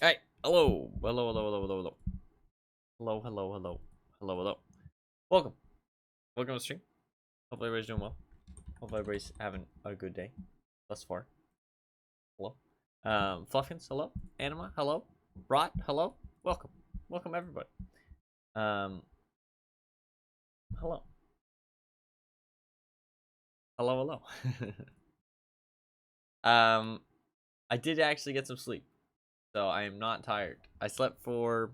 Alright, hello. Hello, hello, hello, hello, hello. Hello, hello, hello. Hello, hello. Welcome. Welcome to the stream. Hopefully everybody's doing well. Hopefully everybody's having a good day thus far. Hello. Fluffkins, hello. Anima, hello. Rot, hello. Welcome. Welcome everybody. Um hello. Hello, hello. I did actually get some sleep. So I am not tired. I slept for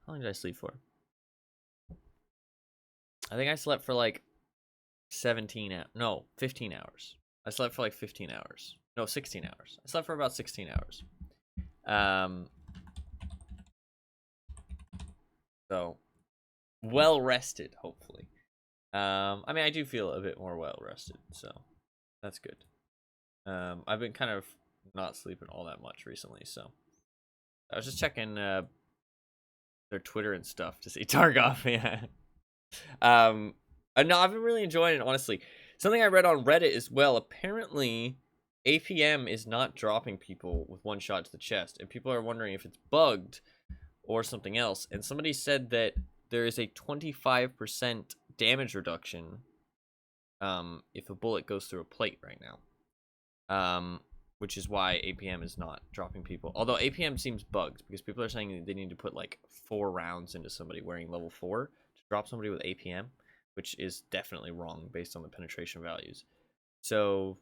how long did I sleep for? I think I slept for like 15 hours. I slept for like 15 hours. No, 16 hours. I slept for about 16 hours. Um, so well rested, hopefully. I mean, I do feel a bit more well rested, so that's good. I've been kind of not sleeping all that much recently, so I was just checking their Twitter and stuff to see Tarkov. Yeah. No, I've been really enjoying it, honestly. Something I read on Reddit as well. Apparently, APM is not dropping people with one shot to the chest, and people are wondering if it's bugged or something else. And somebody said that there is a 25% damage reduction if a bullet goes through a plate right now. Which is why APM is not dropping people. Although APM seems bugged because people are saying they need to put like 4 rounds into somebody wearing level 4 to drop somebody with APM, which is definitely wrong based on the penetration values. So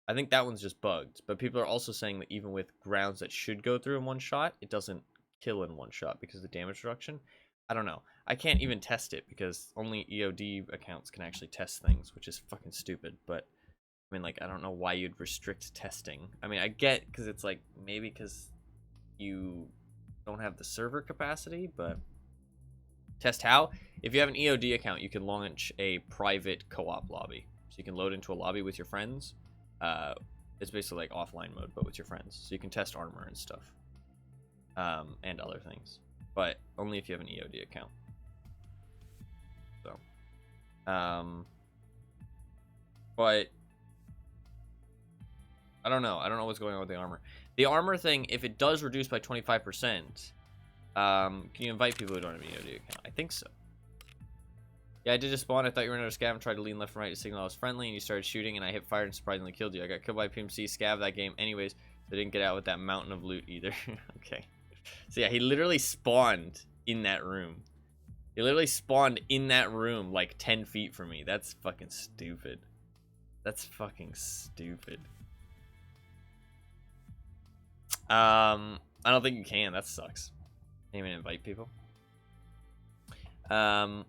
I think that one's just bugged. But people are also saying that even with rounds that should go through in one shot, it doesn't kill in one shot because of the damage reduction. I don't know. I can't even test it because only EOD accounts can actually test things, which is fucking stupid. But I mean, like, I don't know why you'd restrict testing. I mean, I get because it's like maybe because you don't have the server capacity, but test how? If you have an EOD account, you can launch a private co-op lobby. So you can load into a lobby with your friends. It's basically like offline mode, but with your friends. So you can test armor and stuff, and other things, but only if you have an EOD account. So, but I don't know. I don't know what's going on with the armor. The armor thing, if it does reduce by 25%, can you invite people who don't have an EOD account? I think so. Yeah, I did just spawn. I thought you were another scav and tried to lean left and right to signal I was friendly, and you started shooting, and I hit fire and surprisingly killed you. I got killed by PMC scav that game anyways, so I didn't get out with that mountain of loot either. Okay. So yeah, he literally spawned in that room. He literally spawned in that room like 10 feet from me. That's fucking stupid. That's fucking stupid. I don't think you can. That sucks. Can't even invite people. I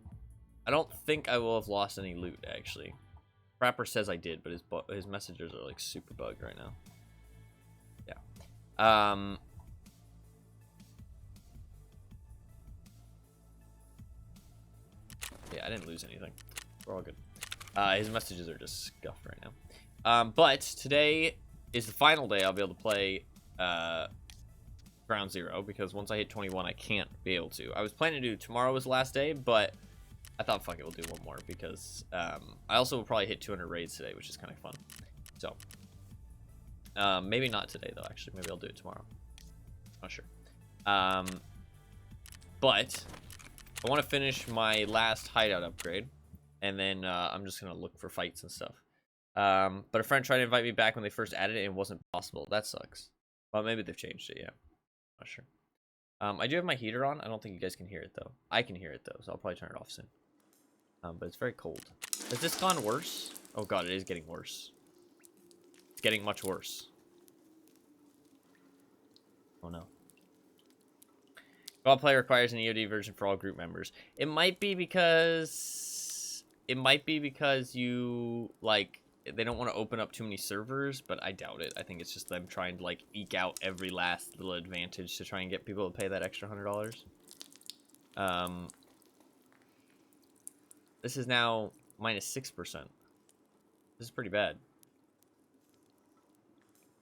don't think I will have lost any loot, actually. Frapper says I did, but his messages are, like, super bugged right now. Yeah. Yeah, I didn't lose anything. We're all good. His messages are just scuffed right now. But today is the final day I'll be able to play, Ground Zero, because once I hit 21, I can't be able to. I was planning to do tomorrow was the last day, but I thought, fuck it, we'll do one more, because I also will probably hit 200 raids today, which is kind of fun. So, maybe not today, though, actually. Maybe I'll do it tomorrow. Not sure. But I want to finish my last hideout upgrade, and then I'm just going to look for fights and stuff. But a friend tried to invite me back when they first added it, and it wasn't possible. That sucks. Well, maybe they've changed it, yeah. Not sure. I do have my heater on. I don't think you guys can hear it, though. I can hear it, though, so I'll probably turn it off soon. But it's very cold. Has this gone worse? Oh god, it is getting worse. It's getting much worse. Oh no. Co-op play requires an EOD version for all group members. It might be because you, like, they don't want to open up too many servers, but I doubt it. I think it's just them trying to, like, eke out every last little advantage to try and get people to pay that extra $100. This is now minus 6%. This is pretty bad.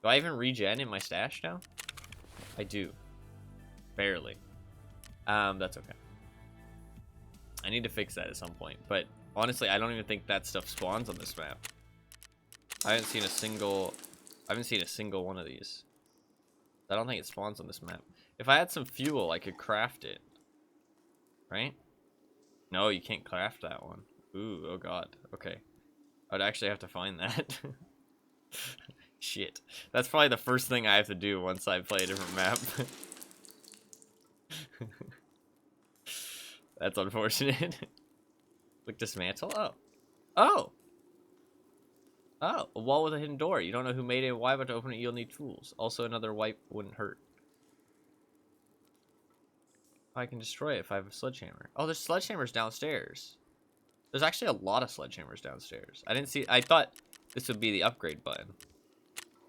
Do I even regen in my stash now? I do. Barely. That's okay. I need to fix that at some point, but honestly, I don't even think that stuff spawns on this map. I haven't seen a single one of these. I don't think it spawns on this map. If I had some fuel, I could craft it. Right? No, you can't craft that one. Ooh, oh god. Okay. I'd actually have to find that. Shit. That's probably the first thing I have to do once I play a different map. That's unfortunate. Click dismantle? Oh. Oh! Oh, a wall with a hidden door. You don't know who made it and why, but to open it you'll need tools. Also, another wipe wouldn't hurt. I can destroy it if I have a sledgehammer. Oh, there's sledgehammers downstairs. There's actually a lot of sledgehammers downstairs. I didn't see. I thought this would be the upgrade button,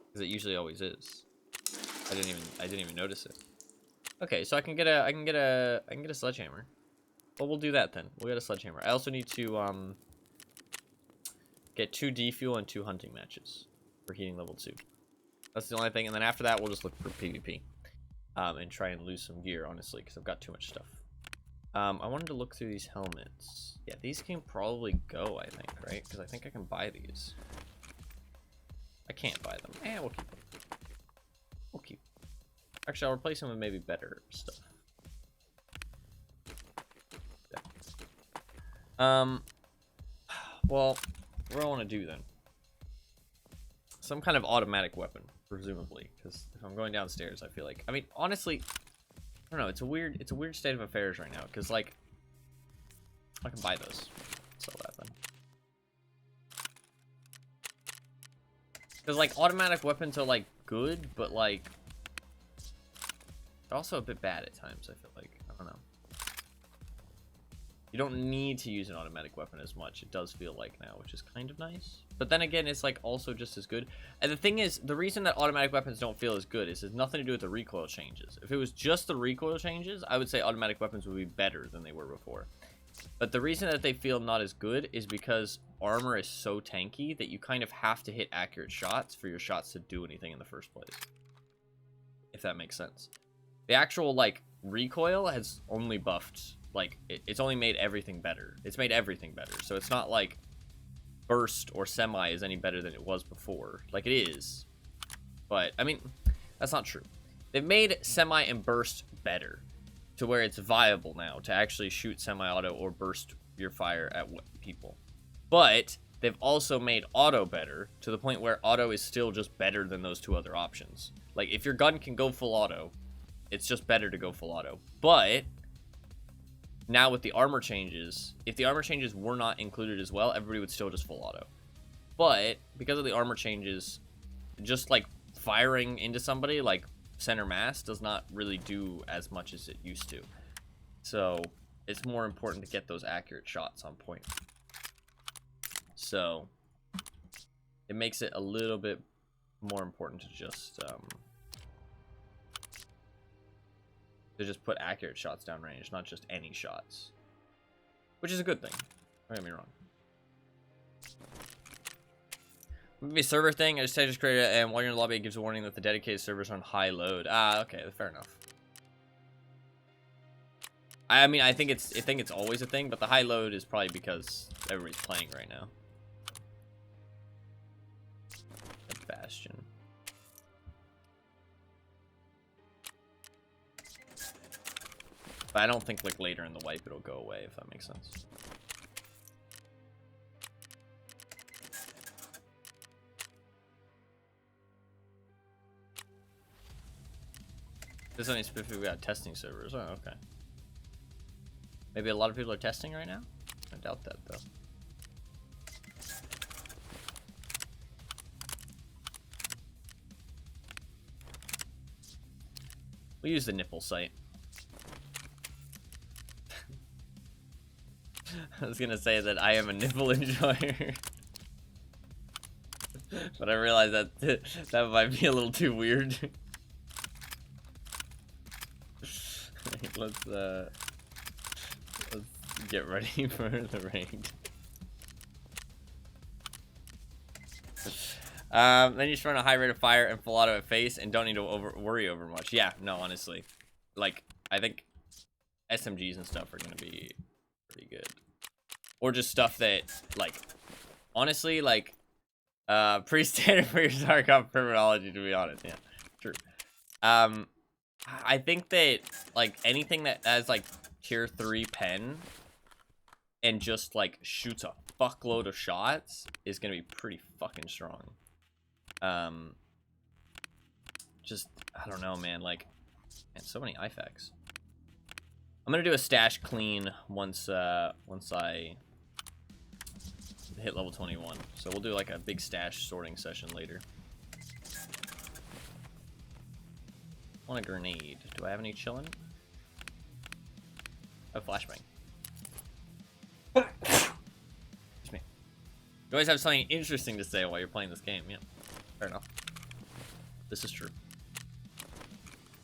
because it usually always is. I didn't even notice it. Okay, so I can get a sledgehammer. Well, we'll do that then. We'll get a sledgehammer. I also need to get 2 D-fuel and 2 hunting matches for heating level 2. That's the only thing, and then after that, we'll just look for PvP. And try and lose some gear, honestly, because I've got too much stuff. I wanted to look through these helmets. Yeah, these can probably go, I think, right? Because I think I can buy these. I can't buy them. We'll keep them. We'll keep them. Actually, I'll replace them with maybe better stuff. Yeah. Well, what do I want to do then? Some kind of automatic weapon, presumably, because if I'm going downstairs, I feel like, I mean, honestly, I don't know, it's a weird state of affairs right now, because, like, I can buy those. Sell that then. Because, like, automatic weapons are, like, good, but, like, they're also a bit bad at times, I feel like. I don't know. You don't need to use an automatic weapon as much, it does feel like now, which is kind of nice. But then again, it's like also just as good. And the thing is, the reason that automatic weapons don't feel as good is it has nothing to do with the recoil changes. If it was just the recoil changes, I would say automatic weapons would be better than they were before. But the reason that they feel not as good is because armor is so tanky that you kind of have to hit accurate shots for your shots to do anything in the first place. If that makes sense. The actual, like, recoil has only buffed, like, it's only made everything better. It's made everything better. So it's not like burst or semi is any better than it was before. Like, it is. But, I mean, that's not true. They've made semi and burst better to where it's viable now to actually shoot semi-auto or burst your fire at people. But they've also made auto better to the point where auto is still just better than those 2 other options. Like, if your gun can go full auto, it's just better to go full auto. But now with the armor changes, if the armor changes were not included as well, everybody would still just full auto. But because of the armor changes, just like firing into somebody like center mass does not really do as much as it used to. So it's more important to get those accurate shots on point. So it makes it a little bit more important to just put accurate shots down range, not just any shots. Which is a good thing. Don't get me wrong. Maybe a server thing. I just created it, and while you're in the lobby, it gives a warning that the dedicated servers are on high load. Ah, okay, fair enough. I mean, I think it's always a thing, but the high load is probably because everybody's playing right now. Bastion. But I don't think like later in the wipe it'll go away, if that makes sense. There's only specifically got testing servers. Oh, okay. Maybe a lot of people are testing right now? I doubt that though. We'll use the nipple site. I was gonna say that I am a nipple enjoyer. But I realized that that might be a little too weird. Let's get ready for the raid. Then you just run a high rate of fire and full auto at face and don't need to worry over much. Yeah, no, honestly. Like, I think SMGs and stuff are going to be pretty good. Or just stuff that, like, honestly, like, Pretty standard for your StarCraft terminology, to be honest. Yeah, true. I think that, like, anything that has, like, tier 3 pen and just, like, shoots a fuckload of shots is gonna be pretty fucking strong. Just, I don't know, man, like, man, so many IFAKs. I'm gonna do a stash clean once I hit level 21. So we'll do, like, a big stash sorting session later. I want a grenade. Do I have any chillin'? Oh, flashbang. Excuse me. You always have something interesting to say while you're playing this game. Yeah, fair enough. This is true.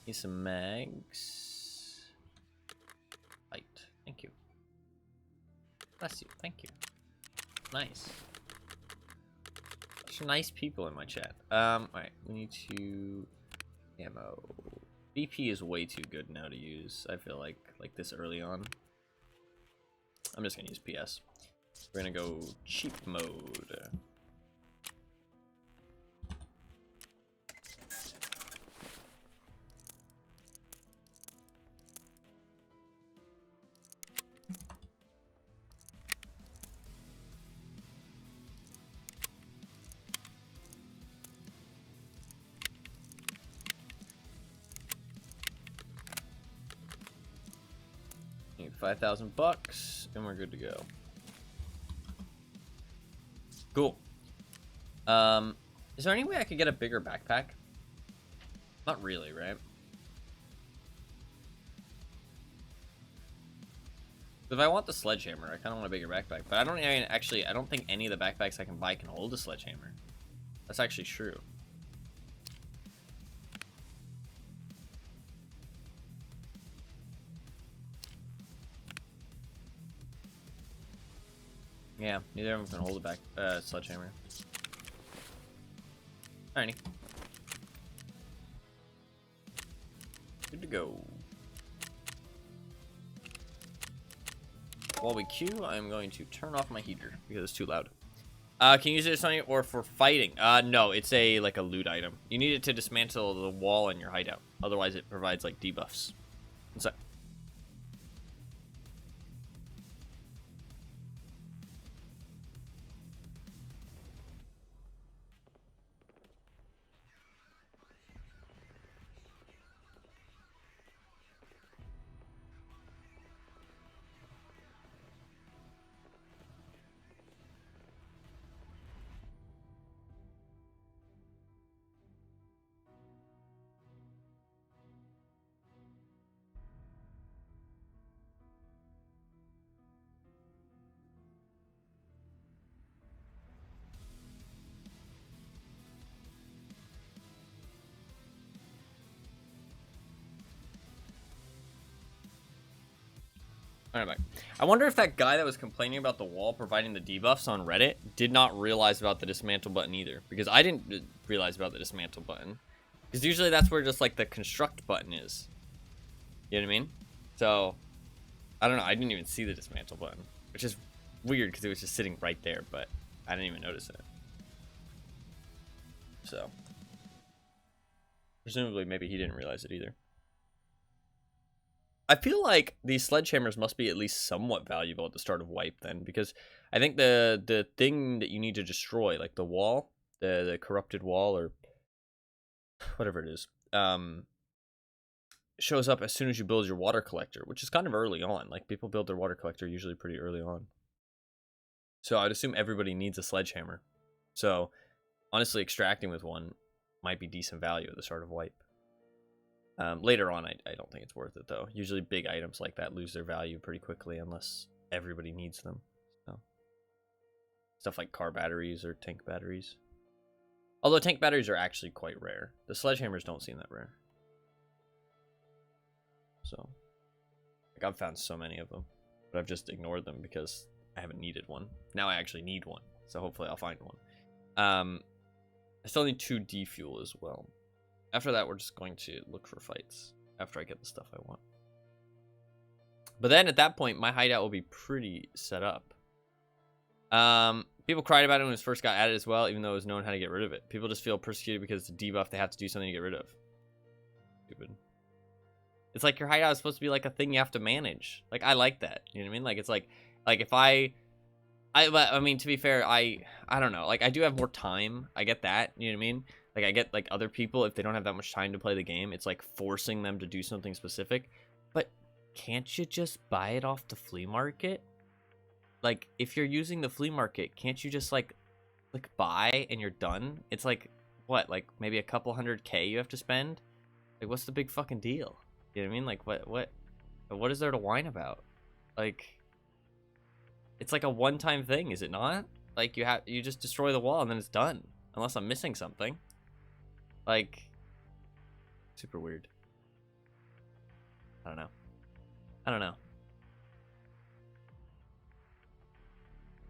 Need some mags. Light. Thank you. Bless you. Thank you. Nice. Such nice people in my chat. Alright. We need to... ammo. BP is way too good now to use, I feel like this early on. I'm just gonna use PS. We're gonna go cheap mode. Need 5,000 bucks, and we're good to go. Cool. Is there any way I could get a bigger backpack? Not really, right? If I want the sledgehammer, I kind of want a bigger backpack. But I don't actually, I don't think any of the backpacks I can buy can hold a sledgehammer. That's actually true. Yeah, neither of them can hold a sledgehammer. Alrighty. Good to go. While we queue, I'm going to turn off my heater because it's too loud. Can you use it as something or for fighting? No, it's like a loot item. You need it to dismantle the wall in your hideout. Otherwise, it provides like debuffs. What's that? Alright, I wonder if that guy that was complaining about the wall providing the debuffs on Reddit did not realize about the dismantle button either. Because I didn't realize about the dismantle button. Because usually that's where just like the construct button is. You know what I mean? So, I don't know. I didn't even see the dismantle button. Which is weird because it was just sitting right there. But I didn't even notice it. So, presumably maybe he didn't realize it either. I feel like these sledgehammers must be at least somewhat valuable at the start of wipe then, because I think the thing that you need to destroy, like the wall, the corrupted wall or whatever it is, shows up as soon as you build your water collector, which is kind of early on. Like people build their water collector usually pretty early on. So I'd assume everybody needs a sledgehammer. So honestly, extracting with one might be decent value at the start of wipe. Later on, I don't think it's worth it, though. Usually big items like that lose their value pretty quickly unless everybody needs them. So, stuff like car batteries or tank batteries. Although tank batteries are actually quite rare. The sledgehammers don't seem that rare. So, like I've found so many of them, but I've just ignored them because I haven't needed one. Now I actually need one, so hopefully I'll find one. I still need 2 defuel as well. After that, we're just going to look for fights after I get the stuff I want. But then at that point, my hideout will be pretty set up. People cried about it when it first got added as well, even though it was known how to get rid of it. People just feel persecuted because it's a debuff they have to do something to get rid of. Stupid. It's like your hideout is supposed to be like a thing you have to manage. Like, I like that. You know what I mean? Like, it's like if I mean, to be fair, I don't know. Like, I do have more time. I get that. You know what I mean? Like, I get, like, other people, if they don't have that much time to play the game, it's like forcing them to do something specific. But can't you just buy it off the flea market? Like, if you're using the flea market, can't you just, like buy and you're done? It's like, what, like, maybe a couple $100K you have to spend? Like, what's the big fucking deal? You know what I mean? Like, what is there to whine about? Like, it's like a one-time thing, is it not? Like, you just destroy the wall and then it's done. Unless I'm missing something. Like, super weird. I don't know.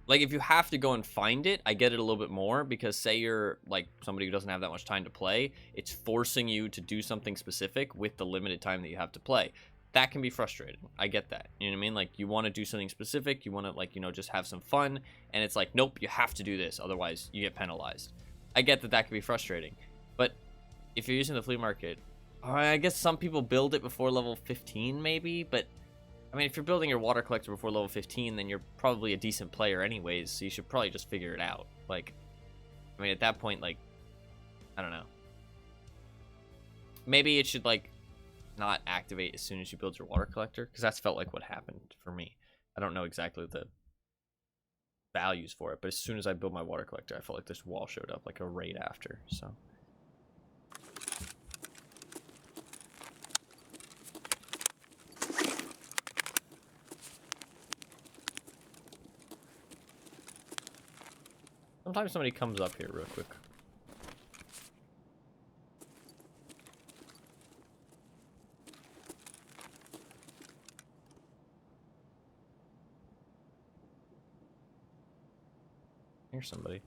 Like, if you have to go and find it, I get it a little bit more, because say you're, like, somebody who doesn't have that much time to play, it's forcing you to do something specific with the limited time that you have to play. That can be frustrating. I get that. You know what I mean? Like, you want to do something specific, you want to, like, you know, just have some fun, and it's like, nope, you have to do this, otherwise you get penalized. I get that that can be frustrating, but if you're using the flea market, I guess some people build it before level 15, maybe, but I mean, if you're building your water collector before level 15, then you're probably a decent player anyways, so you should probably just figure it out. Like, I mean, at that point, like, I don't know. Maybe it should, like, not activate as soon as you build your water collector, because that's felt like what happened for me. I don't know exactly the values for it, but as soon as I built my water collector, I felt like this wall showed up, like, a raid after, so... Sometimes somebody comes up here real quick. Here's somebody.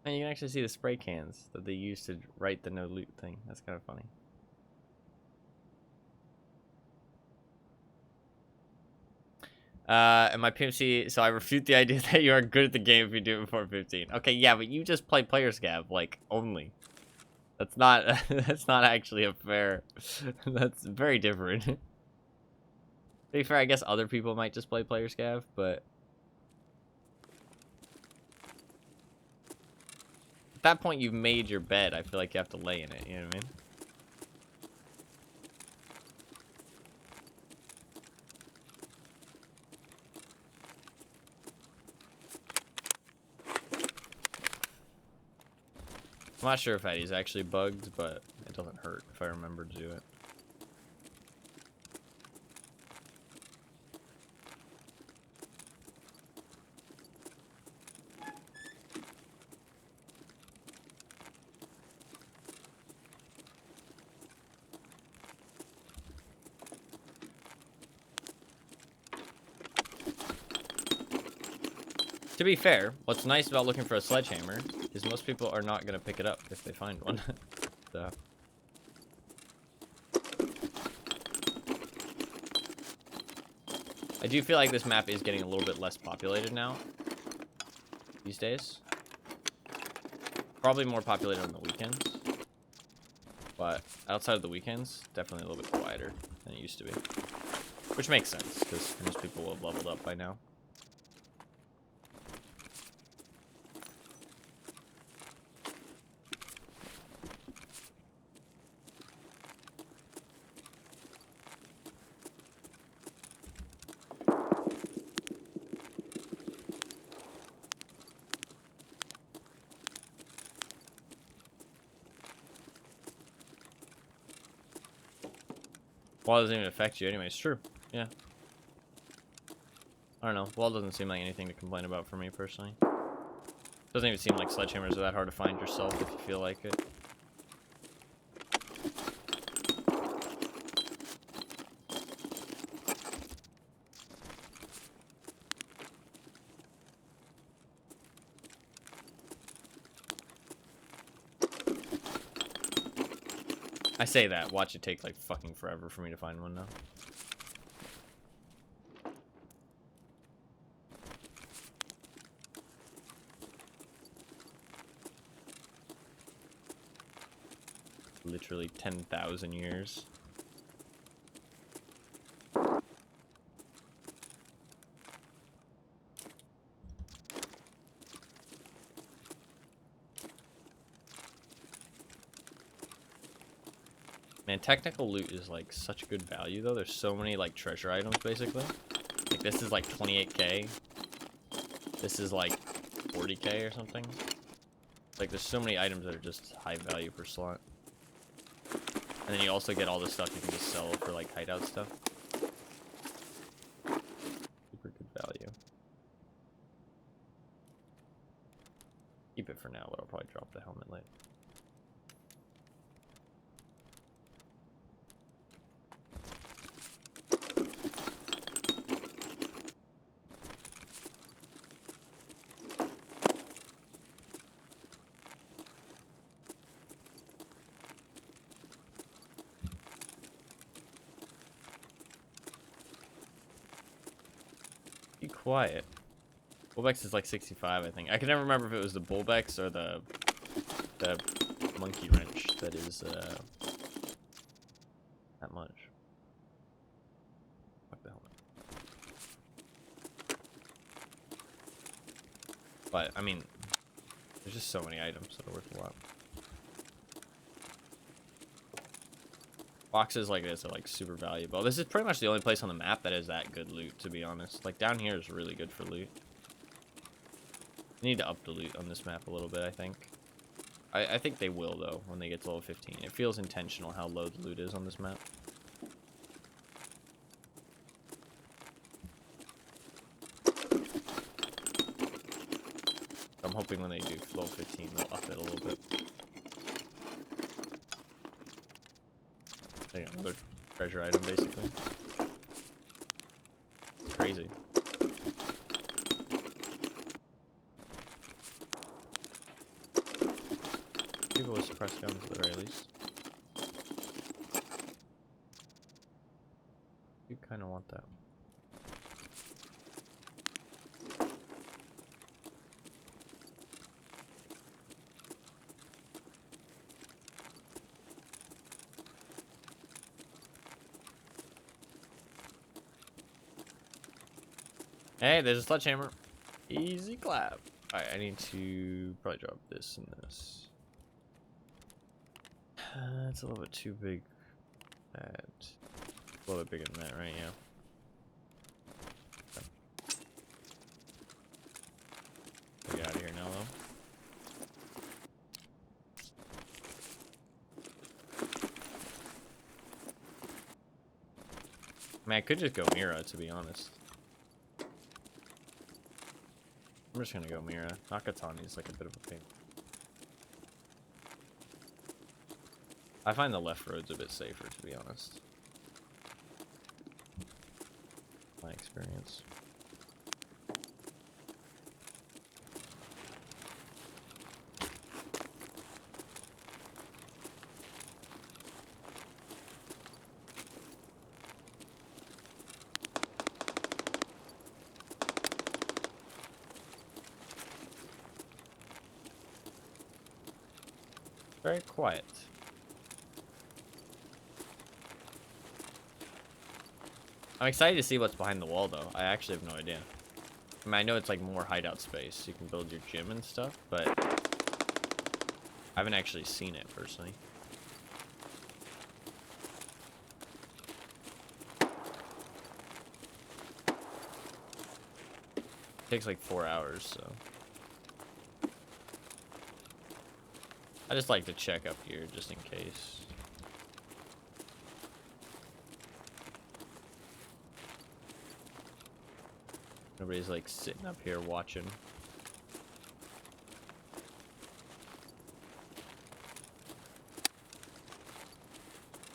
And you can actually see the spray cans that they use to write the no loot thing. That's kind of funny. And my PMC, so I refute the idea that you are good at the game if you do it before 15. Okay, yeah, but you just play player scav, like, only. That's not, that's not actually a fair, that's very different. To be fair, I guess other people might just play player scav, but... At that point, you've made your bed. I feel like you have to lay in it, you know what I mean? I'm not sure if Eddie's actually bugged, but it doesn't hurt if I remember to do it. To be fair, what's nice about looking for a sledgehammer is most people are not going to pick it up if they find one. So. I do feel like this map is getting a little bit less populated now these days. Probably more populated on the weekends. But outside of the weekends, definitely a little bit quieter than it used to be. Which makes sense, because most people will have leveled up by now. Wall doesn't even affect you anyway. It's true. Yeah. I don't know. Wall doesn't seem like anything to complain about for me personally. Doesn't even seem like sledgehammers are that hard to find yourself if you feel like it. I say that. Watch it take like fucking forever for me to find one now. Literally 10,000 years. Man, technical loot is like such good value though. There's so many like treasure items basically. Like this is like 28k. This is like 40k or something. Like there's so many items that are just high value per slot. And then you also get all the stuff you can just sell for like hideout stuff. Super good value. Keep it for now, but I'll probably drop the helmet later. Be quiet. Bullbex is like 65, I think. I can never remember if it was the Bullbex or the monkey wrench that is that much. Fuck the helmet. But I mean, there's just so many items that are worth a lot. Boxes like this are like super valuable. This is pretty much the only place on the map that is that good loot, to be honest. Like down here is really good for loot. You need to up the loot on this map a little bit, I think. I think they will though when they get to level 15. It feels intentional how low the loot is on this map. I'm hoping when they do level 15 they'll up it a little bit. There you go, another treasure item basically. It's crazy. People with suppressed guns at the very least. You kind of want that. Hey, there's a sledgehammer. Easy clap. Alright, I need to probably drop this and this. It's a little bit too big. That. A little bit bigger than that, right? Yeah. Okay. Get out of here now, though. I mean, I could just go Mira, to be honest. I'm just gonna go Mira. Nakatani is like a bit of a pain. I find the left road's a bit safer, to be honest. My experience. Very quiet. I'm excited to see what's behind the wall, though. I actually have no idea. I mean, I know it's like more hideout space. You can build your gym and stuff, but I haven't actually seen it personally. It takes like 4 hours, so. I just like to check up here just in case. Nobody's like sitting up here watching.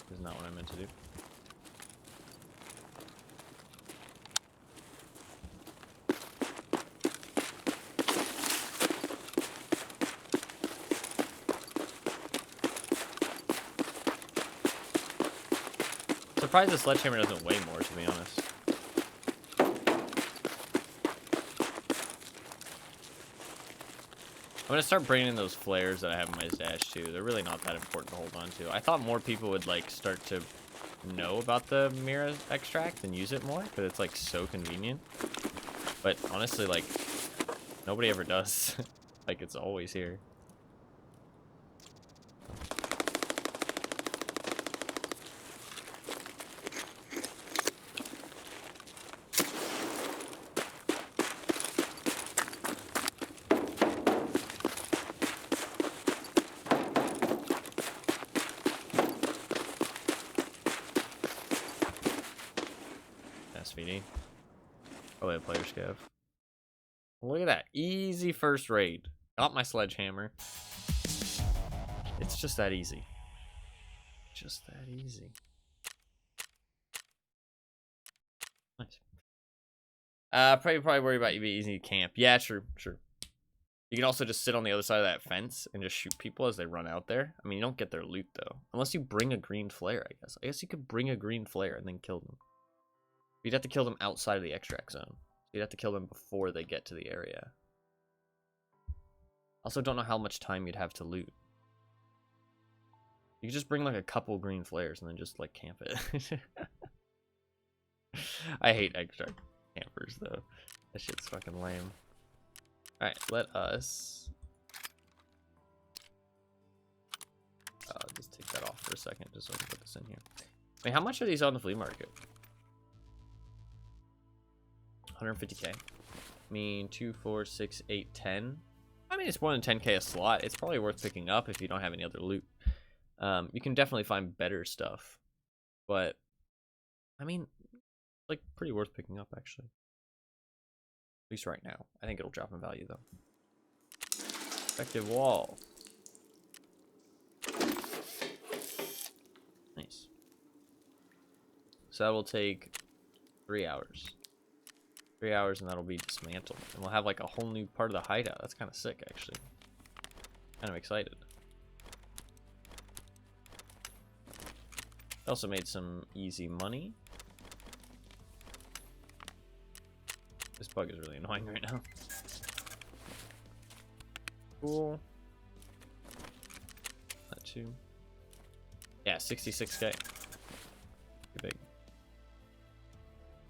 This is not what I meant to do. surprised the sledgehammer doesn't weigh more, to be honest. I'm gonna start bringing in those flares that I have in my stash too. They're really not that important to hold on to. I thought more people would like start to know about the Mira extract and use it more because it's like so convenient. But honestly, like nobody ever does. Like it's always here. SVD. Probably a player scav. Look at that. Easy first raid. Got my sledgehammer. It's just that easy. Just that easy. Nice. Probably worry about you being easy to camp. Yeah, true. You can also just sit on the other side of that fence and just shoot people as they run out there. I mean, you don't get their loot, though. Unless you bring a green flare, I guess. I guess you could bring a green flare and then kill them. You'd have to kill them outside of the extract zone. You'd have to kill them before they get to the area. Also, don't know how much time you'd have to loot. You could just bring, like, a couple green flares and then just, like, camp it. I hate extract campers, though. That shit's fucking lame. Alright, let us... I'll just take that off for a second, just so I can put this in here. Wait, how much are these on the flea market? 150k. I mean, 2, 4, 6, 8, 10. I mean, it's more than 10k a slot. It's probably worth picking up if you don't have any other loot. You can definitely find better stuff. But, I mean, like, pretty worth picking up, actually. At least right now. I think it'll drop in value, though. Effective wall. Nice. So that will take 3 hours. 3 hours and that'll be dismantled. And we'll have like a whole new part of the hideout. That's kind of sick, actually. Kind of excited. Also made some easy money. This bug is really annoying right now. Cool. That too. Yeah, 66k. Pretty big.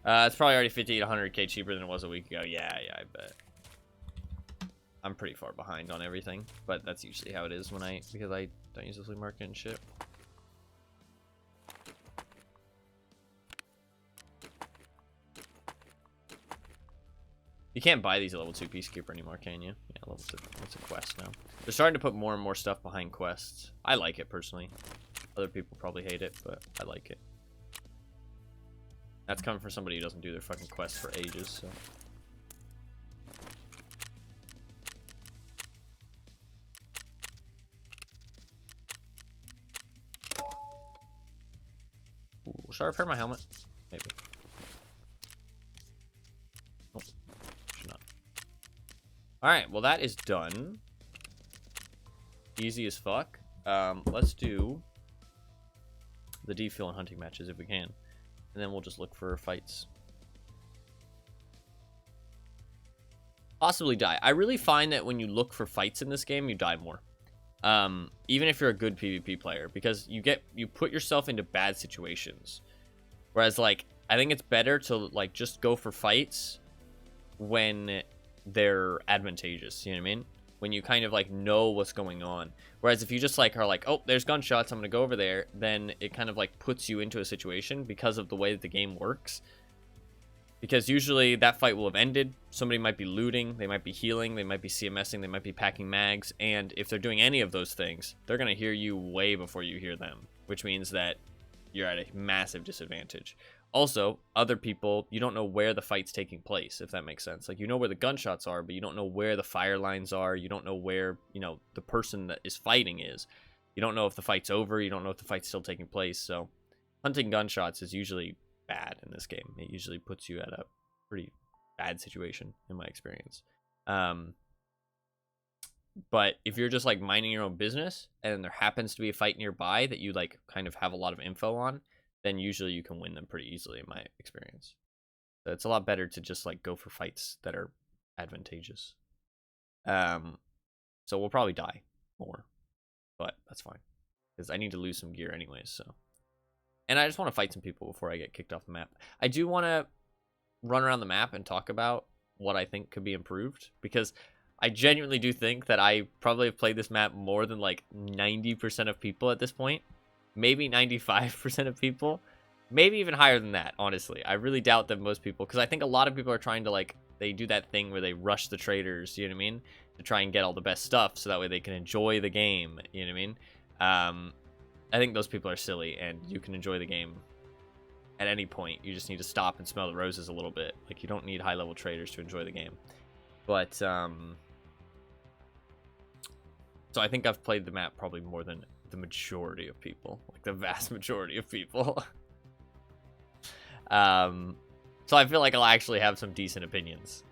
It's probably already 50 to 100k cheaper than it was a week ago. Yeah, I bet. I'm pretty far behind on everything, but that's usually how it is because I don't use the flea market and shit. You can't buy these at level 2 Peacekeeper anymore, can you? Yeah, level 2. It's a quest now. They're starting to put more and more stuff behind quests. I like it, personally. Other people probably hate it, but I like it. That's coming from somebody who doesn't do their fucking quests for ages, so... Ooh, should I repair my helmet? Maybe. Oh, should not. Alright, well that is done. Easy as fuck. Let's do the defil and hunting matches if we can. And then we'll just look for fights. Possibly die. I really find that when you look for fights in this game, you die more. Even if you're a good PvP player, because you put yourself into bad situations. Whereas, like, I think it's better to, like, just go for fights when they're advantageous, you know what I mean? When you kind of, like, know what's going on. Whereas if you just, like, are like, oh, there's gunshots, I'm gonna go over there, then it kind of, like, puts you into a situation because of the way that the game works. Because usually that fight will have ended, somebody might be looting, they might be healing, they might be CMSing, they might be packing mags, and if they're doing any of those things, they're gonna hear you way before you hear them, which means that you're at a massive disadvantage. Also, other people, you don't know where the fight's taking place, if that makes sense. Like, you know where the gunshots are, but you don't know where the fire lines are. You don't know where, you know, the person that is fighting is. You don't know if the fight's over. You don't know if the fight's still taking place. So, hunting gunshots is usually bad in this game. It usually puts you at a pretty bad situation, in my experience. But if you're just, like, minding your own business, and there happens to be a fight nearby that you, like, kind of have a lot of info on, then usually you can win them pretty easily in my experience. So it's a lot better to just like go for fights that are advantageous. So we'll probably die more, but that's fine because I need to lose some gear anyways. So, and I just want to fight some people before I get kicked off the map. I do want to run around the map and talk about what I think could be improved, because I genuinely do think that I probably have played this map more than like 90% of people at this point. Maybe 95% of people. Maybe even higher than that, honestly. I really doubt that most people, because I think a lot of people are trying to, like, they do that thing where they rush the traders, you know what I mean? To try and get all the best stuff so that way they can enjoy the game, you know what I mean? I think those people are silly, and you can enjoy the game at any point. You just need to stop and smell the roses a little bit. Like, you don't need high-level traders to enjoy the game. But, so I think I've played the map probably more than the majority of people. Like, the vast majority of people. So I feel like I'll actually have some decent opinions.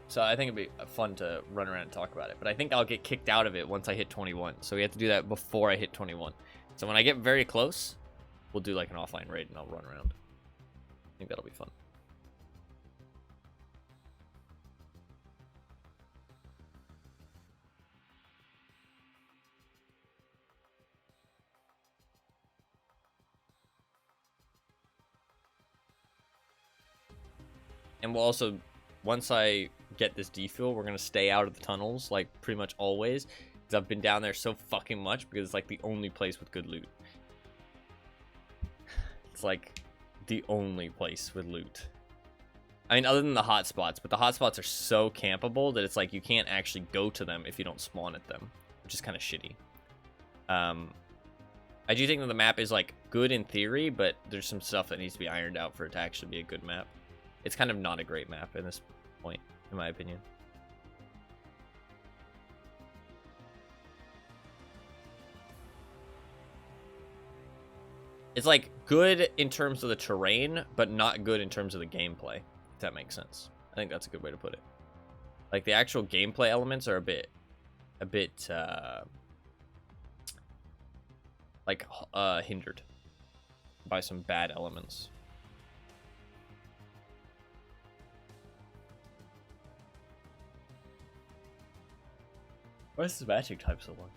So I think it'd be fun to run around and talk about it. But I think I'll get kicked out of it once I hit 21. So we have to do that before I hit 21. So when I get very close, we'll do like an offline raid and I'll run around. I think that'll be fun. And we'll also, once I get this defuel, we're going to stay out of the tunnels, like, pretty much always. Because I've been down there so fucking much, because it's, like, the only place with good loot. It's, like, the only place with loot. I mean, other than the hotspots, but the hotspots are so campable that it's, like, you can't actually go to them if you don't spawn at them, which is kind of shitty. I do think that the map is, like, good in theory, but there's some stuff that needs to be ironed out for it to actually be a good map. It's kind of not a great map at this point, in my opinion. It's like good in terms of the terrain, but not good in terms of the gameplay, if that makes sense. I think that's a good way to put it. Like the actual gameplay elements are a bit hindered by some bad elements. Why is this magic type so long?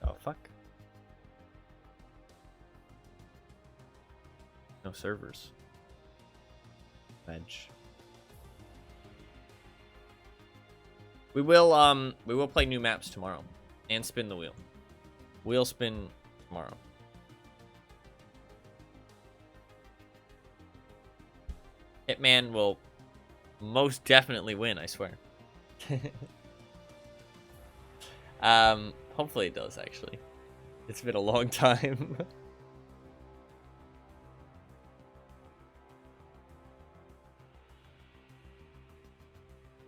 Oh, fuck. No servers. Bench. We will play new maps tomorrow. And spin the wheel. Wheel spin tomorrow. Hitman will most definitely win, I swear. Hopefully it does, actually. It's been a long time.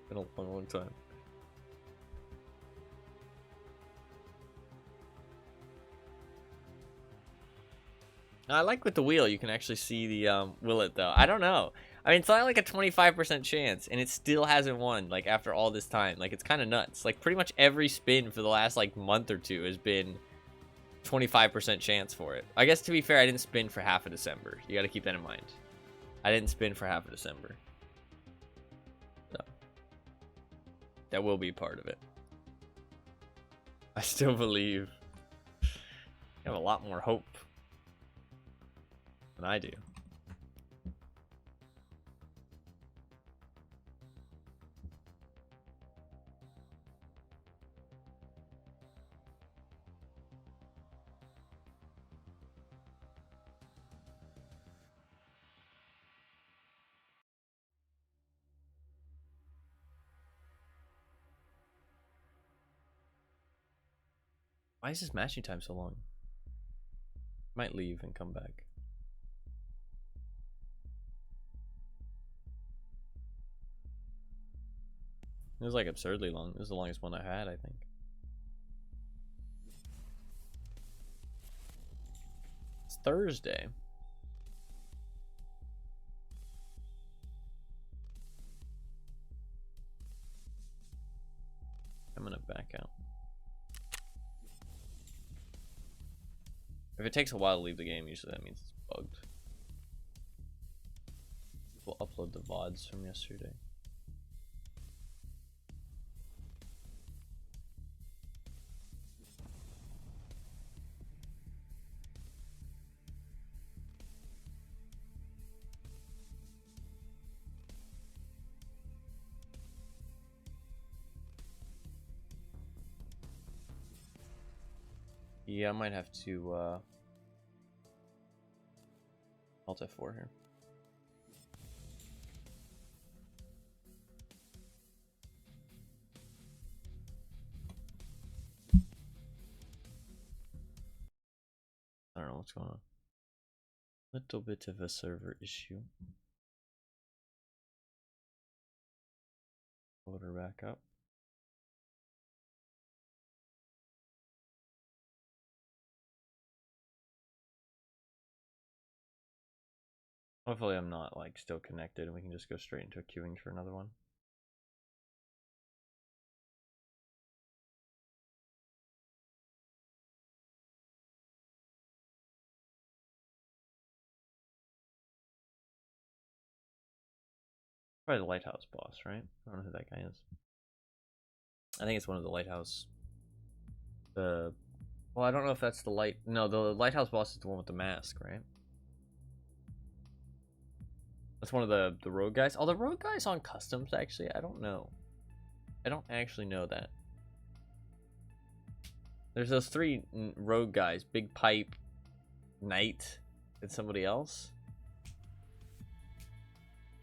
Been a long, long time. I like with the wheel, you can actually see the, will it, though? I don't know. I mean, it's not like a 25% chance, and it still hasn't won, like, after all this time. Like, it's kind of nuts. Like, pretty much every spin for the last, like, month or two has been 25% chance for it. I guess, to be fair, I didn't spin for half of December. You gotta keep that in mind. I didn't spin for half of December. So, that will be part of it. I still believe. You have a lot more hope than I do. Why is this matching time so long? Might leave and come back. It was like absurdly long. This is the longest one I had, I think. It's Thursday. I'm gonna back out. If it takes a while to leave the game, usually that means it's bugged. We'll upload the VODs from yesterday. Yeah, I might have to Alt F4 here. I don't know what's going on. Little bit of a server issue. Load her back up. Hopefully I'm not like still connected and we can just go straight into a queuing for another one. Probably the lighthouse boss, right? I don't know who that guy is. I think it's one of the lighthouse. Well, I don't know if that's the light. No, the lighthouse boss is the one with the mask, right? That's one of the rogue guys. Oh, the rogue guys on customs, actually? I don't know. I don't actually know that. There's those three rogue guys. Big Pipe, Knight, and somebody else.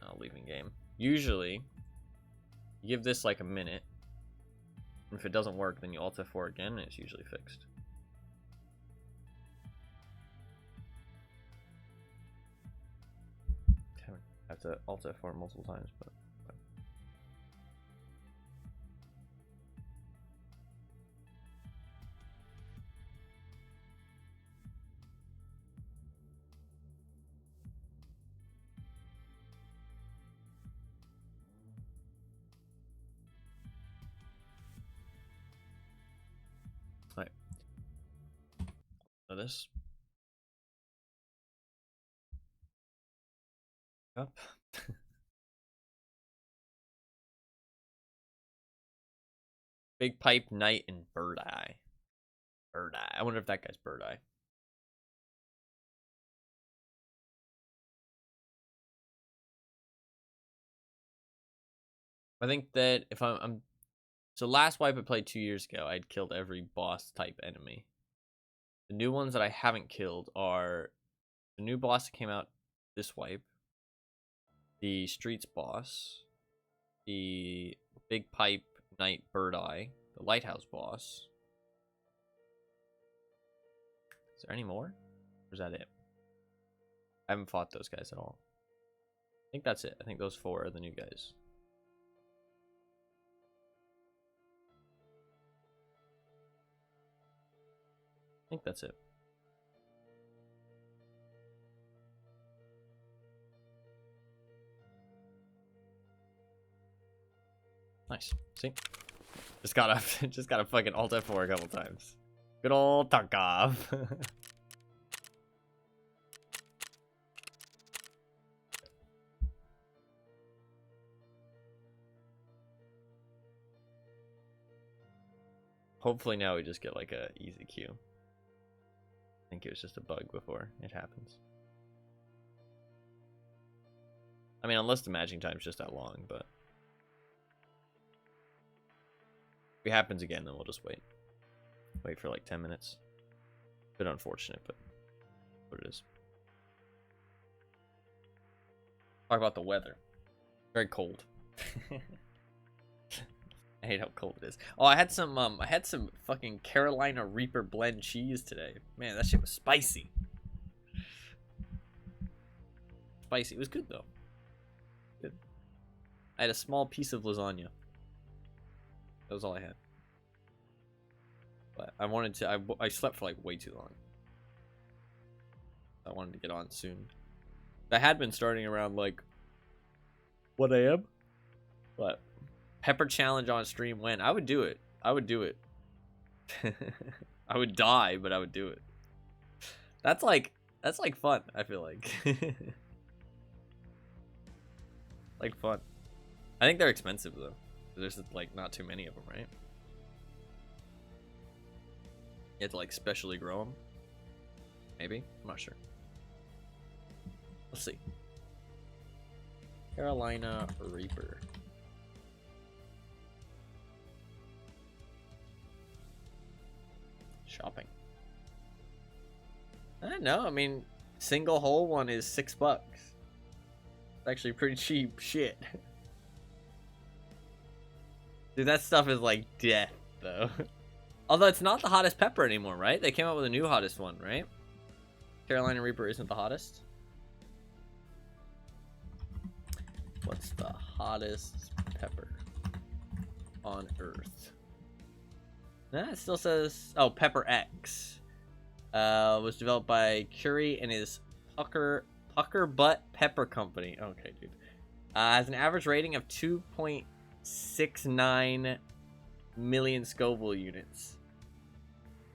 Oh, leaving game. Usually, you give this like a minute. If it doesn't work, then you Alt F4 again, and it's usually fixed. I have to Alt F4 multiple times, but. Alright. So this. Up. Big Pipe, Knight, and Bird Eye. Bird Eye. I wonder if that guy's Bird Eye. I think that if I'm so last wipe I played 2 years ago, I'd killed every boss type enemy. The new ones that I haven't killed are the new boss that came out this wipe, the streets boss, the Big Pipe, Knight, Bird Eye, the lighthouse boss. Is there any more? Or is that it? I haven't fought those guys at all. I think that's it. I think those 4 are the new guys. I think that's it. Nice. See? Just gotta fucking Alt F4 a couple times. Good old Tarkov. Hopefully now we just get like a easy queue. I think it was just a bug before it happens. I mean, unless the matching time's just that long, but if it happens again, then we'll just wait. Wait for like 10 minutes. Bit unfortunate, but what it is. Talk about the weather. Very cold. I hate how cold it is. Oh, I had some fucking Carolina Reaper blend cheese today. Man, that shit was spicy. Spicy. It was good though. Good. I had a small piece of lasagna. That was all I had. But I wanted to. I slept for like way too long. I wanted to get on soon. I had been starting around like 1 a.m. But pepper challenge on stream when I would do it. I would do it. I would die, but I would do it. That's like fun, I feel like. Like fun. I think they're expensive though. There's like not too many of them, right? You have to like specially grow them. Maybe? I'm not sure. Let's see. Carolina Reaper. Shopping. I don't know. I mean, single whole one is $6. It's actually pretty cheap shit. Dude, that stuff is like death, though. Although it's not the hottest pepper anymore, right? They came out with a new hottest one, right? Carolina Reaper isn't the hottest. What's the hottest pepper on Earth? Nah, it still says... Oh, Pepper X. Was developed by Curie and his Pucker Butt Pepper Company. Okay, dude. Has an average rating of 2.69 million Scoville units.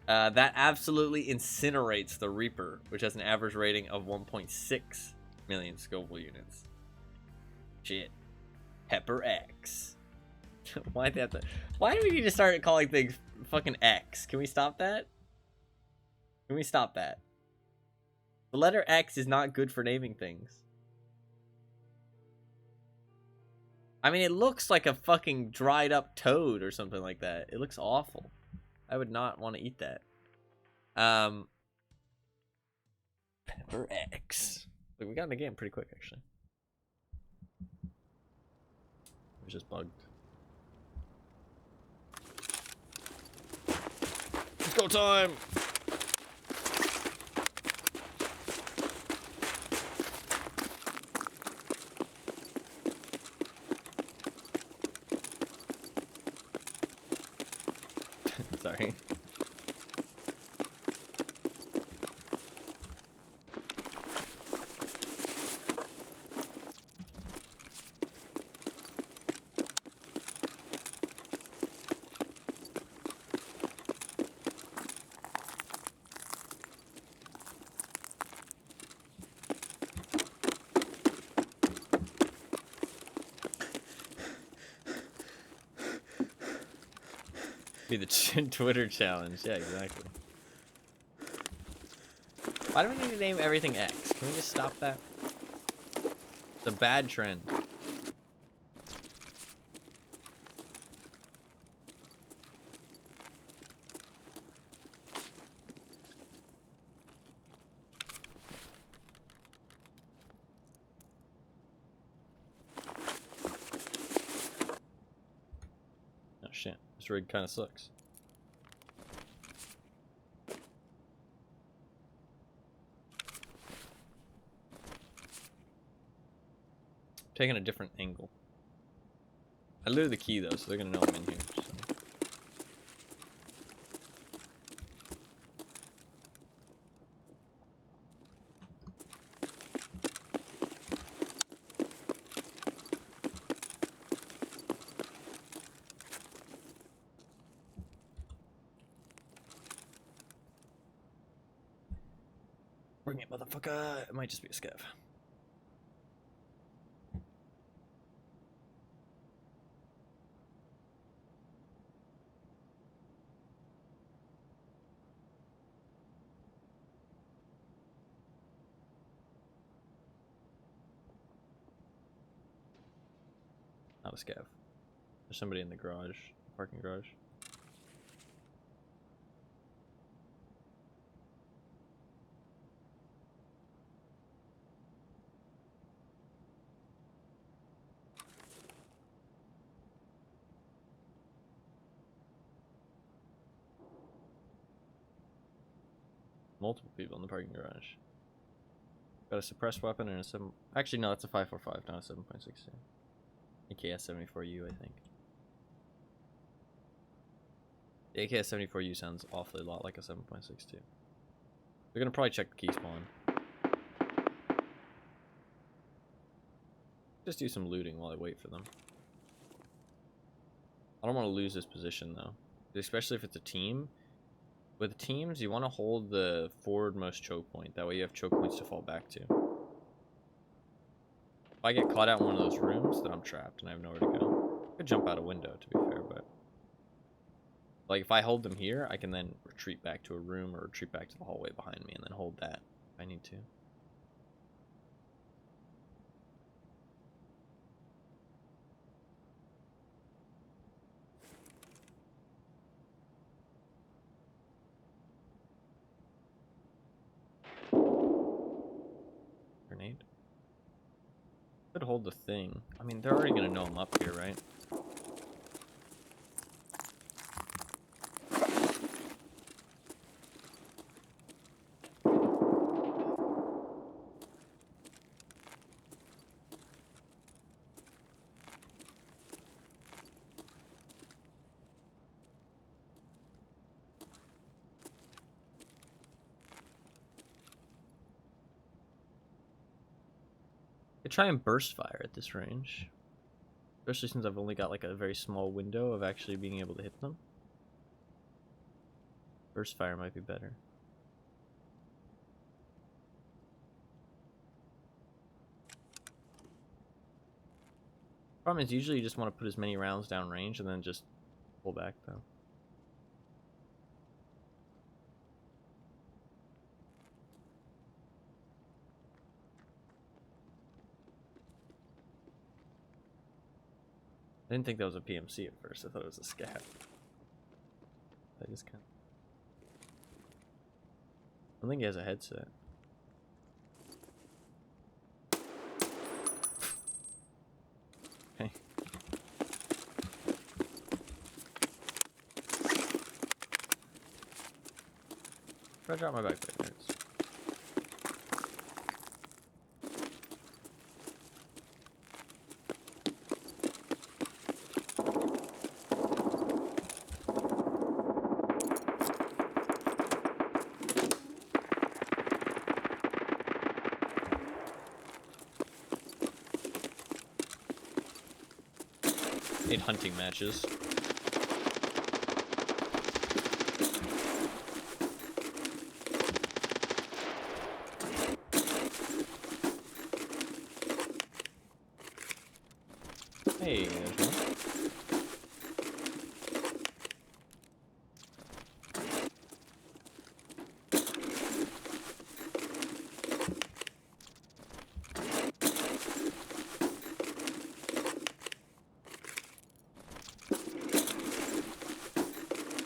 That absolutely incinerates the Reaper, which has an average rating of 1.6 million Scoville units. Shit. Pepper X. Why do we need to start calling things fucking X? Can we stop that? Can we stop that? The letter X is not good for naming things. I mean, it looks like a fucking dried up toad or something like that. It looks awful. I would not want to eat that. Pepper X. Look, we got in the game pretty quick, actually. It was just bugged. Let's go time! Sorry. Be the Twitter challenge. Yeah, exactly. Why do we need to name everything X? Can we just stop that? It's a bad trend. Oh shit. This rig kind of sucks. Taking a different angle. I looted the key though, so they're gonna know I'm in here. So. Bring it, motherfucker! It might just be a scav. Not a scav. There's somebody in the garage, parking garage. Multiple people in the parking garage. Got a suppressed weapon and a 7... Actually, no, it's a 5.45, not a 7.62. AKS-74U, I think. The AKS-74U sounds awfully a lot like a 7.62. They're gonna probably check the key spawn. Just do some looting while I wait for them. I don't want to lose this position, though. Especially if it's a team. With teams, you want to hold the forwardmost choke point. That way you have choke points to fall back to. If I get caught out in one of those rooms, then I'm trapped and I have nowhere to go. I could jump out a window, to be fair, but... Like, if I hold them here, I can then retreat back to a room or retreat back to the hallway behind me and then hold that if I need to. Grenade. Could hold the thing. I mean, they're already gonna know I'm up here, right? I try and burst fire at this range. Especially since I've only got like a very small window of actually being able to hit them. Burst fire might be better. Problem is, usually you just want to put as many rounds down range and then just pull back though. I didn't think that was a PMC at first. I thought it was a scat. I just can't. I don't think he has a headset. Okay. Try to drop my backpack. There it is. Need hunting matches. Hey, there's one.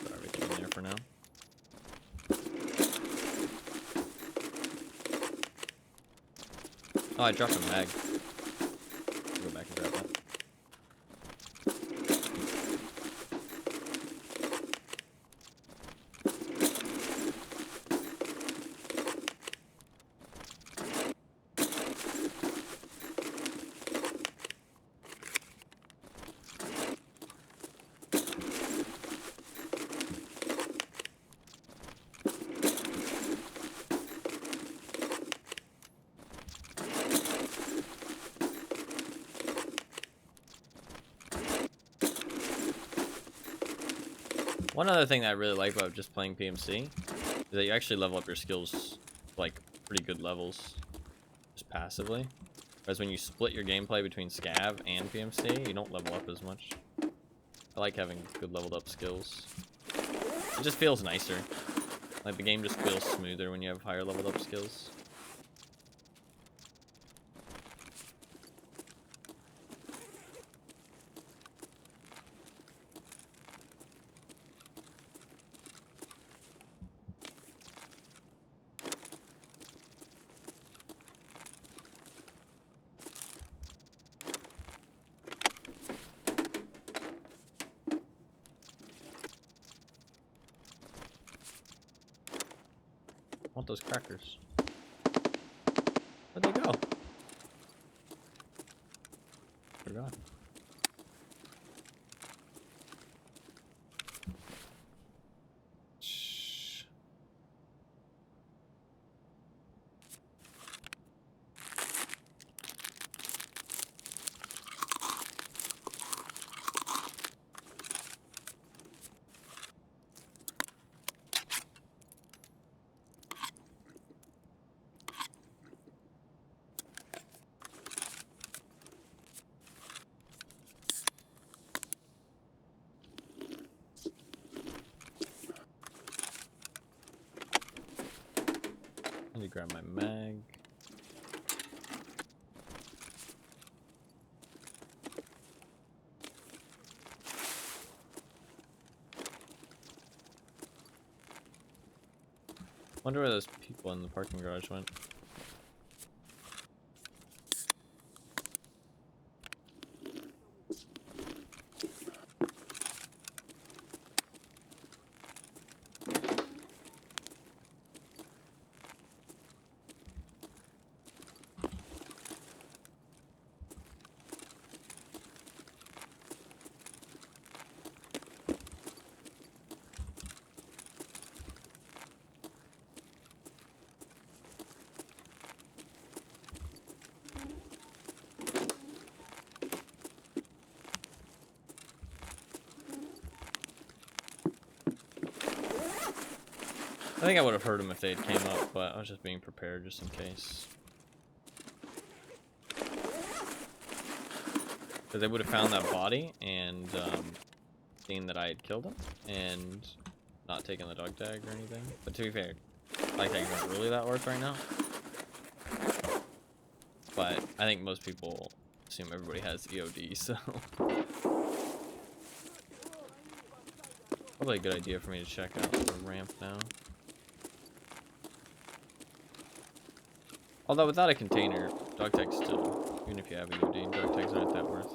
Put everything in there for now. Oh, I dropped a mag. Go back and grab that. One other thing that I really like about just playing PMC is that you actually level up your skills like pretty good levels just passively. Whereas when you split your gameplay between Scav and PMC, you don't level up as much. I like having good leveled up skills. It just feels nicer. Like the game just feels smoother when you have higher leveled up skills. I want those crackers. Where'd they go? Forgot. Shh. me grab my mag. Wonder where those people in the parking garage went. I think I would have heard them if they came up, but I was just being prepared just in case. Because they would have found that body and seen that I had killed him and not taken the dog tag or anything. But to be fair, dog tags aren't really that worth right now. But I think most people assume everybody has VOD, so probably a good idea for me to check out the ramp now. Although without a container, dog tags still, even if you have VOD, dog tags aren't that worth.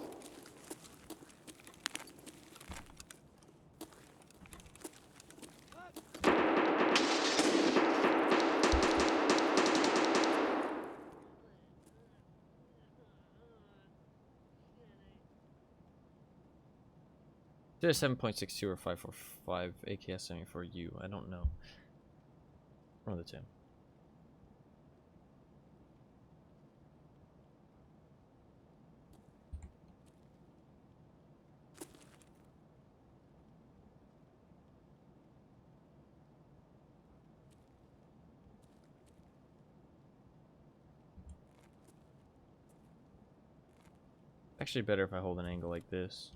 Is it a 7.62 or 545 AKS 74U? I don't know. One of the two. Actually better if I hold an angle like this.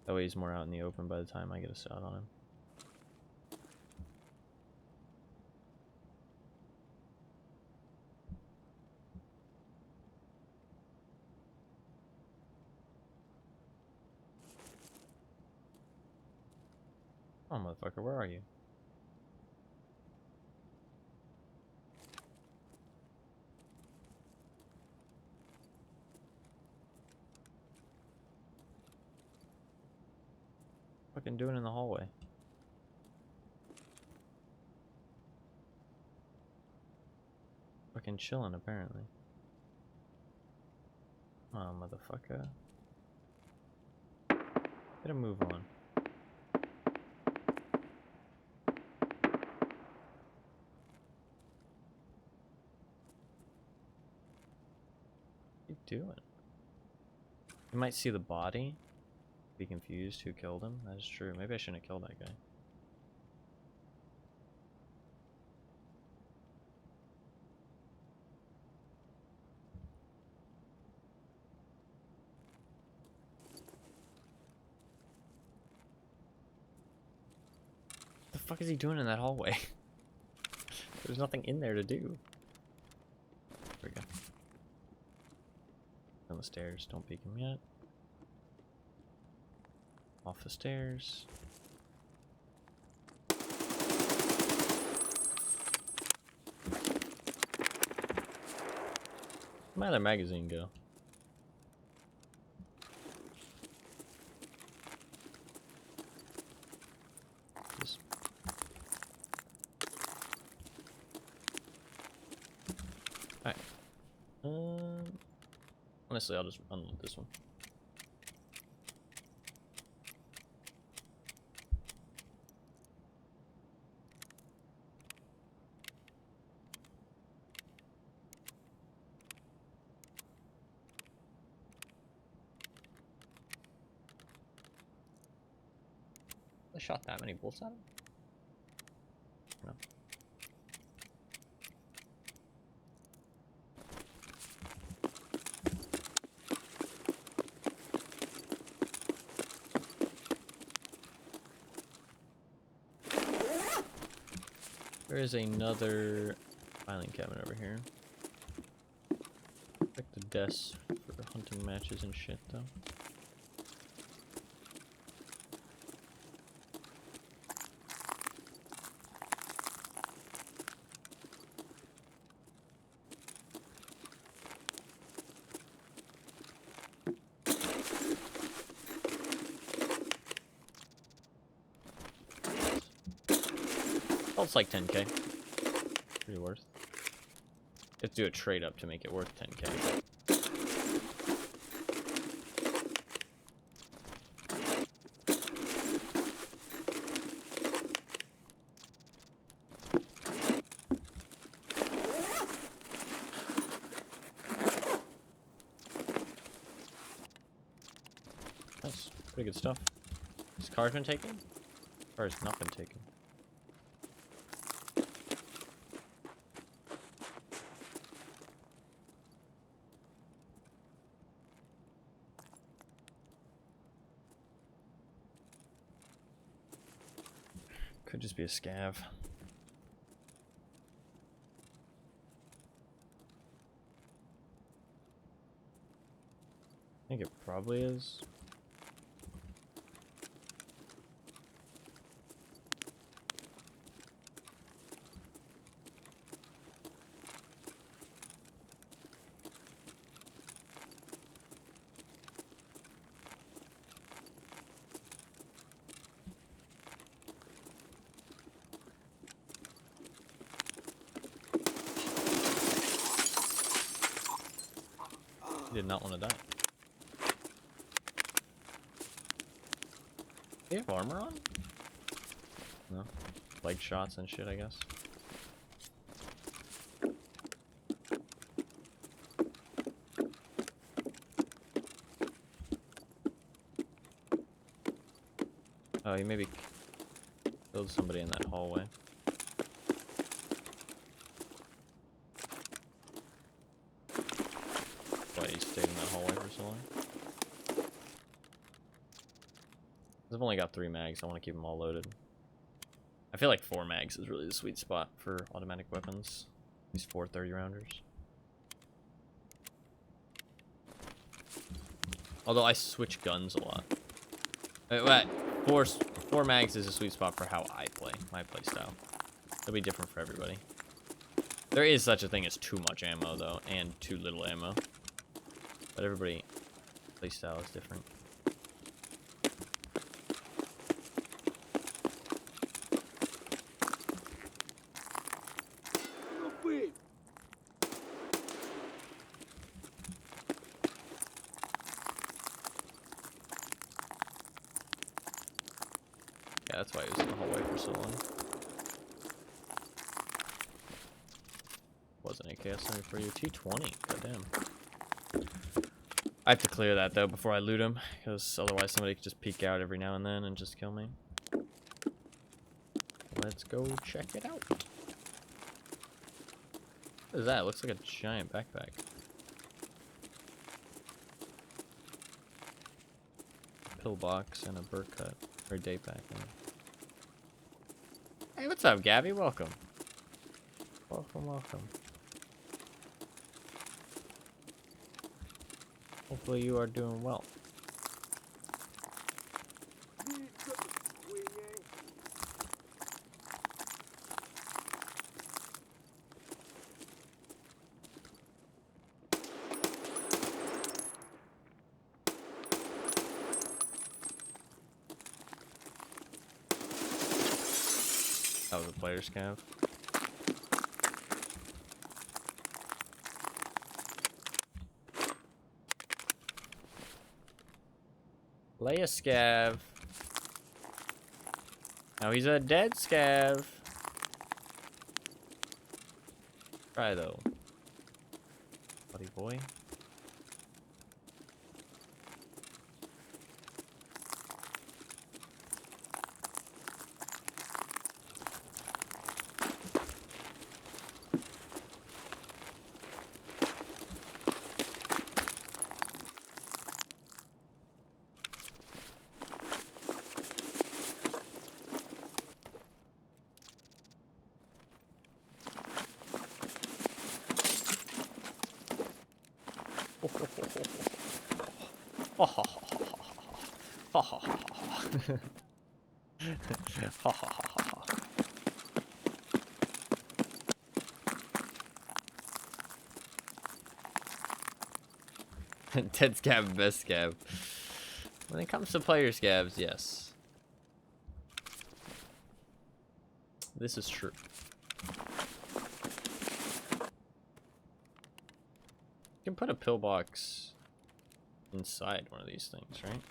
That way he's more out in the open by the time I get a shot on him. Oh, motherfucker, where are you? Fucking doing in the hallway. Fucking chilling, apparently. Oh, motherfucker. Get a move on. What are you doing? You might see the body. Be confused who killed him. That is true. Maybe I shouldn't have killed that guy. What the fuck is he doing in that hallway? There's nothing in there to do. There we go. On the stairs. Don't peek him yet. Off the stairs. Where'd that magazine go? This. Alright. Honestly, I'll just unload this one. I shot that many bullets at him? No. There is another filing cabinet over here. Check the desk for hunting matches and shit, though. Oh, it's like 10k. Pretty worth. Let's do a trade up to make it worth 10k. That's pretty good stuff. This car's been taken? Or has not been taken? Could just be a scav. I think it probably is. He did not want to die. Do you have armor on? No. Leg shots and shit, I guess. Oh, he maybe killed somebody in that hallway. Why he stayed in that hallway for so long? I've only got 3 mags. I want to keep them all loaded. I feel like 4 mags is really the sweet spot for automatic weapons. These 4 30-rounders. Although I switch guns a lot. But 4 mags is a sweet spot for how I play, my play style. It'll be different for everybody. There is such a thing as too much ammo though, and too little ammo. But everybody play style is different. Yeah, that's why he was in the hallway for so long. Wasn't AKS for you. T20. Goddamn. I have to clear that though before I loot him, because otherwise somebody could just peek out every now and then and just kill me. Let's go check it out. What is that? It looks like a giant backpack. Pillbox and a burr cut. Or day pack. Hey, what's up, Gabby? Welcome. Welcome, welcome. Hopefully you are doing well. That was a player scav. Play a scav. Now he's a dead scav. Try though. Buddy boy. Ha ha ha ha ha ha ha ha ha ha ha ha ha. Dead scab, best scab. When it comes to player scabs, yes. This is true. You can put a pillbox inside one of these things, right?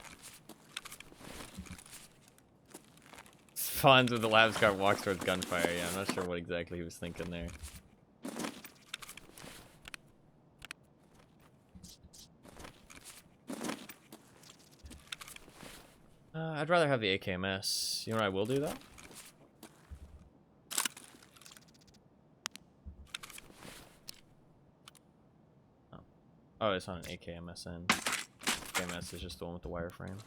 Spawns with the lab scar walks towards gunfire. Yeah, I'm not sure what exactly he was thinking there. I'd rather have the AKMS. You know what I will do though? Oh, it's not an AKMSN. AKMS is just the one with the wireframe.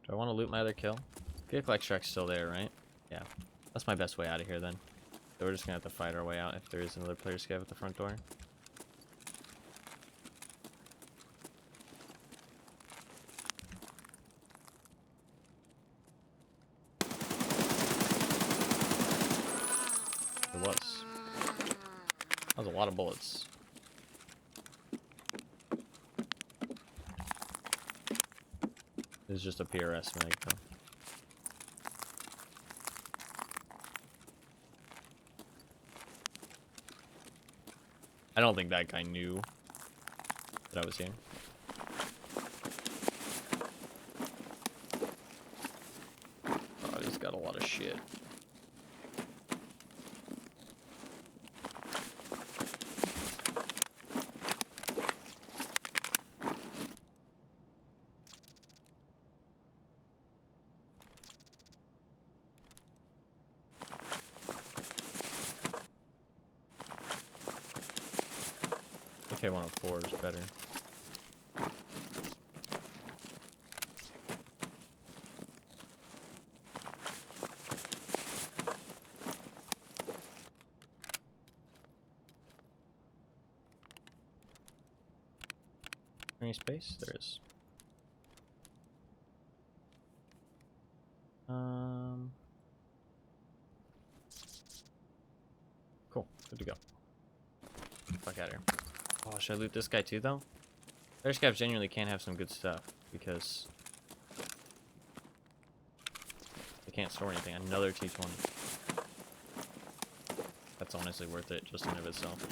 Do I want to loot my other kill? Vehicle extract's still there, right? Yeah. That's my best way out of here then. So we're just gonna have to fight our way out if there is another player scav at the front door. There was. That was a lot of bullets. This is just a PRS mag though. I don't think that guy knew that I was here. Oh, he's got a lot of shit. AK-104 is better. Any space? There is. Cool. Good to go. Fuck out of here. Oh, should I loot this guy too, though? Player scavs genuinely can have some good stuff because they can't store anything. Another T20. That's honestly worth it just in and of itself.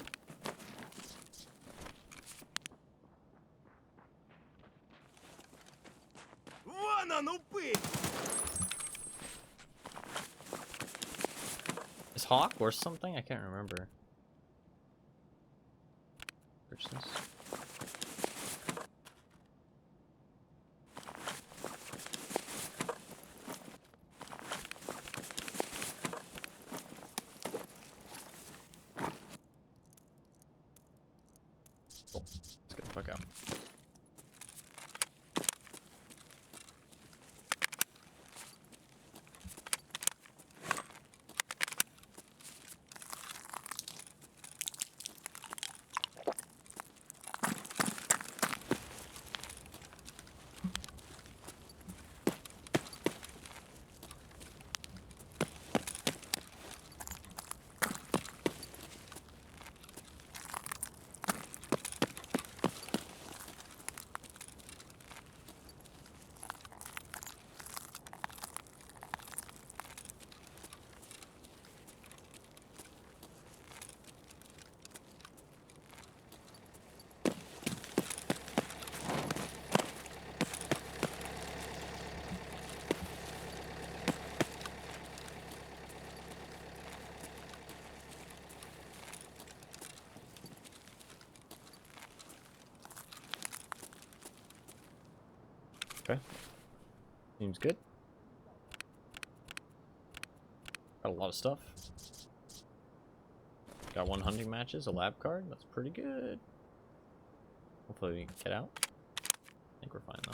Is Hawk or something? I can't remember. Purchase this. Cool. Let's get the fuck out. Okay. Seems good. Got a lot of stuff. Got 1 hunting matches, a lab card. That's pretty good. Hopefully we can get out. I think we're fine though.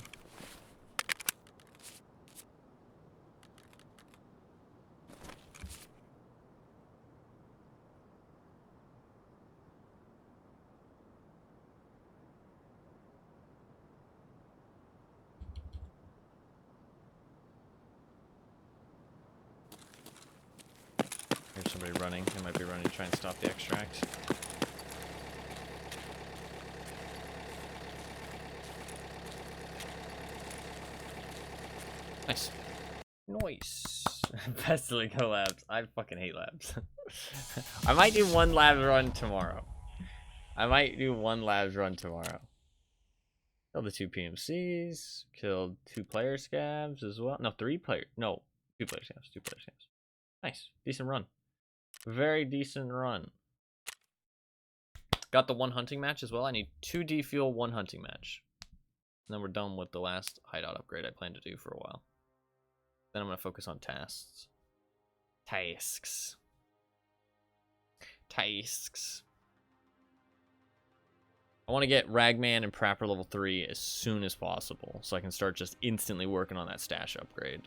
somebody running. They might be running to try and stop the extract. Nice. Nice. Best to go labs. I fucking hate labs. I might do one lab run tomorrow. Killed the 2 PMCs. Killed 2 player scabs as well. No, 3 player. No, 2 player scabs. 2 player scabs. Nice. Decent run. Very decent run. Got the 1 hunting match as well. I need 2 defuel, 1 hunting match. And then we're done with the last hideout upgrade I plan to do for a while. Then I'm going to focus on tasks. Tasks. I want to get Ragman and Prapper level 3 as soon as possible, so I can start just instantly working on that stash upgrade.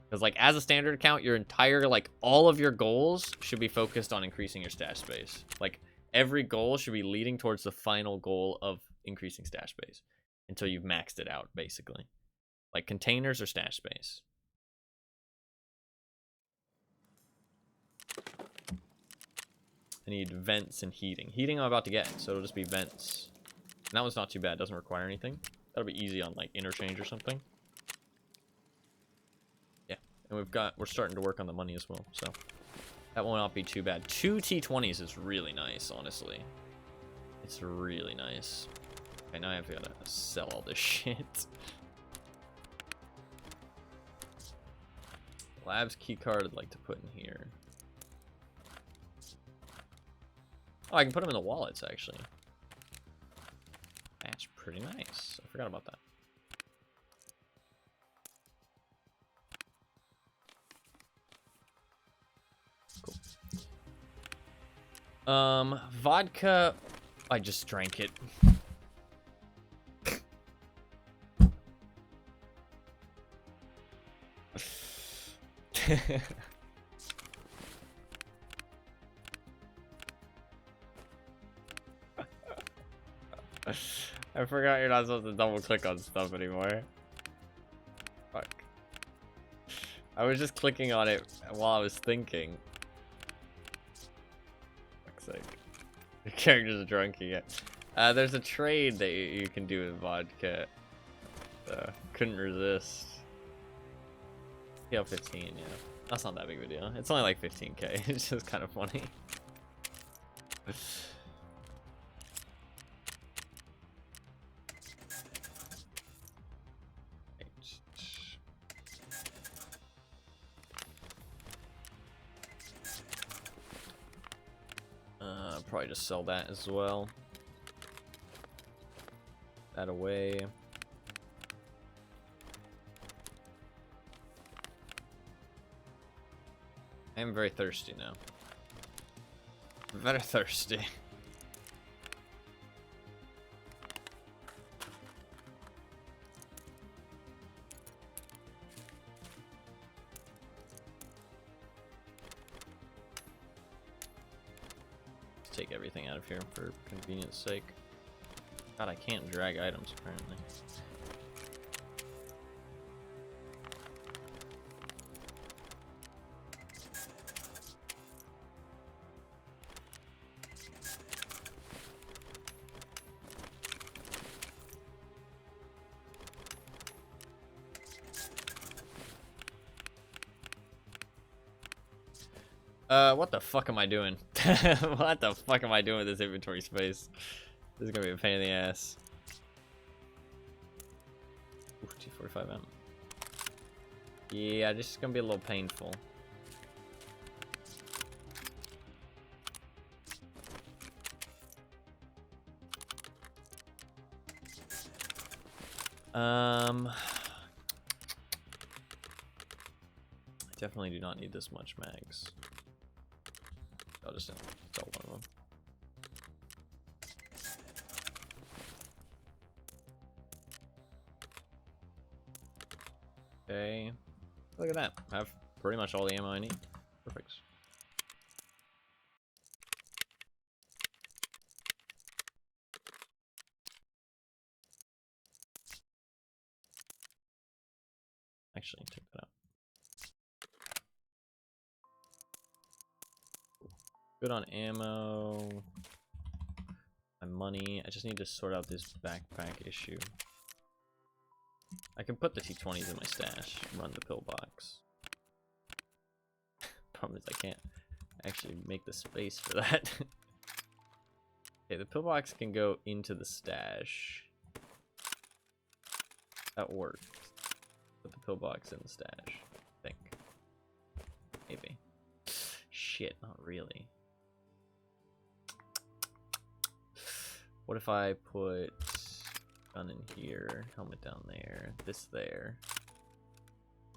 Because, like, as a standard account, your entire, like, all of your goals should be focused on increasing your stash space. Like, every goal should be leading towards the final goal of increasing stash space until you've maxed it out, basically. Like, containers or stash space. I need vents and heating. Heating I'm about to get, so it'll just be vents. And that one's not too bad. Doesn't require anything. That'll be easy on, like, interchange or something. Yeah. And we're starting to work on the money as well, so that will not be too bad. 2 T20s is really nice, honestly. It's really nice. Okay, now I've got to sell all this shit. Labs keycard I'd like to put in here. Oh, I can put them in the wallets, actually. That's pretty nice. I forgot about that. Cool. Vodka. I just drank it. I forgot you're not supposed to double click on stuff anymore. Fuck. I was just clicking on it while I was thinking. Fuck's sake. Your character's drunk again. There's a trade that you can do with vodka. Couldn't resist. PL 15, yeah. That's not that big of a deal. It's only like 15k. It's just kind of funny. Probably just sell that as well. That away. I am very thirsty now. Very thirsty. Take everything out of here for convenience sake. God, I can't drag items apparently. What the fuck am I doing? What the fuck am I doing with this inventory space? This is gonna be a pain in the ass. Ooh, T45M. Yeah, this is gonna be a little painful. I definitely do not need this much mags. I'll just sell one of them. Okay. Look at that. I have pretty much all the ammo I need. Perfect. Actually, take that out. Good on ammo. My money. I just need to sort out this backpack issue. I can put the T20s in my stash and run the pillbox. Problem is I can't actually make the space for that. Okay, the pillbox can go into the stash. That works. Put the pillbox in the stash, I think. Maybe. Shit, not really. What if I put gun in here, helmet down there, this there,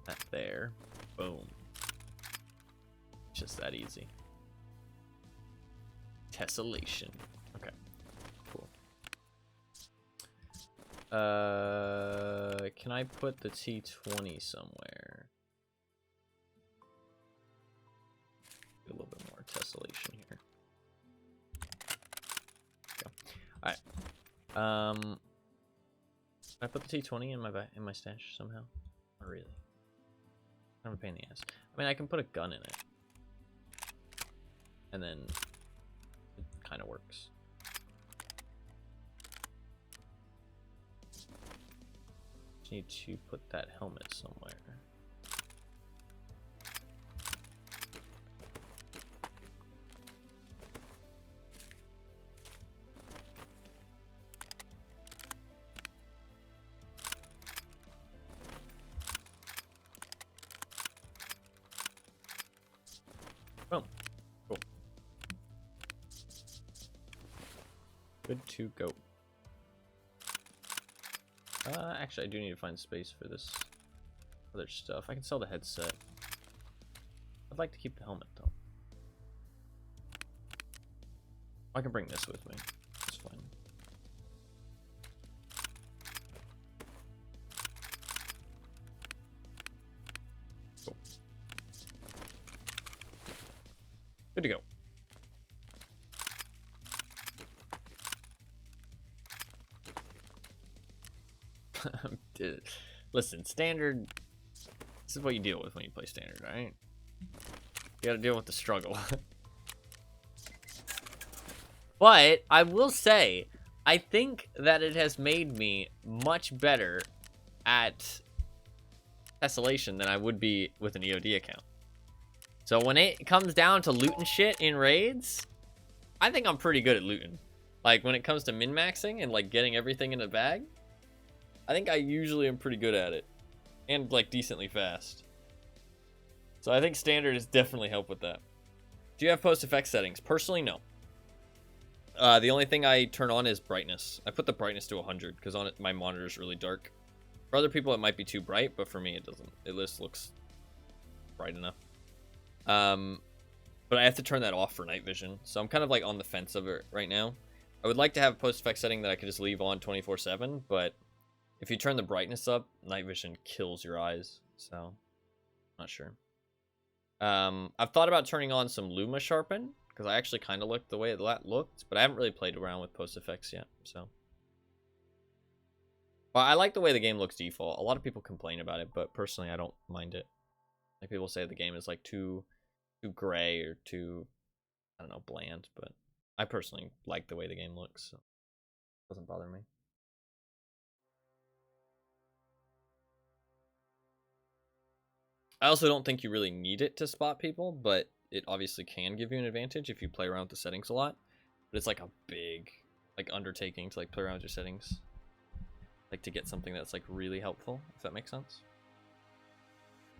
that there, boom. It's just that easy. Tessellation. Okay, cool. Can I put the T20 somewhere? Do a little bit more tessellation here. Alright. Can I put the T20 in my stash somehow? Not really. Kind of a pain in the ass. I mean, I can put a gun in it. And then it kind of works. Just need to put that helmet somewhere. Boom. Cool. Good to go. Actually, I do need to find space for this other stuff. I can sell the headset. I'd like to keep the helmet, though. I can bring this with me. That's fine. Cool. Good to go. Listen, standard. This is what you deal with when you play standard, right? You gotta deal with the struggle. But I will say, I think that it has made me much better at tessellation than I would be with an EOD account. So when it comes down to looting shit in raids, I think I'm pretty good at looting. Like when it comes to min-maxing and like getting everything in a bag, I think I usually am pretty good at it. And like decently fast. So I think standard has definitely helped with that. Do you have post-effect settings? Personally, no. The only thing I turn on is brightness. I put the brightness to 100 because on it my monitor is really dark. For other people it might be too bright, but for me it doesn't. It just looks bright enough. But I have to turn that off for night vision, so I'm kind of like on the fence of it right now. I would like to have a post-effect setting that I could just leave on 24/7, but if you turn the brightness up, night vision kills your eyes, so not sure. I've thought about turning on some Luma sharpen because I actually kind of liked the way that looked, but I haven't really played around with post effects yet, so. Well, I like the way the game looks default. A lot of people complain about it, but personally I don't mind it. Like people say the game is like too gray or too, I don't know, bland, but I personally like the way the game looks, so it doesn't bother me. I also don't think you really need it to spot people, but it obviously can give you an advantage if you play around with the settings a lot. But it's like a big like undertaking to like play around with your settings, like to get something that's like really helpful, if that makes sense.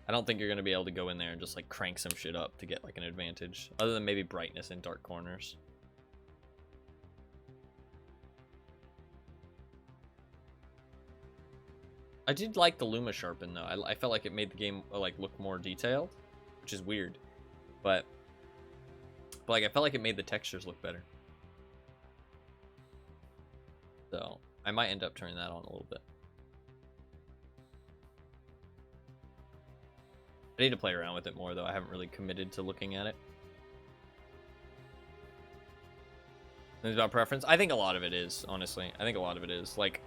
I don't think you're gonna be able to go in there and just like crank some shit up to get like an advantage, other than maybe brightness in dark corners. I did like the Luma sharpen though. I felt like it made the game like look more detailed, which is weird, but like I felt like it made the textures look better. So I might end up turning that on a little bit. I need to play around with it more though. I haven't really committed to looking at it. It's about preference. I think a lot of it is, honestly. I think a lot of it is like,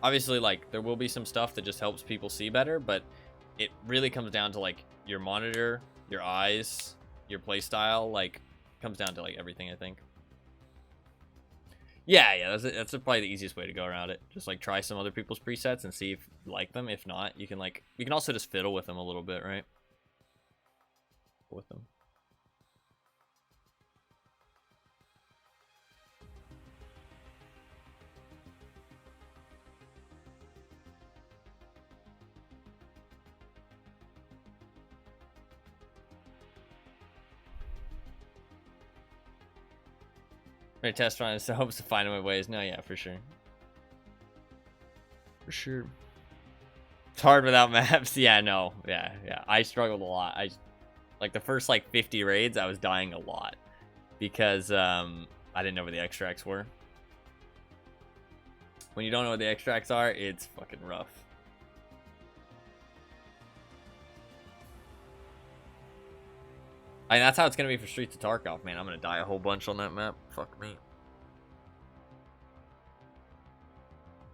obviously, like there will be some stuff that just helps people see better, but it really comes down to like your monitor, your eyes, your playstyle. Like Comes down to like everything, I think. Yeah, that's probably the easiest way to go around it. Just like try some other people's presets and see if you like them. If not, you can also just fiddle with them a little bit, right? With them. Right, test run so hopes to find my ways. No, yeah, for sure. For sure. It's hard without maps. Yeah, no. Yeah. I struggled a lot. Like the first like 50 raids, I was dying a lot because I didn't know where the extracts were. When you don't know what the extracts are, it's fucking rough. I mean, that's how it's gonna be for Streets of Tarkov, man. I'm gonna die a whole bunch on that map. Fuck me.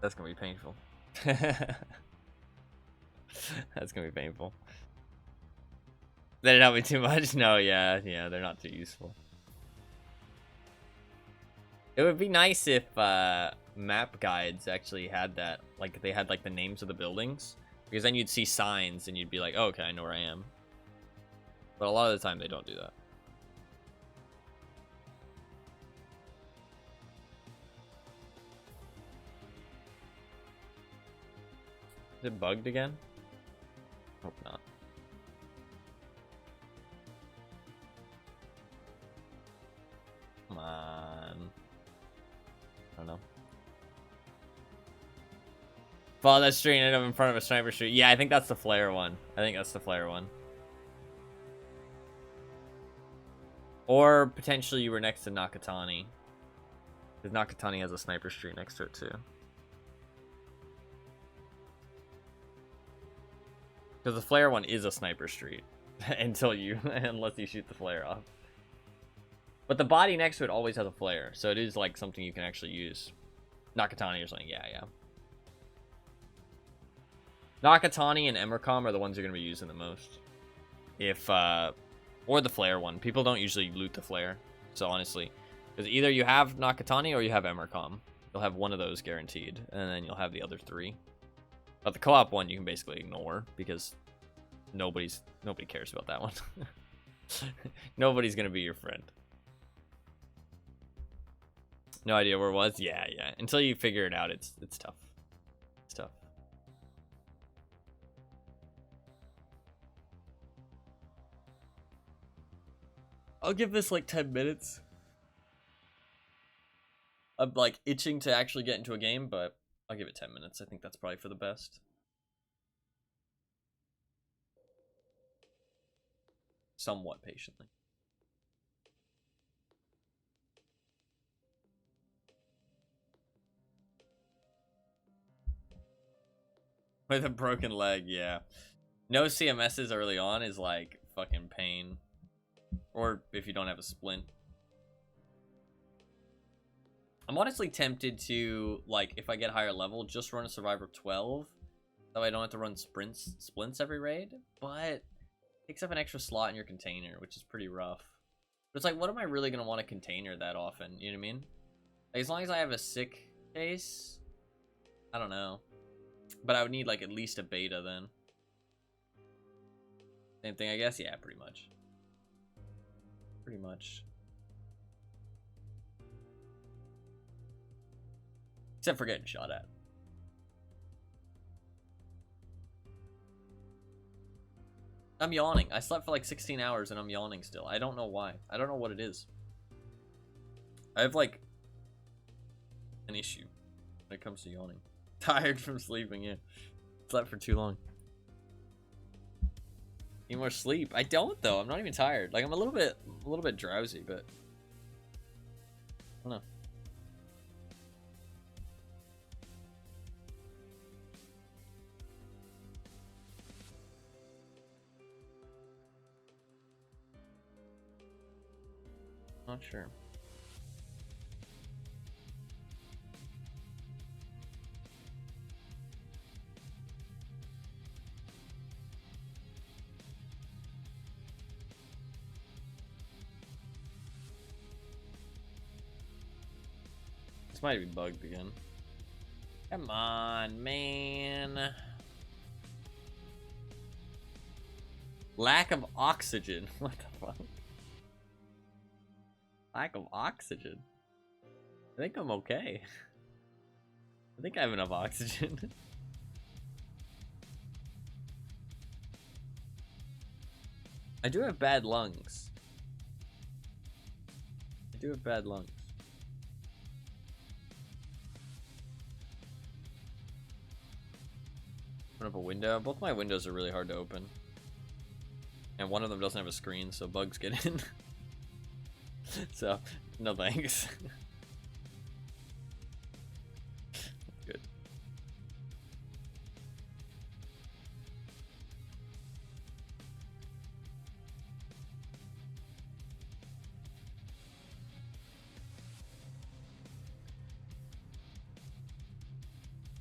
That's gonna be painful. That's gonna be painful. They didn't help me too much. No, yeah, they're not too useful. It would be nice if map guides actually had that, like they had like the names of the buildings, because then you'd see signs and you'd be like, oh, okay, I know where I am. But a lot of the time they don't do that. Is it bugged again? Hope not. Come on. I don't know. Follow that street and end up in front of a sniper street. Yeah, I think that's the flare one. Or potentially you were next to Nakatani. Because Nakatani has a sniper street next to it too. Because the flare one is a sniper street. Unless you shoot the flare off. But the body next to it always has a flare. So it is like something you can actually use. Nakatani or something. Yeah. Nakatani and Emercom are the ones you're going to be using the most. Or the flare one. People don't usually loot the flare. So honestly, because either you have Nakatani or you have Emercom. You'll have one of those guaranteed, and then you'll have the other three. But the co-op one you can basically ignore because nobody cares about that one. Nobody's gonna be your friend. No idea where it was. Yeah. Until you figure it out, it's tough. It's tough. I'll give this like 10 minutes. I'm like itching to actually get into a game, but I'll give it 10 minutes. I think that's probably for the best. Somewhat patiently. With a broken leg, yeah. No CMSs early on is like fucking pain. Or if you don't have a splint. I'm honestly tempted to, like, if I get higher level, just run a Survivor 12. That way I don't have to run splints every raid. But it takes up an extra slot in your container, which is pretty rough. But it's like, what am I really going to want a container that often? You know what I mean? Like, as long as I have a sick case, I don't know. But I would need, like, at least a beta then. Same thing, I guess? Yeah, pretty much. Pretty much. Except for getting shot at. I'm yawning. I slept for like 16 hours and I'm yawning still. I don't know why. I don't know what it is. I have like an issue when it comes to yawning. Tired from sleeping, yeah. Slept for too long. Need more sleep. I don't though. I'm not even tired. Like I'm a little bit drowsy, but I don't know. Not sure. This might be bugged again. Come on, man. Lack of oxygen. What the fuck? Lack of oxygen. I think I'm okay. I think I have enough oxygen. I do have bad lungs. I do have bad lungs. Open up a window. Both my windows are really hard to open. And one of them doesn't have a screen, so bugs get in. So, no thanks. Good.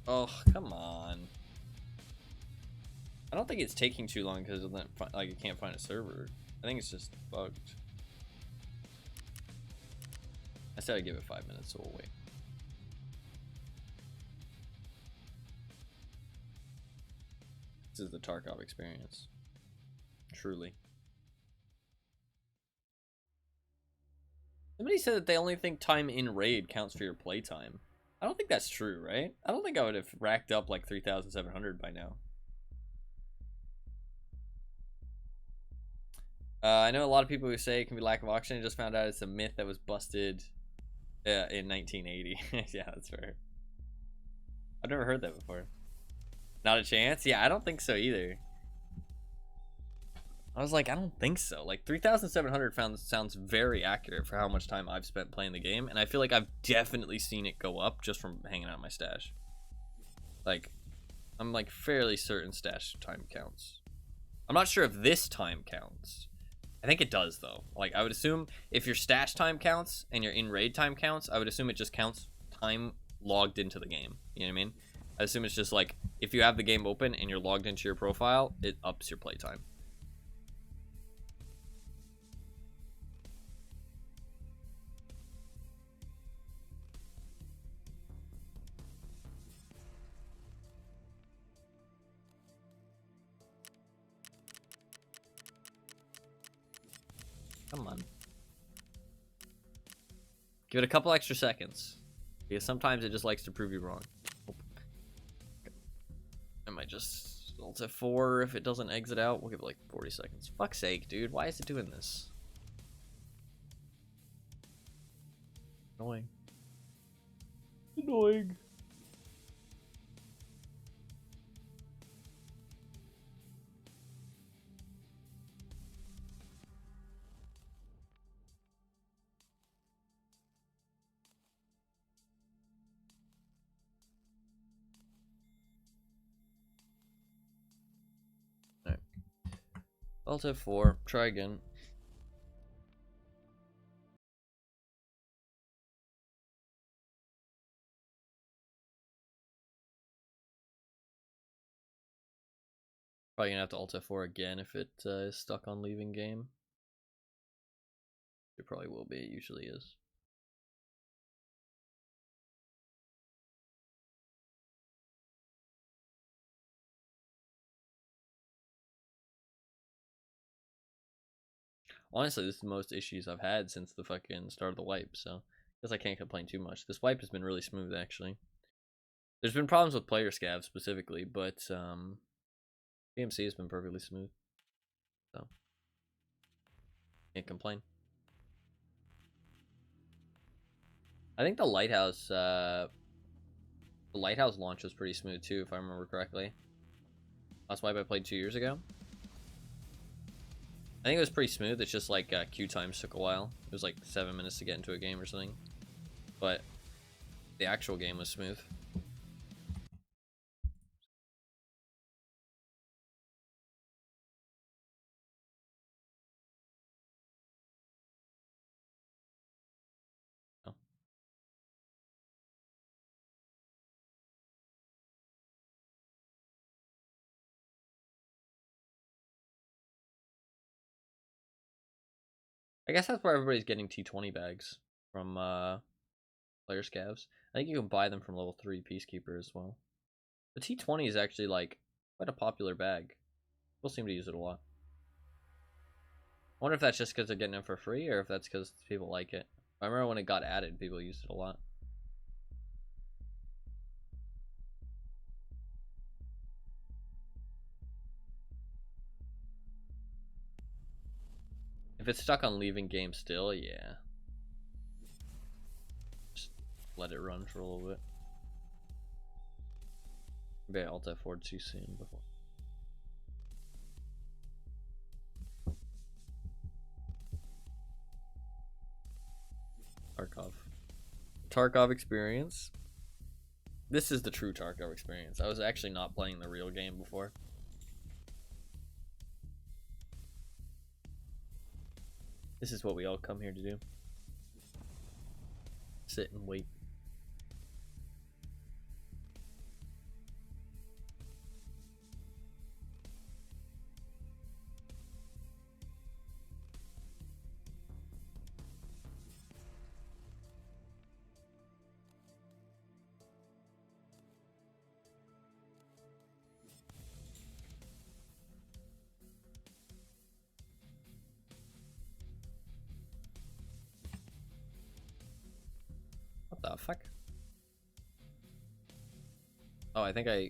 Oh, come on. I don't think it's taking too long because like it can't find a server. I think it's just bugged. I said I'd give it 5 minutes, so we'll wait. This is the Tarkov experience. Truly. Somebody said that they only think time in raid counts for your playtime. I don't think that's true, right? I don't think I would have racked up like 3,700 by now. I know a lot of people who say it can be lack of oxygen. I just found out it's a myth that was busted in 1980. Yeah, that's fair. I've never heard that before. Not a chance? Yeah, I don't think so either. I was like, I don't think so. Like 3,700 sounds very accurate for how much time I've spent playing the game, and I feel like I've definitely seen it go up just from hanging out in my stash. Like, I'm like fairly certain stash time counts. I'm not sure if this time counts. I think it does though. Like I would assume if your stash time counts and your in raid time counts, I would assume it just counts time logged into the game. You know what I mean? I assume it's just like if you have the game open and you're logged into your profile, it ups your playtime. Come on. Give it a couple extra seconds. Because sometimes it just likes to prove you wrong. I might just Alt F4 if it doesn't exit out. We'll give it like 40 seconds. Fuck's sake, dude. Why is it doing this? Annoying. Annoying. Alright. Alt F4. Try again. Probably gonna have to Alt F4 again if it is stuck on leaving game. It probably will be. It usually is. Honestly, this is the most issues I've had since the fucking start of the wipe, so I guess I can't complain too much. This wipe has been really smooth, actually. There's been problems with player scav specifically, but PMC has been perfectly smooth, so can't complain. I think the lighthouse launch was pretty smooth too, if I remember correctly. Last wipe I played 2 years ago. I think it was pretty smooth. It's just like queue times took a while. It was like 7 minutes to get into a game or something, but the actual game was smooth. Oh. I guess that's where everybody's getting T20 bags from player scavs. I think you can buy them from level 3 Peacekeeper as well. The T20 is actually like quite a popular bag. People seem to use it a lot. I wonder if that's just because they're getting it for free or if that's because people like it. I remember when it got added, people used it a lot. If it's stuck on leaving game still, yeah. Just let it run for a little bit. Maybe I alt F4 too soon before. Tarkov experience. This is the true Tarkov experience. I was actually not playing the real game before. This is what we all come here to do. Sit and wait. What the fuck? Oh, I think I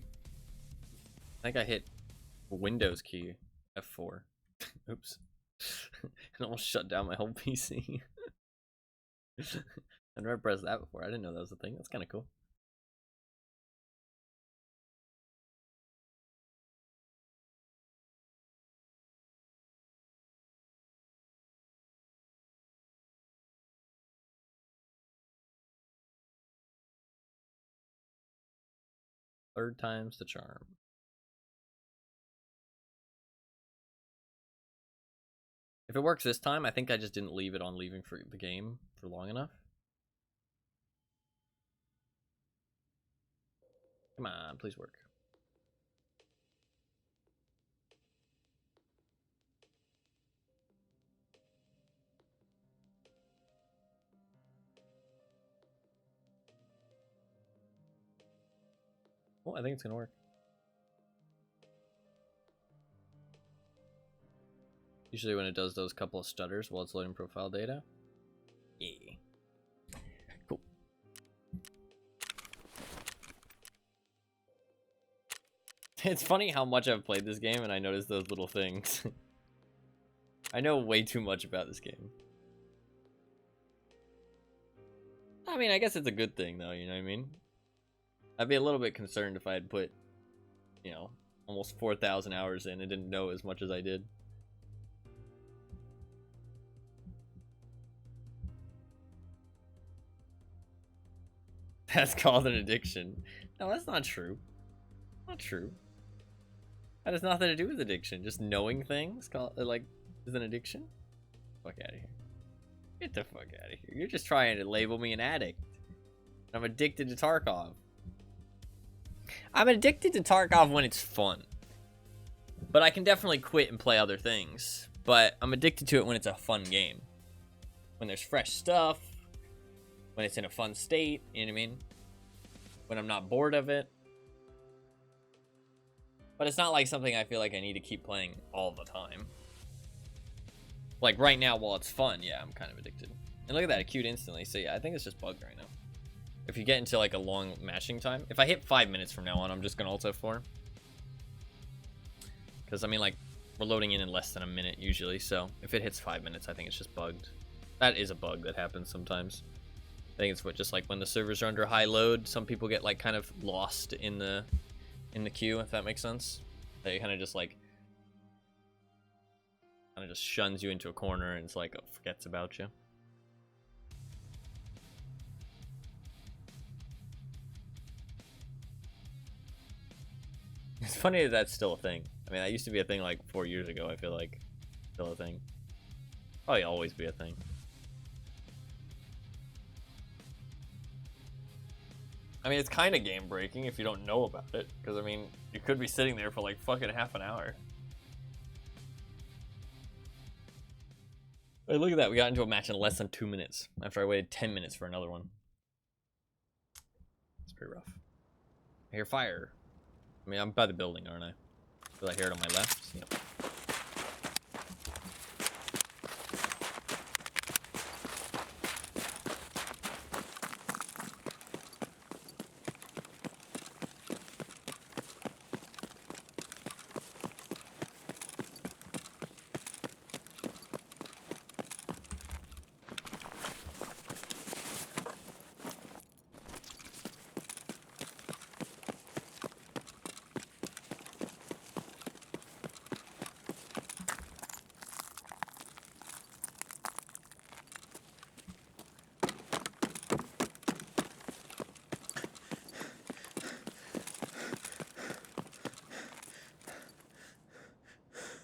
hit Windows key F4. Oops. It almost shut down my whole PC. I've never pressed that before. I didn't know that was a thing. That's kind of cool. Third time's the charm. If it works this time, I think I just didn't leave it on leaving for the game for long enough. Come on, please work. Well, I think it's gonna work. Usually when it does those couple of stutters while it's loading profile data. Yeah. Cool. It's funny how much I've played this game and I notice those little things. I know way too much about this game. I mean, I guess it's a good thing though, you know what I mean? I'd be a little bit concerned if I had put, you know, almost 4,000 hours in and didn't know as much as I did. That's called an addiction. No, that's not true. Not true. That has nothing to do with addiction. Just knowing things like is an addiction. Fuck out of here. Get the fuck out of here. You're just trying to label me an addict. I'm addicted to Tarkov. I'm addicted to Tarkov when it's fun. But I can definitely quit and play other things. But I'm addicted to it when it's a fun game. When there's fresh stuff. When it's in a fun state. You know what I mean? When I'm not bored of it. But it's not like something I feel like I need to keep playing all the time. Like right now while it's fun, yeah, I'm kind of addicted. And look at that, it queued instantly. So yeah, I think it's just bugged right now. If you get into like a long matching time. If I hit 5 minutes from now on, I'm just going to alt F4. Because I mean like, we're loading in less than a minute usually. So if it hits 5 minutes, I think it's just bugged. That is a bug that happens sometimes. I think it's what just like when the servers are under high load, some people get like kind of lost in the queue, if that makes sense. They kind of just like just shuns you into a corner and it's like forgets about you. It's funny that that's still a thing. I mean, that used to be a thing like 4 years ago. I feel like still a thing. Probably always be a thing. I mean, it's kind of game breaking if you don't know about it. Because, I mean, you could be sitting there for like fucking half an hour. Hey, look at that. We got into a match in less than 2 minutes after I waited 10 minutes for another one. pretty rough. I hear fire. I mean, I'm by the building, aren't I? Will I hear it on my left? Yep.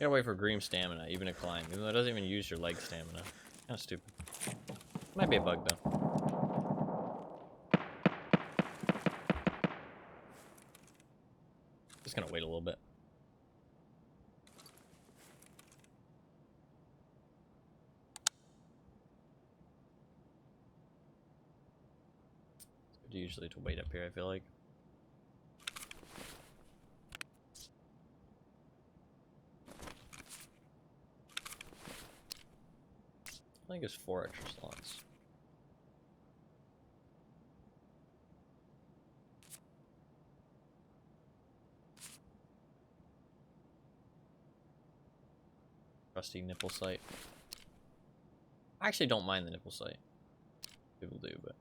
You gotta wait for green stamina, even to climb, even though it doesn't even use your leg stamina. Kind of stupid. Might be a bug, though. Just gonna wait a little bit. It's good usually to wait up here, I feel like. I think it's 4 extra slots. Rusty nipple sight. I actually don't mind the nipple sight. People do, but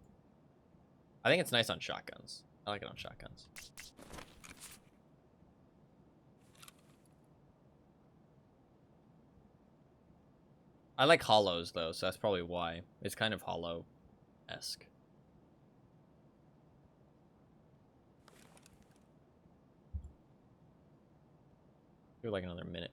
I think it's nice on shotguns. I like it on shotguns. I like hollows though, so that's probably why. It's kind of hollow-esque. Do like another minute.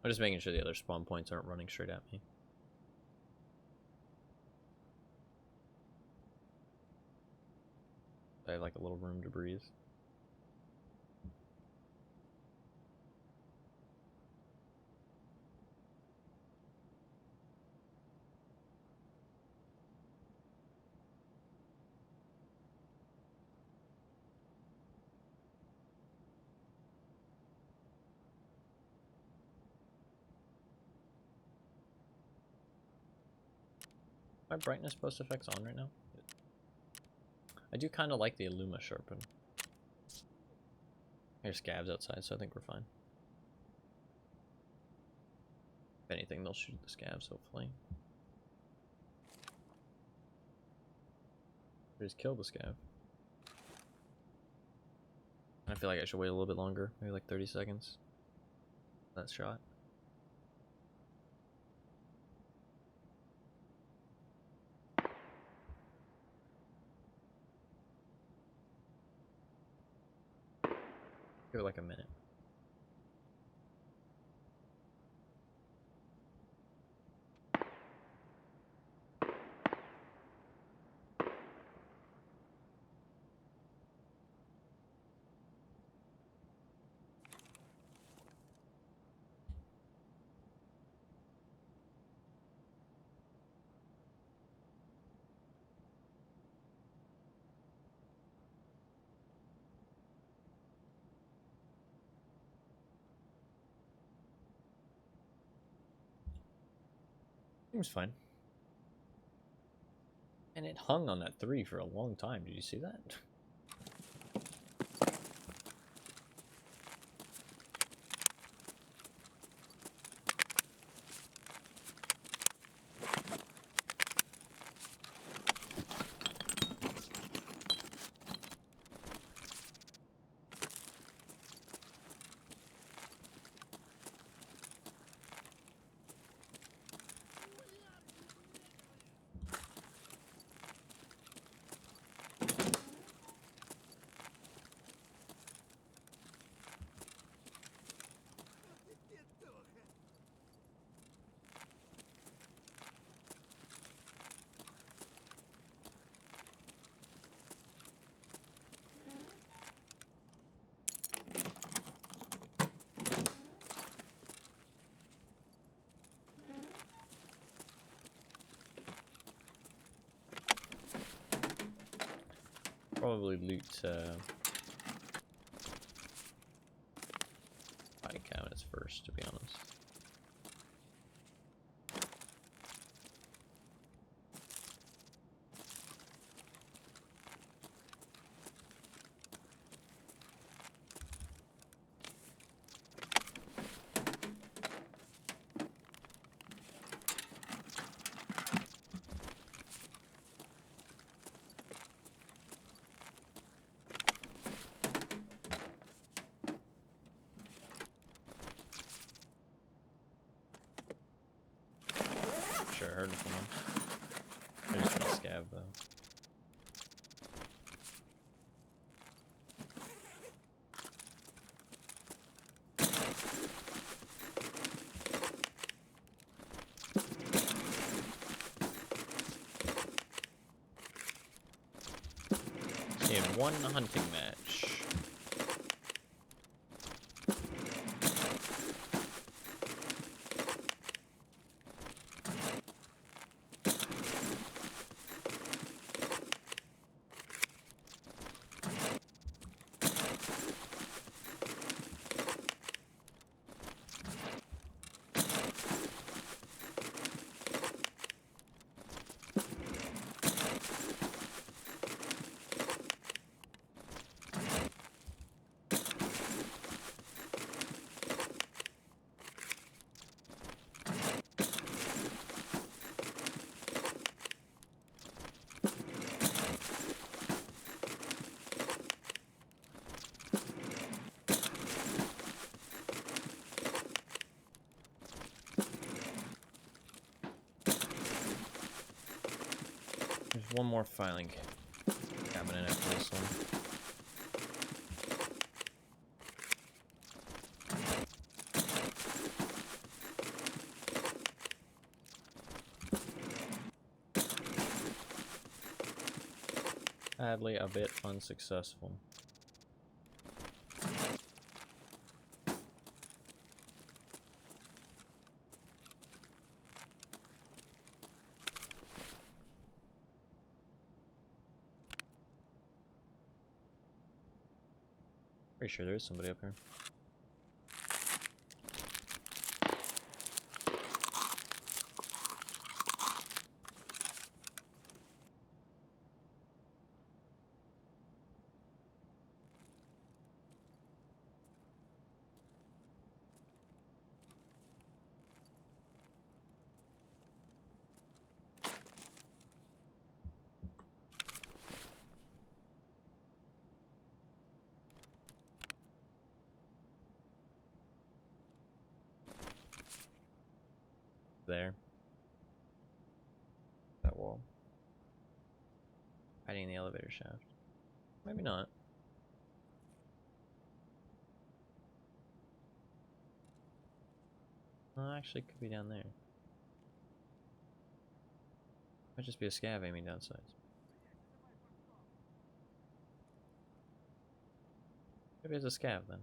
I'm just making sure the other spawn points aren't running straight at me. I have like a little room to breathe. My brightness post effects on right now? I do kind of like the Illuma sharpen. There's scavs outside, so I think we're fine. If anything, they'll shoot the scavs, hopefully. Or just kill the scav. I feel like I should wait a little bit longer, maybe like 30 seconds. That shot. Give it like a minute. Seems fine. And it hung on that 3 for a long time. Did you see that? probably loot body cabinets first, to be honest. Sure, I heard from them. They're just gonna scav though. We have one hunting match. There's one more filing cabinet after this one. Sadly, a bit unsuccessful. Pretty sure there is somebody up here. There. That wall. Hiding in the elevator shaft. Maybe not. Well, actually, it could be down there. Might just be a scav aiming down sides. Maybe it's a scav then.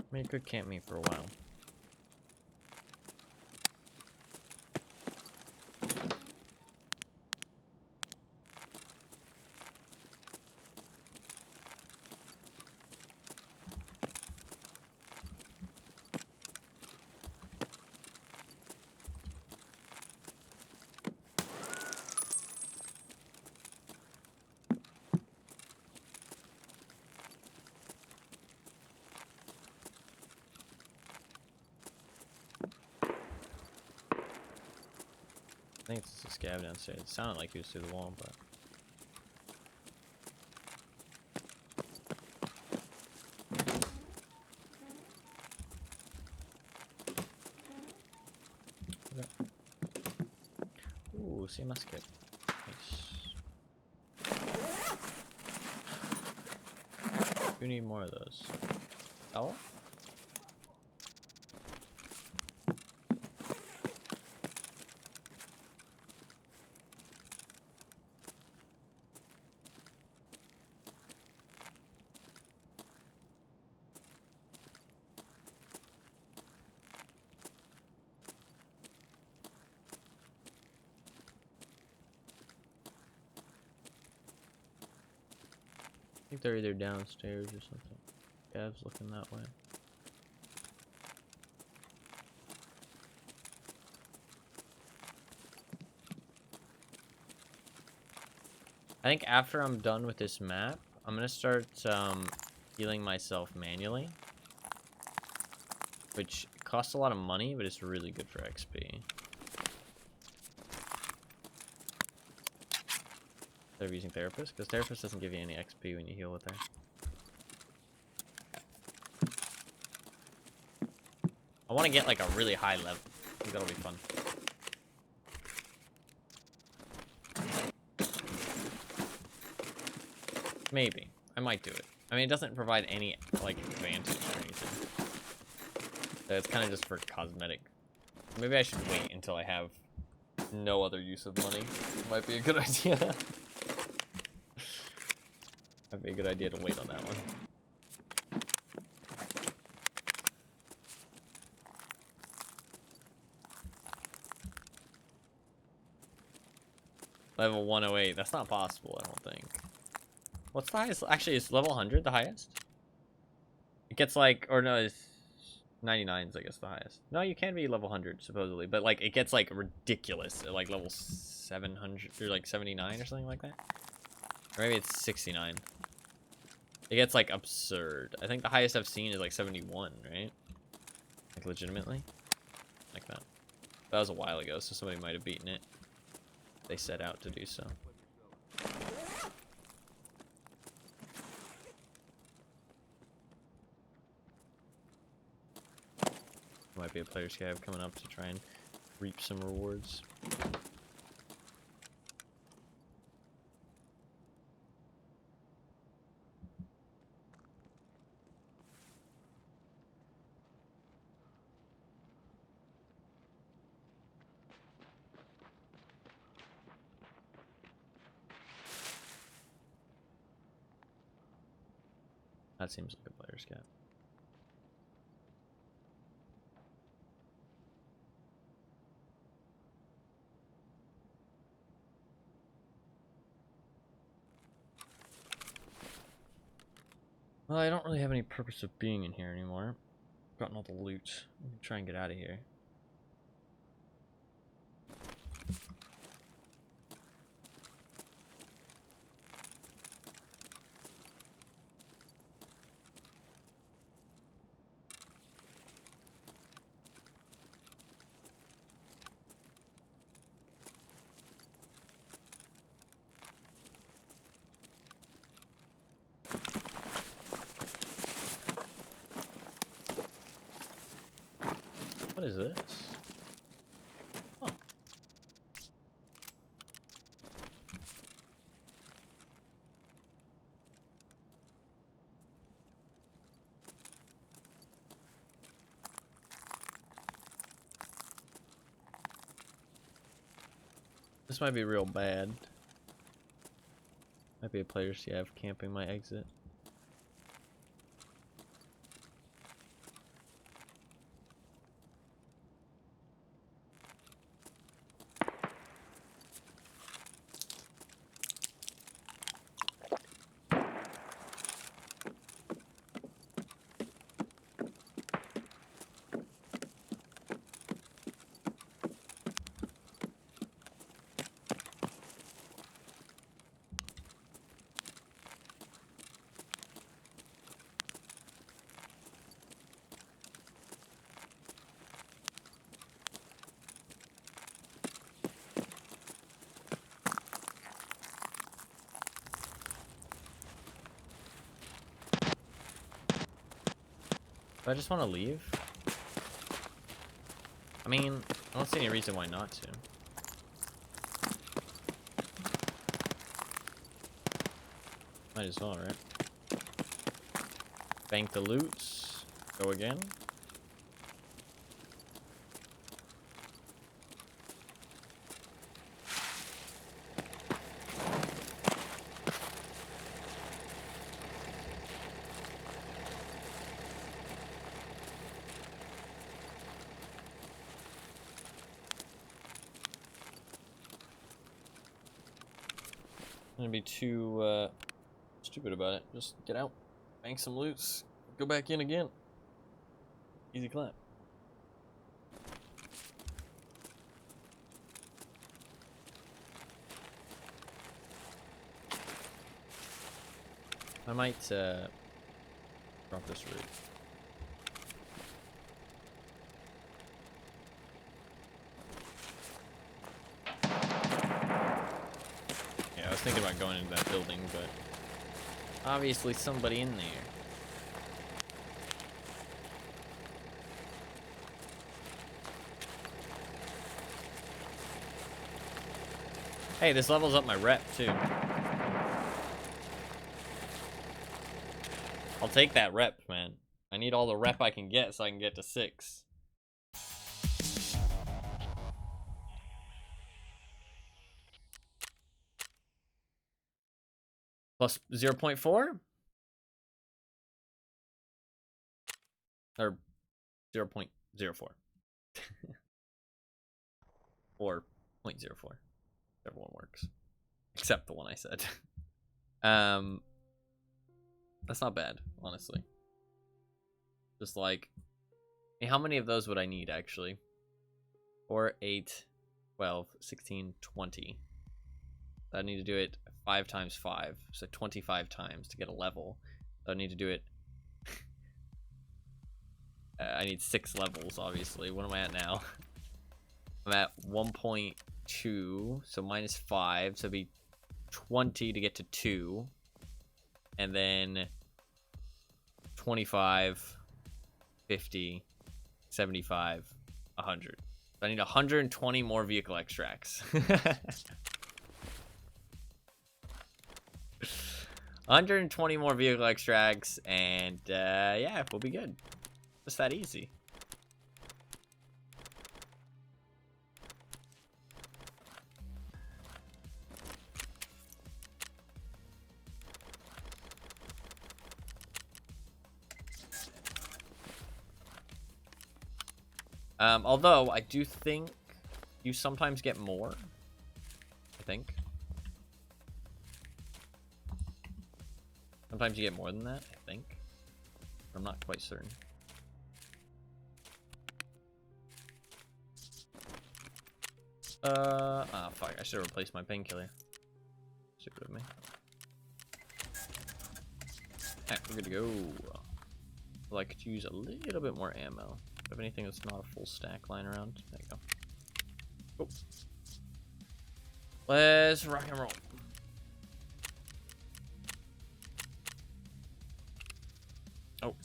I mean, you could camp me for a while. I think it's a scav downstairs. It sounded like he was through the wall, but... Okay. Ooh, see a musket. Who need more of those? Oh? I think they're either downstairs or something. Gav's looking that way. I think after I'm done with this map, I'm gonna start healing myself manually, which costs a lot of money, but it's really good for XP. Instead of using therapist, because therapist doesn't give you any XP when you heal with her. I want to get like a really high level. I think that'll be fun. Maybe. I might do it. I mean, it doesn't provide any, like, advantage or anything. So it's kind of just for cosmetic. Maybe I should wait until I have no other use of money. Might be a good idea. Might be a good idea to wait on that one. Level 108. That's not possible, I don't think. What's the highest? Actually, is level 100 the highest? It gets like, or no, it's 99 is I guess the highest. No, you can be level 100 supposedly, but like it gets like ridiculous at like level 700 or like 79 or something like that. Or maybe it's 69. It gets like absurd. I think the highest I've seen is like 71, right? Like legitimately, like that. That was a while ago, so somebody might have beaten it. They set out to do so. Might be a player scav coming up to try and reap some rewards. That seems like a player scav. Well, I don't really have any purpose of being in here anymore. Gotten all the loot. Let me try and get out of here. What is this? Oh. This might be real bad. Might be a player scav camping my exit. Do I just want to leave? I mean, I don't see any reason why not to. Might as well, right? Bank the loot. Go again. I'm gonna be too stupid about it. Just get out, bank some loot, go back in again. Easy clap. I might drop this route. Yeah, I was thinking about going into that building, but obviously somebody in there. Hey, this levels up my rep too. I'll take that rep, man. I need all the rep I can get so I can get to 6. Plus 0.4? Or 0.04. Or 0.04. Whichever one works. Except the one I said. That's not bad, honestly. Just like, hey, how many of those would I need, actually? 4, 8, 12, 16, 20. I need to do it 5 times 5, so 25 times to get a level. So I need to do it. I need 6 levels, obviously. What am I at now? I'm at 1.2, so minus 5, so it'd be 20 to get to 2. And then 25, 50, 75, 100. So I need 120 more vehicle extracts. 120 more vehicle extracts, and yeah, we'll be good. Just that easy. Although I do think you sometimes get more. I think. Sometimes you get more than that, I think. I'm not quite certain. Fuck, I should have replaced my painkiller. Stupid of me. Alright, we're good to go. Well, I could use a little bit more ammo. Do you have anything that's not a full stack lying around? There you go. Oh. Let's rock and roll. Oh.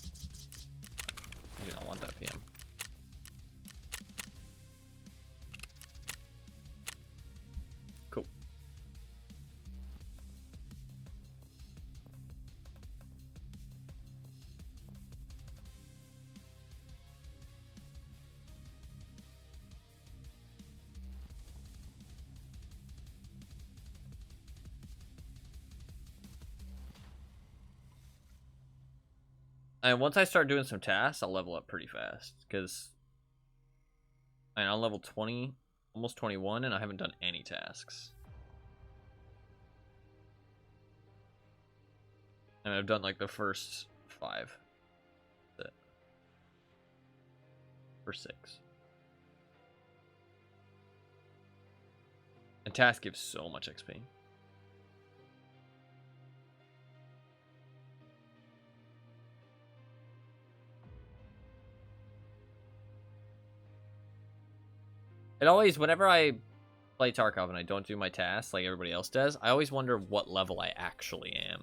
You don't want that PM. Cool. And once I start doing some tasks, I'll level up pretty fast. Because I'm on level 20, almost 21, and I haven't done any tasks. And I've done like the first 5. That's it. First 6. And task gives so much XP. It always, whenever I play Tarkov and I don't do my tasks like everybody else does, I always wonder what level I actually am.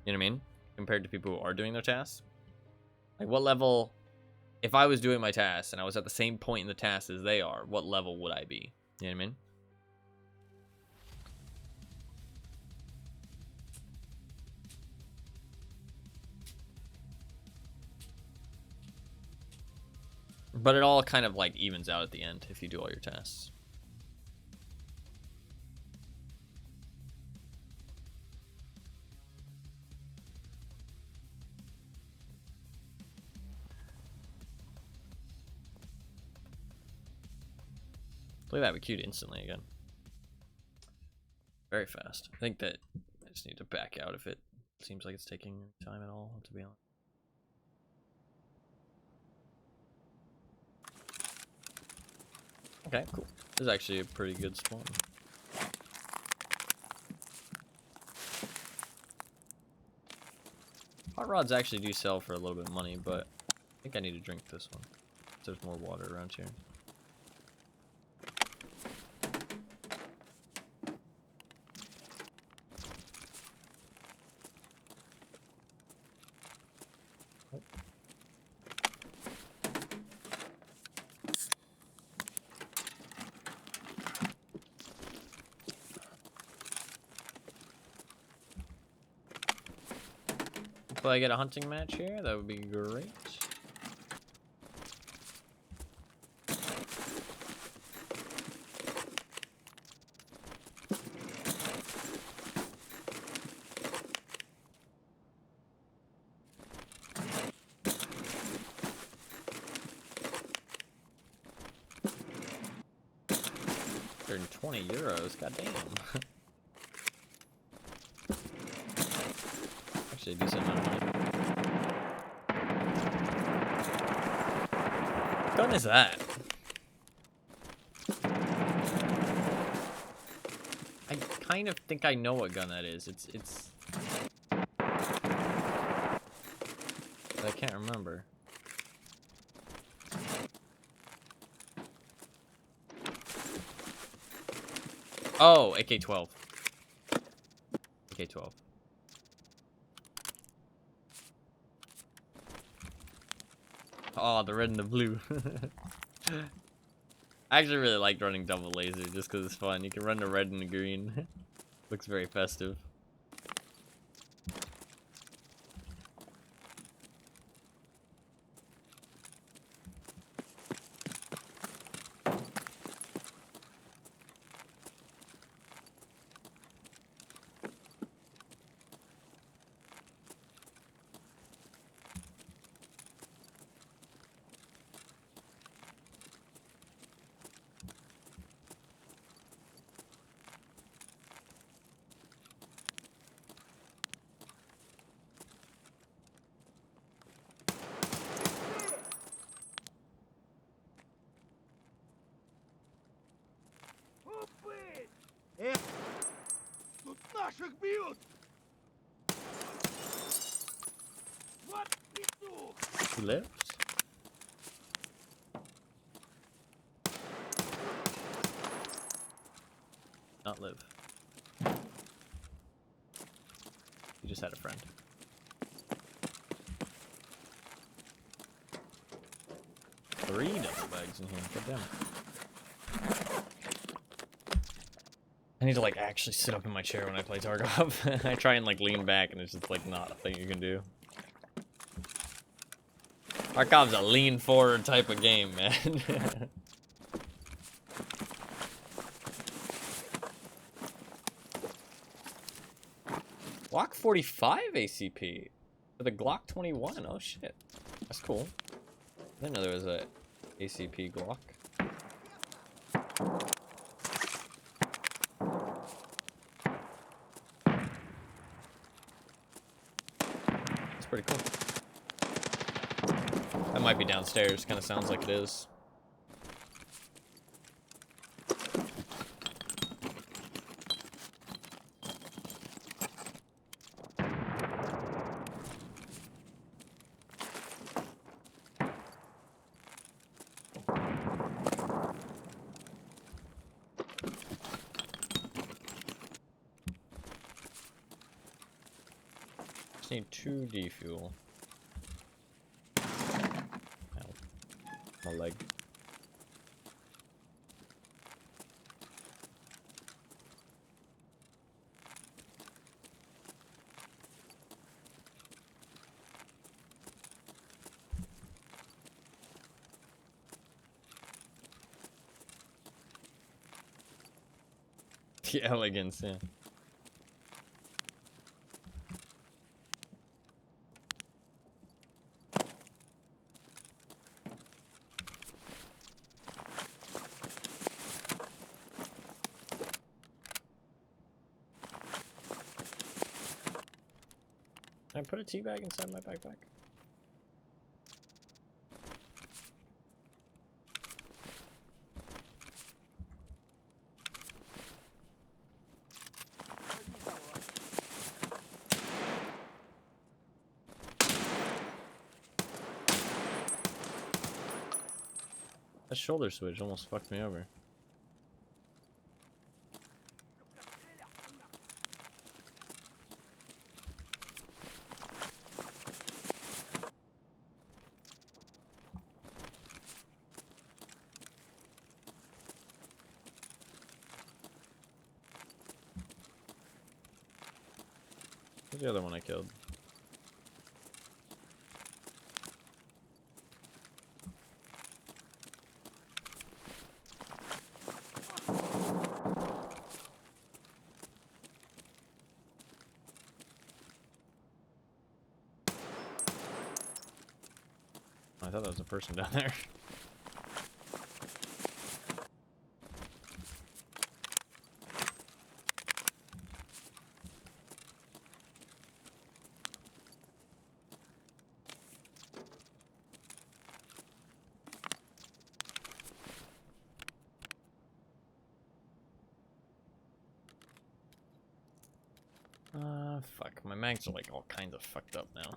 You know what I mean? Compared to people who are doing their tasks. Like, what level, if I was doing my tasks and I was at the same point in the task as they are, what level would I be? You know what I mean? But it all kind of like evens out at the end if you do all your tasks. Look at that, we queued instantly again. Very fast. I think that I just need to back out if it seems like it's taking time at all, to be honest. Okay, cool. This is actually a pretty good spawn. Hot rods actually do sell for a little bit of money, but I think I need to drink this one. There's more water around here. If I get a hunting match here, that would be great. €120, goddamn. Actually, a decent amount of money. What gun is that? I kind of think I know what gun that is. It's. But I can't remember. Oh, AK-12. AK-12. Oh, the red and the blue. I actually really like running double laser just because it's fun. You can run the red and the green. Looks very festive. Тут наших бьют! Вот петух! He lives? Not live. He just had a friend. Three double bags in here. God damn it. I need to like actually sit up in my chair when I play Tarkov. I try and like lean back and it's just like not a thing you can do. Tarkov's a lean forward type of game, man. Glock 45 ACP for the Glock 21. Oh shit, that's cool. I didn't know there was a ACP Glock. That's pretty cool. That might be downstairs. Kind of sounds like it is. Just need 2 D fuel. Ow. My leg. The elegance, yeah. Can I put a tea bag inside my backpack? That shoulder switch almost fucked me over. Where's the other one I killed? I thought that was a person down there. Fuck. My mags are like all kinds of fucked up now.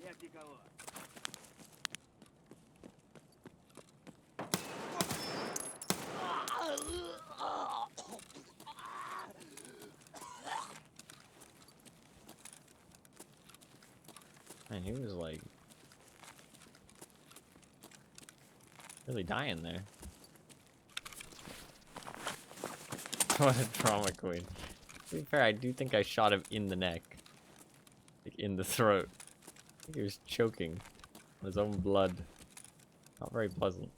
Нет никого. Man, he was like really dying there. What a trauma queen. To be fair, I do think I shot him in the neck. Like in the throat. I think he was choking on his own blood. Not very pleasant.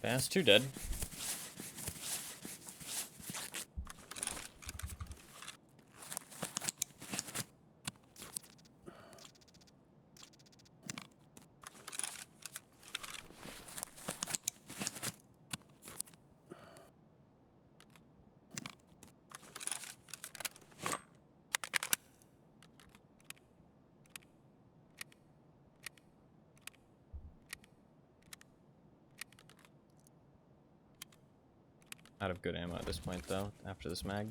That's two dead. Out of good ammo at this point, though, after this mag.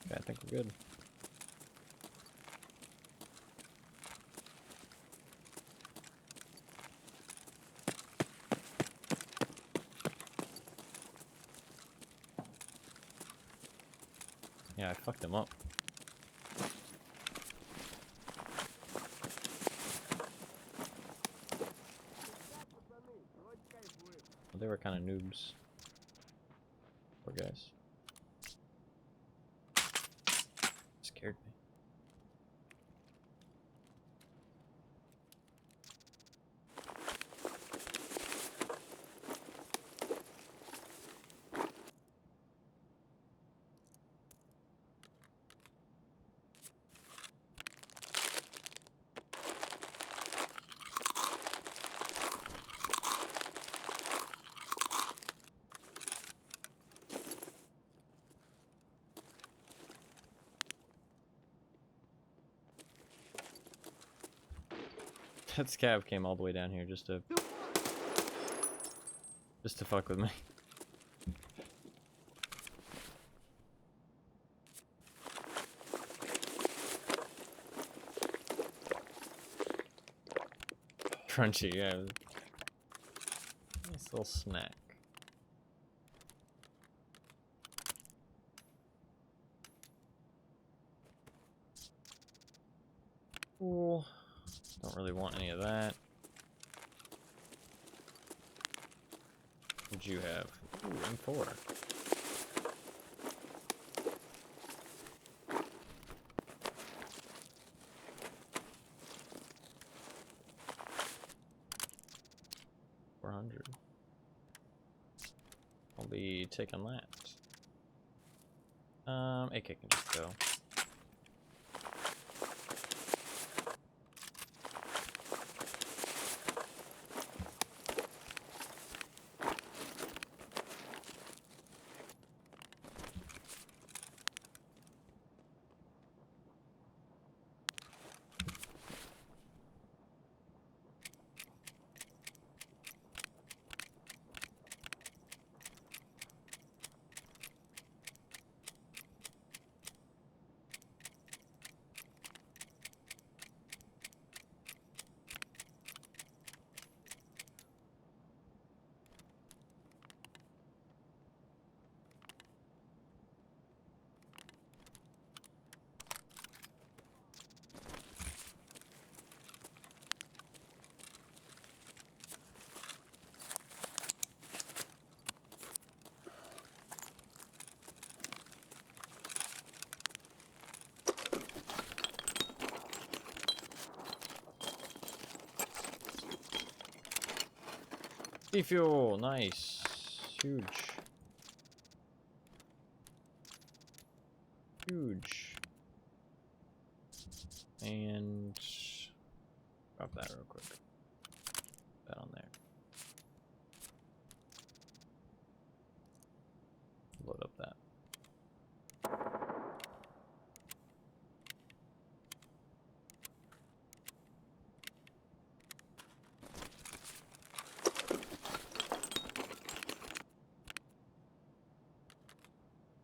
Okay, I think we're good. Yeah, I fucked him up. Well, they were kind of noobs. Poor guys. Scared me. That scav came all the way down here just to fuck with me. Crunchy, yeah. Nice little snack. Cool. Don't really want any of that. What'd you have? Ooh, M4. $400. I'll be taking that. AK can just go. Fuel, nice. Huge. Huge. And drop that real quick. Put that on there. Load up that.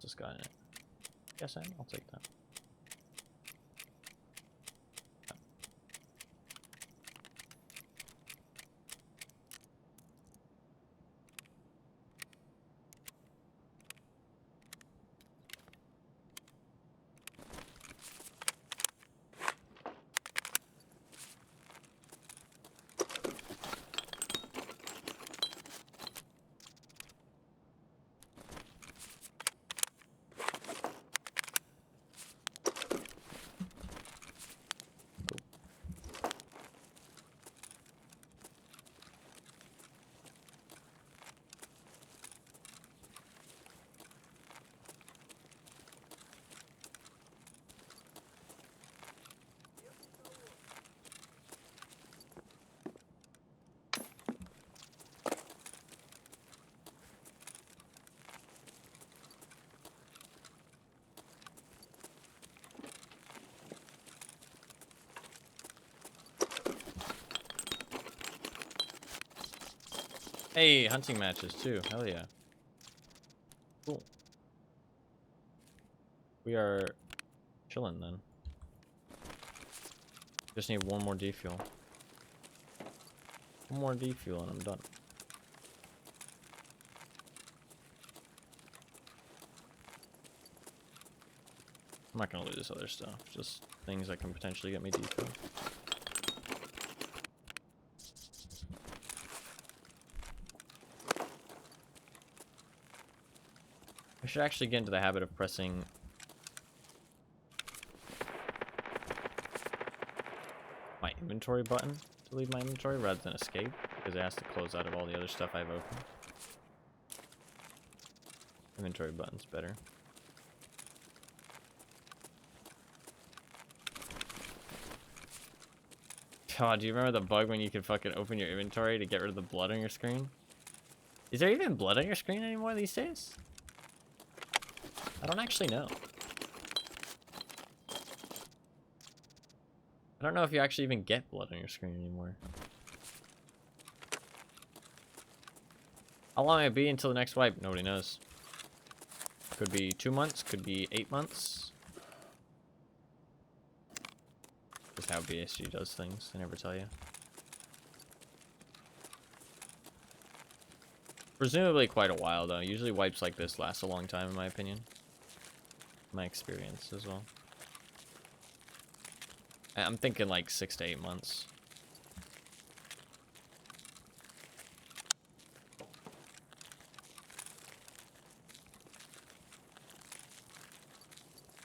Just got in it. Yes, I'll take that. Hey, hunting matches too. Hell yeah. Cool. We are chilling then. Just need one more defuel. One more defuel and I'm done. I'm not gonna lose other stuff. Just things that can potentially get me defuel. I should actually get into the habit of pressing my inventory button to leave my inventory rather than escape, because it has to close out of all the other stuff I've opened. Inventory button's better. God, do you remember the bug when you could fucking open your inventory to get rid of the blood on your screen? Is there even blood on your screen anymore these days? I don't actually know. I don't know if you actually even get blood on your screen anymore. How long will it be until the next wipe? Nobody knows. Could be 2 months, could be 8 months. Just how BSG does things, they never tell you. Presumably quite a while though. Usually wipes like this last a long time in my opinion. My experience as well. I'm thinking like 6 to 8 months.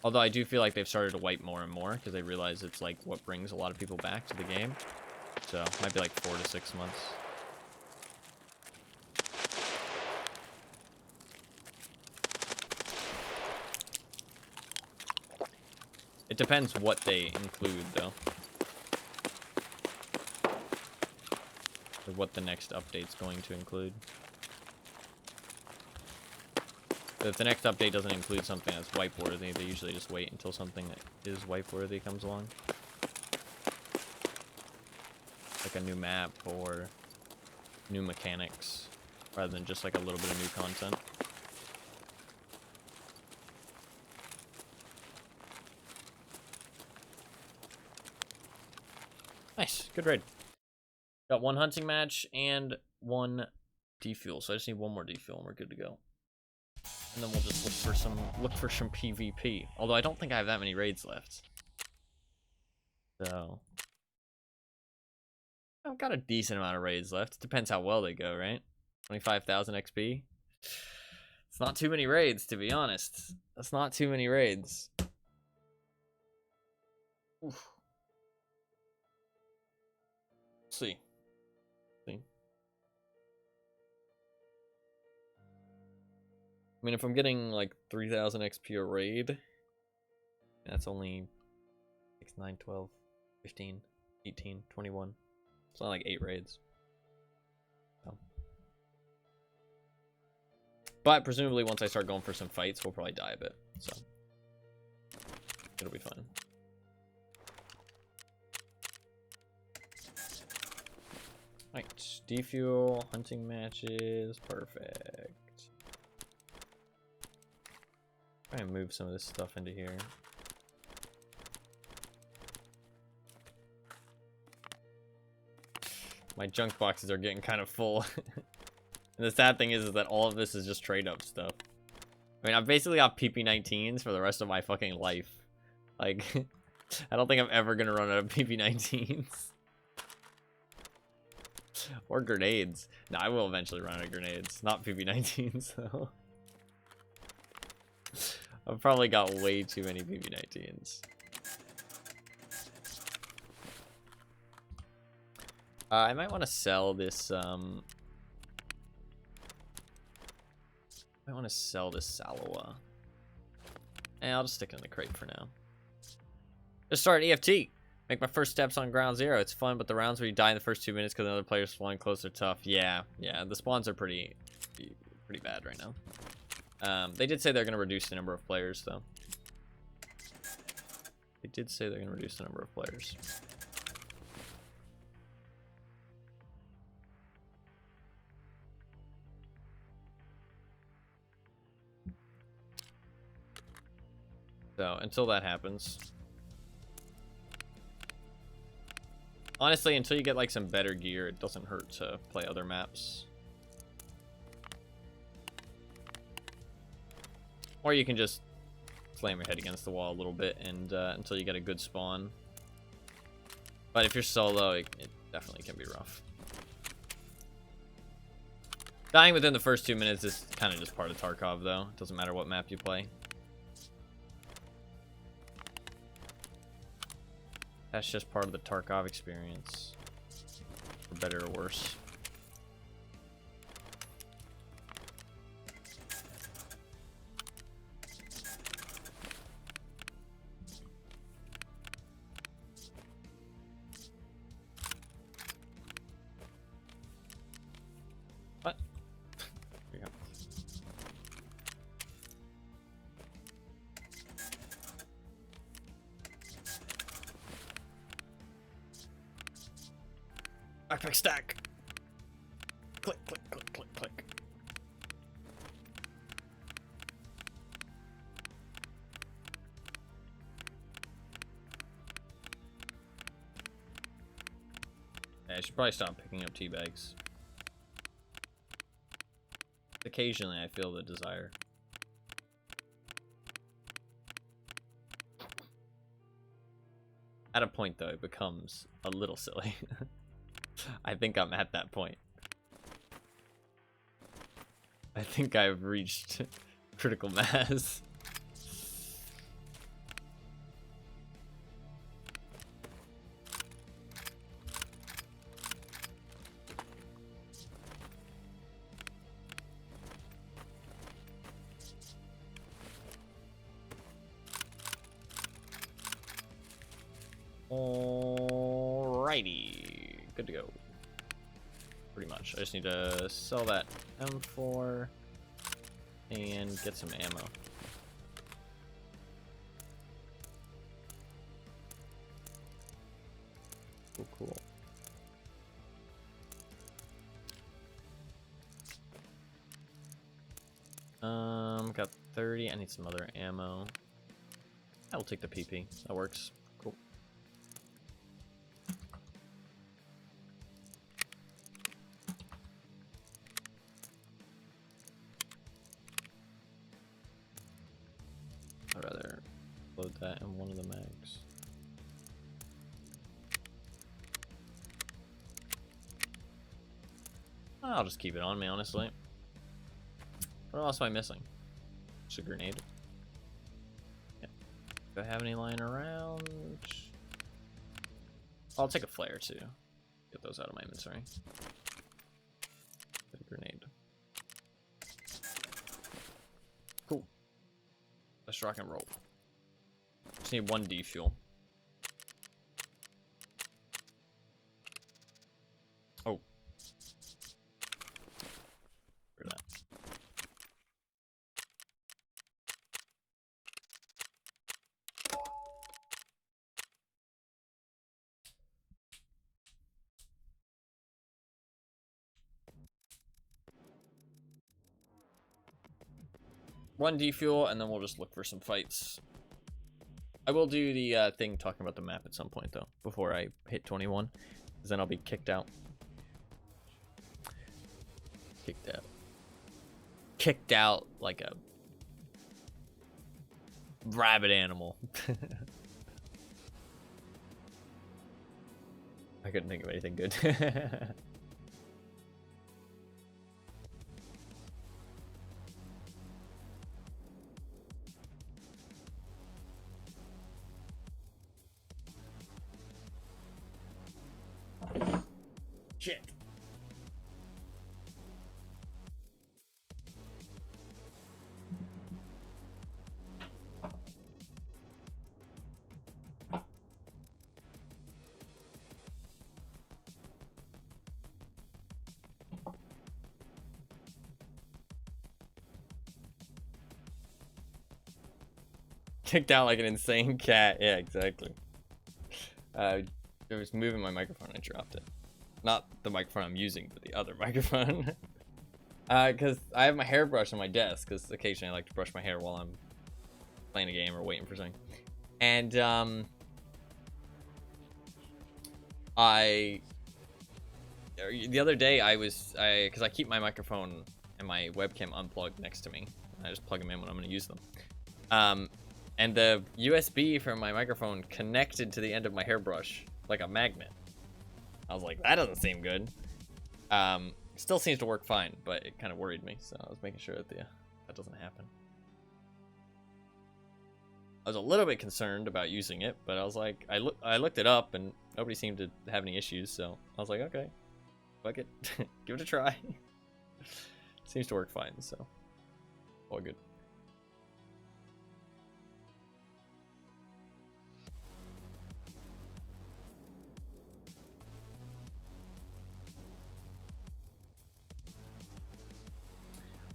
Although I do feel like they've started to wipe more and more because they realize it's like what brings a lot of people back to the game. So it might be like 4 to 6 months. It depends what they include though. Or what the next update's going to include. But if the next update doesn't include something that's wipe-worthy, they usually just wait until something that is wipe-worthy comes along. Like a new map or new mechanics, rather than just like a little bit of new content. Nice, good raid. Got 1 hunting match and 1 defuel, so I just need 1 more defuel and we're good to go. And then we'll just look for some PvP. Although I don't think I have that many raids left. So I've got a decent amount of raids left. It depends how well they go, right? 25,000 XP. It's not too many raids, to be honest. That's not too many raids. Oof. See. I mean, if I'm getting like 3,000 XP a raid, that's only 6, 9, 12, 15, 18, 21. It's not like 8 raids. So. But presumably once I start going for some fights, we'll probably die a bit. So it'll be fun. Right, defuel, hunting matches, perfect. Try and move some of this stuff into here. My junk boxes are getting kind of full. And the sad thing is that all of this is just trade up stuff. I mean, I've basically got PP19s for the rest of my fucking life. Like, I don't think I'm ever gonna run out of PP19s. Or grenades. No, I will eventually run out of grenades. Not PP19s, though. I've probably got way too many PP19s. I might want to sell this, I want to sell this Salawa. And I'll just stick it in the crate for now. Just start an EFT. Make my first steps on ground zero. It's fun, but the rounds where you die in the first 2 minutes because another player's spawning close are tough. Yeah, the spawns are pretty bad right now. They did say they're going to reduce the number of players, though. They did say they're going to reduce the number of players. So until that happens, honestly, until you get like some better gear, it doesn't hurt to play other maps. Or you can just slam your head against the wall a little bit and until you get a good spawn. But if you're solo, it definitely can be rough. Dying within the first 2 minutes is kind of just part of Tarkov, though. It doesn't matter what map you play. That's just part of the Tarkov experience, for better or worse. What? Here we go. Backpack stack. Click, click, click, click, click. Yeah, I should probably stop picking up tea bags. Occasionally, I feel the desire. At a point, though, it becomes a little silly. I think I'm at that point. I think I've reached critical mass. Alrighty, good to go. Pretty much. I just need to sell that M4 and get some ammo. Cool, cool. Got 30. I need some other ammo. I will take the PP. That works. Cool. I'd rather load that in one of the mags. I'll just keep it on me, honestly. What else am I missing? Just a grenade. Yeah. Do I have any lying around? I'll take a flare too. Get those out of my inventory. Get a grenade. Cool. Let's rock and roll. Just need 1 D fuel. Oh. Where's that? One defuel, and then we'll just look for some fights. I will do the thing talking about the map at some point, though, before I hit 21, because then I'll be kicked out. Kicked out. Kicked out like a rabid animal. I couldn't think of anything good. Shit. Kicked out like an insane cat. Yeah, exactly. I was moving my microphone. I dropped it. Not the microphone I'm using, but the other microphone. Because I have my hairbrush on my desk, because occasionally I like to brush my hair while I'm playing a game or waiting for something. And the other day because I keep my microphone and my webcam unplugged next to me. I just plug them in when I'm going to use them. And the USB from my microphone connected to the end of my hairbrush like a magnet. I was like, that doesn't seem good. Still seems to work fine, but it kind of worried me, so I was making sure that that doesn't happen. I was a little bit concerned about using it, but I was like, I looked it up and nobody seemed to have any issues, so I was like, okay, fuck it, give it a try. Seems to work fine, so all good.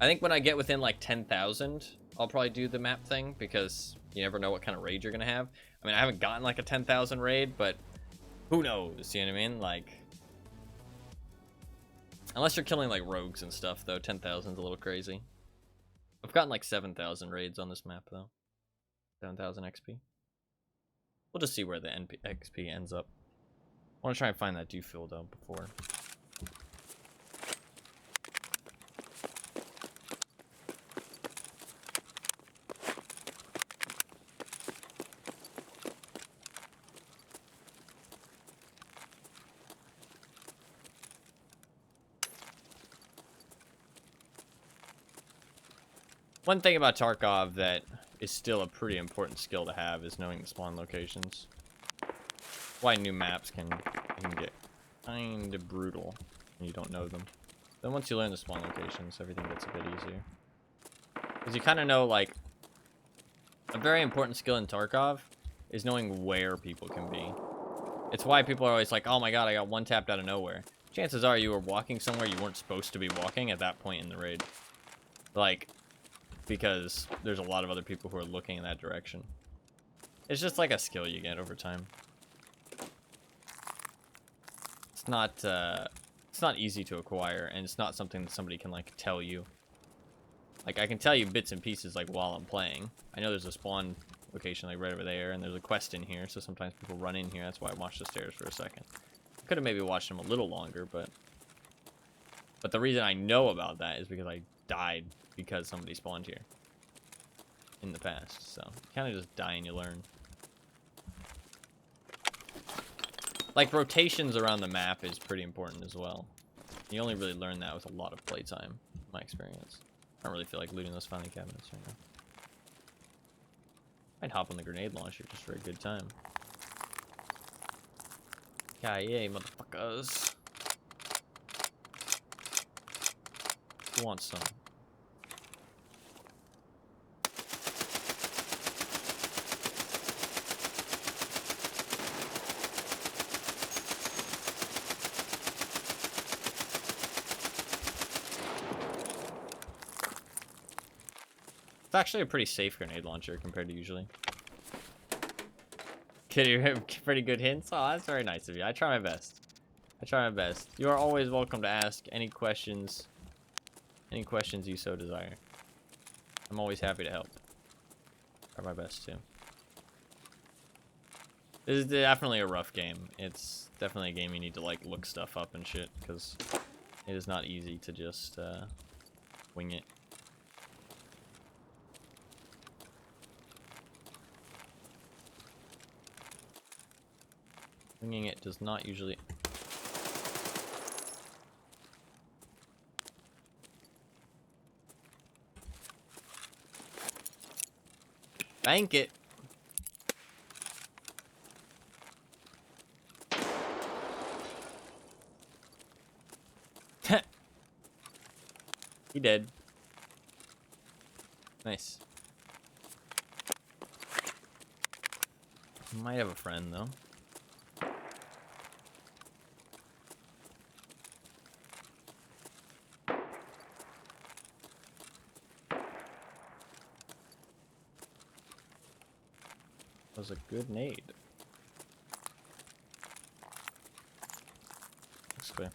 I think when I get within like 10,000, I'll probably do the map thing, because you never know what kind of raid you're gonna have. I mean, I haven't gotten like a 10,000 raid, but who knows, you know what I mean? Like, unless you're killing like rogues and stuff, though, 10,000's a little crazy. I've gotten like 7,000 raids on this map, though. 7,000 XP. We'll just see where the XP ends up. I want to try and find that dew field, though, before. One thing about Tarkov that is still a pretty important skill to have is knowing the spawn locations. Why new maps can get kind of brutal when you don't know them. Then once you learn the spawn locations, everything gets a bit easier. Because you kind of know, like, a very important skill in Tarkov is knowing where people can be. It's why people are always like, oh my god, I got one tapped out of nowhere. Chances are you were walking somewhere you weren't supposed to be walking at that point in the raid. Like, because there's a lot of other people who are looking in that direction. It's just like a skill you get over time. It's not easy to acquire, and it's not something that somebody can like tell you. Like, I can tell you bits and pieces like while I'm playing. I know there's a spawn location like right over there, and there's a quest in here, so sometimes people run in here. That's why I watched the stairs for a second. Could have maybe watched them a little longer, but the reason I know about that is because I died because somebody spawned here in the past. So you kind of just die and you learn. Like, rotations around the map is pretty important as well. You only really learn that with a lot of playtime, in my experience. I don't really feel like looting those filing cabinets right now. I'd hop on the grenade launcher just for a good time. Yay, motherfuckers. Who wants some? It's actually a pretty safe grenade launcher compared to usually. Can you have pretty good hints? Oh, that's very nice of you. I try my best. I try my best. You are always welcome to ask any questions you so desire. I'm always happy to help. Try my best too. This is definitely a rough game. It's definitely a game you need to like look stuff up and shit, because it is not easy to just wing it. Winging it does not usually... Bank it! He dead. Nice. Might have a friend though. Was a good nade. Looks clear.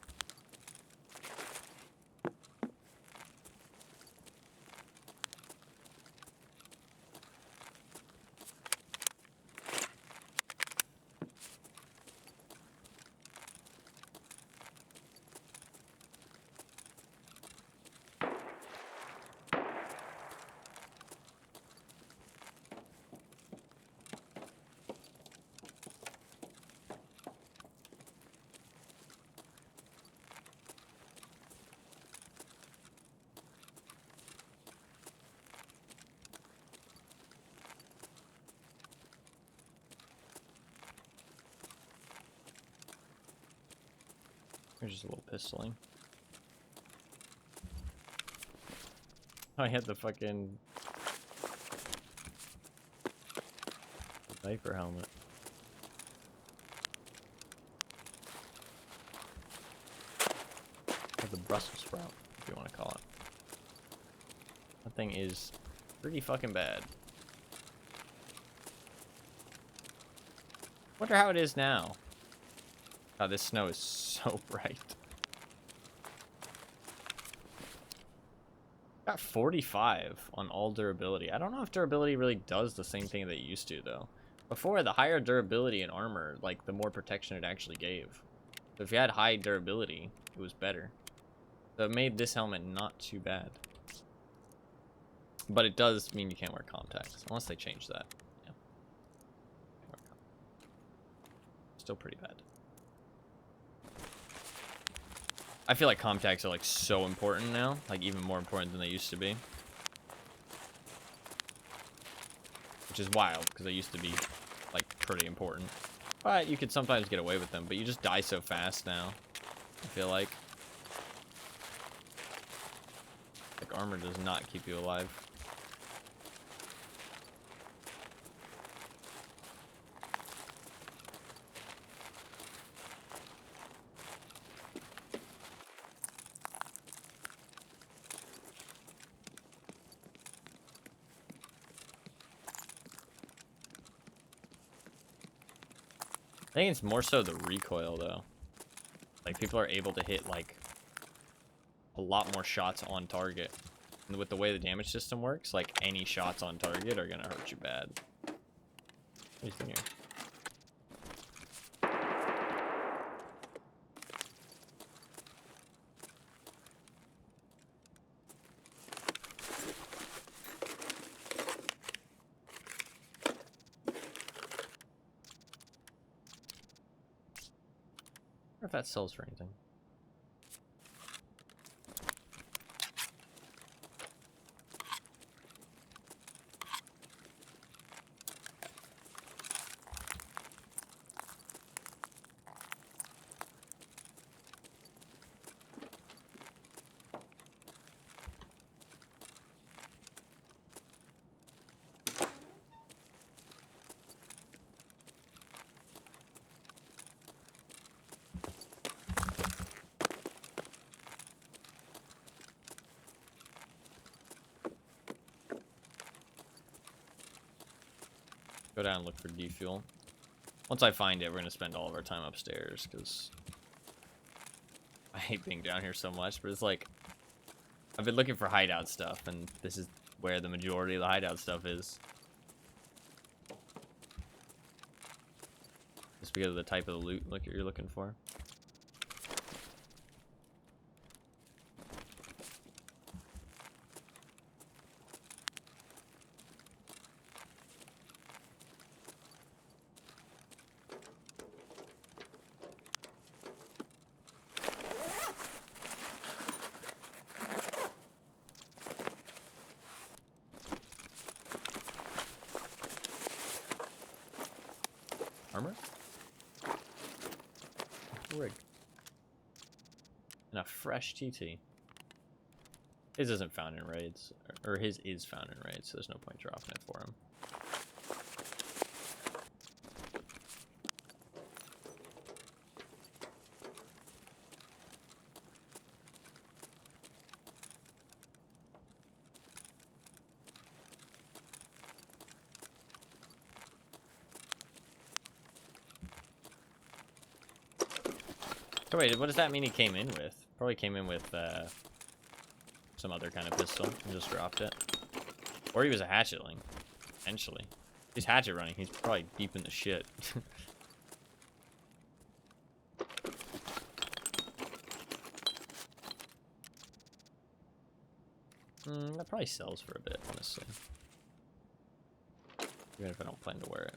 There's just a little pistoling. I had the fucking sniper helmet. Or the Brussels sprout, if you want to call it. That thing is pretty fucking bad. Wonder how it is now. Oh, this snow is so bright. Got 45 on all durability. I don't know if durability really does the same thing that it used to, though. Before, the higher durability in armor, like, the more protection it actually gave. So if you had high durability, it was better. So it made this helmet not too bad. But it does mean you can't wear contacts, unless they change that. Yeah. Still pretty bad. I feel like contacts are like so important now, like even more important than they used to be. Which is wild, because they used to be like pretty important. But you could sometimes get away with them, but you just die so fast now, I feel like. Like armor does not keep you alive. I think it's more so the recoil, though. Like, people are able to hit, like, a lot more shots on target. And with the way the damage system works, like, any shots on target are gonna hurt you bad. Anything here? I wonder if that sells for anything. Go down and look for defuel. Once I find it, we're gonna spend all of our time upstairs, because I hate being down here so much, but it's like, I've been looking for hideout stuff, and this is where the majority of the hideout stuff is. Just because of the type of the loot you're looking for. Armor? Rig. And a fresh TT. His isn't found in raids. Or his is found in raids, so there's no point dropping it for him. So wait, what does that mean he came in with? Probably came in with some other kind of pistol and just dropped it. Or he was a hatchetling, potentially. He's hatchet running, he's probably deep in the shit. That probably sells for a bit, honestly. Even if I don't plan to wear it.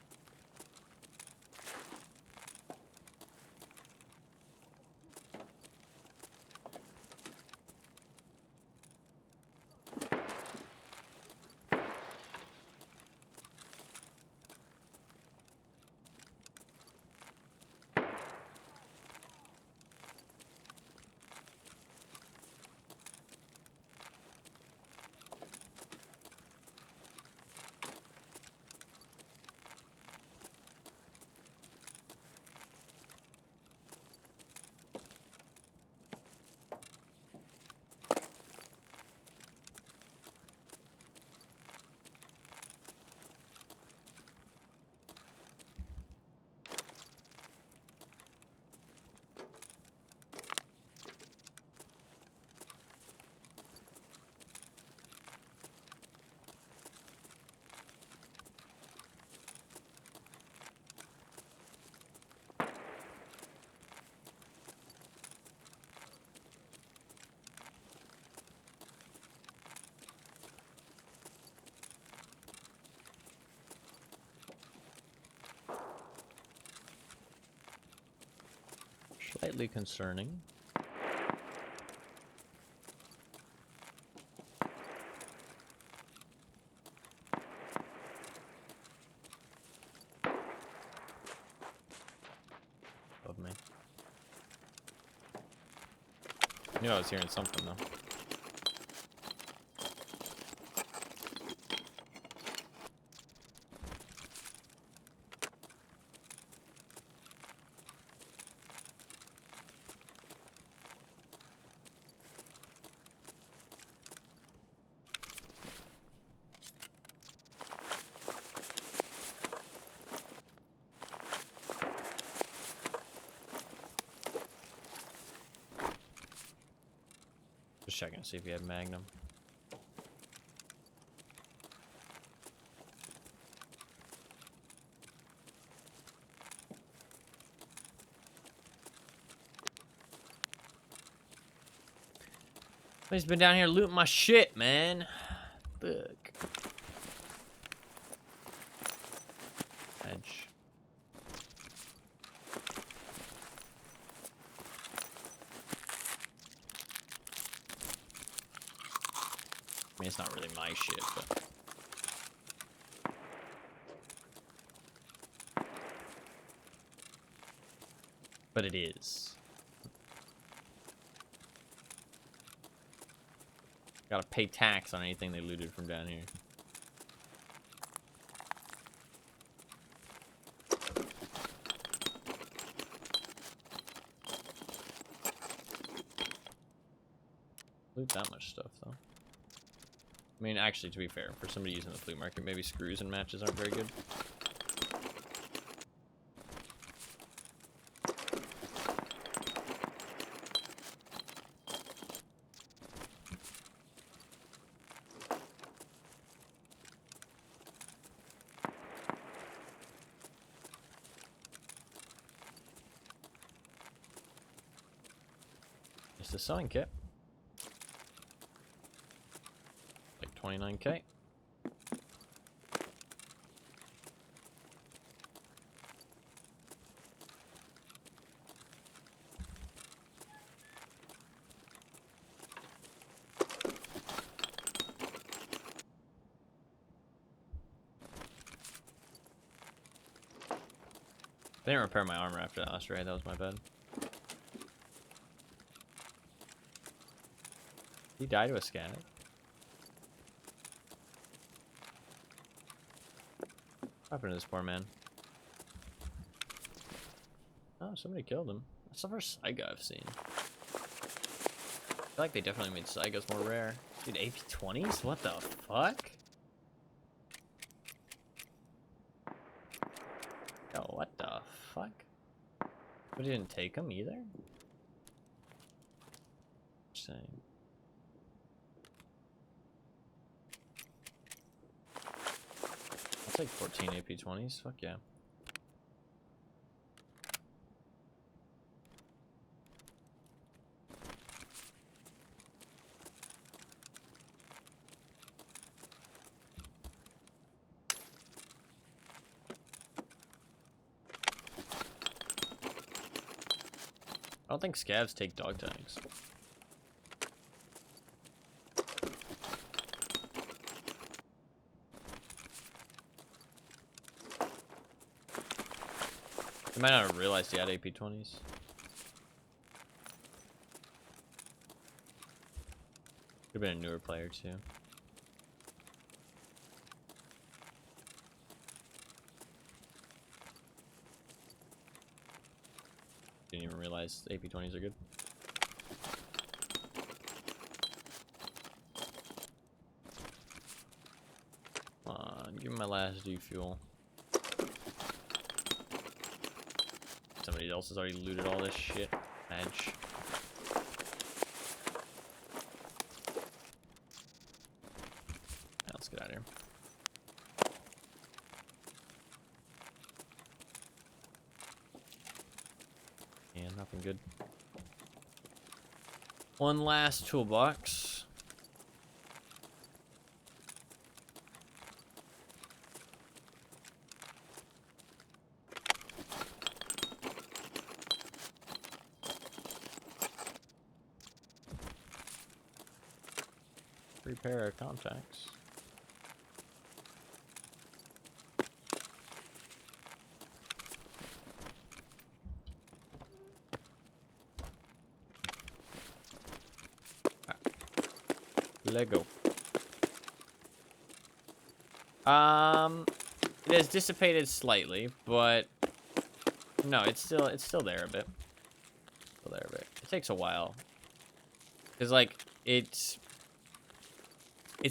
slightly concerning. Above me. I knew I was hearing something though. Just checking to see if he had Magnum. He's been down here looting my shit, man. Fuck. Edge. I mean, it's not really my shit, but it is. Gotta pay tax on anything they looted from down here. Loot that much stuff, though. I mean, actually, to be fair, for somebody using the flea market, maybe screws and matches aren't very good. It's a sewing kit. Like 29K. I didn't repair my armor after that last raid, that was my bad. He died to a scav. What happened to this poor man? Oh, somebody killed him. That's the first Saiga I've seen. I feel like they definitely made Saigas more rare. Dude, AP20s? What the fuck? Yo, what the fuck? But he didn't take them either? Interesting. I'll take 14 AP20s. Fuck yeah. I don't think scavs take dog tags. They might not have realized he had AP20s. Could have been a newer player too. Didn't even realize AP20s are good. Come on, give me my last D fuel. Somebody else has already looted all this shit. Edge. Let's get out of here. Yeah, nothing good. One last toolbox. Repair our contacts. Lego. It has dissipated slightly, but no, it's still there a bit. Still there a bit. It takes a while. Cause like it's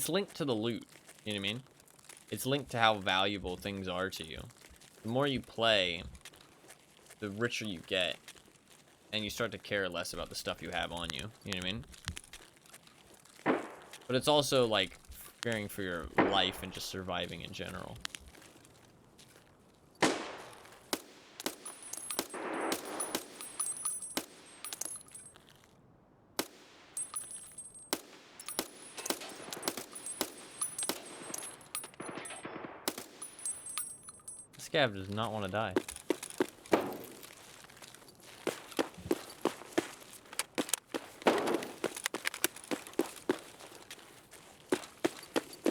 linked to the loot. You know what I mean? It's linked to how valuable things are to you. The more you play, the richer you get, and you start to care less about the stuff you have on you. You know what I mean? But it's also like fearing for your life and just surviving in general. This scav does not want to die.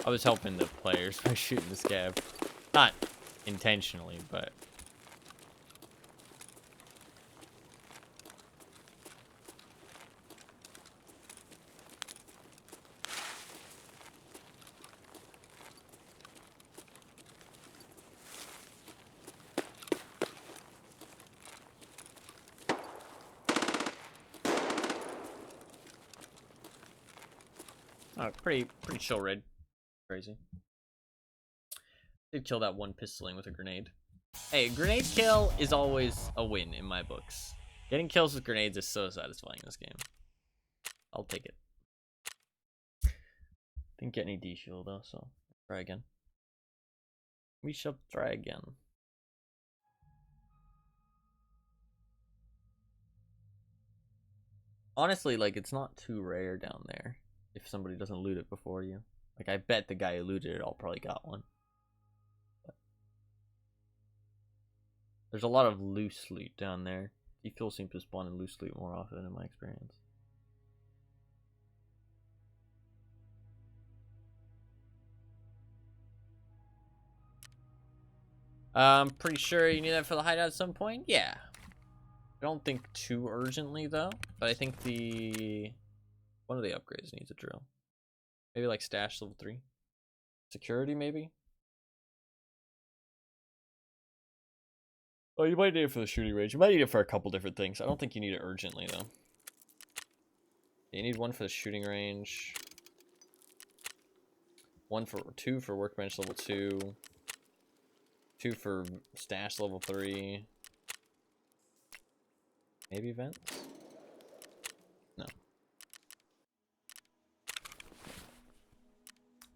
I was helping the players by shooting the scav. Not intentionally, but... Oh, pretty chill raid. Crazy. Did kill that one pistoling with a grenade. Hey, grenade kill is always a win in my books. Getting kills with grenades is so satisfying in this game. I'll take it. Didn't get any D-shield though, so try again. We shall try again. Honestly, like, it's not too rare down there if somebody doesn't loot it before you. Like, I bet the guy who looted it all probably got one. But there's a lot of loose loot down there. D-fuel seems to spawn in loose loot more often in my experience. I'm pretty sure you need that for the hideout at some point. Yeah. I don't think too urgently though, but I think one of the upgrades needs a drill. Maybe like stash level 3. Security maybe? Oh, you might need it for the shooting range. You might need it for a couple different things. I don't think you need it urgently though. You need one for the shooting range. Two for workbench level 2. 2 for stash level 3. Maybe vents? No.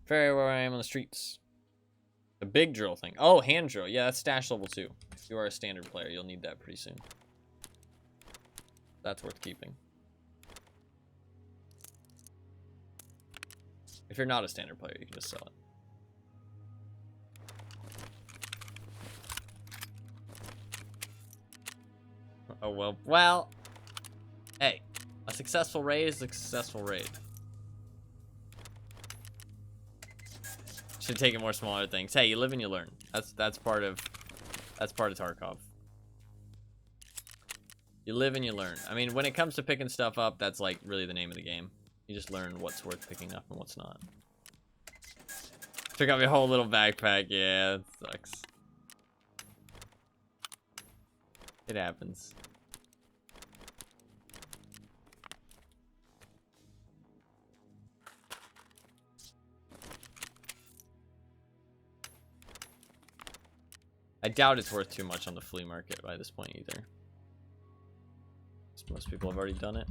Very where I am on the streets. The big drill thing. Oh, hand drill. Yeah, that's stash level 2. If you are a standard player, you'll need that pretty soon. That's worth keeping. If you're not a standard player, you can just sell it. Oh, well, hey, a successful raid is a successful raid. Should take it more smaller things. Hey, you live and you learn. That's part of Tarkov. You live and you learn. I mean, when it comes to picking stuff up, that's like really the name of the game. You just learn what's worth picking up and what's not. Took up your whole little backpack. Yeah, it sucks. It happens. I doubt it's worth too much on the flea market by this point either. Most people have already done it.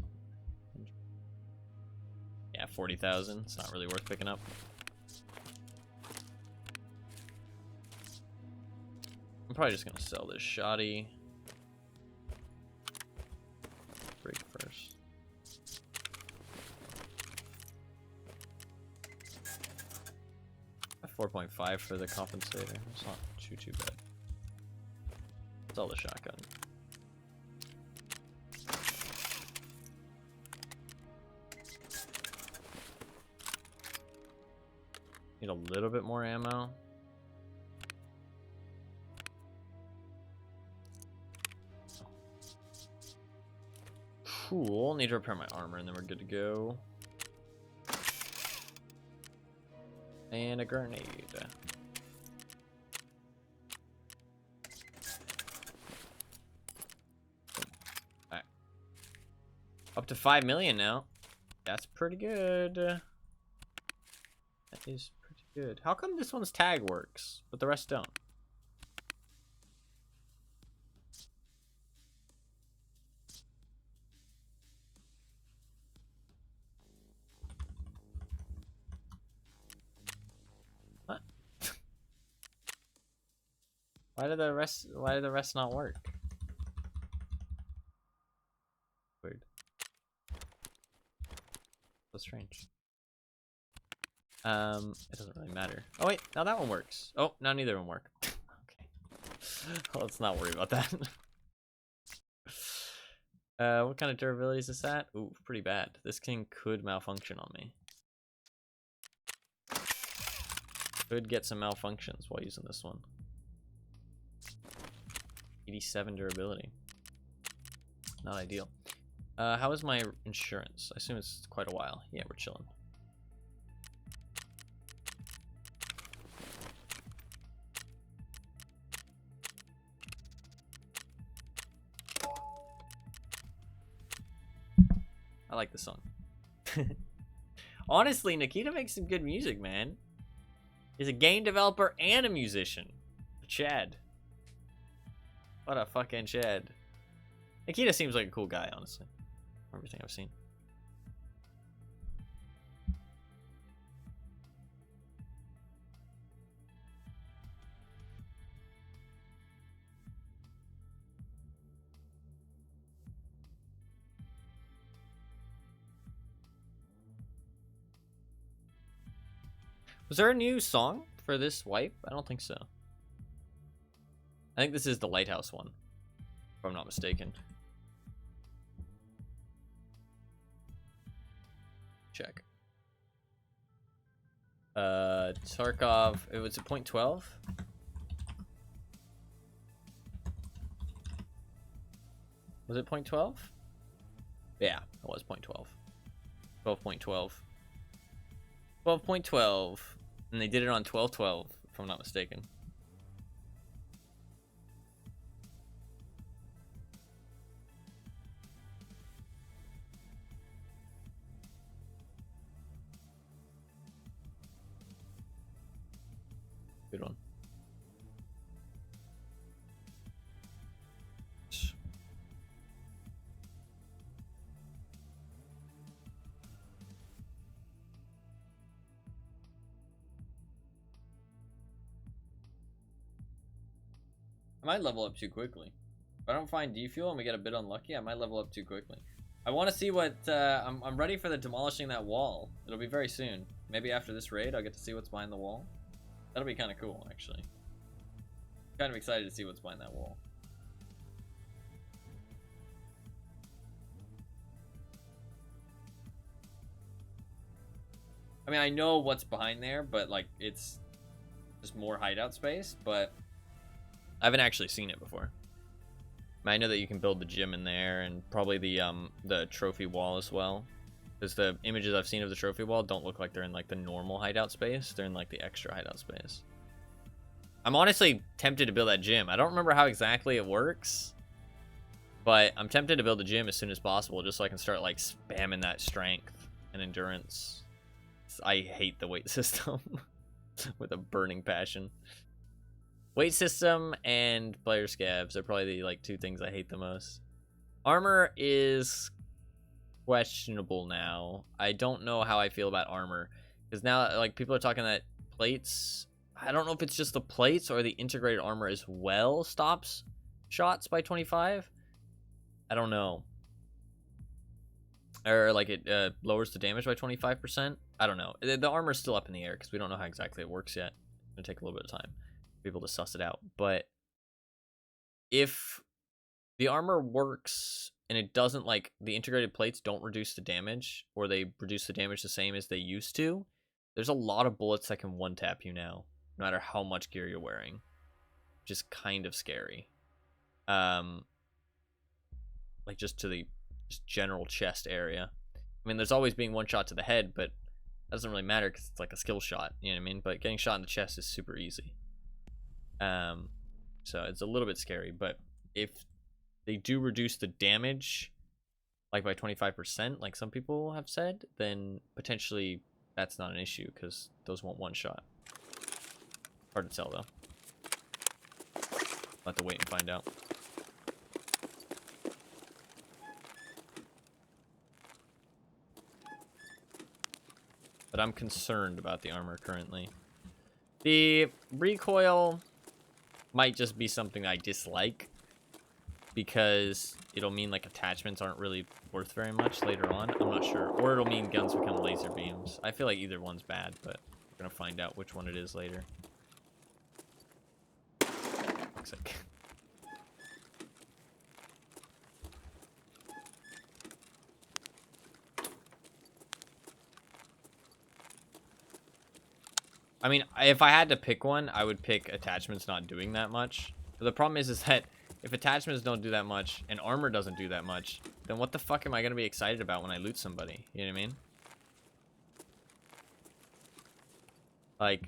Yeah, 40,000. It's not really worth picking up. I'm probably just gonna sell this shoddy. Break first. At 4.5 for the compensator. It's not too bad. Sell the shotgun. Need a little bit more ammo. Cool. Need to repair my armor and then we're good to go. And a grenade. Alright. Up to 5 million now. That's pretty good. That is pretty good. How come this one's tag works, but the rest don't? What? Why did the rest not work? Weird. So strange. It doesn't really matter. Oh wait, now that one works. Oh, now neither of them work. Okay. Let's not worry about that. What kind of durability is this at? Ooh, pretty bad. This thing could malfunction on me. Could get some malfunctions while using this one. 87 durability. Not ideal. How is my insurance? I assume it's quite a while. Yeah, we're chilling. I like the song. Honestly, Nikita makes some good music, man. He's a game developer and a musician. Chad. What a fucking Chad. Nikita seems like a cool guy, honestly. From everything I've seen. Was there a new song for this wipe? I don't think so. I think this is the Lighthouse one, if I'm not mistaken. Check. Tarkov, it was a .12. Was it .12? Yeah, it was .12. 12.12. 12.12. And they did it on 12/12, if I'm not mistaken. Good one. I might level up too quickly. If I don't find defuel and we get a bit unlucky, I might level up too quickly. I want to see what, I'm ready for the demolishing that wall. It'll be very soon. Maybe after this raid, I'll get to see what's behind the wall. That'll be kind of cool, actually. Kind of excited to see what's behind that wall. I mean, I know what's behind there, but, like, it's just more hideout space, but I haven't actually seen it before. I know that you can build the gym in there and probably the trophy wall as well. Because the images I've seen of the trophy wall don't look like they're in like the normal hideout space. They're in like the extra hideout space. I'm honestly tempted to build that gym. I don't remember how exactly it works. But I'm tempted to build a gym as soon as possible just so I can start like spamming that strength and endurance. I hate the weight system with a burning passion. Weight system and player scabs are probably the like two things I hate the most. Armor is questionable now. I don't know how I feel about armor because now like people are talking that plates, I don't know if it's just the plates or the integrated armor as well stops shots by 25. I don't know. Or like it lowers the damage by 25%. I don't know. The armor is still up in the air because we don't know how exactly it works yet. It's gonna take a little bit of time to be able to suss it out. But if the armor works and it doesn't, like, the integrated plates don't reduce the damage, or they reduce the damage the same as they used to, There's a lot of bullets that can one-tap you now, no matter how much gear you're wearing. Just kind of scary. Like just to the just general chest area. I mean, there's always being one shot to the head, but that doesn't really matter because it's like a skill shot. You know what I mean? But getting shot in the chest is super easy. So it's a little bit scary. But if they do reduce the damage, like by 25%, like some people have said, then potentially that's not an issue because those won't one shot. Hard to tell though. I'll have to wait and find out. But I'm concerned about the armor currently. The recoil might just be something I dislike because it'll mean like attachments aren't really worth very much later on. I'm not sure. Or it'll mean guns become laser beams. I feel like either one's bad, but we're gonna find out which one it is later. Looks like... I mean, if I had to pick one, I would pick attachments not doing that much. But the problem is that if attachments don't do that much and armor doesn't do that much, then what the fuck am I going to be excited about when I loot somebody? You know what I mean? Like,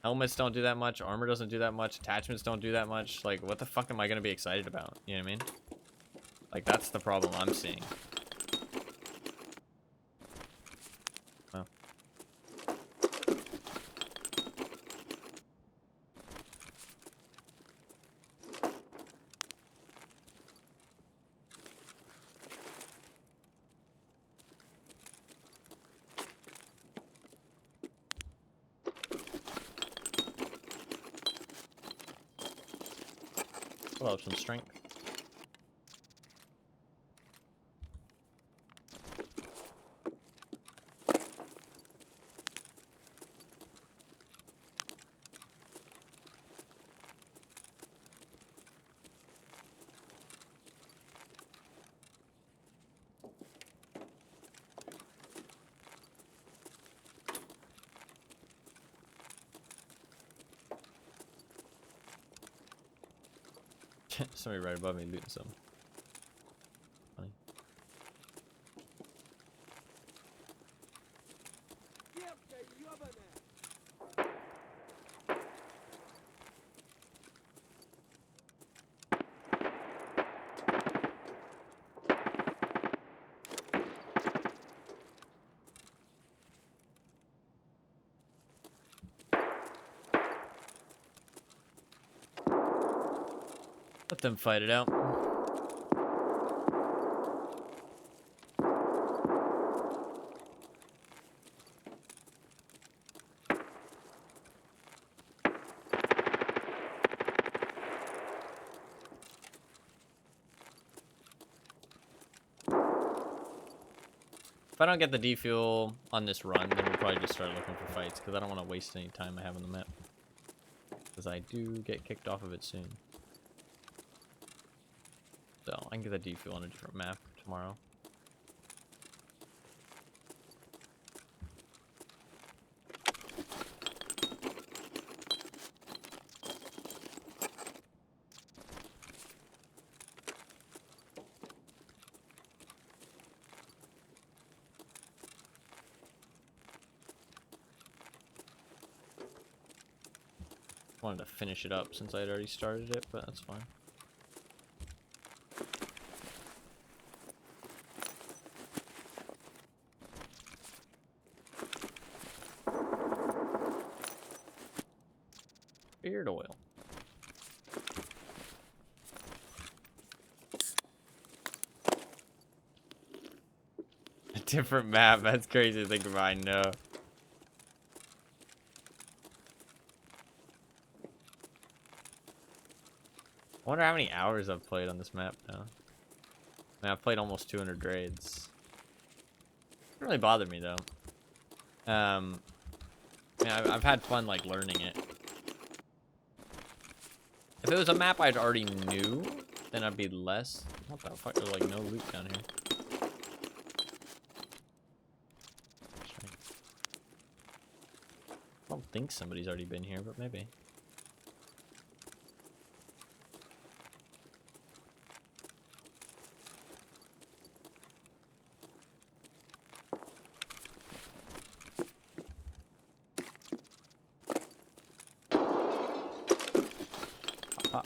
helmets don't do that much, armor doesn't do that much, attachments don't do that much. Like, what the fuck am I going to be excited about? You know what I mean? Like, that's the problem I'm seeing. Oh. We'll have some strength. Somebody right above me looting some. Funny. Let them fight it out. If I don't get the defuel on this run, then we'll probably just start looking for fights, because I don't want to waste any time I have on the map. Because I do get kicked off of it soon. So, I can get the defuel on a different map tomorrow. Wanted to finish it up since I had already started it, but that's fine. Beard oil. A different map, that's crazy to think about, I know. I wonder how many hours I've played on this map now. I mean, I've played almost 200 grades. Doesn't really bother me though. I mean, I've had fun like learning it. If it was a map I'd already knew, then I'd be less. What the fuck? There's like no loot down here. don't think somebody's already been here, but maybe. Pop.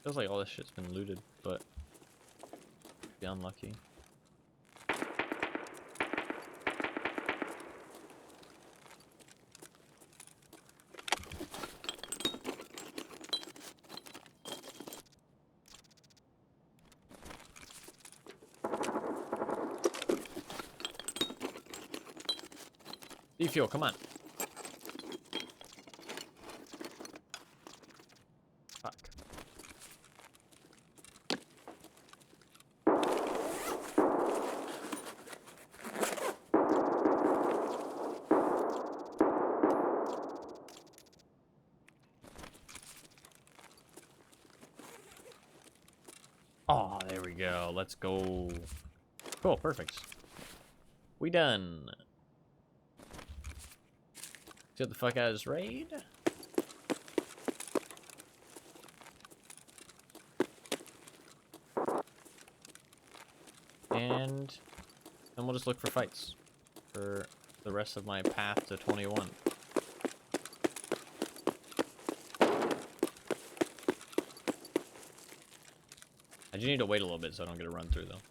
Feels like all this shit's been looted, but be unlucky. Fuel, come on. Fuck. Oh, there we go. Let's go. Cool, perfect. We done. Get the fuck out of this raid. And then we'll just look for fights for the rest of my path to 21. I do need to wait a little bit so I don't get a run through though.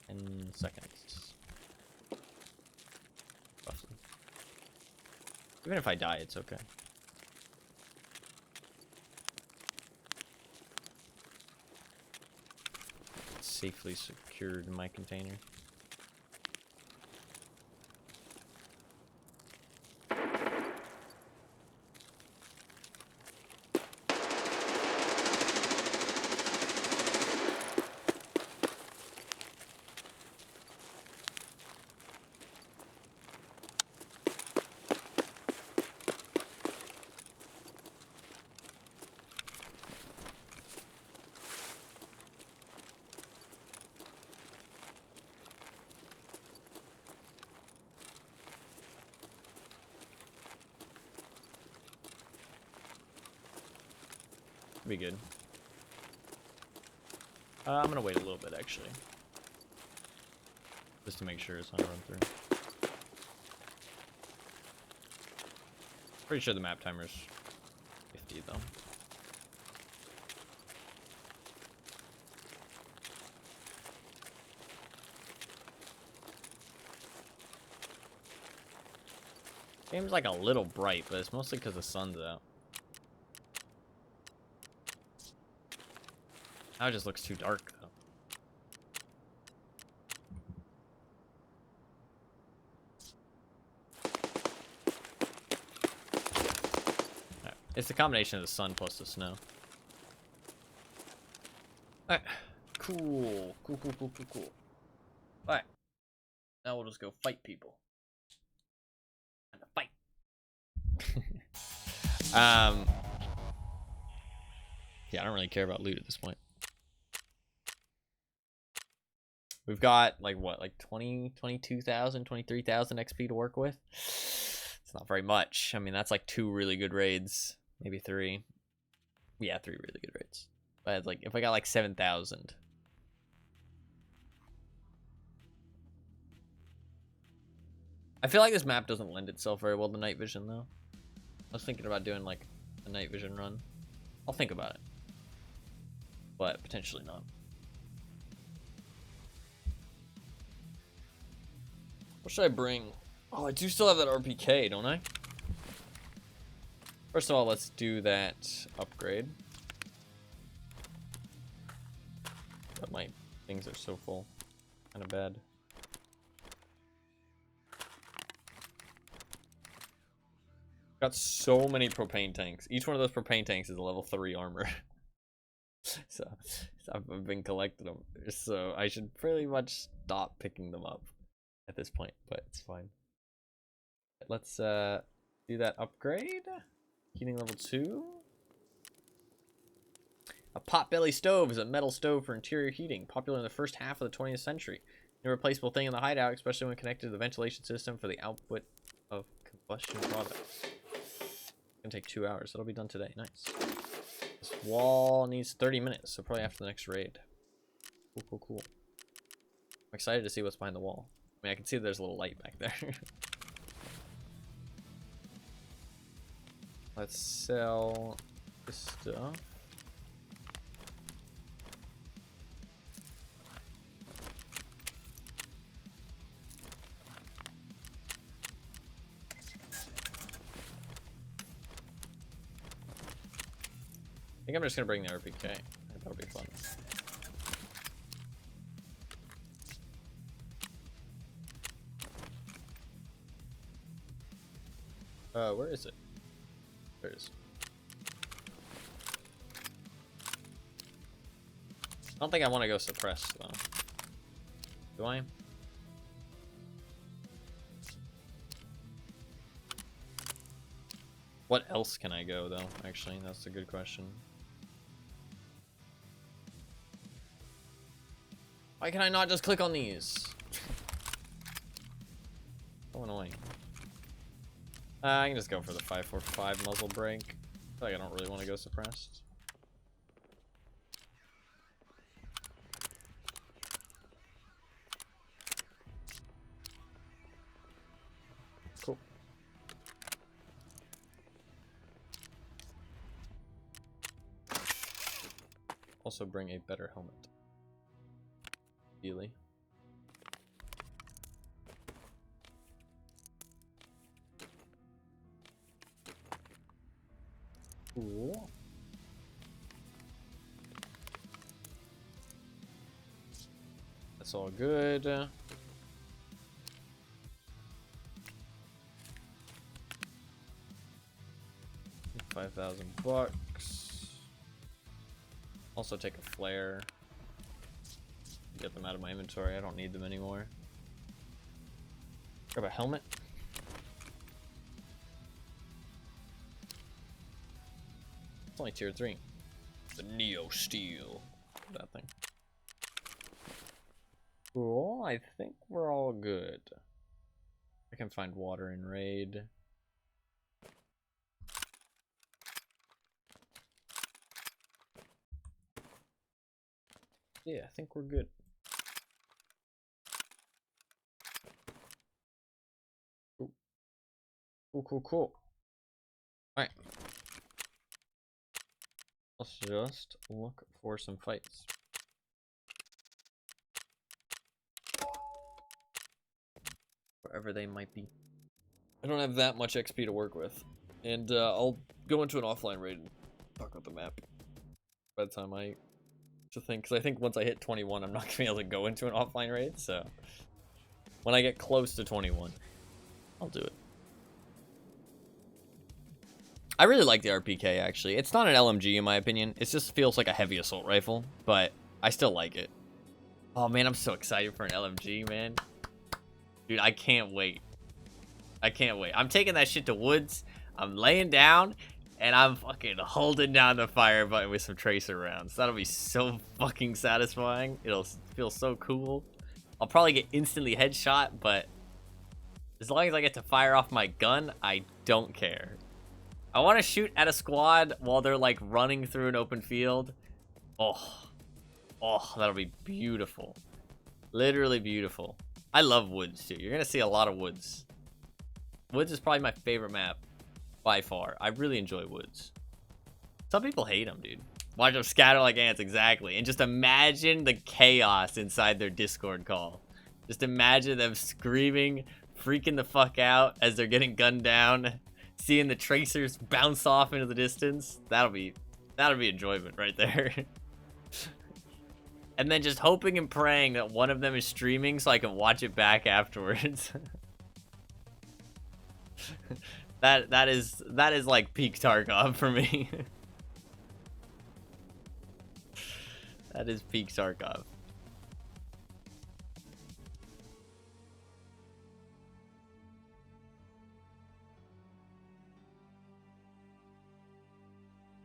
10 seconds. Roughly. Even if I die, it's okay. It's safely secured in my container. Be good. I'm gonna wait a little bit actually, just to make sure it's not a run through. Pretty sure the map timer's 50 though. Game's like a little bright, but it's mostly because the sun's out. Now it just looks too dark, though. Right. It's the combination of the sun plus the snow. Alright. Cool. Cool. Alright. Now we'll just go fight people. And fight. Yeah, I don't really care about loot at this point. We've got like what, like 20, 22,000, 23,000 XP to work with. It's not very much. I mean, that's like 2 really good raids, maybe 3. Yeah, 3 really good raids. But like, if I got like 7,000. I feel like this map doesn't lend itself very well to night vision though. I was thinking about doing like a night vision run. I'll think about it, but potentially not. What should I bring? Oh, I do still have that RPK, don't I? First of all, let's do that upgrade. But my things are so full. Kind of bad. Got so many propane tanks. Each one of those propane tanks is a level 3 armor. so I've been collecting them. So I should pretty much stop picking them up at this point, but it's fine. Let's do that upgrade. Heating level 2. A potbelly stove is a metal stove for interior heating, popular in the first half of the 20th century. An irreplaceable thing in the hideout, especially when connected to the ventilation system for the output of combustion products. It's gonna take 2 hours. That'll be done today. Nice. This wall needs 30 minutes, so probably after the next raid. Cool, cool, cool. I'm excited to see what's behind the wall. I mean, I can see there's a little light back there. Let's sell this stuff. I think I'm just gonna bring the RPK. I think that'll be fun. Where is it? There it is. I don't think I want to go suppressed though. Do I? What else can I go though? Actually, that's a good question. Why can I not just click on these? So annoying. I can just go for the 545 muzzle brake. I feel like I don't really want to go suppressed. Cool. Also bring a better helmet. Ideally. Cool. That's all good. 5,000 bucks. Also take a flare. Get them out of my inventory. I don't need them anymore. Grab a helmet. It's only tier 3. The Neo Steel. That thing. Cool. I think we're all good. I can find water in raid. Yeah, I think we're good. Cool. Cool, cool, cool. Alright. Let's just look for some fights. Wherever they might be. I don't have that much XP to work with. And I'll go into an offline raid and talk about the map by the time I think, because I think once I hit 21 I'm not gonna be able to go into an offline raid, so when I get close to 21 I'll do it. I really like the RPK actually. It's not an LMG in my opinion, it just feels like a heavy assault rifle, but I still like it. Oh man, I'm so excited for an LMG, man. Dude, I can't wait. I can't wait. I'm taking that shit to woods, I'm laying down, and I'm fucking holding down the fire button with some tracer rounds. That'll be so fucking satisfying. It'll feel so cool. I'll probably get instantly headshot, but as long as I get to fire off my gun, I don't care. I want to shoot at a squad while they're like running through an open field. Oh, that'll be beautiful. Literally beautiful. I love woods too. You're gonna see a lot of woods. Woods is probably my favorite map by far. I really enjoy woods. Some people hate them, dude. Watch them scatter like ants, exactly. And just imagine the chaos inside their Discord call. Just imagine them screaming, freaking the fuck out as they're getting gunned down. Seeing the tracers bounce off into the distance, that'll be enjoyment right there. And then just hoping and praying that one of them is streaming so I can watch it back afterwards. that is like peak Tarkov for me. That is peak Tarkov.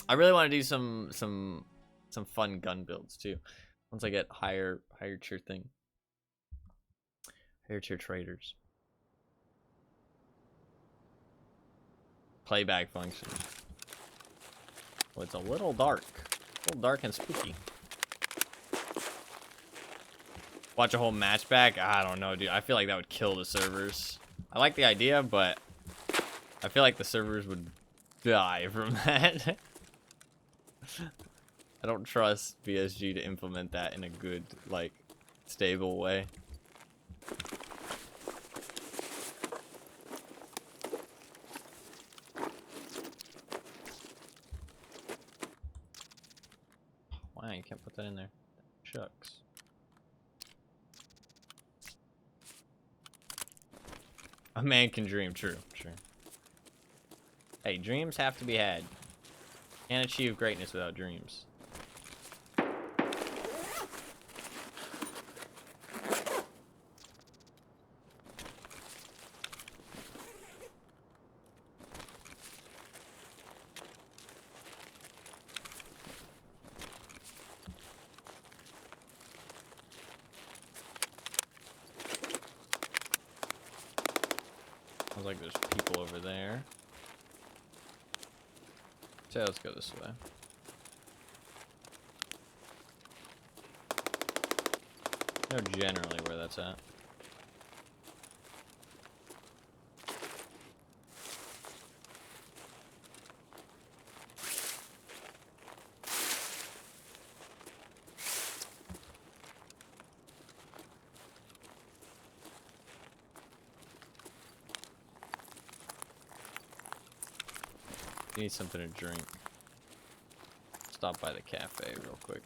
I really want to do some fun gun builds too. Once I get higher tier thing. Higher tier traders. Playback function. Oh, it's a little dark. A little dark and spooky. Watch a whole match back? I don't know, dude. I feel like that would kill the servers. I like the idea, but I feel like the servers would die from that. I don't trust BSG to implement that in a good, like, stable way. Wow, you can't put that in there. Shucks. A man can dream, true. Hey, dreams have to be had. Can't achieve greatness without dreams. Sounds like there's people over there. So let's go this way. I know generally where that's at. You need something to drink. Stop by the cafe real quick.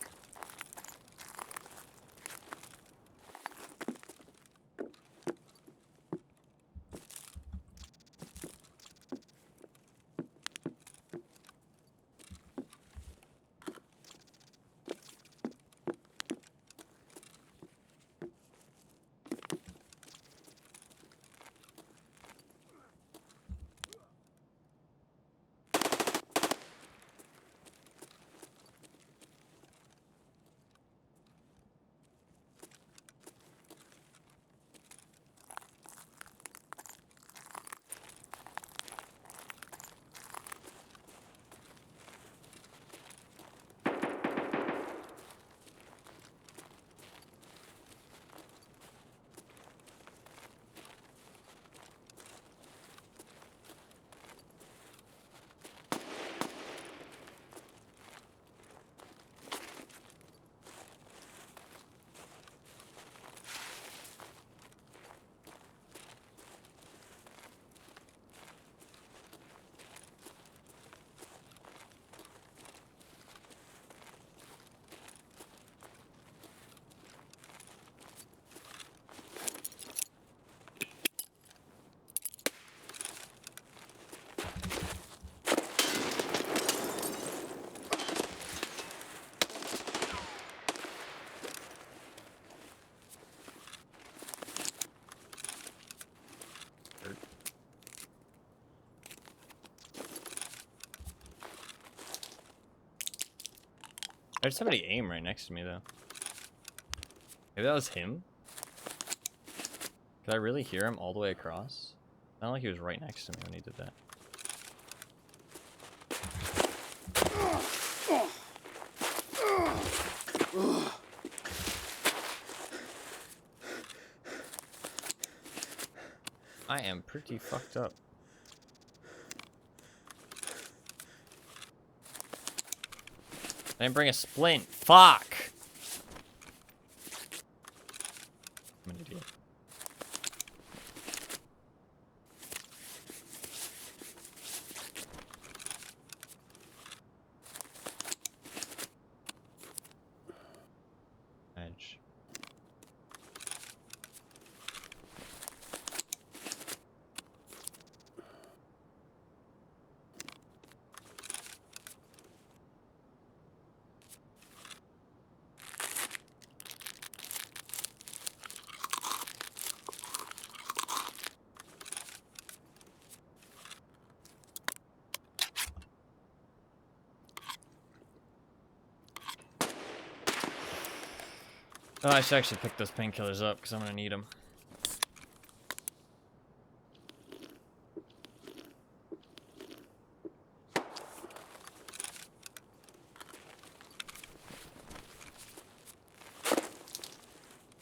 There's somebody aim right next to me, though. Maybe that was him? Could I really hear him all the way across? Not like he was right next to me when he did that. I am pretty fucked up. I didn't bring a splint. Fuck! I'm an idiot. Oh, I should actually pick those painkillers up because I'm gonna need them.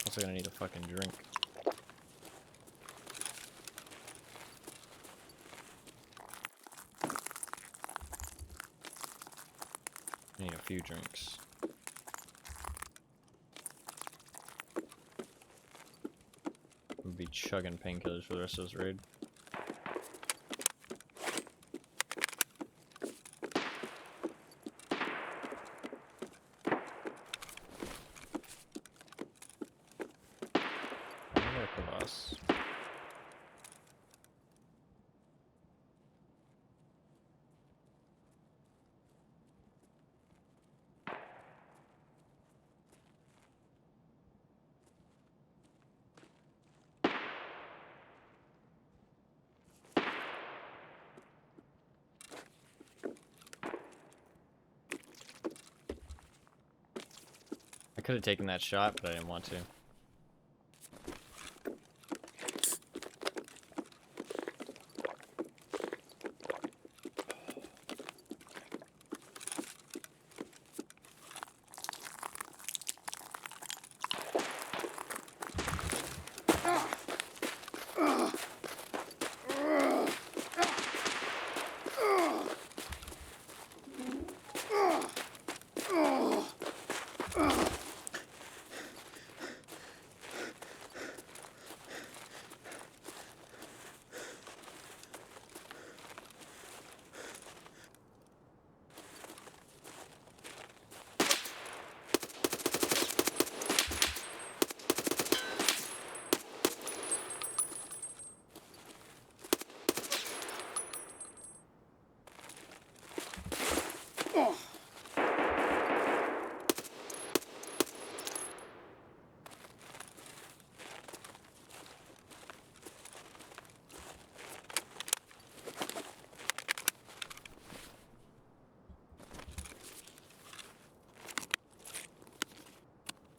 Also gonna need a fucking drink. I need a few drinks. We'll be chugging painkillers for the rest of this raid. Look at us. I could have taken that shot, but I didn't want to.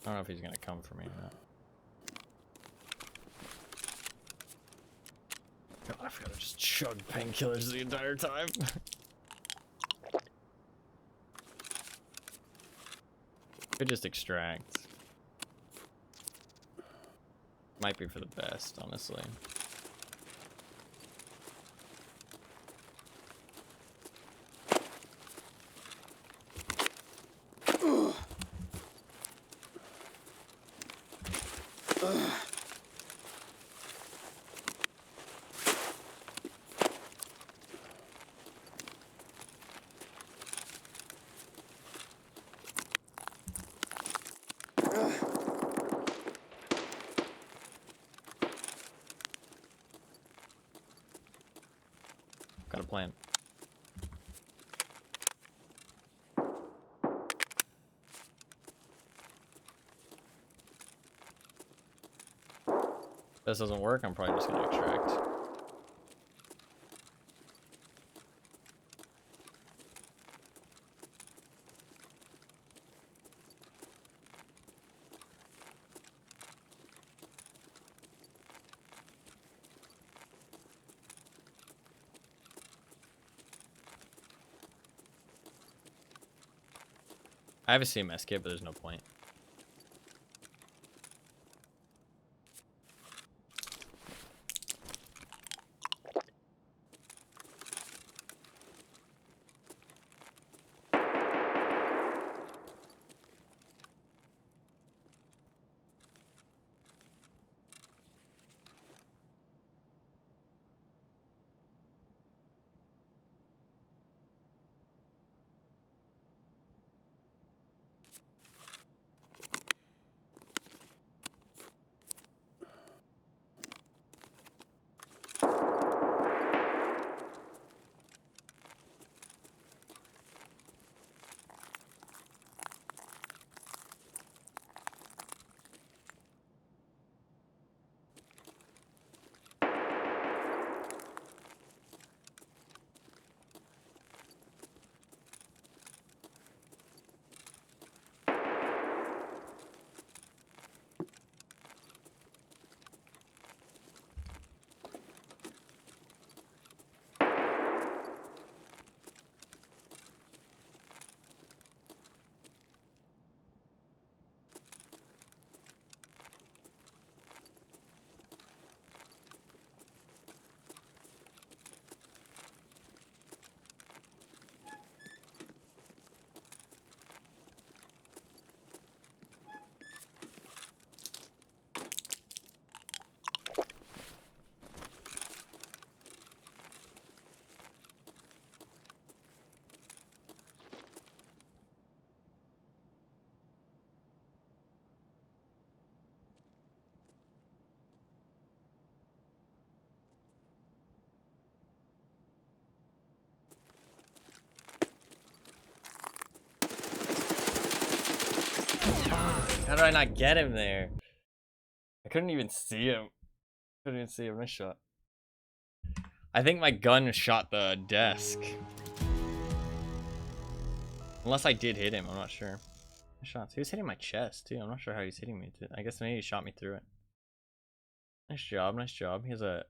I don't know if he's gonna come for me or not. God, I've gotta just chug painkillers the entire time. Could just extract. Might be for the best, honestly. Got a plan. If this doesn't work, I'm probably just gonna extract. I have a CMS kit, but there's no point. How did I not get him there? I couldn't even see him. Couldn't even see him. Nice shot. I think my gun shot the desk. Unless I did hit him, I'm not sure. Nice shots. He was hitting my chest too. I'm not sure how he's hitting me. I guess maybe he shot me through it. Nice job, nice job. He has a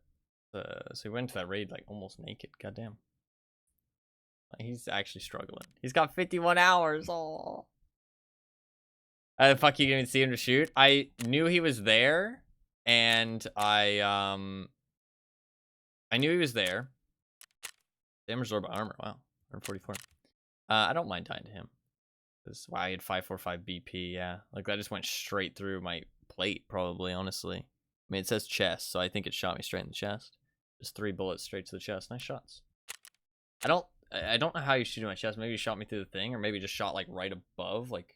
so he went to that raid like almost naked. Goddamn. He's actually struggling. He's got 51 hours. Oh. Fuck, you didn't see him to shoot. I knew he was there, and I knew he was there. Damage absorb armor. Wow, 144. I don't mind dying to him. This wow, he had 545 BP. Yeah, like that just went straight through my plate. Probably, honestly. I mean, it says chest, so I think it shot me straight in the chest. Just 3 bullets straight to the chest. Nice shots. I don't know how you shoot in my chest. Maybe you shot me through the thing, or maybe just shot like right above, like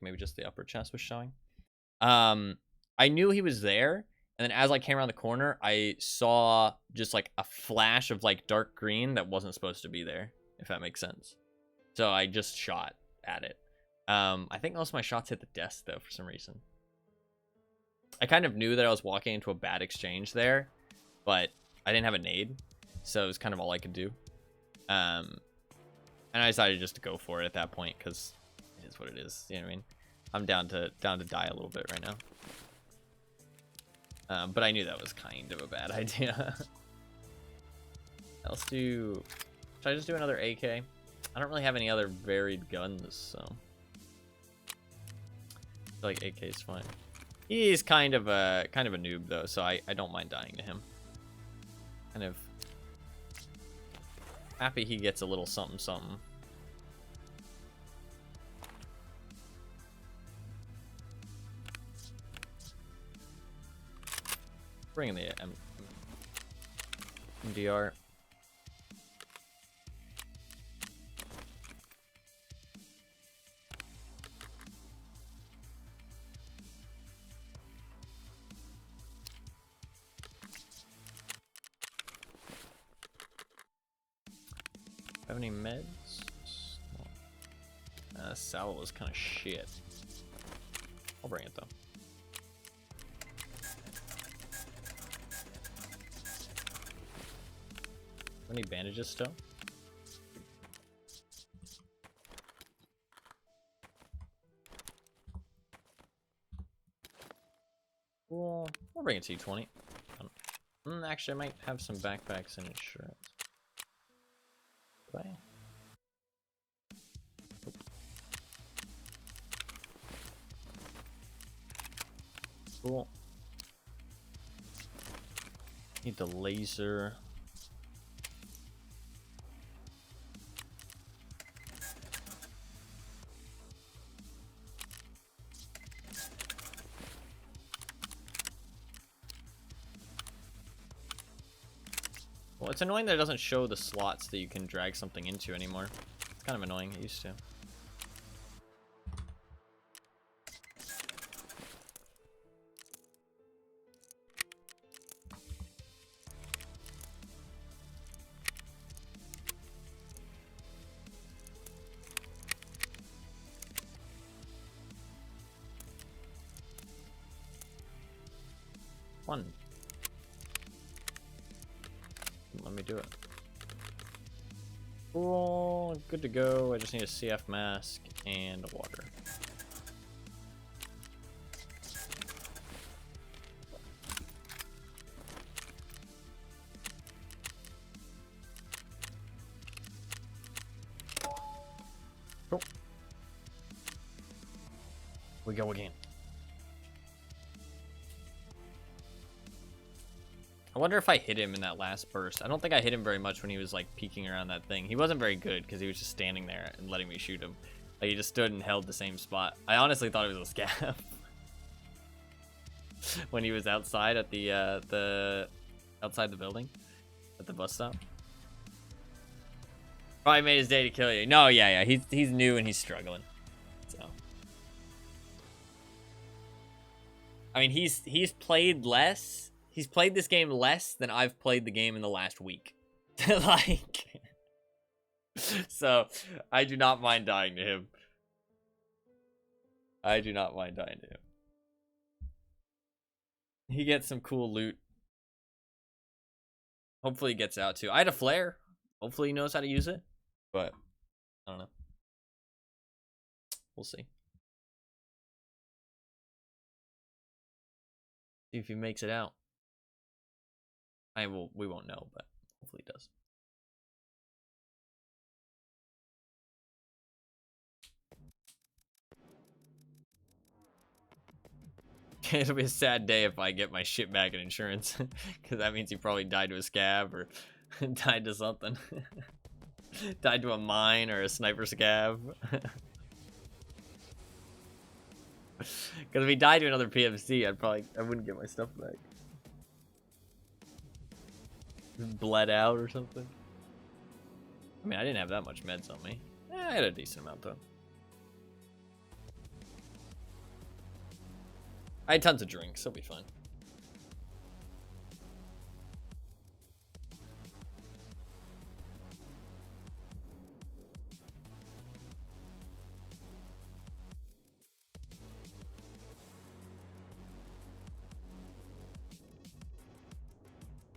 maybe just the upper chest was showing. I knew he was there, and then as I came around the corner, I saw just like a flash of like dark green that wasn't supposed to be there, if that makes sense. So I just shot at it. I think most of my shots hit the desk though for some reason. I kind of knew that I was walking into a bad exchange there, but I didn't have a nade, so it was kind of all I could do. And I decided just to go for it at that point because it is what it is. You know what I mean? I'm down to die a little bit right now. But I knew that was kind of a bad idea. Let's do. Should I just do another AK? I don't really have any other varied guns, so I feel like AK is fine. He's kind of a noob though, so I don't mind dying to him. Kind of happy he gets a little something something. Bring in the MDR. Have any meds? Salvo is kind of shit. I'll bring it though. Any bandages still? Well, I'll bring a T20. Actually, I might have some backpacks and insurance. Do I? Cool. Need the laser. Well, it's annoying that it doesn't show the slots that you can drag something into anymore. It's kind of annoying. It used to. One. Let me do it. Cool, good to go. I just need a CF mask and water. Cool. We go again. I wonder if I hit him in that last burst. I don't think I hit him very much when he was like peeking around that thing. He wasn't very good because he was just standing there and letting me shoot him. Like he just stood and held the same spot. I honestly thought it was a scav. When he was outside at the outside the building at the bus stop. Probably made his day to kill you. No, yeah, he's new and he's struggling. So I mean, he's played less. He's played this game less than I've played the game in the last week. Like, so I do not mind dying to him. I do not mind dying to him. He gets some cool loot. Hopefully he gets out too. I had a flare. Hopefully he knows how to use it. But I don't know. We'll see. See if he makes it out. We won't know, but hopefully he does. It'll be a sad day if I get my shit back in insurance, because that means he probably died to a scab or died to something. Died to a mine or a sniper scab. Because if he died to another PMC, I wouldn't get my stuff back. Bled out or something. I mean, I didn't have that much meds on me. I had a decent amount though. I had tons of drinks, so it'll be fine.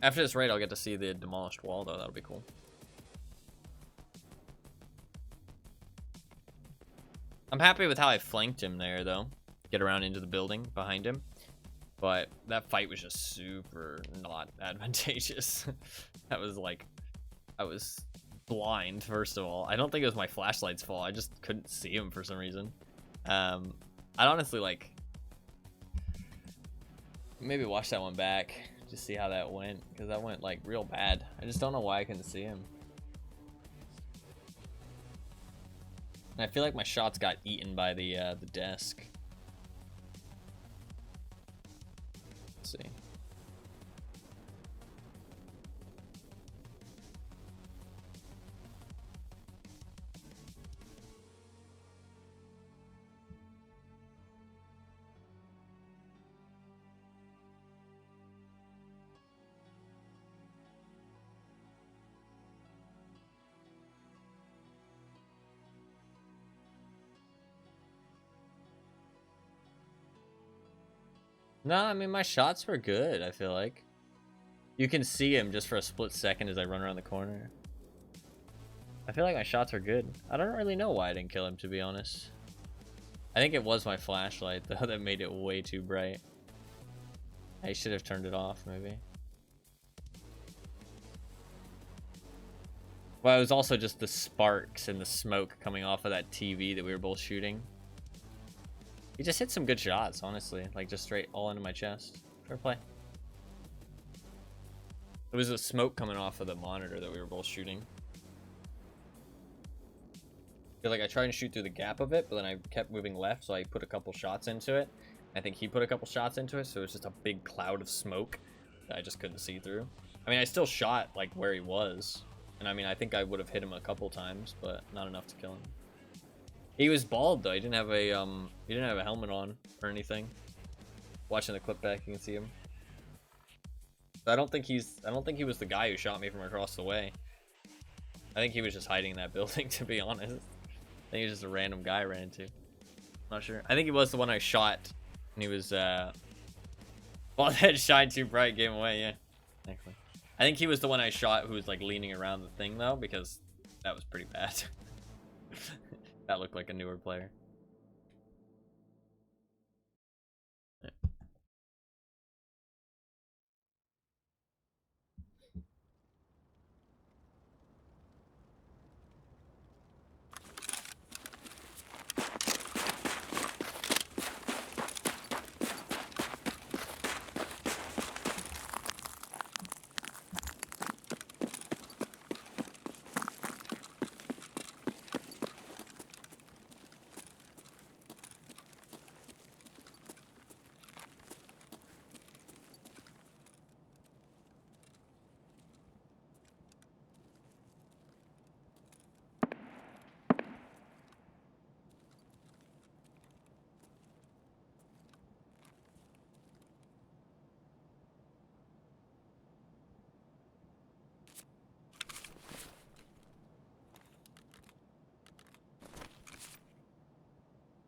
After this raid, I'll get to see the demolished wall, though. That'll be cool. I'm happy with how I flanked him there, though. Get around into the building behind him. But that fight was just super not advantageous. That was like... I was blind, first of all. I don't think it was my flashlight's fault. I just couldn't see him for some reason. I'd honestly, like... maybe watch that one back. Just see how that went, because that went like real bad. I just don't know why I couldn't see him. And I feel like my shots got eaten by the desk. Let's see. No, I mean, my shots were good, I feel like. You can see him just for a split second as I run around the corner. I feel like my shots are good. I don't really know why I didn't kill him, to be honest. I think it was my flashlight, though, that made it way too bright. I should have turned it off, maybe. Well, it was also just the sparks and the smoke coming off of that TV that we were both shooting. He just hit some good shots, honestly. Like, just straight all into my chest. Fair play. It was the smoke coming off of the monitor that we were both shooting. I feel like I tried to shoot through the gap of it, but then I kept moving left, so I put a couple shots into it. I think he put a couple shots into it, so it was just a big cloud of smoke that I just couldn't see through. I mean, I still shot, like, where he was. And I mean, I think I would have hit him a couple times, but not enough to kill him. He was bald though. He didn't have a helmet on or anything. Watching the clip back, you can see him. I don't think he was the guy who shot me from across the way. I think he was just hiding in that building, to be honest. I think he was just a random guy I ran into. Not sure. I think he was the one I shot, and he was well, that shine too bright, game away. Yeah, actually, I think he was the one I shot who was like leaning around the thing though, because that was pretty bad. That looked like a newer player. Yeah.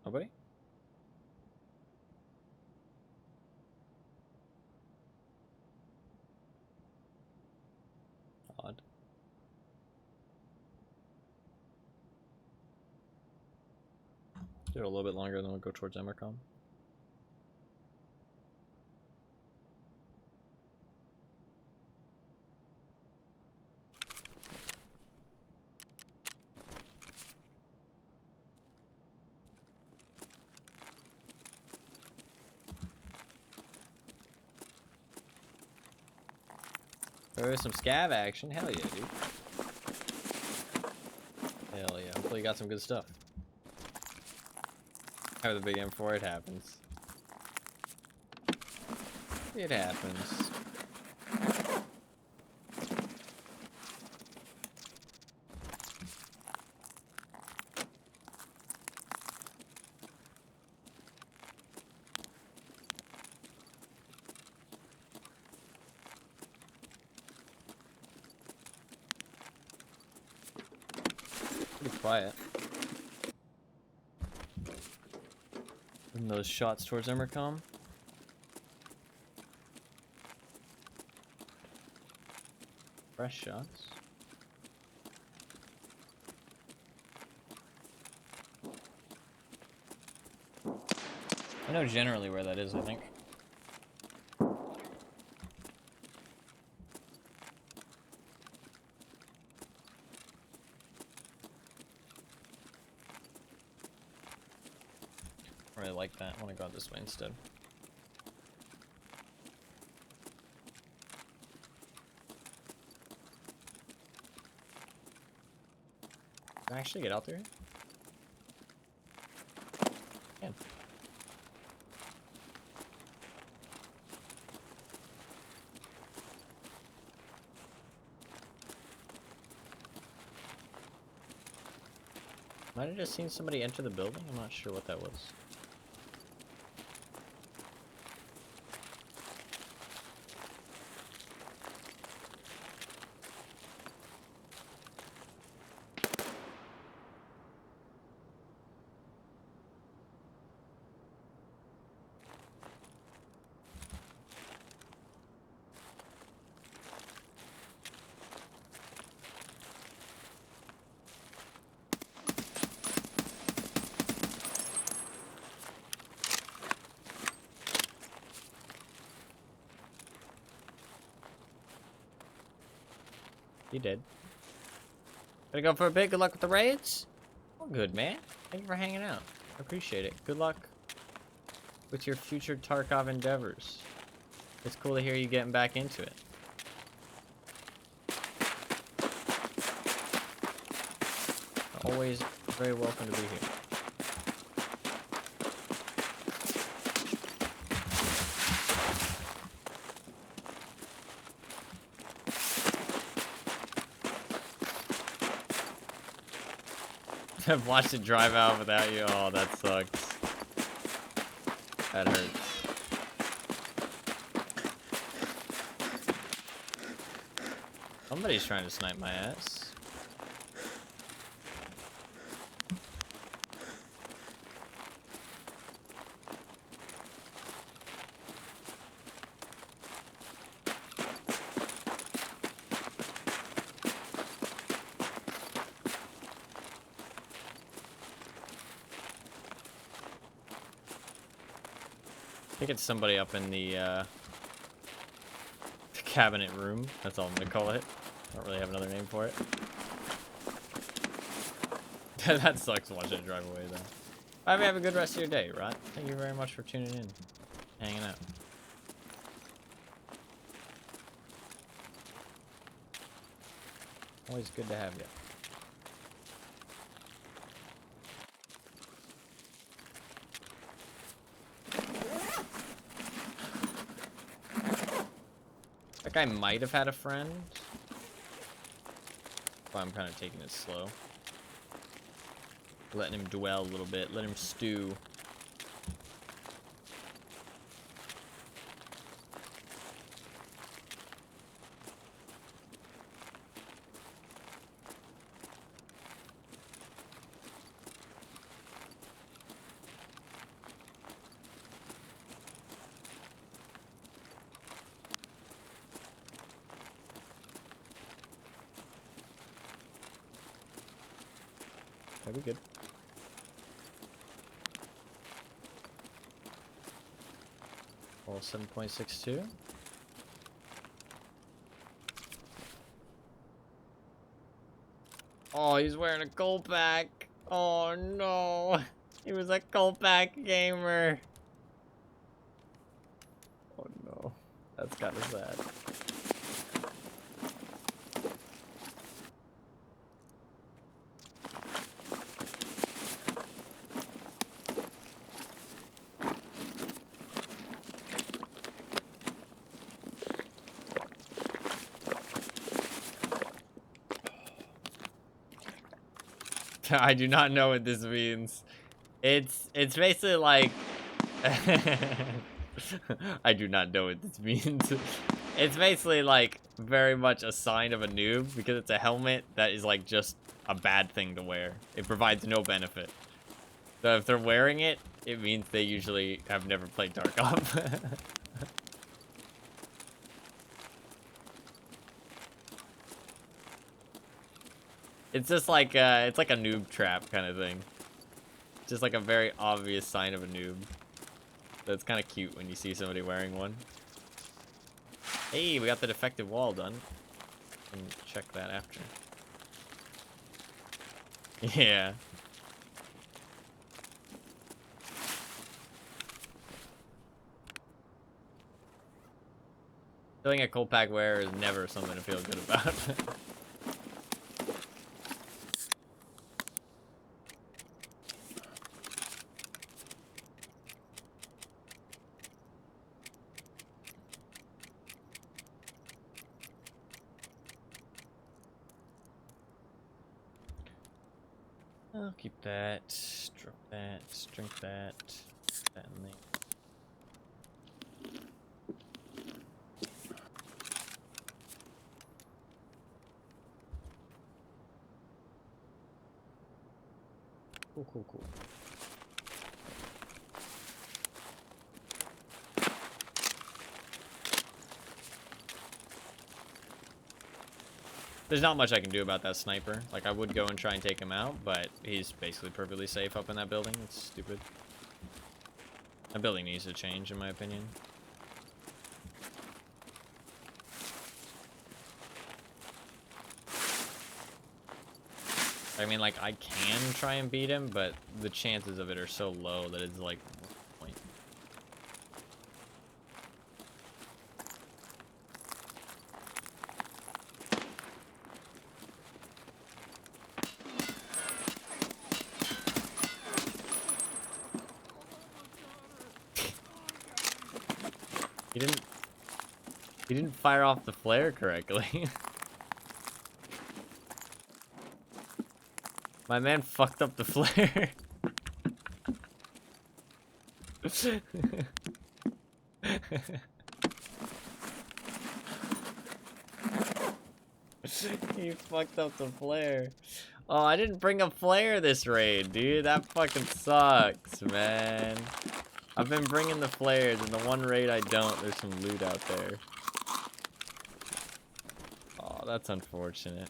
Nobody? Do it a little bit longer, then we'll go towards Emercom. There is some scav action. Hell yeah, dude. Hell yeah. Hopefully you got some good stuff. Have the big M4, it happens. It happens. Pretty quiet. And those shots towards Emercom. Fresh shots. I know generally where that is, I think. I really like that. I want to go out this way instead. Can I actually get out there? Can. Might have just seen somebody enter the building. I'm not sure what that was. You did. Gonna go for a bit. Good luck with the raids. Well, good, man. Thank you for hanging out. I appreciate it. Good luck with your future Tarkov endeavors. It's cool to hear you getting back into it. Always very welcome to be here. I've watched it drive out without you. Oh, that sucks. That hurts. Somebody's trying to snipe my ass. I think it's somebody up in the cabinet room. That's all I'm gonna call it. I don't really have another name for it. That sucks watching it drive away, though. I hope you have a good rest of your day, Rod. Thank you very much for tuning in, hanging out. Always good to have you. That guy might have had a friend. But I'm kind of taking it slow. Letting him dwell a little bit. Let him stew. That'd be good. Well, 7.62. Oh, he's wearing a gold pack. Oh no. He was a gold pack gamer. Oh no. That's kind of sad. I do not know what this means. It's basically like I do not know what this means. It's basically like very much a sign of a noob because it's a helmet that is like just a bad thing to wear. It provides no benefit. So if they're wearing it, it means they usually have never played Tarkov. It's just like it's like a noob trap kind of thing. Just like a very obvious sign of a noob. So it's kind of cute when you see somebody wearing one. Hey, we got the defective wall done. And check that after. Yeah. Feeling a cold pack wearer is never something to feel good about. I'll keep that, drop that, drink that, that in there. Cool, cool, cool. There's not much I can do about that sniper. Like, I would go and try and take him out, but he's basically perfectly safe up in that building. It's stupid. That building needs to change, in my opinion. I mean, like, I can try and beat him, but the chances of it are so low that it's like, what's the point? He didn't fire off the flare correctly. My man fucked up the flare. He fucked up the flare. Oh, I didn't bring a flare this raid, dude. That fucking sucks, man. I've been bringing the flares, and the one raid I don't, there's some loot out there. Oh, that's unfortunate.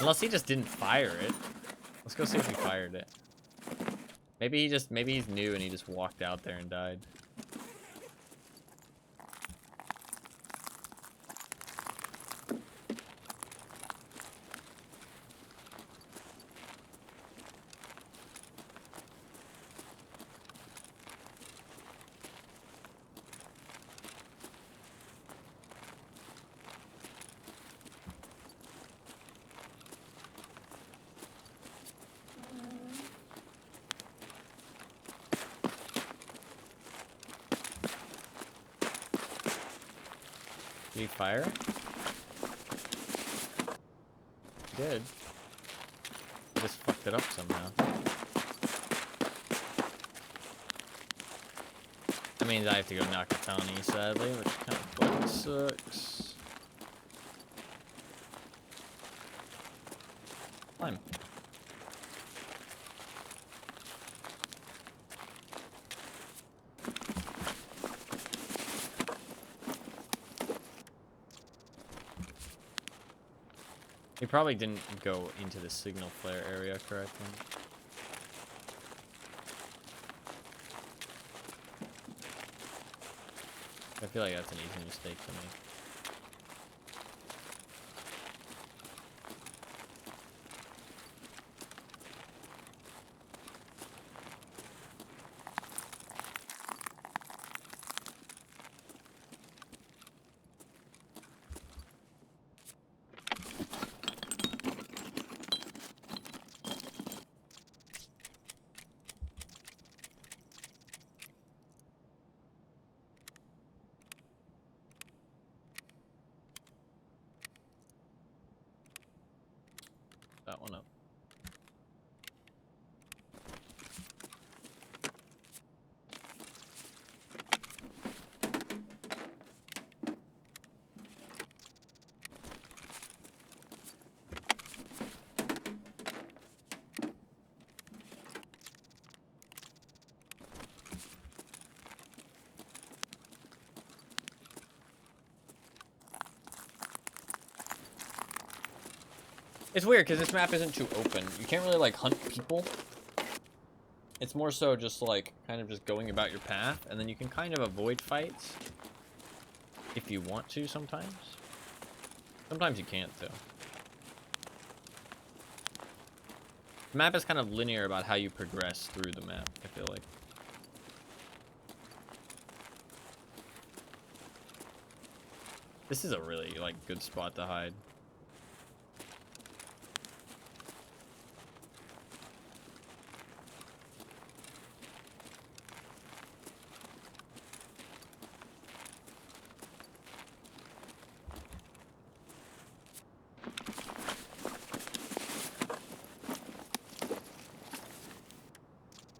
Unless he just didn't fire it. Let's go see if he fired it. Maybe he's new and he just walked out there and died. Did he fire? He did. He just fucked it up somehow. That means I have to go Nakatani, sadly, which kind of fucking sucks. Climb. He probably didn't go into the signal flare area correctly. I feel like that's an easy mistake to make. That one up. It's weird because this map isn't too open. You can't really like hunt people. It's more so just like kind of just going about your path, and then you can kind of avoid fights if you want to sometimes. Sometimes you can't though. The map is kind of linear about how you progress through the map, I feel like. This is a really like good spot to hide.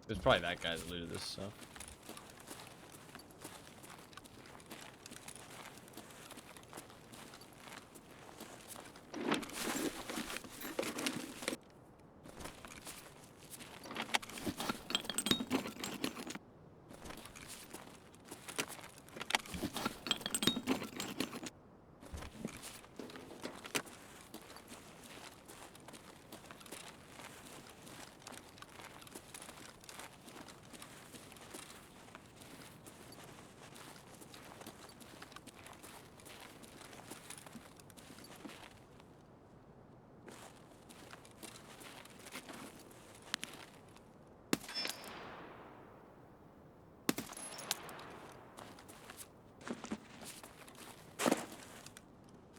It was probably that guy that looted this stuff.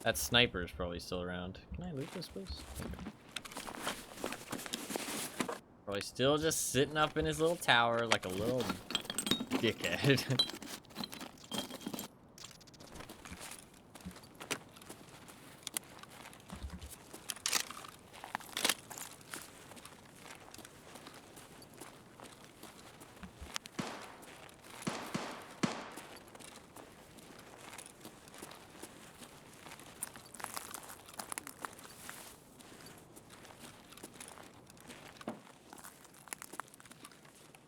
That sniper is probably still around. Can I loot this place? Probably still just sitting up in his little tower like a little dickhead.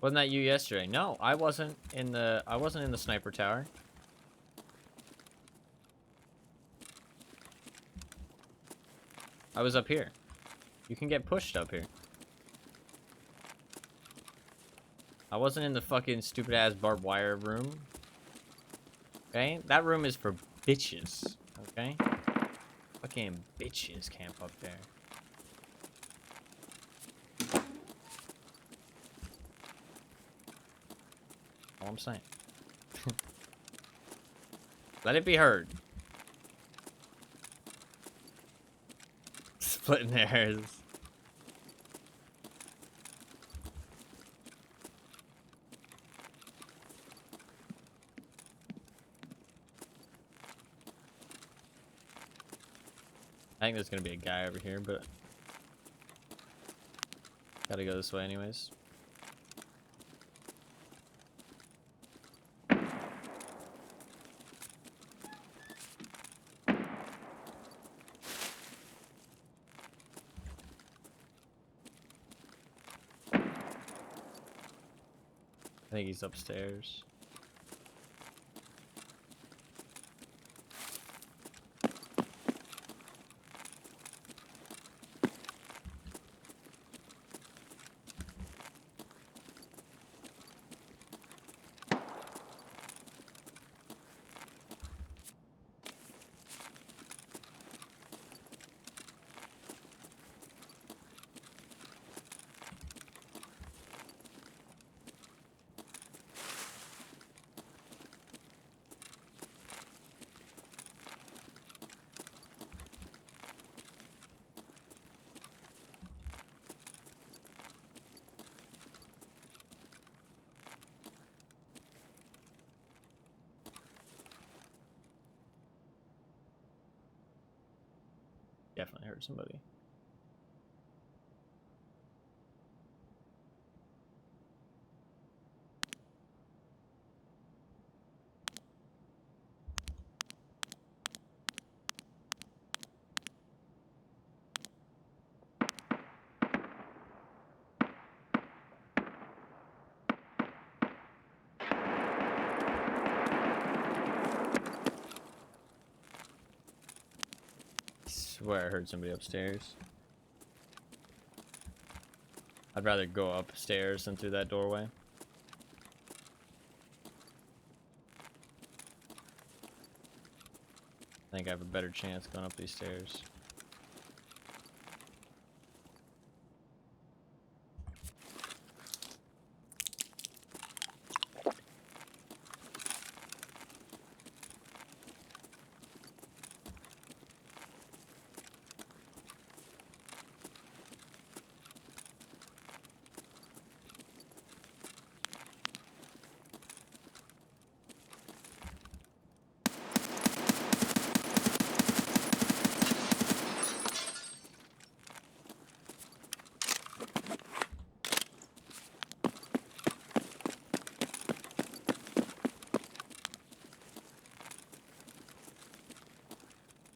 Wasn't that you yesterday? No, I wasn't in the sniper tower. I was up here. You can get pushed up here. I wasn't in the fucking stupid ass barbed wire room. Okay? That room is for bitches. Okay? Fucking bitches camp up there. All I'm saying. Let it be heard. Splitting hairs. I think there's gonna be a guy over here, but gotta go this way anyways. I think he's upstairs. Definitely heard somebody. I swear I heard somebody upstairs. I'd rather go upstairs than through that doorway. I think I have a better chance going up these stairs.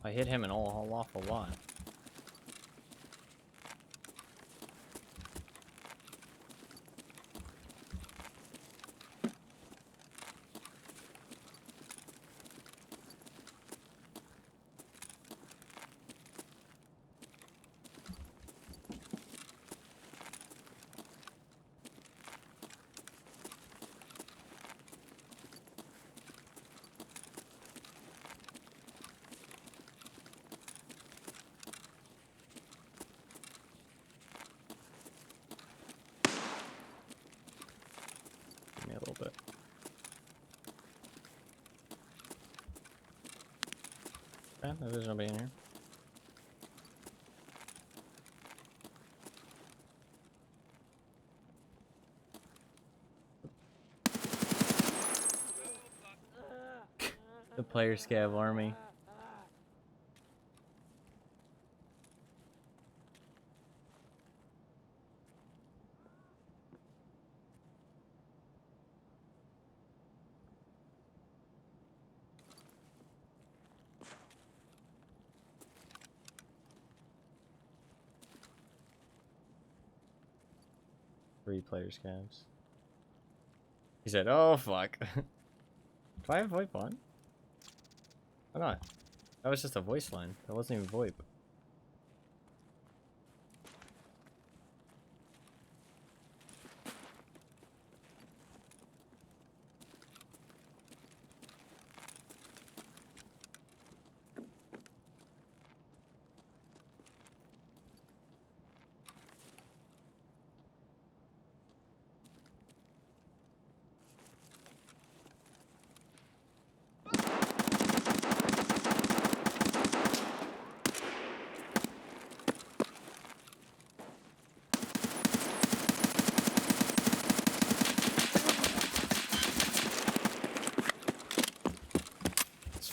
I hit him an awful lot. Give me a little bit. Okay, there's nobody in here. The player scav army. Three player scavs. He said, "Oh fuck." Do I have VoIP on? Why not? That was just a voice line. That wasn't even VoIP.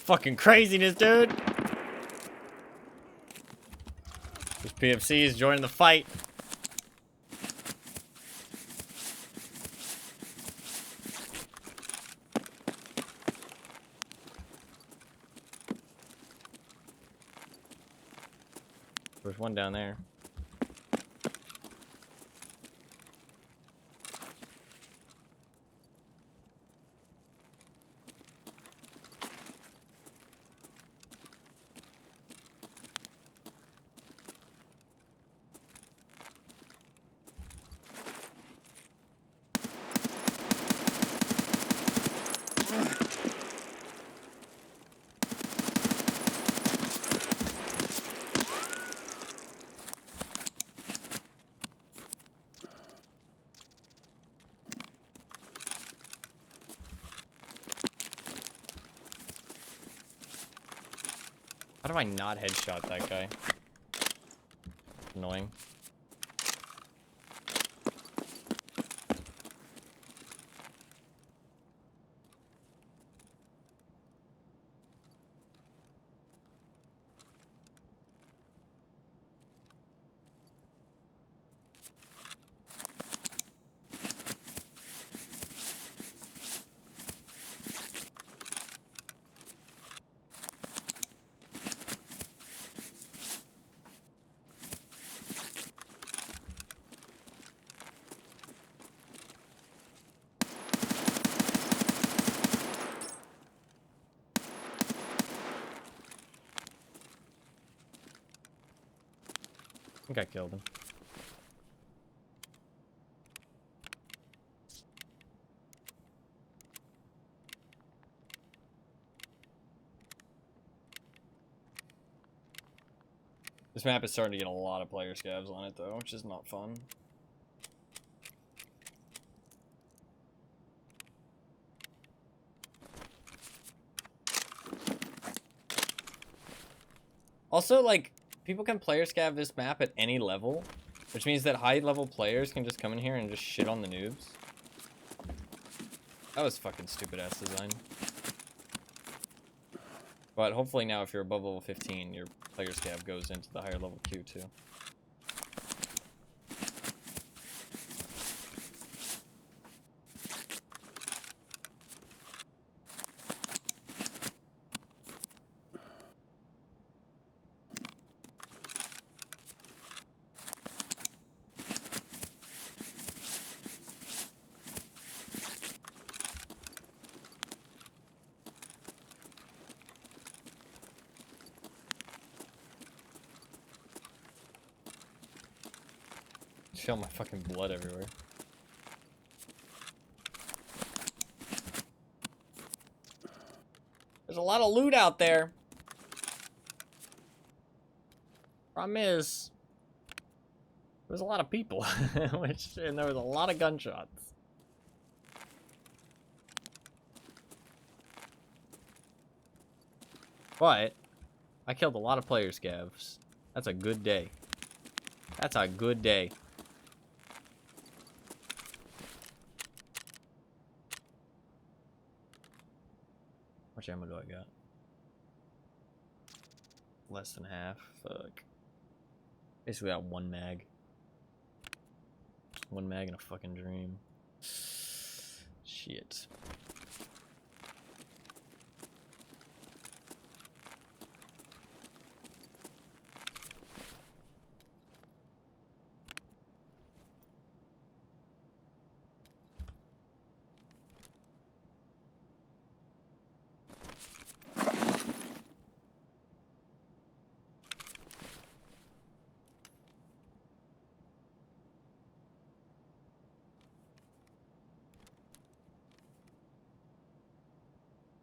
Fucking craziness, dude. This PFC is joining the fight. There's one down there. How do I not headshot that guy? Annoying. think I killed him. This map is starting to get a lot of player scavs on it, though, which is not fun. Also, like, people can player scav this map at any level, which means that high-level players can just come in here and just shit on the noobs. That was fucking stupid-ass design. But hopefully now, if you're above level 15, your player scav goes into the higher level queue, too. Feel my fucking blood everywhere. There's a lot of loot out there. Problem is, there's a lot of people, and there was a lot of gunshots. But I killed a lot of player scavs. That's a good day. That's a good day. How much ammo do I got? Less than half. Fuck. Basically got one mag. One mag and a fucking dream. Shit.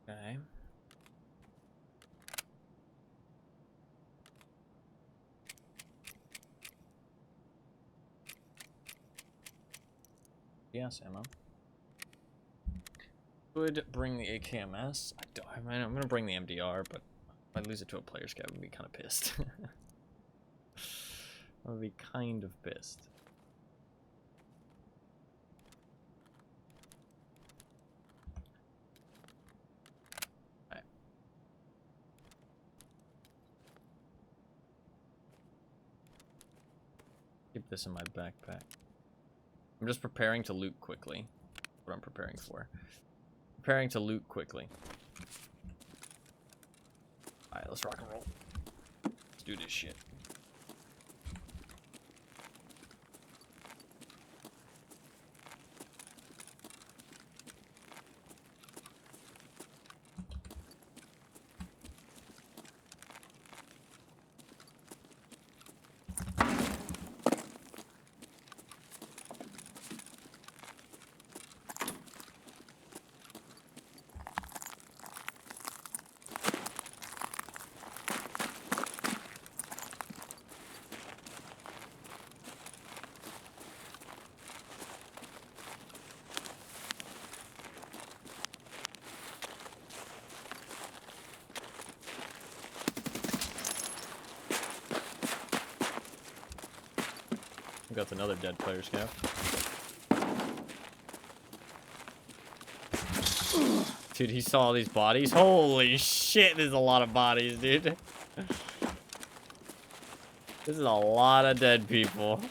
Okay. Yes, ammo. Would bring the AKMS. I mean, I'm gonna bring the MDR, but if I lose it to a player scout, I'm gonna be kind of pissed. I'm gonna be kind of pissed. Alright. Keep this in my backpack. I'm just preparing to loot quickly. What I'm preparing for. Preparing to loot quickly. Alright, let's rock and roll. Let's do this shit. Got another dead player scout. Dude, he saw all these bodies. Holy shit, there's a lot of bodies, dude. This is a lot of dead people.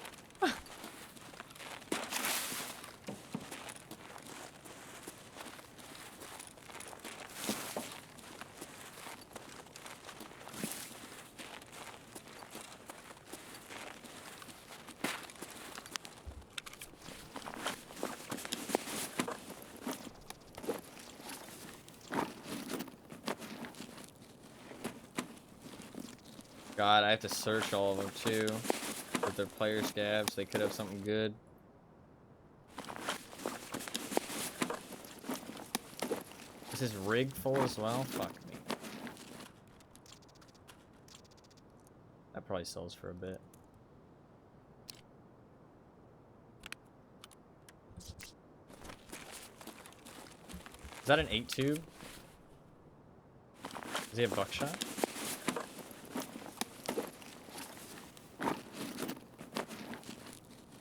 God, I have to search all of them too. With their player scabs, they could have something good. Is his rig full as well? Fuck me. That probably sells for a bit. Is that an 8 tube? Does he have buckshot?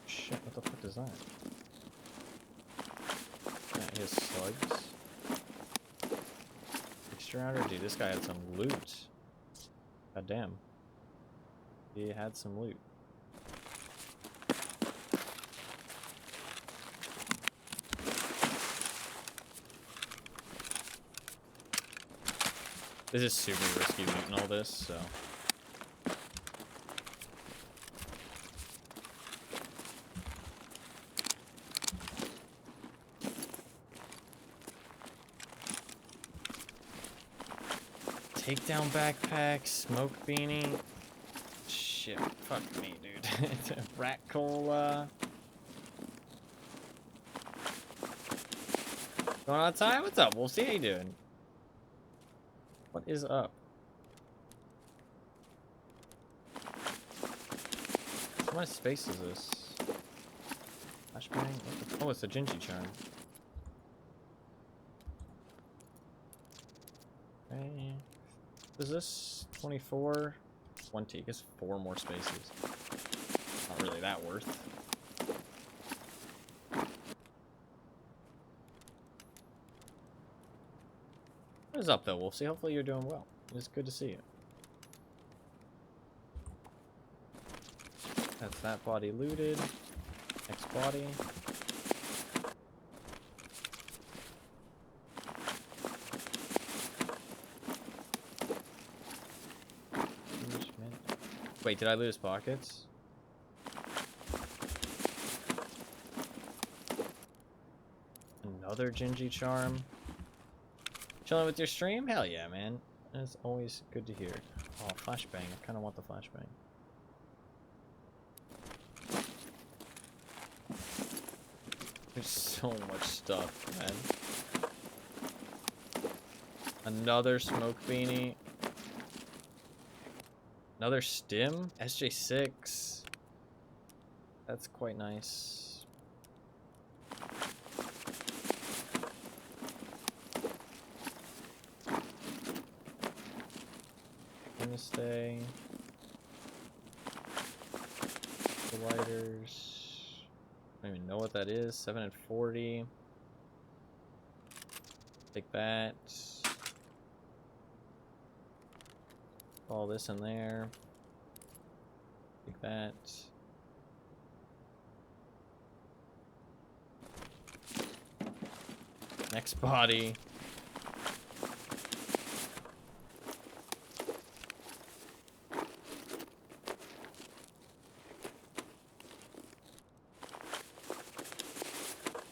Shit, what the fuck is that? Yeah, he has slugs. Extra rounder? Dude, this guy had some loot. God damn. He had some loot. This is super risky looting all this, so. Takedown backpack, smoke beanie. Shit, fuck me, dude. Rat cola. Going outside? What's up? We'll see how you doing. What is up? How much space is this? Flashbang? Oh, it's a Gingy charm. Okay. Is this 24? 20. I guess 4 more spaces. Not really that worth. What is up, though, Wolfsy? Hopefully you're doing well. It's good to see you. That's that body looted. Next body. Wait, did I lose pockets? Another Gingy charm. Chilling with your stream? Hell yeah, man. That's always good to hear. Oh, flashbang. I kind of want the flashbang. There's so much stuff, man. Another smoke beanie. Another stim? SJ6. That's quite nice. Gonna stay. The lighters. I don't even know what that is. 7 and 40. Take that. All this in there. Take that. Next body.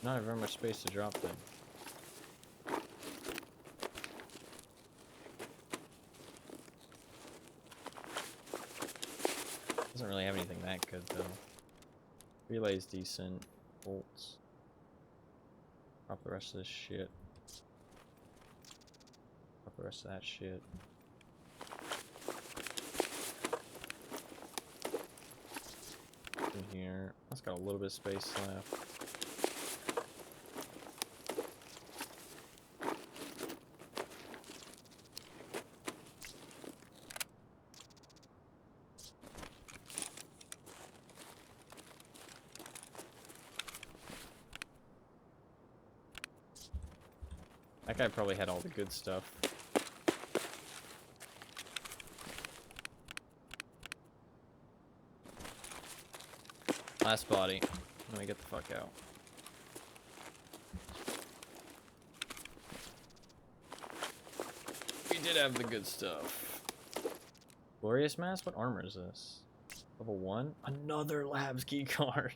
Not very much space to drop then. Doesn't really have anything that good though. Relay's decent. Bolts. Drop the rest of this shit. Drop the rest of that shit. In here. That's got a little bit of space left. That guy probably had all the good stuff. Last body. Let me get the fuck out. We did have the good stuff. Glorious Mask? What armor is this? Level 1? Another Labs key card.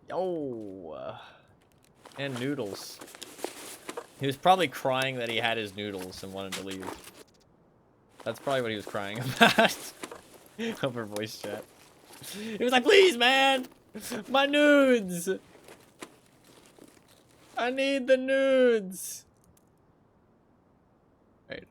Yo. And noodles. He was probably crying that he had his noodles and wanted to leave. That's probably what he was crying about. Over voice chat. He was like, please, man! My nudes! I need the nudes! Right.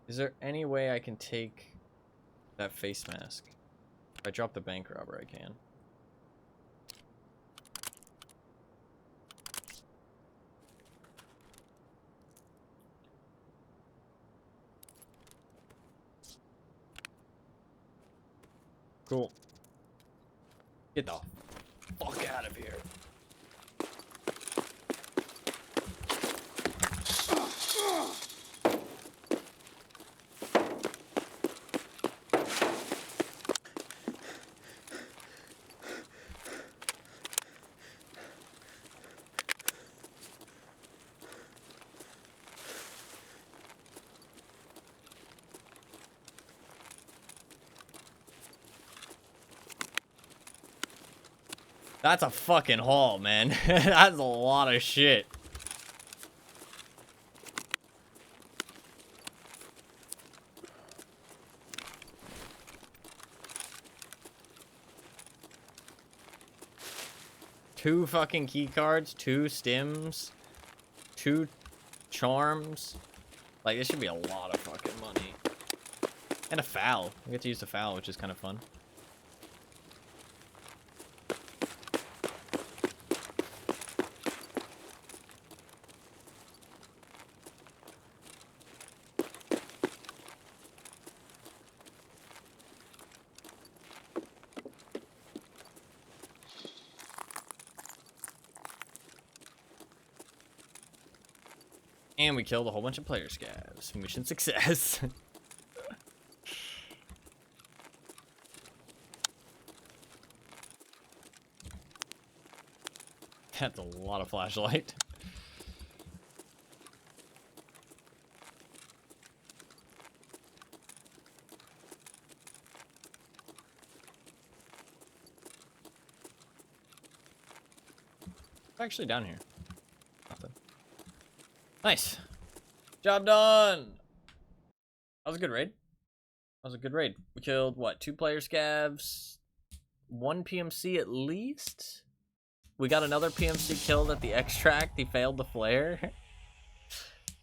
Is there any way I can take that face mask? If I drop the bank robber, I can. Cool. Get the fuck out of here. That's a fucking haul, man. That's a lot of shit. Two fucking key cards, 2 stims, 2 charms. Like, this should be a lot of fucking money. And a foul. We get to use the foul, which is kind of fun. And we killed a whole bunch of player scavs. Mission success. That's a lot of flashlight. Actually down here. Nothing. Nice. Job done. That was a good raid. That was a good raid. We killed, what, 2 player scavs, 1 PMC at least? We got another PMC killed at the extract. He failed the flare.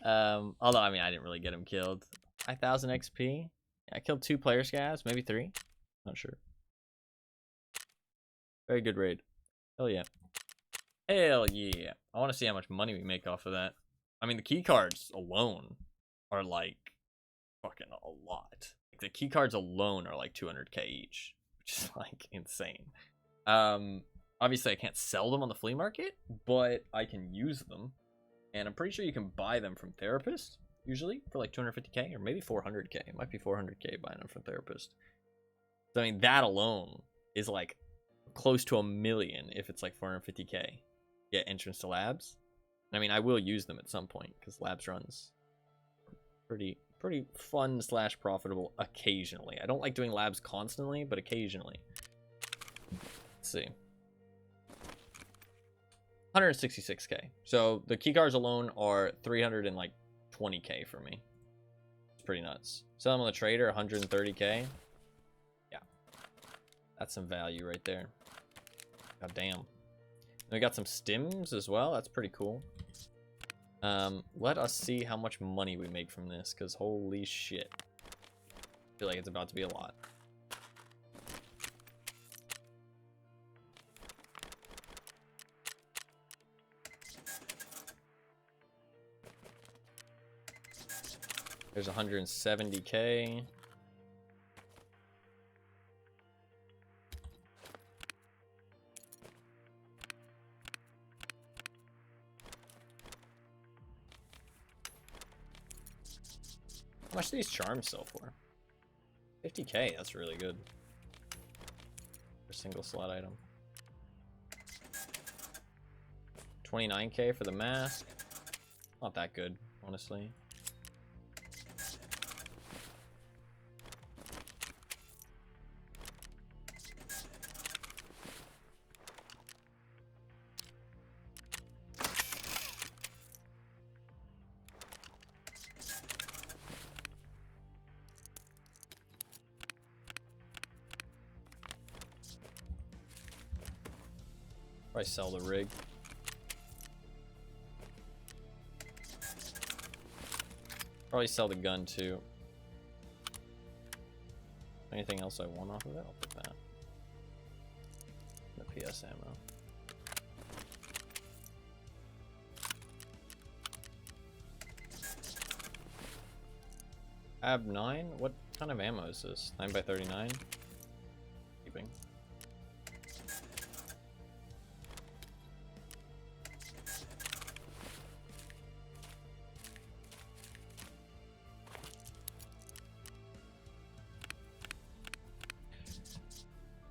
Although, I mean, I didn't really get him killed. 5,000 XP. I killed 2 player scavs, maybe 3. Not sure. Very good raid. Hell yeah. Hell yeah. I want to see how much money we make off of that. I mean, the key cards alone are like fucking a lot. Like, the key cards alone are like 200k each, which is like insane. Obviously I can't sell them on the flea market, but I can use them. And I'm pretty sure you can buy them from Therapist, usually, for like 250k or maybe 400k. It might be 400k buying them from Therapist. So, I mean, that alone is like close to $1 million if it's like 450k. Get entrance to labs. I mean, I will use them at some point because labs runs pretty fun / profitable occasionally. I don't like doing labs constantly, but occasionally. Let's see. 166k. So the keycards alone are 320k for me. It's pretty nuts. Sell them on the trader, 130k. Yeah, that's some value right there. God damn. And we got some stims as well. That's pretty cool. Let us see how much money we make from this, because holy shit. I feel like it's about to be a lot. There's 170k. How much do these charms sell for? 50k, that's really good. For a single slot item. 29k for the mask. Not that good, honestly. Probably sell the rig. Probably sell the gun too. Anything else I want off of it? I'll put that. The PS ammo. Ab 9? What kind of ammo is this? 9x39? Keeping.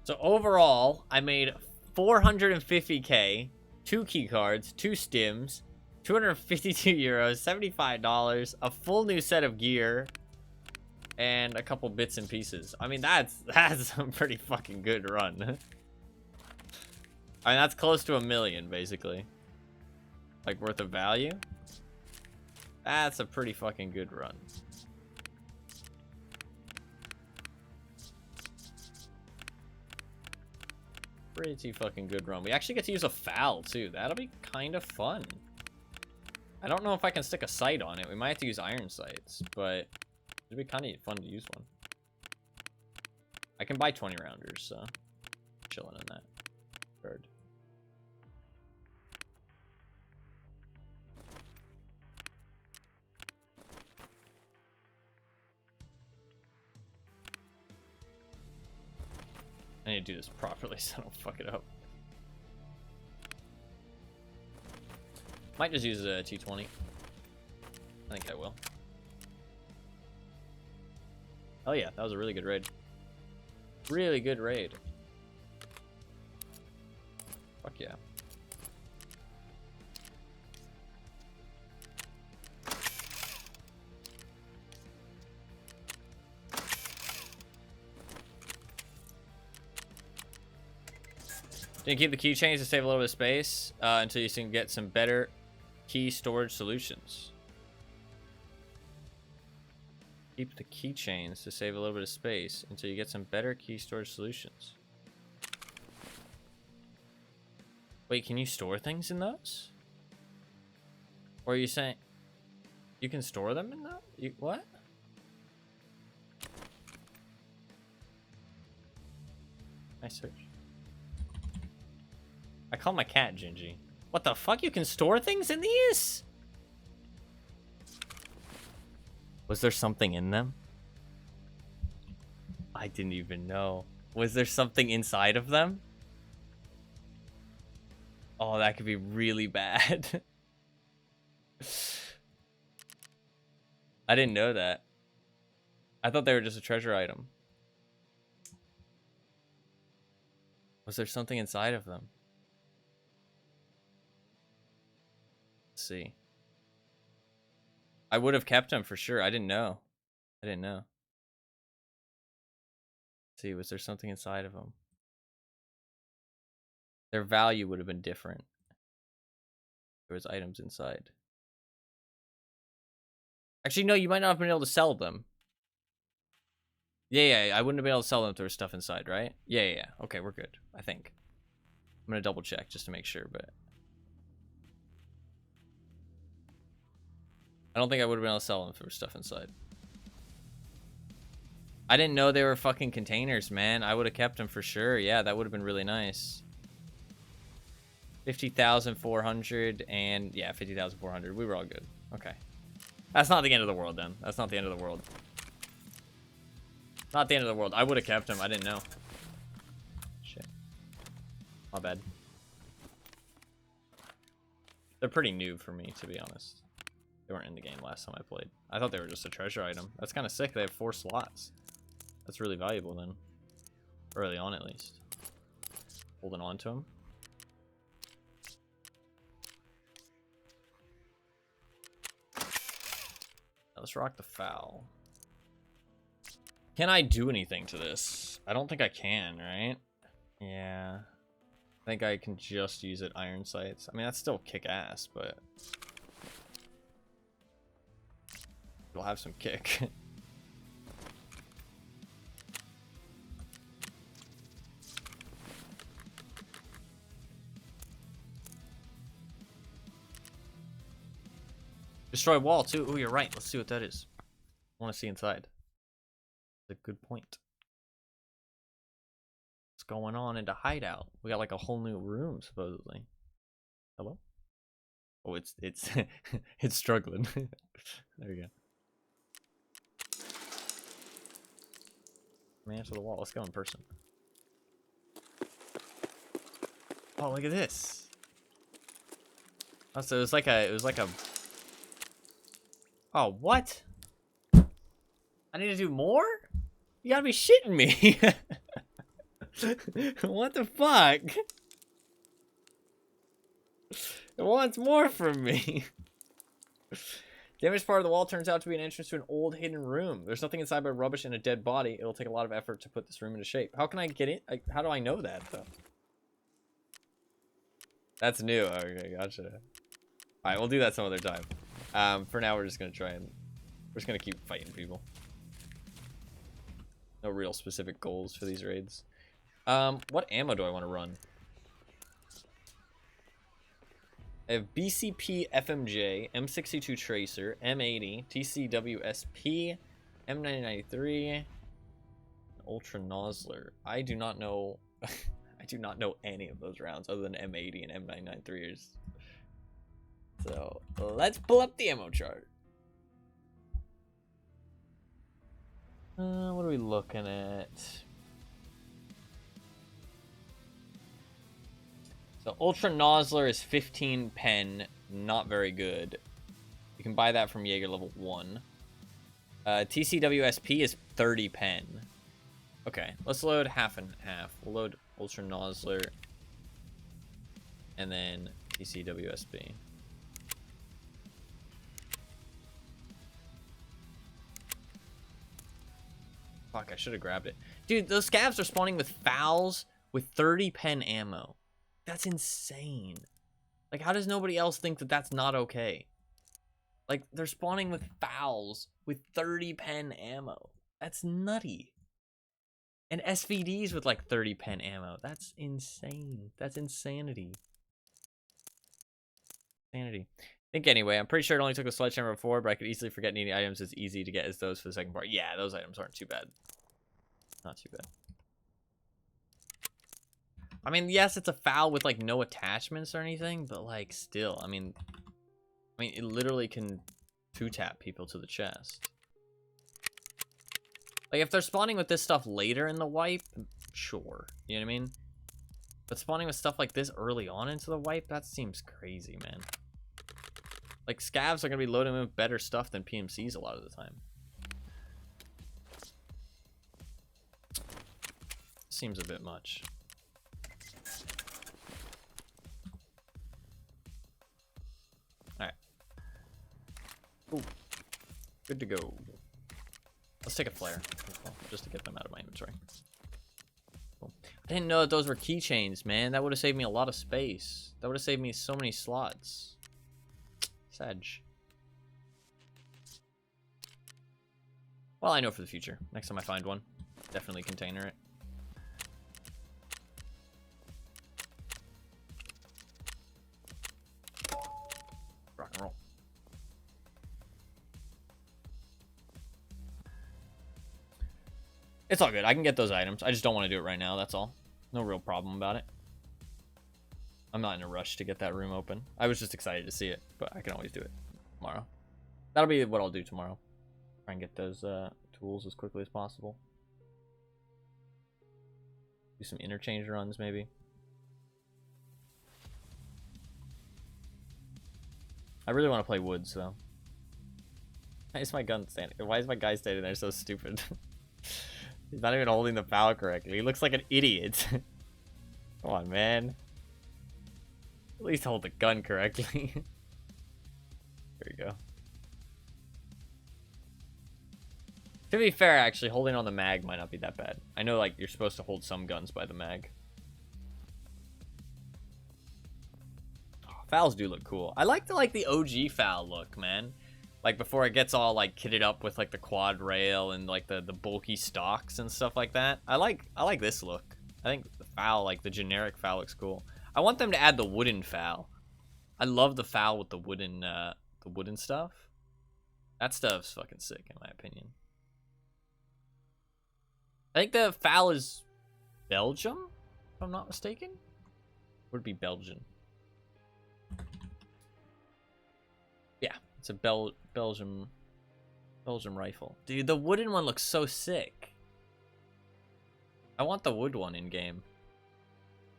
So overall, I made 450k, 2 key cards, 2 stims, 252 euros, $75, a full new set of gear, and a couple bits and pieces. I mean, that's a pretty fucking good run. I mean, that's close to $1 million, basically. Like, worth of value. That's a pretty fucking good run. Pretty fucking good run. We actually get to use a FAL, too. That'll be kind of fun. I don't know if I can stick a sight on it. We might have to use iron sights, but it'd be kind of fun to use one. I can buy 20 rounders, so chilling in that regard. I need to do this properly so I don't fuck it up. Might just use a T20. I think I will. Oh yeah, that was a really good raid. Really good raid. Fuck yeah. You can keep the keychains to save a little bit of space until you can get some better key storage solutions. Keep the keychains to save a little bit of space until you get some better key storage solutions. Wait, can you store things in those? Or are you saying you can store them in those? What? Nice search. I call my cat Gingy. What the fuck? You can store things in these? Was there something in them? I didn't even know. Was there something inside of them? Oh, that could be really bad. I didn't know that. I thought they were just a treasure item. Was there something inside of them? Let's see. I would have kept them for sure. I didn't know. I didn't know. Let's see, was there something inside of them? Their value would have been different. There was items inside. Actually, no, you might not have been able to sell them. Yeah, I wouldn't have been able to sell them if there was stuff inside, right? Yeah. Okay, we're good, I think. I'm gonna double check just to make sure, but I don't think I would have been able to sell them if there was stuff inside. I didn't know they were fucking containers, man. I would have kept them for sure. Yeah, that would have been really nice. 50,400 and yeah, 50,400. We were all good. Okay. That's not the end of the world then. That's not the end of the world. Not the end of the world. I would have kept them. I didn't know. Shit. My bad. They're pretty new for me, to be honest. They weren't in the game last time I played. I thought they were just a treasure item. That's kind of sick. They have 4 slots. That's really valuable then. Early on, at least. Holding on to them. Now let's rock the foul. Can I do anything to this? I don't think I can, right? Yeah. I think I can just use it iron sights. I mean, that's still kick-ass, but it'll have some kick. Destroy wall too. Oh, you're right. Let's see what that is. I want to see inside. That's a good point. What's going on in the hideout? We got like a whole new room supposedly. Hello? Oh, it's it's struggling. There we go. Let me answer the wall. Let's go in person. Oh, look at this. Oh, so it was like a. Oh, what? I need to do more? You gotta be shitting me. What the fuck? It wants more from me. Damaged part of the wall turns out to be an entrance to an old hidden room. There's nothing inside but rubbish and a dead body. It'll take a lot of effort to put this room into shape. How can I get in? How do I know that, though? That's new. Okay, gotcha. Alright, we'll do that some other time. For now, we're just gonna keep fighting people. No real specific goals for these raids. What ammo do I want to run? I have BCP FMJ, M62 Tracer, M80, TCWSP, M9093, Ultra Nozzler. I do not know. I do not know any of those rounds other than M80 and M993s. So let's pull up the ammo chart. What are we looking at? So Ultra Nozzler is 15 pen, not very good. You can buy that from Jaeger level 1. TCWSP is 30 pen. Okay, let's load half and half. We'll load Ultra Nozzler and then TCWSP. Fuck, I should have grabbed it. Dude, those scavs are spawning with fouls with 30 pen ammo. That's insane. Like, how does nobody else think that that's not okay? Like, they're spawning with fouls with 30 pen ammo. That's nutty. And SVDs with like 30 pen ammo. That's insane. That's insanity. Insanity. I think anyway, I'm pretty sure it only took a sledgehammer before, but I could easily forget needing items as easy to get as those for the second part. Yeah, those items aren't too bad. Not too bad. I mean, yes, it's a foul with like no attachments or anything, but like still, I mean it literally can 2-tap people to the chest. Like if they're spawning with this stuff later in the wipe, sure, you know what I mean? But spawning with stuff like this early on into the wipe, that seems crazy, man. Like scavs are gonna be loading with better stuff than PMCs a lot of the time. Seems a bit much. Alright. Ooh. Good to go. Let's take a flare as well, just to get them out of my inventory. Cool. I didn't know that those were keychains, man. That would have saved me a lot of space. That would have saved me so many slots. Sedge. Well, I know for the future. Next time I find one, definitely container it. Rock and roll. It's all good. I can get those items. I just don't want to do it right now. That's all. No real problem about it. I'm not in a rush to get that room open. I was just excited to see it, but I can always do it tomorrow. That'll be what I'll do tomorrow. Try and get those tools as quickly as possible. Do some interchange runs, maybe. I really want to play woods, though. Why is my gun standing? Why is my guy standing there so stupid? He's not even holding the foul correctly. He looks like an idiot. Come on, man. At least hold the gun correctly. There you go. To be fair, actually, holding on the mag might not be that bad. I know, like, you're supposed to hold some guns by the mag. Oh, fouls do look cool. I like the OG foul look, man. Like, before it gets all, like, kitted up with, like, the quad rail and, like, the bulky stocks and stuff like that. I like this look. I think the foul, like, the generic foul looks cool. I want them to add the wooden foul. I love the foul with the wooden the wooden stuff. That stuff's fucking sick, in my opinion. I think the FAL is Belgium, if I'm not mistaken. Would be Belgian. Yeah, it's a Belgium rifle. Dude, the wooden one looks so sick. I want the wood one in game.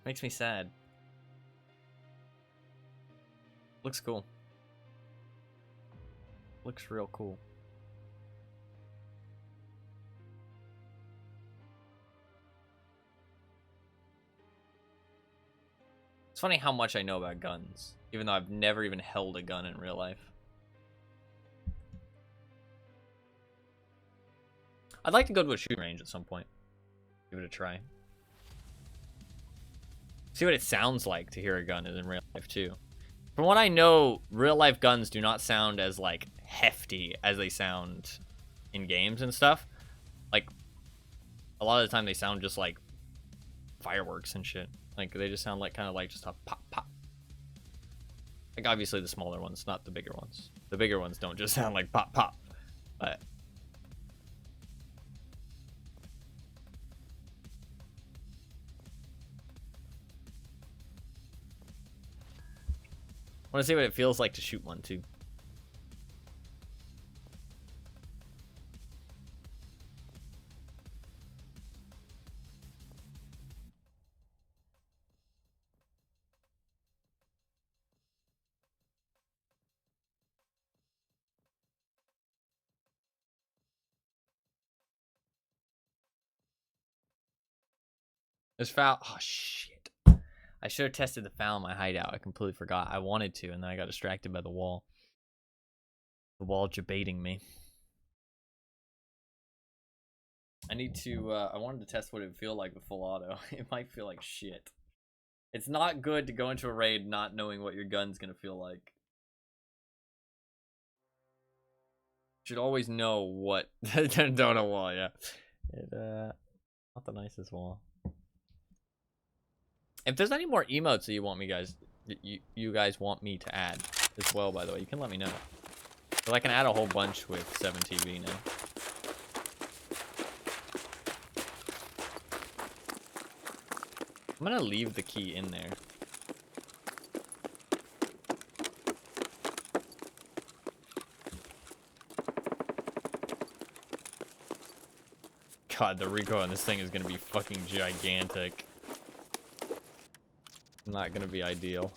Makes me sad. Looks cool. Looks real cool. It's funny how much I know about guns, even though I've never even held a gun in real life. I'd like to go to a shooting range at some point. Give it a try. See what it sounds like to hear a gun in real life too. From what I know, real life guns do not sound as like hefty as they sound in games and stuff. Like a lot of the time they sound just like fireworks and shit. Like they just sound like kind of like just a pop pop. Like obviously the smaller ones, not the bigger ones. The bigger ones don't just sound like pop pop. But I want to see what it feels like to shoot one too. There's foul. Oh shit! I should have tested the foul in my hideout. I completely forgot. I wanted to, and then I got distracted by the wall. The wall debating me. I need to. I wanted to test what it would feel like with full auto. It might feel like shit. It's not good to go into a raid not knowing what your gun's gonna feel like. Should always know what. Don't know wall. Yeah. It not the nicest wall. If there's any more emotes that you want me guys, you guys want me to add as well, by the way, you can let me know. But I can add a whole bunch with 7TV now. I'm gonna leave the key in there. God, the recoil on this thing is gonna be fucking gigantic. Not gonna be ideal.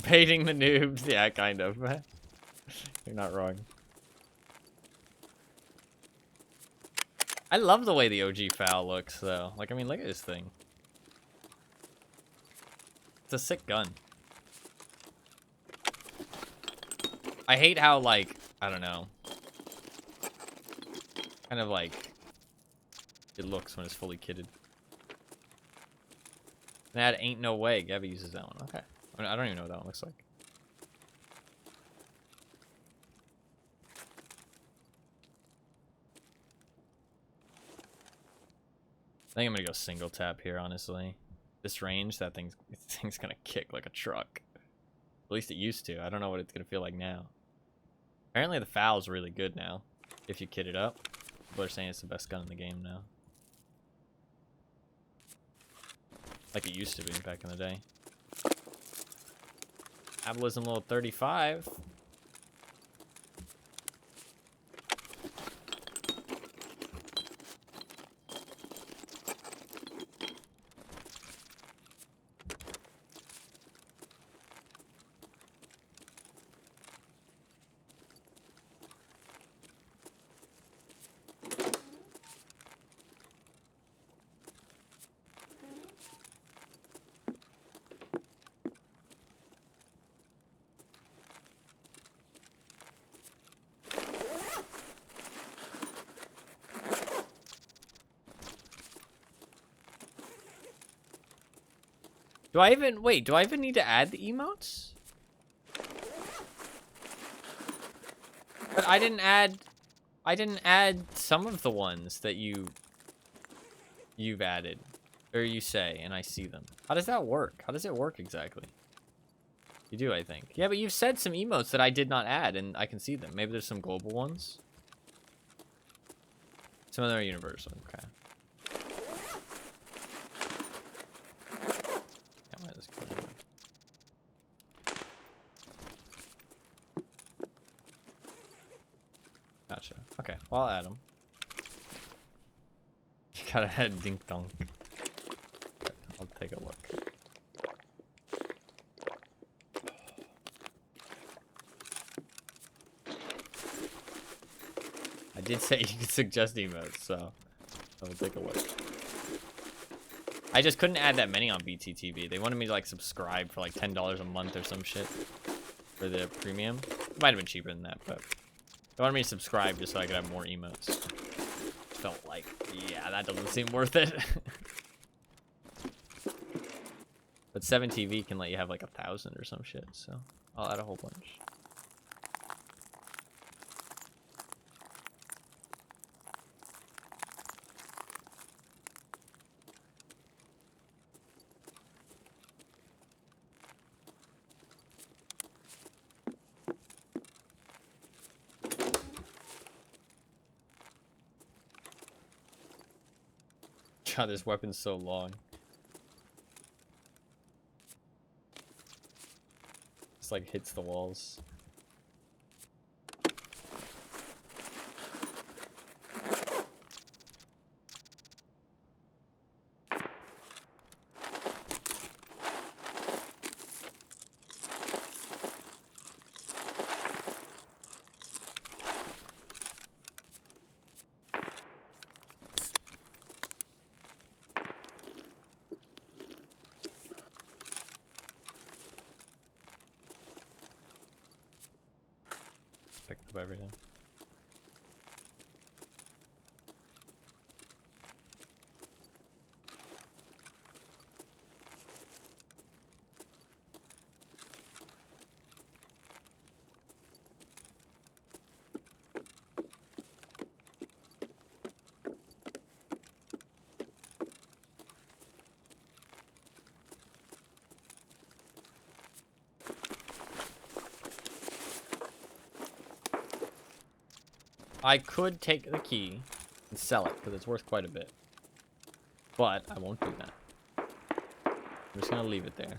Baiting the noobs, yeah, kind of. You're not wrong. I love the way the OG FAL looks, though. Like, I mean, look at this thing. It's a sick gun. I hate how, like, I don't know. Kind of like it looks when it's fully kitted. That ain't no way. Gabby uses that one. Okay. I mean, I don't even know what that one looks like. I think I'm gonna go single tap here, honestly. This range, this thing's gonna kick like a truck. At least it used to. I don't know what it's gonna feel like now. Apparently the FAL is really good now. If you kit it up. People are saying it's the best gun in the game now. Like it used to be back in the day. Metabolism level 35. Do I even need to add the emotes? But I didn't add some of the ones that you you've added, or you say, and I see them. How does that work? How does it work exactly? You do, I think. Yeah, but you've said some emotes that I did not add, and I can see them. Maybe there's some global ones. Some of them are universal. Okay. Yeah, might just kill him. Gotcha. Okay, well, I'll add them. You gotta add dink donk. I'll take a look. I did say you could suggest emotes, so I'll take a look. I just couldn't add that many on BTTV. They wanted me to like subscribe for like $10 a month or some shit for the premium. It might have been cheaper than that, but they wanted me to subscribe just so I could have more emotes. Felt like, yeah, that doesn't seem worth it. But 7TV can let you have like 1,000 or some shit, so I'll add a whole bunch. God, this weapon's so long. It's like hits the walls. Picked up everything. I could take the key and sell it because it's worth quite a bit, but I won't do that. I'm just gonna leave it there.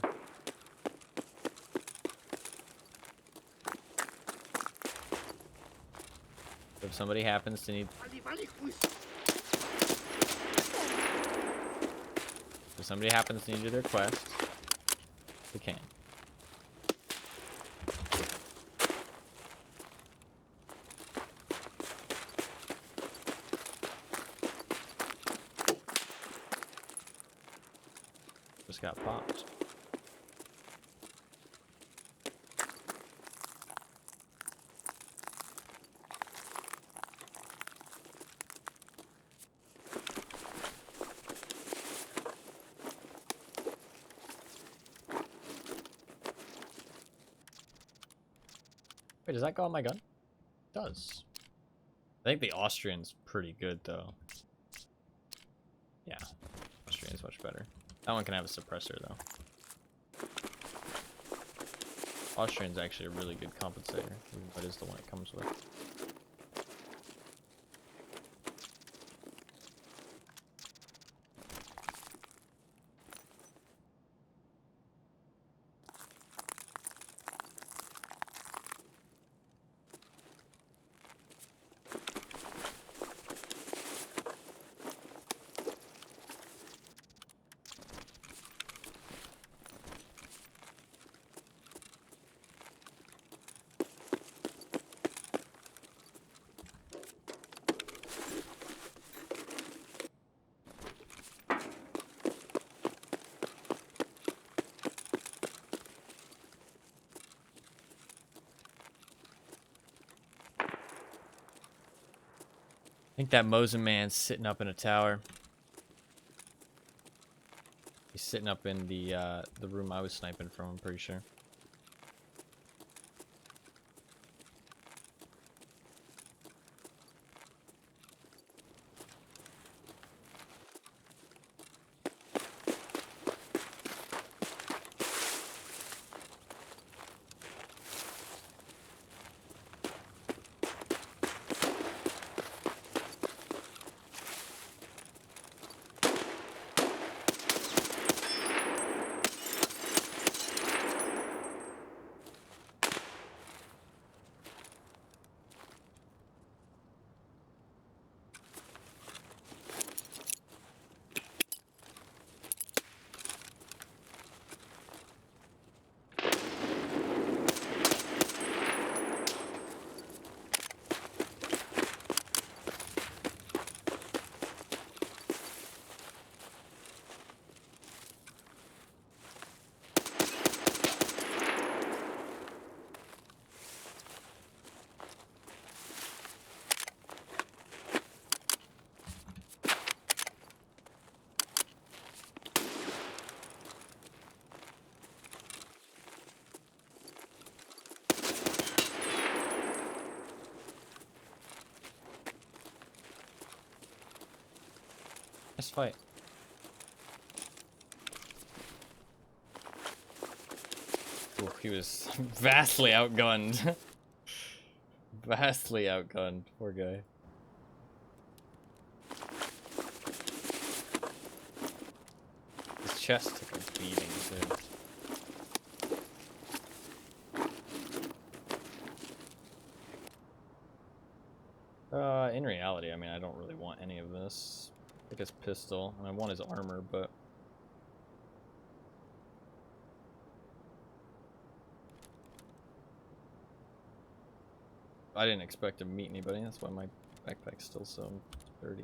If somebody happens to need, if somebody happens to need their quest, they can. Just got popped. Wait, does that go on my gun? It does. I think the Austrian's pretty good though. Yeah, Austrian's much better. That one can have a suppressor though. Austrian's actually a really good compensator. That is the one it comes with. I think that Mosin man's sitting up in a tower. He's sitting up in the room I was sniping from, I'm pretty sure. Nice fight. Ooh, he was vastly outgunned. Vastly outgunned. Poor guy. His chest took a beating too. In reality, I mean, I don't really want any of this. I think his pistol, and I want his armor, but... I didn't expect to meet anybody, that's why my backpack's still so dirty.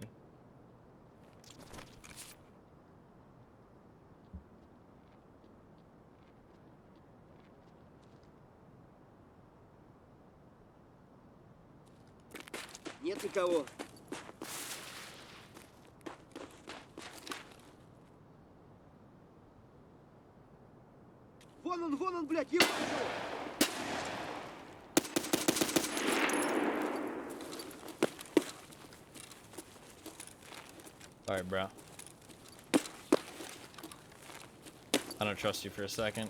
Нет никого. Вон он, блядь, ебать его! Alright, bro. I don't trust you for a second.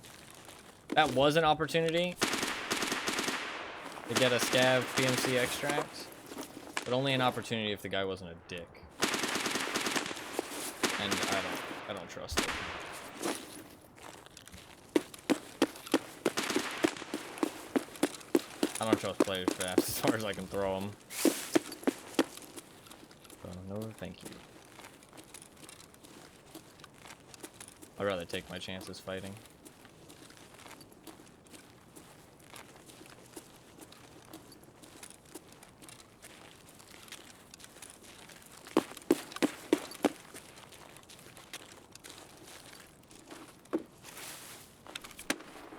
That was an opportunity to get a scav PMC extract, but only an opportunity if the guy wasn't a dick. And I don't trust it. I don't trust players fast as far as I can throw them. So, no, thank you. I'd rather take my chances fighting.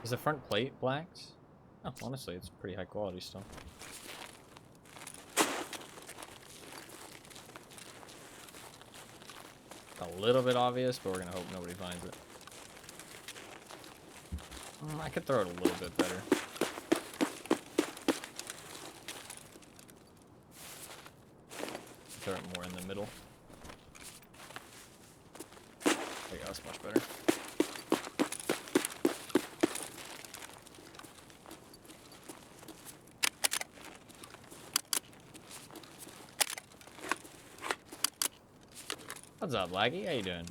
Is the front plate blacked? Oh, honestly, it's pretty high quality still. A little bit obvious, but we're gonna hope nobody finds it. I could throw it a little bit better. Throw it more in the middle. There you go, that's much better. What's up, Laggy? How you doing?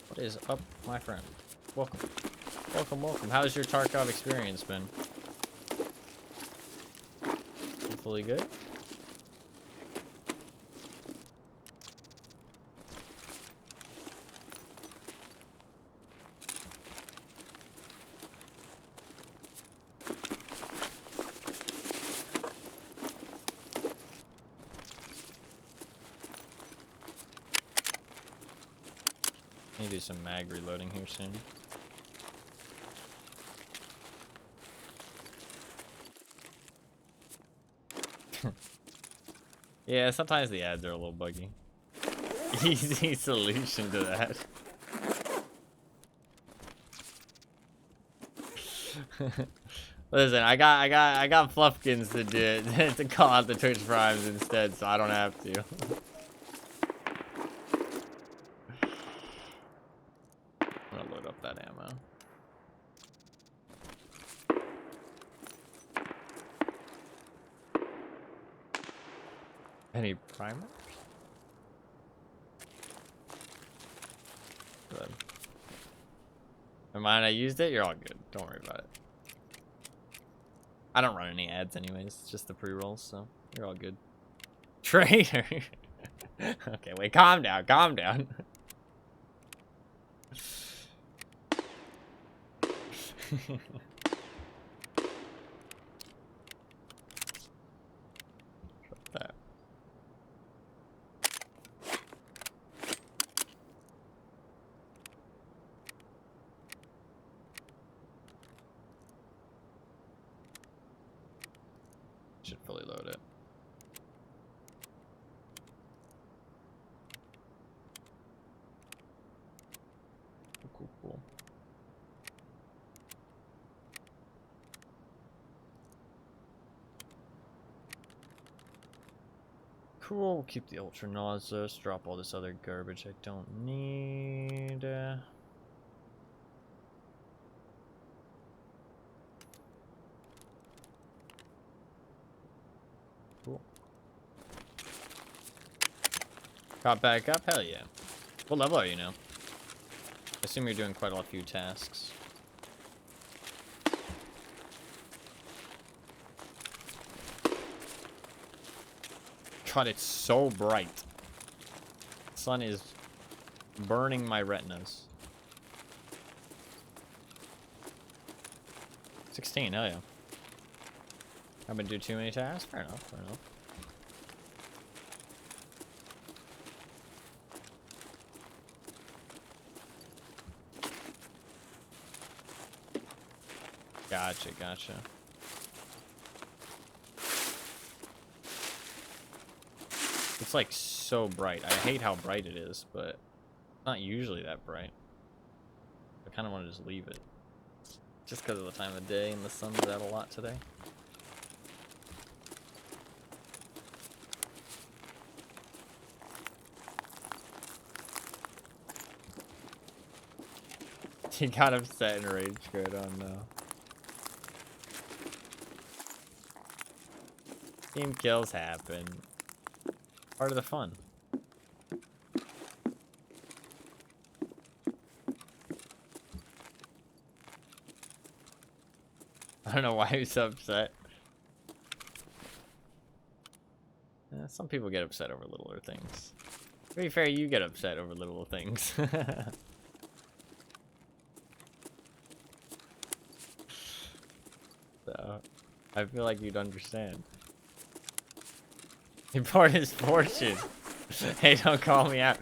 What is up, my friend? Welcome. Welcome, welcome. How's your Tarkov experience been? Hopefully good? Need to do some mag reloading here soon. Yeah, sometimes the ads are a little buggy. Easy solution to that. Listen, I got Fluffkins to do it, to call out the Twitch Primes instead, so I don't have to. I'm gonna load up that ammo. Any primer? Good. Never mind, I used it. You're all good. Don't worry about it. I don't run any ads anyways. It's just the pre-rolls, so you're all good. Traitor. Okay, wait. Calm down. Calm down. That. Should fully load it. Cool, cool. Cool, we'll keep the ultra nauseous, drop all this other garbage I don't need. Cool. Got back up? Hell yeah. What level are you now? I assume you're doing quite a few tasks. God, it's so bright. The sun is burning my retinas. 16, hell yeah. I've been doing too many tasks? Fair enough, fair enough. Gotcha, gotcha. It's like so bright. I hate how bright it is, but it's not usually that bright. I kind of want to just leave it. Just because of the time of day and the sun's out a lot today. He got upset and rage quit. Oh no. Team kills happen. Part of the fun. I don't know why he's so upset. Some people get upset over littler things. To be fair, you get upset over little things. So, I feel like you'd understand. He poured his fortune. Hey, don't call me out.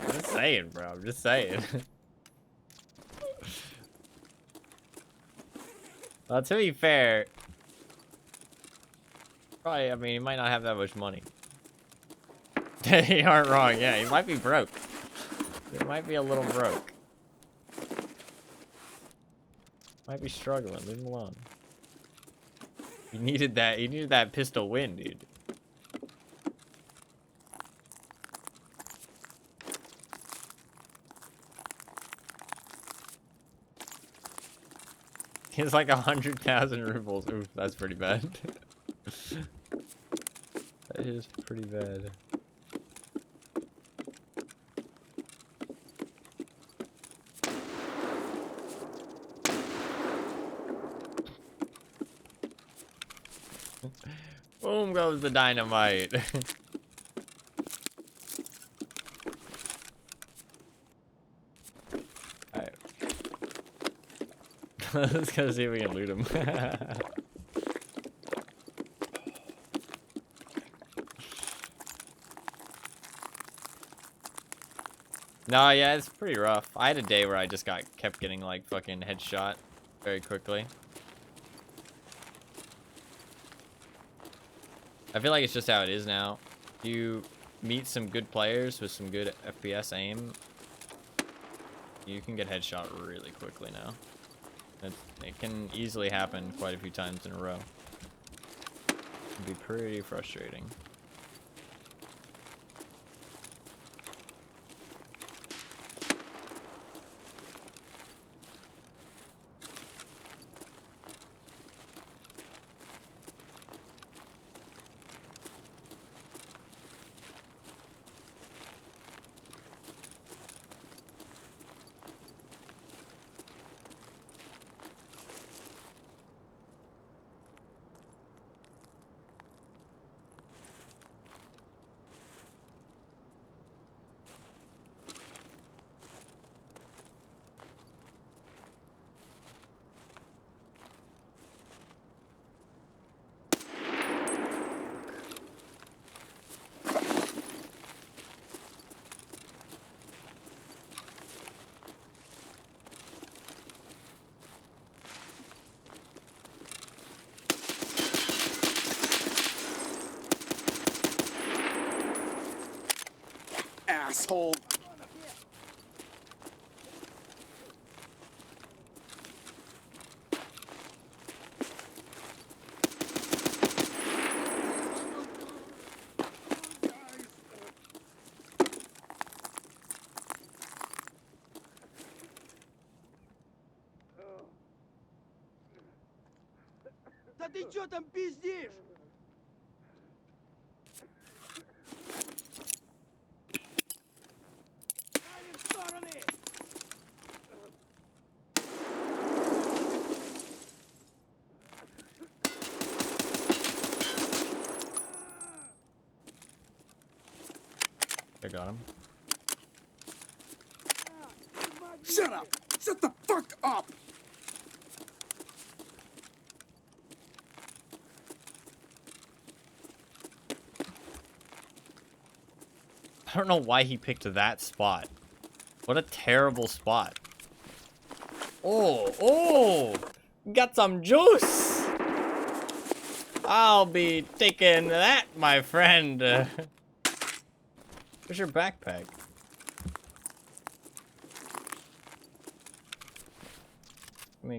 I'm just saying, bro. I'm just saying. Well, to be fair, probably, I mean, he might not have that much money. You aren't wrong. Yeah, he might be broke. He might be a little broke. Might be struggling. Leave him alone. He needed that pistol win, dude. He's like 100,000 rubles. Oof, that's pretty bad. That is pretty bad. Boom goes the dynamite. Alright. Let's go see if we can loot him. No, yeah, it's pretty rough. I had a day where I just kept getting like fucking headshot very quickly. I feel like it's just how it is now. You meet some good players with some good FPS aim, you can get headshot really quickly now. It can easily happen quite a few times in a row. It can be pretty frustrating. Asshole. чё там пиздишь? Дали в стороны! I got him. Shut up! Shut the fuck up! I don't know why he picked that spot. What a terrible spot. Oh, oh! Got some juice! I'll be taking that, my friend. Where's your backpack?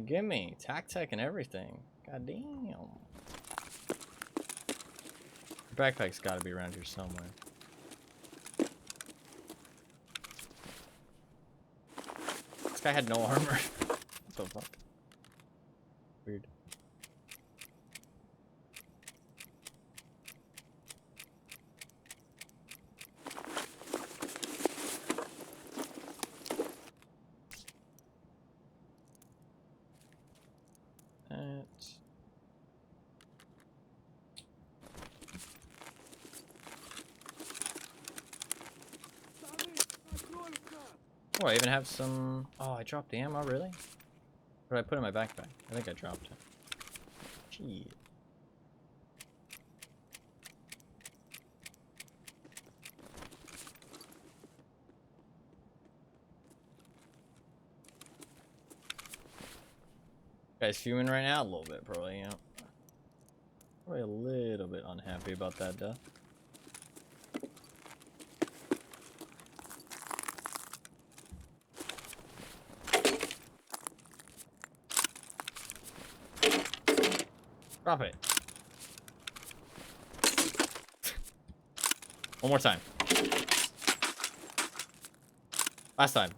Gimme. Tac and everything. God damn. Your backpack's gotta be around here somewhere. This guy had no armor. What the fuck? Weird. Oh, I even have some... Oh, I dropped the ammo, really? What did I put in my backpack? I think I dropped it. Gee. Guys fuming right now? A little bit, probably, you know. Probably a little bit unhappy about that death. Drop it. One more time. Last time.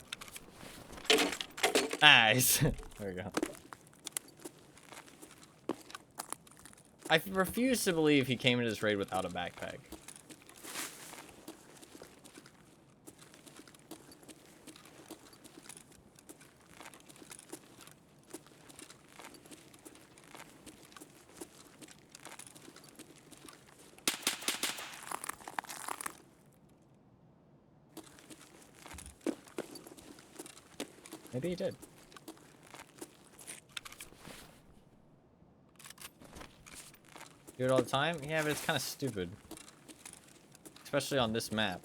Nice. There we go. I refuse to believe he came into this raid without a backpack. Maybe he did. Do it all the time? Yeah, but it's kind of stupid. Especially on this map.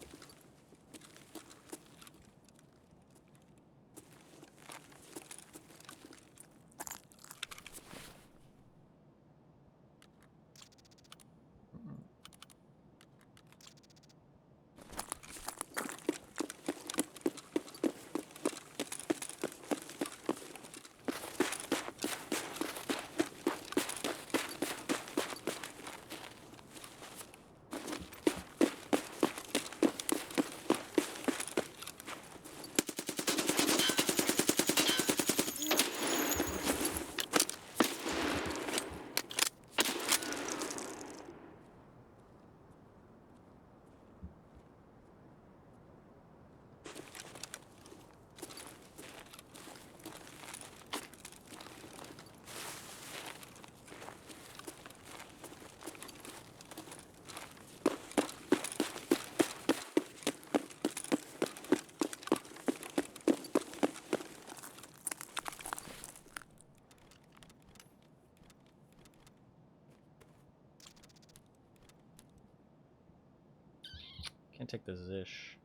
Can't take the Zish.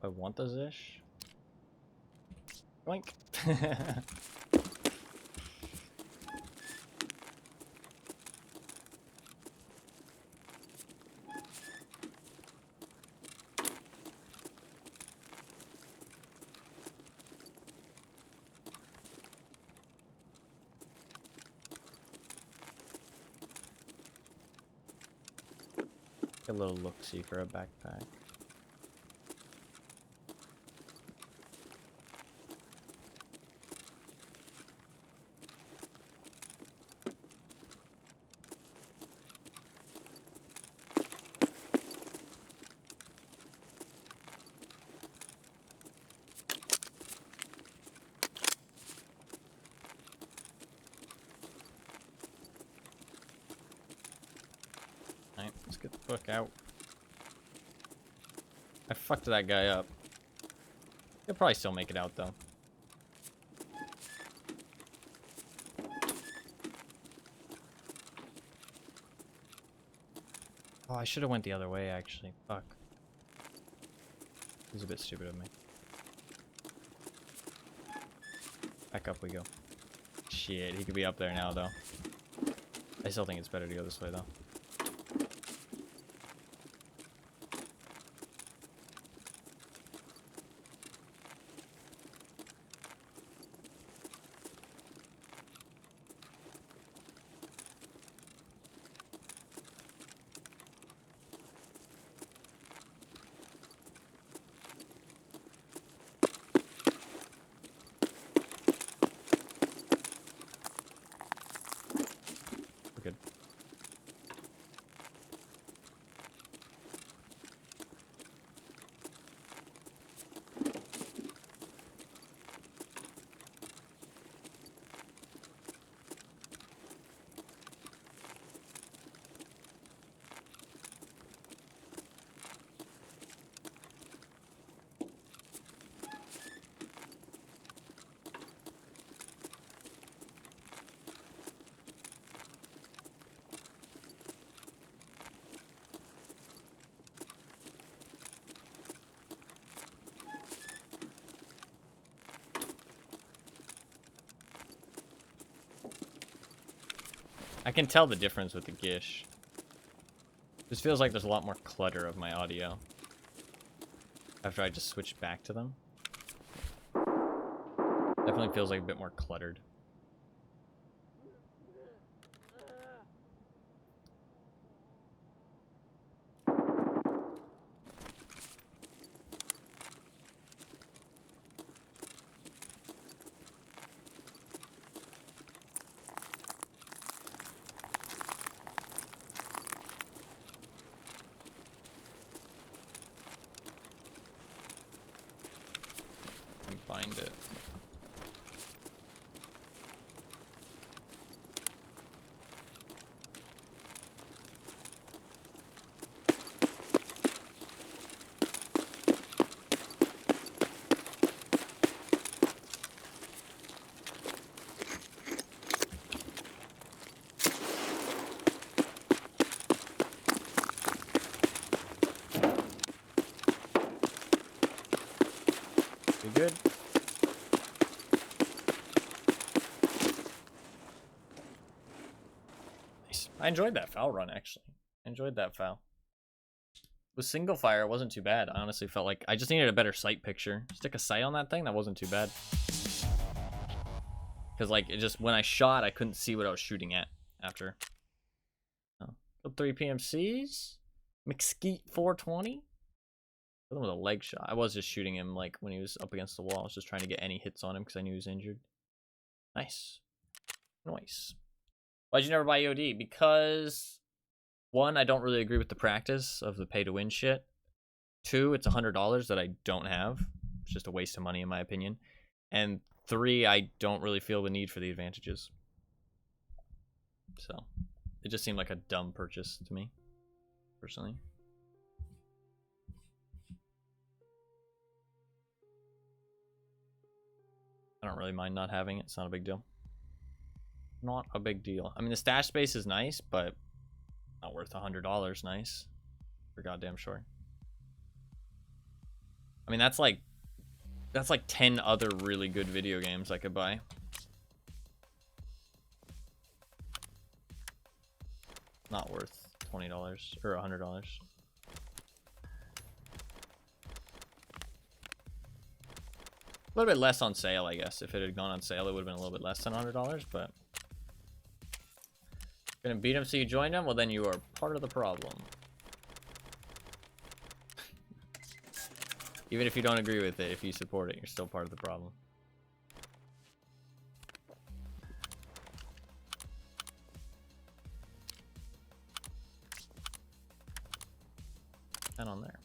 I want the Zish. Boink. A little look-see for a backpack. Alright, let's get the fuck out. I fucked that guy up. He'll probably still make it out, though. Oh, I should have went the other way, actually. Fuck. This is a bit stupid of me. Back up we go. Shit, he could be up there now, though. I still think it's better to go this way, though. We're good. I can tell the difference with the Gish. This feels like there's a lot more clutter of my audio after I just switched back to them. Definitely feels like a bit more cluttered. Find it. You good? I enjoyed that foul run, actually. I enjoyed that foul. With single fire, it wasn't too bad. I honestly felt like I just needed a better sight picture. Stick a sight on that thing, that wasn't too bad. Because, like, it just, when I shot, I couldn't see what I was shooting at after. Oh. 3 PMCs? McSkeet 420? With a leg shot. I was just shooting him, like, when he was up against the wall. I was just trying to get any hits on him because I knew he was injured. Nice. Nice. Why'd you never buy VOD? Because, one, I don't really agree with the practice of the pay-to-win shit. Two, it's $100 that I don't have. It's just a waste of money, in my opinion. And three, I don't really feel the need for the advantages. So, it just seemed like a dumb purchase to me, personally. I don't really mind not having it. It's not a big deal. Not a big deal. I mean, the stash space is nice, but not worth $100 nice. For goddamn sure. I mean, that's like 10 other really good video games I could buy. Not worth $20 or $100. A little bit less on sale, I guess. If it had gone on sale, it would have been a little bit less than $100, but gonna beat him so you join him? Well, then you are part of the problem. Even if you don't agree with it, if you support it, you're still part of the problem. And on there.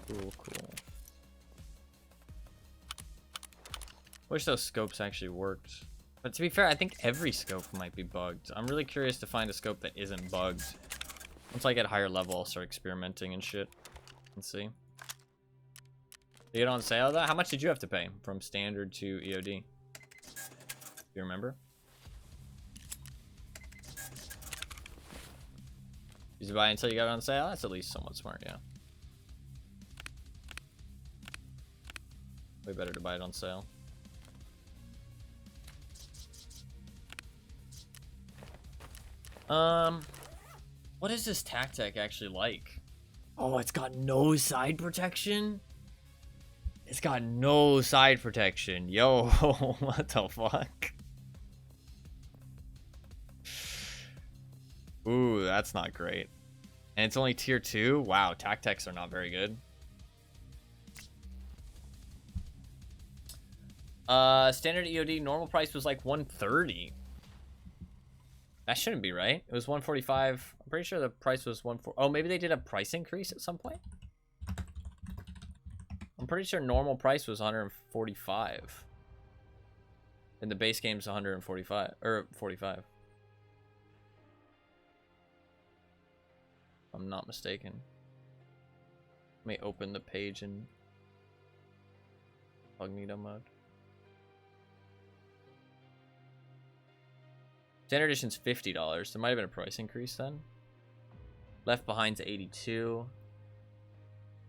Cool, cool. Wish those scopes actually worked. But to be fair, I think every scope might be bugged. I'm really curious to find a scope that isn't bugged. Once I get higher level, I'll start experimenting and shit. And see. You get on sale though? How much did you have to pay from standard to EOD? Do you remember? Did you buy it until you got it on sale? That's at least somewhat smart, yeah. Way better to buy it on sale. What is this tactic actually like? Oh, it's got no side protection? It's got no side protection. Yo, what the fuck? Ooh, that's not great. And it's only tier 2? Wow, tactics are not very good. Standard EOD normal price was like 130. That shouldn't be right. It was 145. I'm pretty sure the price was 140. Oh, maybe they did a price increase at some point. I'm pretty sure normal price was 145. And the base game's 145 or 45. If I'm not mistaken. Let me open the page in incognito mode. Standard edition's $50. There might have been a price increase then. Left Behind's 82.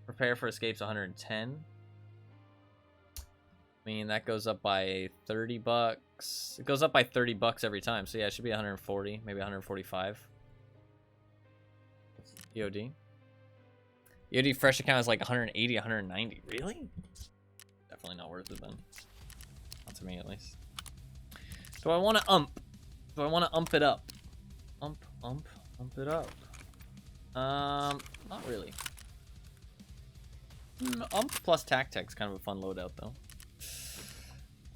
Prepare for Escape's 110. I mean, that goes up by 30 bucks. It goes up by 30 bucks every time. So yeah, it should be 140, maybe 145. EOD. EOD fresh account is like 180, 190. Really? Definitely not worth it then. Not to me at least. Do I want to ump? Do I want to ump it up? Ump it up. Not really. Ump plus Tactic's kind of a fun loadout though.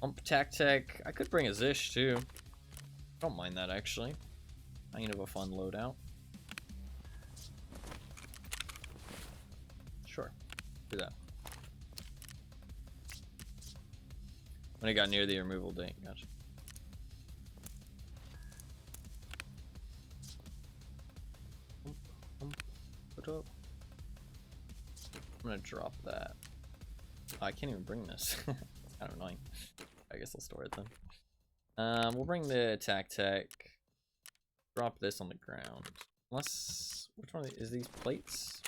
Ump Tactic. I could bring a Zish too. Don't mind that actually. Kind of a fun loadout. Sure. Do that. When it got near the removal date, gotcha. Put up. I'm gonna drop that. Oh, I can't even bring this. It's kind of annoying. I guess I'll store it then. We'll bring the Tactic. Drop this on the ground. Unless, which one is these plates?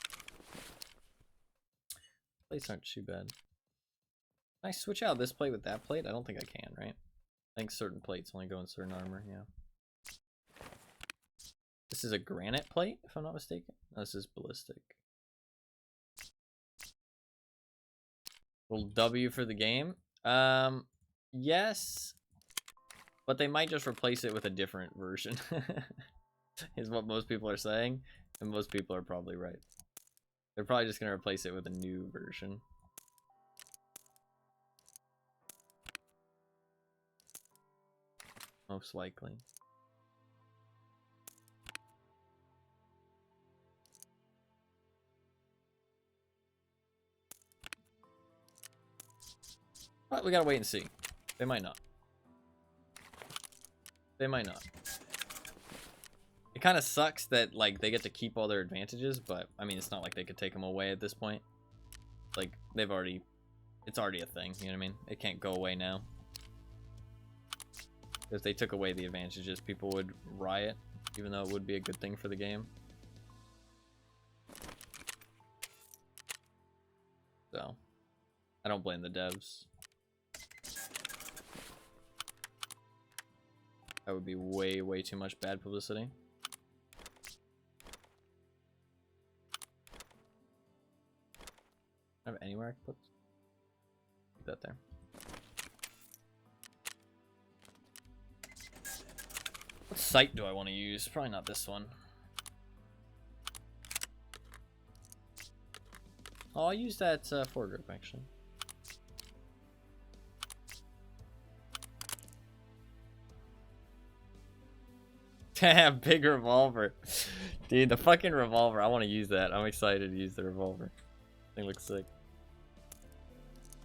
Plates aren't too bad. Can I switch out this plate with that plate? I don't think I can, right? I think certain plates only go in certain armor, yeah. This is a granite plate, if I'm not mistaken. No, this is ballistic. Little W for the game. Yes. But they might just replace it with a different version. Is what most people are saying. And most people are probably right. They're probably just going to replace it with a new version. Most likely. But we gotta wait and see. They might not. They might not. It kind of sucks that like they get to keep all their advantages, but I mean it's not like they could take them away at this point. Like they've already, it's already a thing. You know what I mean? It can't go away now. If they took away the advantages, people would riot, even though it would be a good thing for the game. So, I don't blame the devs. That would be way, way too much bad publicity. I have anywhere I can put that there. What site do I want to use? Probably not this one. Oh, I'll use that foregroup actually. Big revolver. Dude, the fucking revolver. I want to use that. I'm excited to use the revolver. Thing looks sick.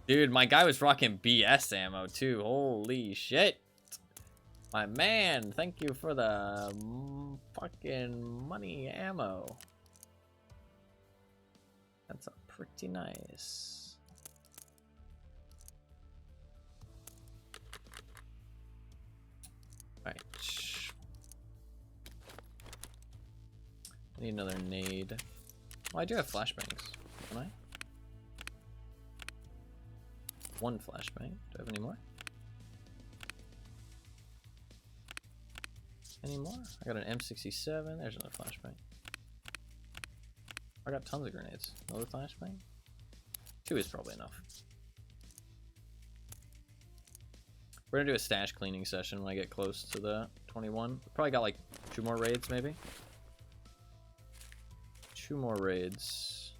Dude, my guy was rocking BS ammo too. Holy shit. My man, thank you for the fucking money ammo. That's pretty nice. Alright. I need another nade. Well, I do have flashbangs, don't I? One flashbang. Do I have any more? Any more? I got an M67. There's another flashbang. I got tons of grenades. Another flashbang? 2 is probably enough. We're gonna do a stash cleaning session when I get close to the 21. Probably got like 2 more raids, maybe. 2 more raids.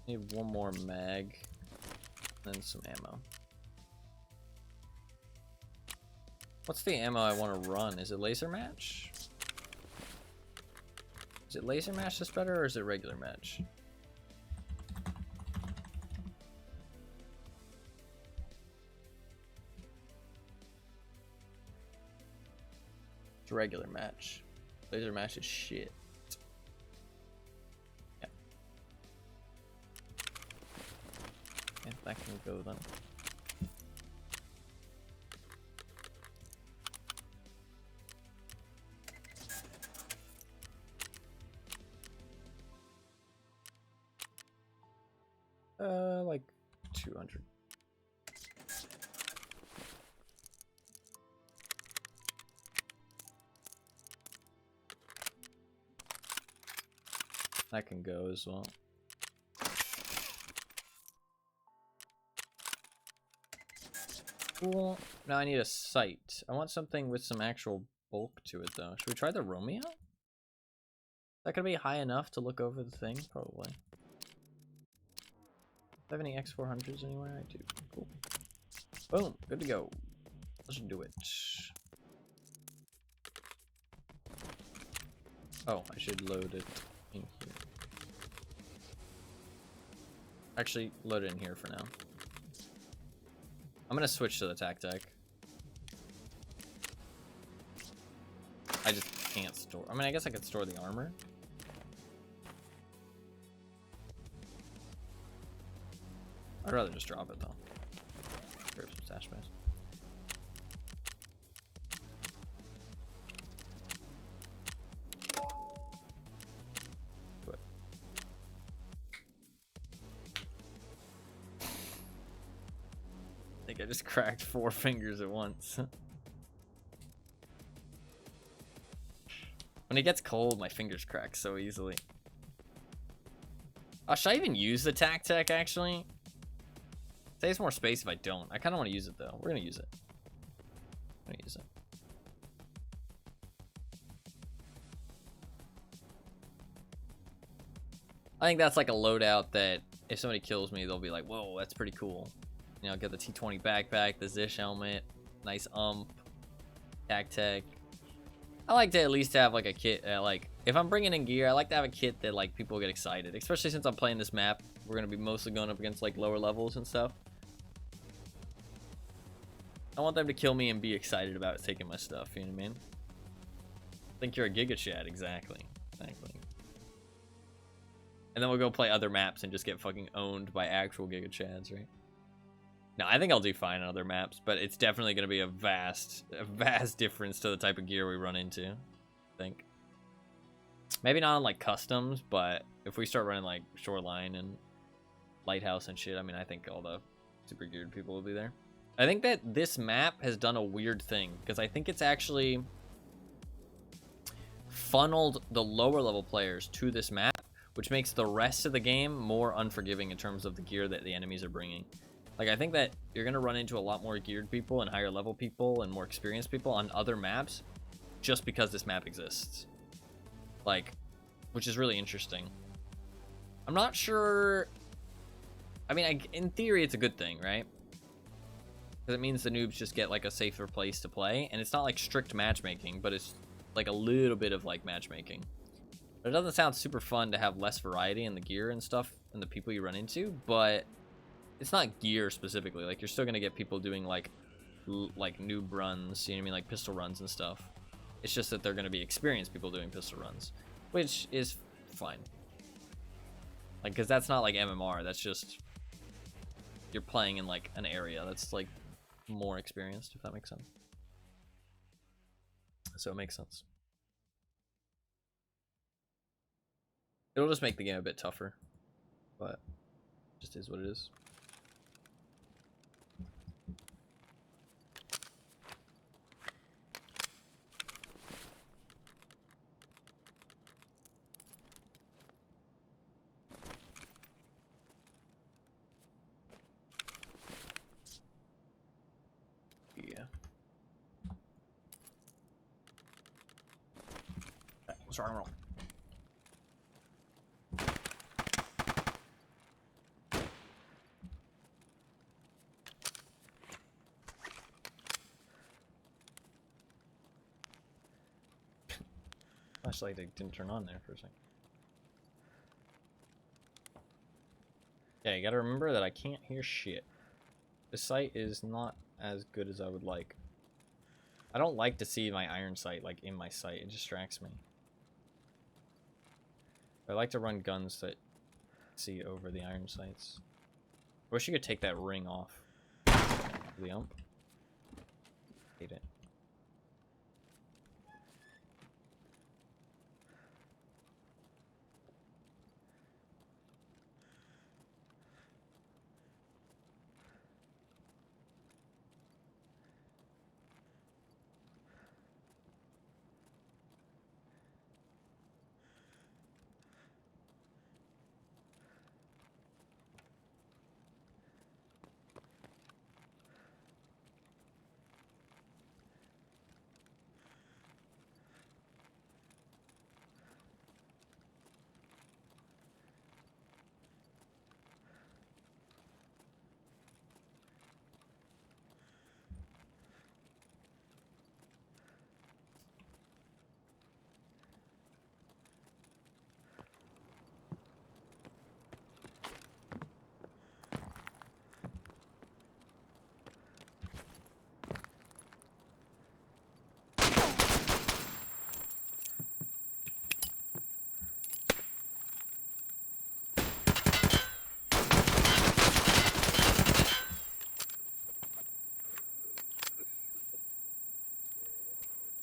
Need 1 more mag. And some ammo. What's the ammo I want to run? Is it laser match? Is it laser match that's better, or is it regular match? It's regular match. Laser match is shit. Yeah. Yeah, that can go then. Like 200. That can go as well. Cool. Now I need a sight. I want something with some actual bulk to it, though. Should we try the Romeo? Is that gonna be high enough to look over the thing? Probably. Do I have any X400s anywhere? I do. Cool. Boom. Good to go. Let's do it. Oh, I should load it in here. Actually, load it in here for now. I'm gonna switch to the Tac-Tac. I just can't store. I mean, I guess I could store the armor. I'd rather just drop it though. Grab some stash space. Do it. I think I just cracked 4 fingers at once. When it gets cold, my fingers crack so easily. Oh, should I even use the Tac-Tac actually? Saves more space if I don't. I kind of want to use it though. We're gonna use it. I'm gonna use it. I think that's like a loadout that if somebody kills me, they'll be like, "Whoa, that's pretty cool." You know, get the T20 backpack, the Zish helmet, nice Tac-Tac. I like to at least have like a kit. Like if I'm bringing in gear, I like to have a kit that like people get excited. Especially since I'm playing this map, we're gonna be mostly going up against like lower levels and stuff. I want them to kill me and be excited about taking my stuff, you know what I mean? Think you're a Giga Chad, exactly. Exactly. And then we'll go play other maps and just get fucking owned by actual Giga Chads, right? No, I think I'll do fine on other maps, but it's definitely going to be a vast difference to the type of gear we run into, I think. Maybe not on like customs, but if we start running like Shoreline and Lighthouse and shit, I mean, I think all the super geared people will be there. I think that this map has done a weird thing because I think it's actually funneled the lower level players to this map, which makes the rest of the game more unforgiving in terms of the gear that the enemies are bringing. Like, I think that you're going to run into a lot more geared people and higher level people and more experienced people on other maps just because this map exists. Like, which is really interesting. I'm not sure. I mean, in theory, it's a good thing, right? Because it means the noobs just get like a safer place to play, and it's not like strict matchmaking, but it's like a little bit of like matchmaking. But it doesn't sound super fun to have less variety in the gear and stuff and the people you run into, but it's not gear specifically. Like, you're still gonna get people doing like like noob runs, you know what I mean, like pistol runs and stuff. It's just that they're going to be experienced people doing pistol runs, which is fine. Like, because that's not like MMR. That's just you're playing in like an area that's like more experienced, if that makes sense. So it makes sense. It'll just make the game a bit tougher, but it just is what it is. Yeah. What's wrong, roll? Flashlight didn't turn on there for a second. Yeah, you gotta remember that I can't hear shit. The sight is not as good as I would like. I don't like to see my iron sight like in my sight. It distracts me. I like to run guns that see over the iron sights. I wish you could take that ring off the ump. Hate it.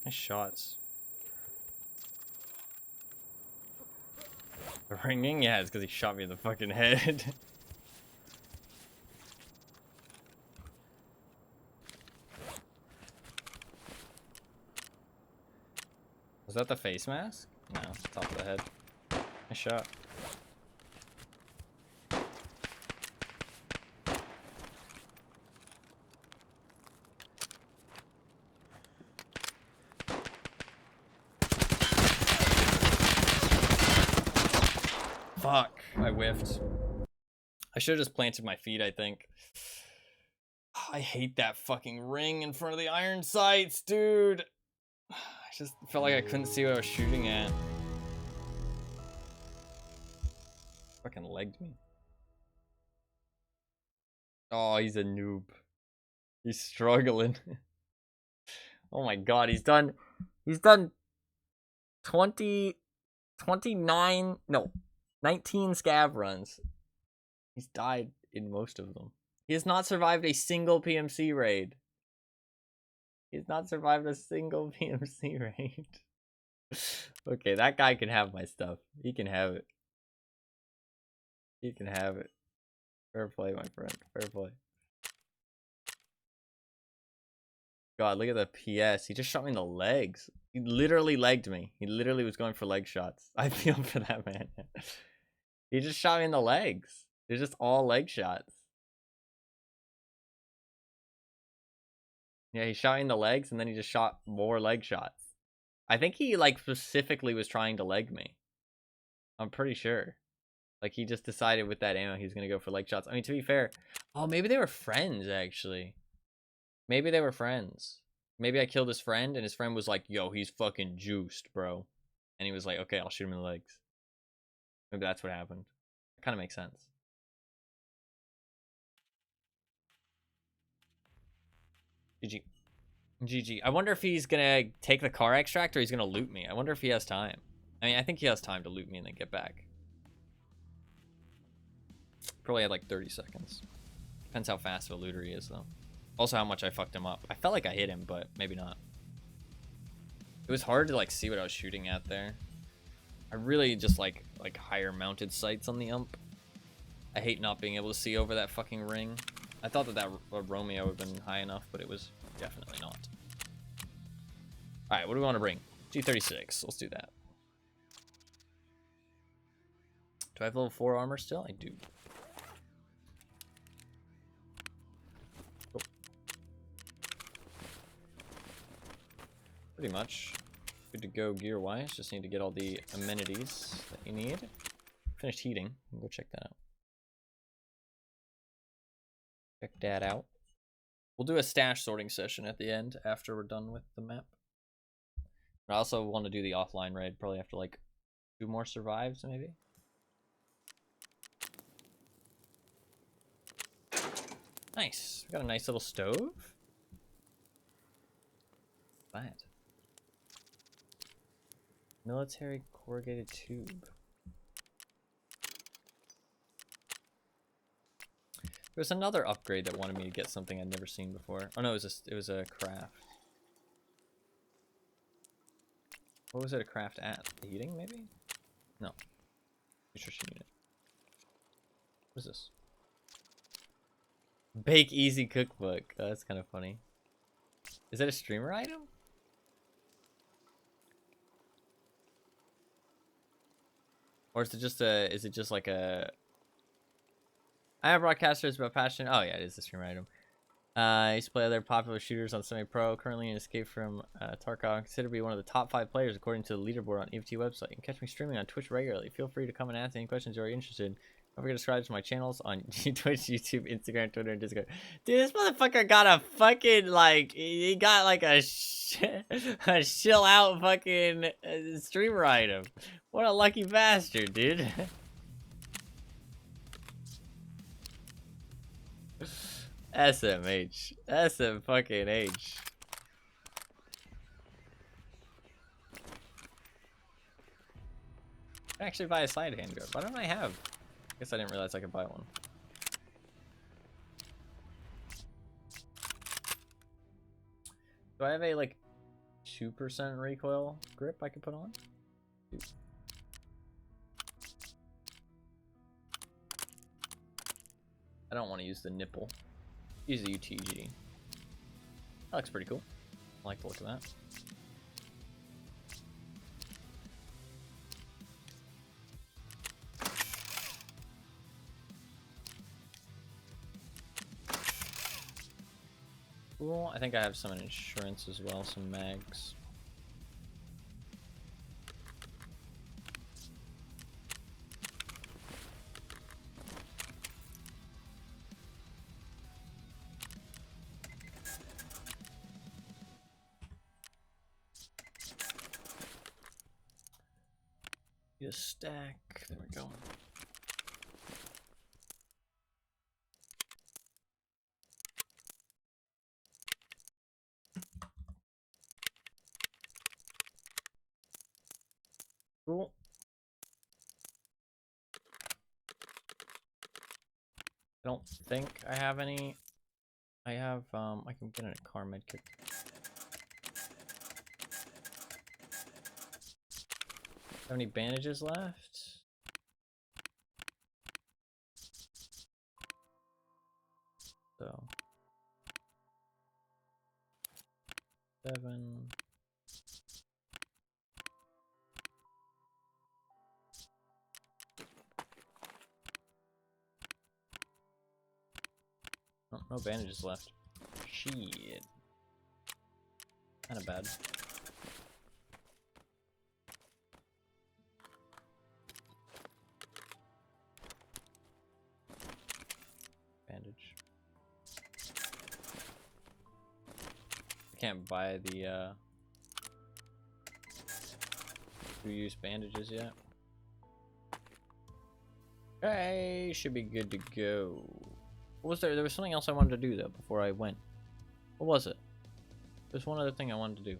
Nice shots. The ringing? Yeah, it's because he shot me in the fucking head. Was that the face mask? No, it's top of the head. Nice shot. Fuck, I whiffed. I should have just planted my feet, I think. I hate that fucking ring in front of the iron sights, dude. I just felt like I couldn't see what I was shooting at. Fucking legged me. Oh, he's a noob. He's struggling. Oh my god, he's done 20, 29, no, 19 scav runs. He's died in most of them. He has not survived a single PMC raid. He has not survived a single PMC raid. Okay, that guy can have my stuff. He can have it. He can have it. Fair play, my friend. Fair play. God, look at the PS. He just shot me in the legs. He literally legged me. He literally was going for leg shots. I feel for that man. He just shot me in the legs. They're just all leg shots. Yeah, he shot me in the legs and then he just shot more leg shots. I think he like specifically was trying to leg me. I'm pretty sure. Like he just decided with that ammo he's gonna go for leg shots. I mean, to be fair, oh, maybe they were friends actually. Maybe they were friends. Maybe I killed his friend and his friend was like, yo, he's fucking juiced, bro. And he was like, okay, I'll shoot him in the legs. Maybe that's what happened. It kind of makes sense. GG. GG. I wonder if he's gonna take the car extract or he's gonna loot me. I wonder if he has time. I mean, I think he has time to loot me and then get back. Probably had like 30 seconds. Depends how fast of a looter he is, though. Also, how much I fucked him up. I felt like I hit him, but maybe not. It was hard to like see what I was shooting at there. I really just like higher mounted sights on the ump. I hate not being able to see over that fucking ring. I thought that Romeo would have been high enough, but it was definitely not. Alright, what do we want to bring? G36. Let's do that. Do I have level 4 armor still? I do. Cool. Pretty much good to go gear-wise. Just need to get all the amenities that you need. Finished heating. Go check that out. Check that out. We'll do a stash sorting session at the end after we're done with the map. I also want to do the offline raid probably after like 2 more survives, maybe. Nice. We got a nice little stove. That. Military corrugated tube. There was another upgrade that wanted me to get something I'd never seen before. Oh no, it was a craft. What was it a craft at? The heating, maybe? No. Nutrition unit. What is this? Bake Easy Cookbook. Oh, that's kind of funny. Is that a streamer item? Or is it just like a... I have broadcasters about passion. Oh yeah, it is a streamer item. I used to play other popular shooters on semi-pro. Currently in Escape from Tarkov. I'm considered to be one of the top 5 players according to the leaderboard on EFT website. You can catch me streaming on Twitch regularly. Feel free to come and ask any questions you're interested in. Don't forget to subscribe to my channels on Twitch, YouTube, Instagram, Twitter, and Discord. Dude, this motherfucker got a fucking, like, he got, like, a chill out fucking streamer item. What a lucky bastard, dude. SMH. SM fucking H. I actually buy a side handgun. Why don't I have? I guess I didn't realize I could buy one. Do I have a like 2% recoil grip I could put on? I don't want to use the nipple. Use the UTG. That looks pretty cool. I like the look of that. Cool. I think I have some insurance as well, some mags. Get a stack. There we go. Cool. I don't think I have any. I have, I can get in a car med kit. Have any bandages left? So 7. Oh, no bandages left. Shit. Kinda bad. Bandage. I can't buy the 2-use bandages yet. Okay, should be good to go. What was there? There was something else I wanted to do though before I went. What was it? There's one other thing I wanted to do.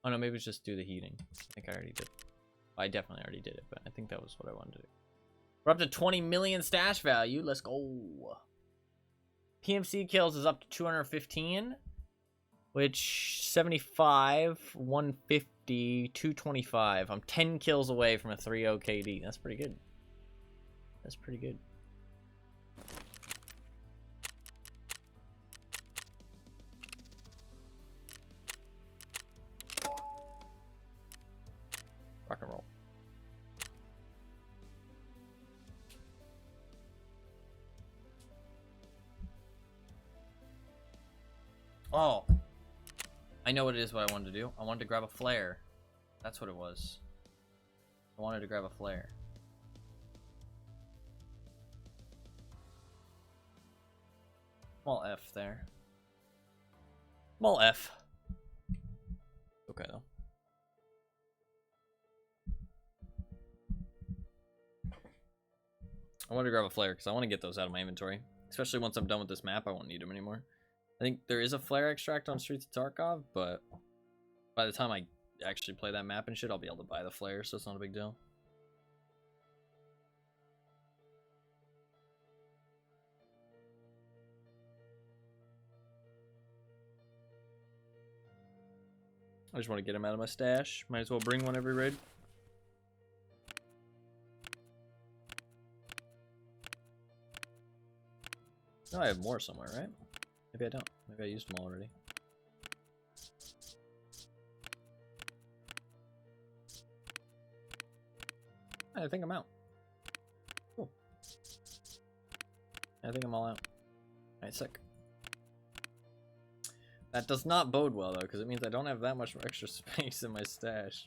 Oh no, maybe it's just do the heating. I think I already did. I definitely already did it, but I think that was what I wanted to do. We're up to 20 million stash value. Let's go. PMC kills is up to 215, which 75, 150, 225. I'm 10 kills away from a 3-0 KD. That's pretty good. That's pretty good. Rock and roll. Oh, I know what it is. What I wanted to do. I wanted to grab a flare. That's what it was. I wanted to grab a flare. Small F there. Small F. Okay though. I want to grab a flare because I want to get those out of my inventory. Especially once I'm done with this map, I won't need them anymore. I think there is a flare extract on Streets of Tarkov, but by the time I actually play that map and shit, I'll be able to buy the flare, so it's not a big deal. I just want to get them out of my stash. Might as well bring one every raid. No, I have more somewhere, right? Maybe I don't. Maybe I used them already. I think I'm out. Cool. I think I'm all out. Alright, sick. That does not bode well, though, because it means I don't have that much extra space in my stash.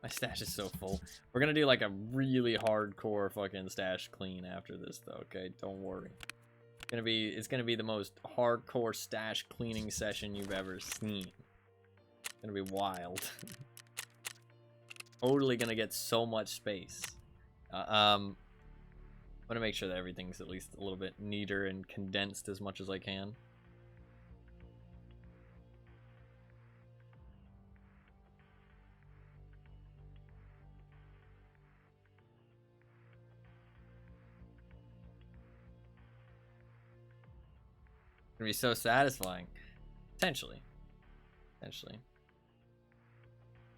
My stash is so full. We're gonna do, like, a really hardcore fucking stash clean after this, though, okay? Don't worry. It's gonna be the most hardcore stash cleaning session you've ever seen. It's gonna be wild. Totally gonna get so much space. I'm gonna make sure that everything's at least a little bit neater and condensed as much as I can. Gonna be so satisfying. Potentially.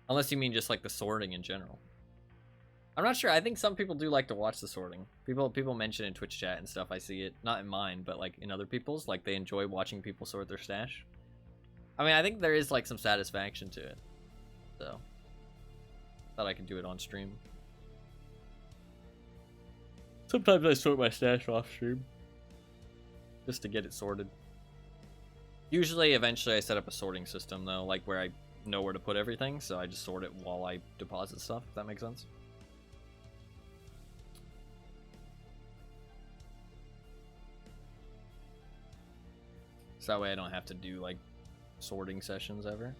Unless you mean just like the sorting in general. I'm not sure. I think some people do like to watch the sorting. People mention in Twitch chat and stuff. I see it. Not in mine, but like in other people's. Like they enjoy watching people sort their stash. I mean, I think there is like some satisfaction to it. So, thought I could do it on stream. Sometimes I sort my stash off stream. Just to get it sorted. Usually, eventually I set up a sorting system though. Like where I know where to put everything. So I just sort it while I deposit stuff. If that makes sense. So that way I don't have to do like sorting sessions ever.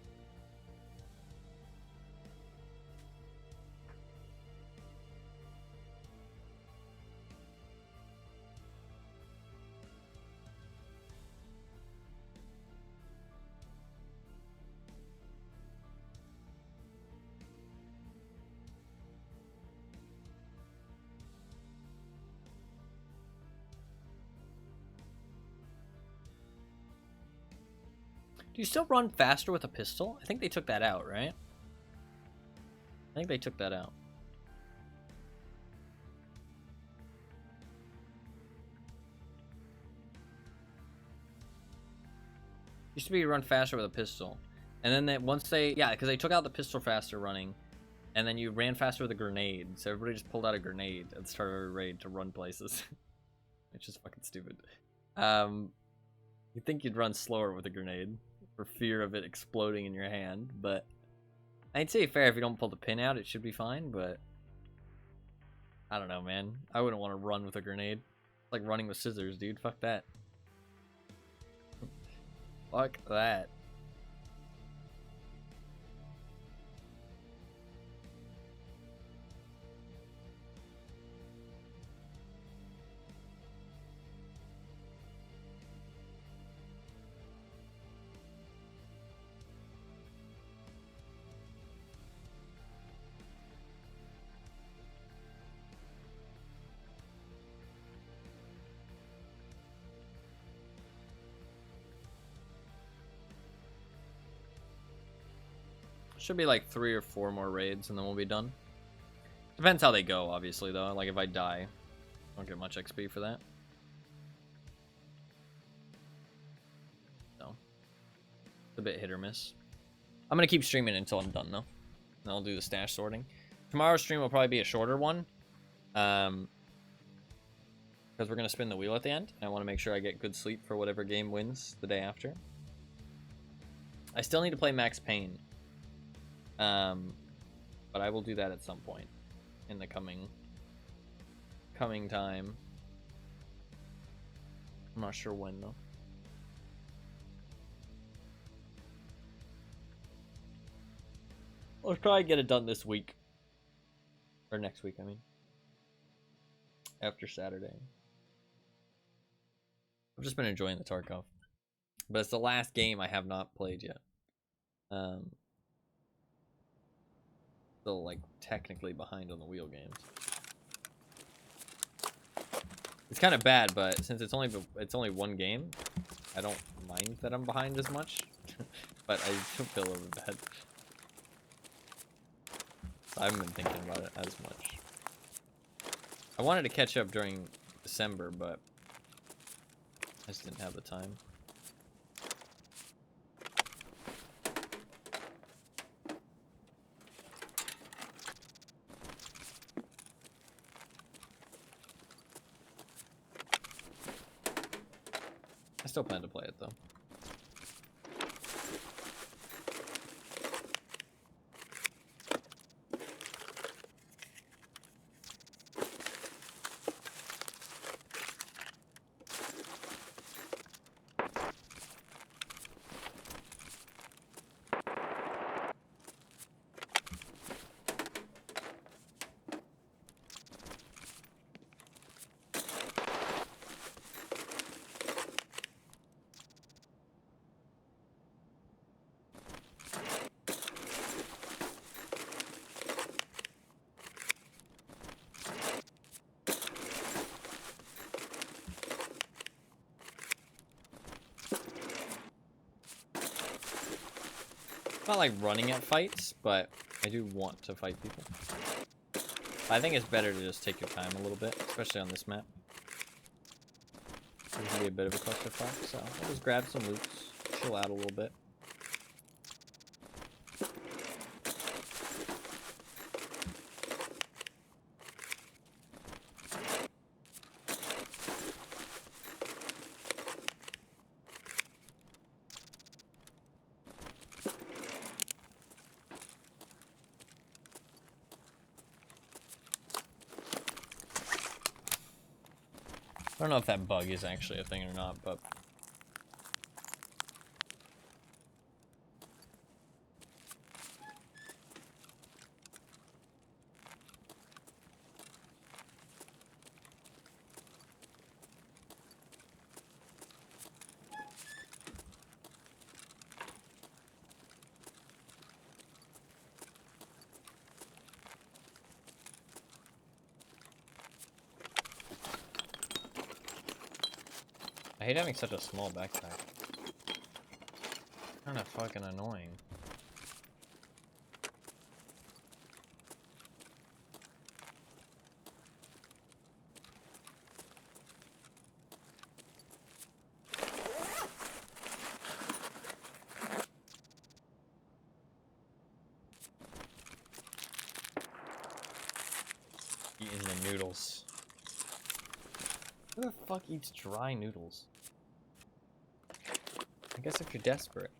Do you still run faster with a pistol? I think they took that out, right? I think they took that out. Used to be you run faster with a pistol. And then once they... Yeah, because they took out the pistol faster running. And then you ran faster with a grenade. So everybody just pulled out a grenade at the start of every raid to run places. It's just fucking stupid. You'd think you'd run slower with a grenade. For fear of it exploding in your hand, but I'd say fair if you don't pull the pin out, it should be fine, but I don't know, man. I wouldn't want to run with a grenade. It's like running with scissors, dude. Fuck that. Fuck that. Should be like 3 or 4 more raids and then we'll be done. Depends how they go, obviously, though. Like, if I die, I don't get much XP for that. So, it's a bit hit or miss. I'm going to keep streaming until I'm done, though. And I'll do the stash sorting. Tomorrow's stream will probably be a shorter one. Because we're going to spin the wheel at the end. And I want to make sure I get good sleep for whatever game wins the day after. I still need to play Max Payne. But I will do that at some point in the coming time. I'm not sure when, though. I'll try and get it done this week. Or next week, I mean. After Saturday. I've just been enjoying the Tarkov. But it's the last game I have not played yet. Still, like, technically behind on the wheel games. It's kind of bad, but since it's only one game, I don't mind that I'm behind as much. But I do feel a little bad. I haven't been thinking about it as much. I wanted to catch up during December, but I just didn't have the time. I still plan to play it, though. Not like running at fights, but I do want to fight people. I think it's better to just take your time a little bit, especially on this map. It can be a bit of a clusterfuck, so I'll just grab some loots, chill out a little bit. I don't know if that bug is actually a thing or not, but... I hate having such a small backpack. Kinda fucking annoying. Eating the noodles. Who the fuck eats dry noodles? I guess if you're desperate.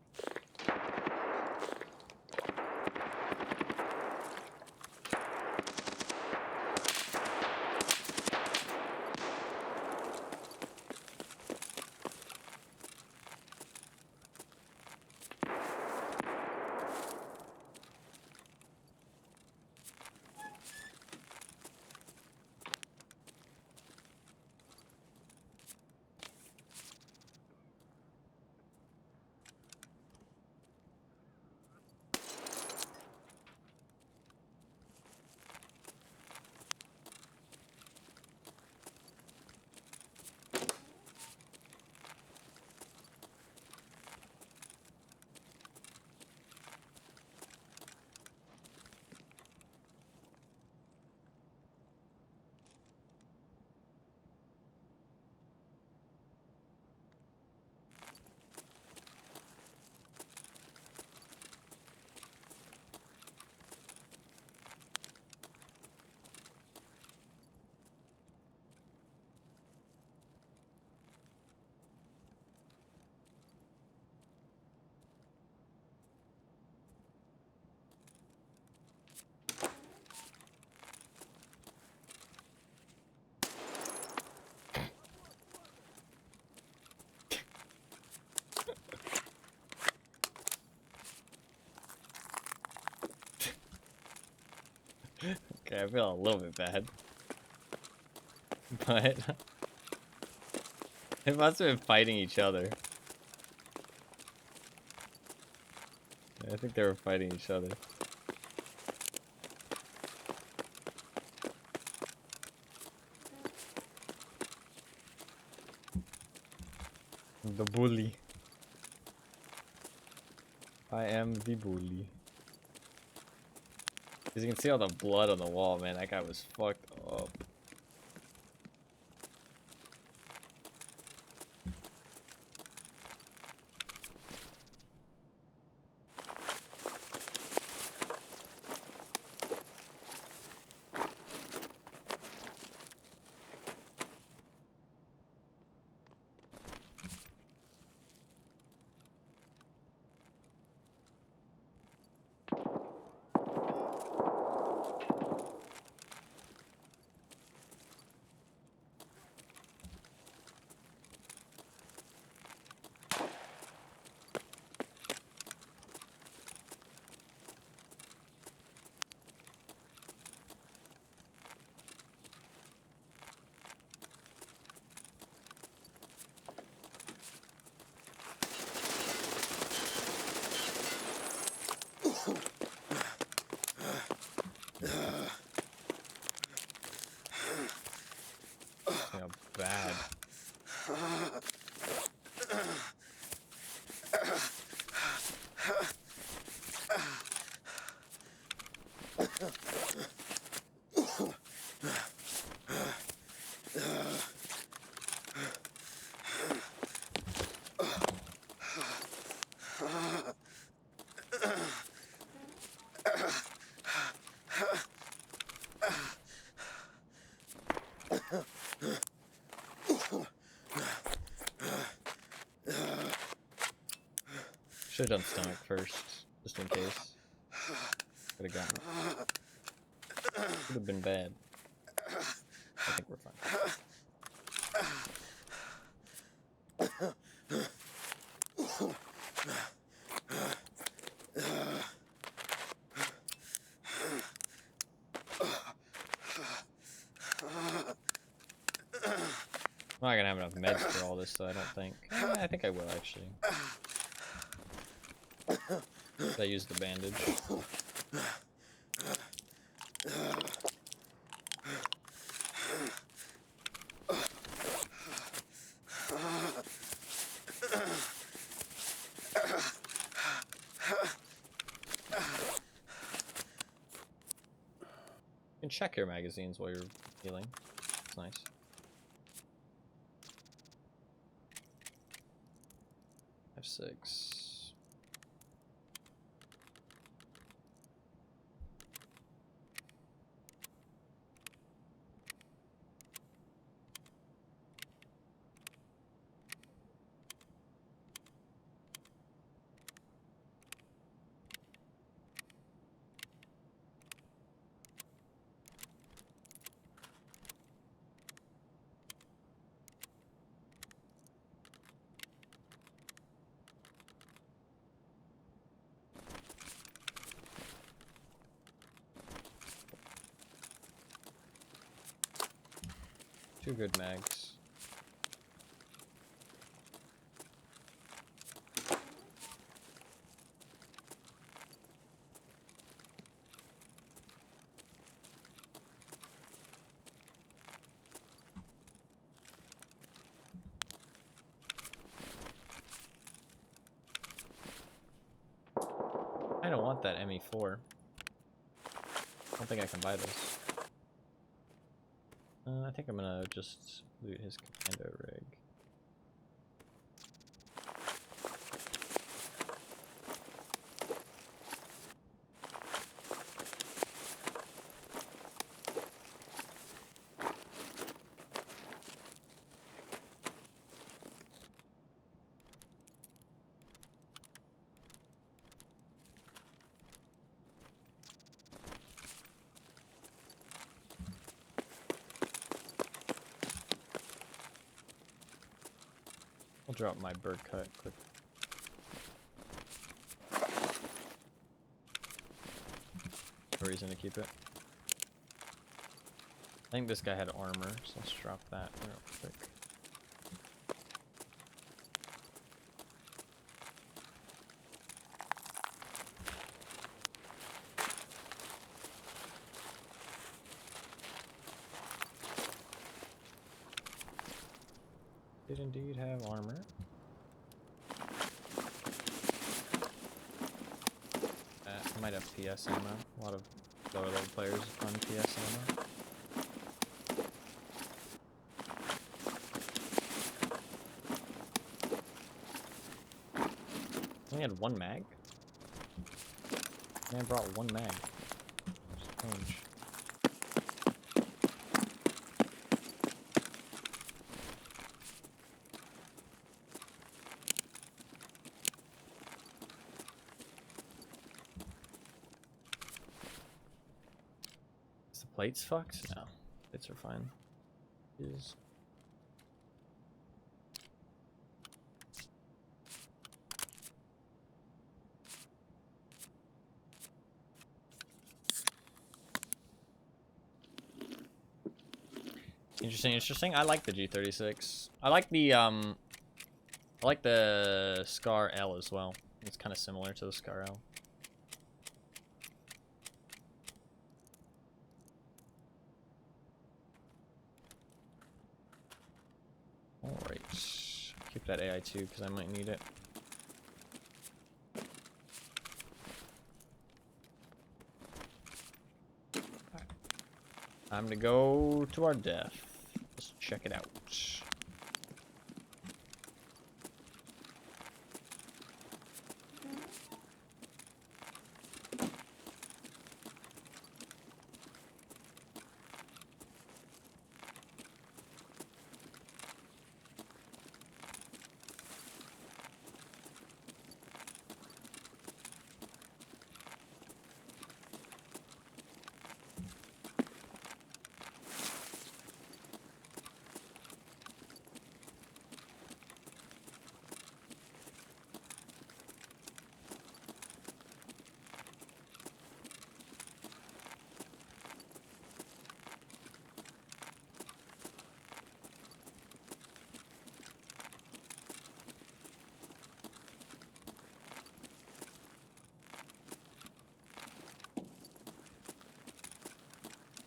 Okay, I feel a little bit bad. But they must have been fighting each other. I think they were fighting each other. The bully. I am the bully. As you can see all the blood on the wall, man. That guy was fucked up. See how bad. Should have done stomach first, just in case. Could have gotten it. Would have been bad. I think we're fine. I'm not gonna have enough meds for all this, though, I don't think. I think I will, actually. I used the bandage. You can check your magazines while you're healing. It's nice. F6. Two good mags. I don't want that ME4. I don't think I can buy this. I think I'm gonna just loot his commando rig. I'll drop my bird cut quick. No reason to keep it. think this guy had armor, so let's drop that real quick. Did indeed have armor. I might have PS ammo. A lot of lower level players run PS ammo. Only had one mag? Man brought one mag. Strange. Is the plates fucked? No. Plates are fine. Is interesting. I like the G36. I like the Scar L as well. It's kind of similar to the Scar L. Alright. Keep that AI too, because I might need it. Time to go to our death. Let's check it out.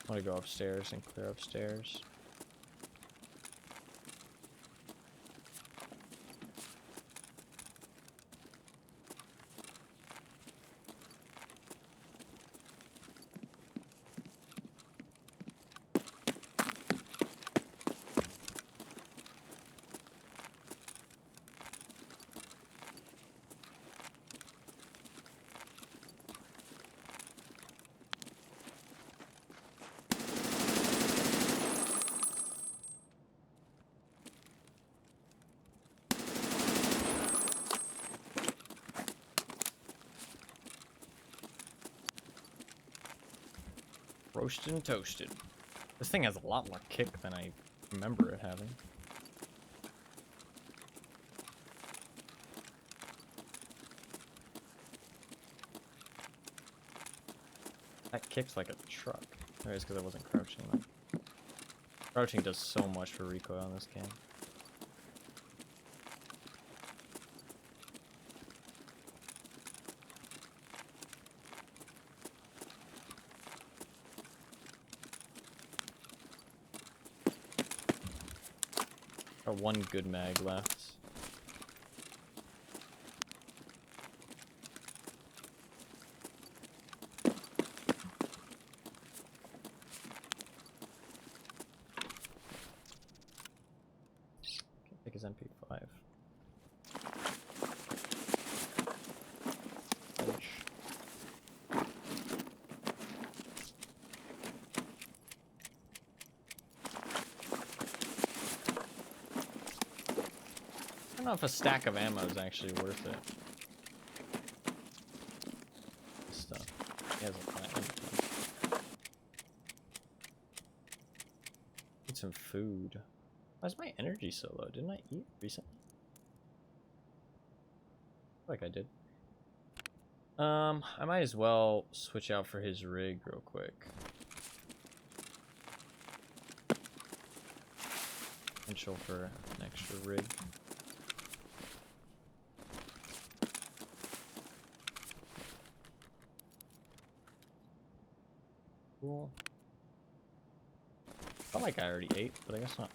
I want to go upstairs and clear upstairs. Roasted and toasted. This thing has a lot more kick than I remember it having. That kicks like a truck. Maybe it's because I wasn't crouching. Crouching does so much for recoil in this game. Got one good mag left. Can't take his MP5. Ouch. I don't know if a stack of ammo is actually worth it. This stuff. He has a plan. Need some food. Why is my energy so low? Didn't I eat recently? I feel like I did. I might as well switch out for his rig real quick. potential for an extra rig. Cool. Felt like I already ate, but I guess not.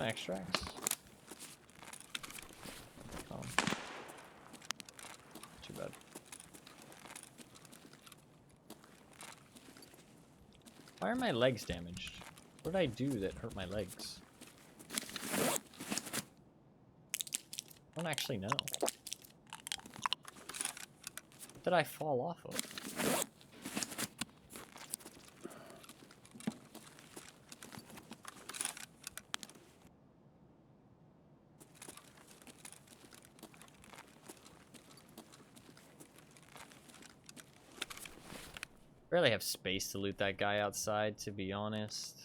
Extracts. Oh. Too bad. Why are my legs damaged? What did I do that hurt my legs? I don't actually know. What did I fall off of? Barely have space to loot that guy outside, to be honest.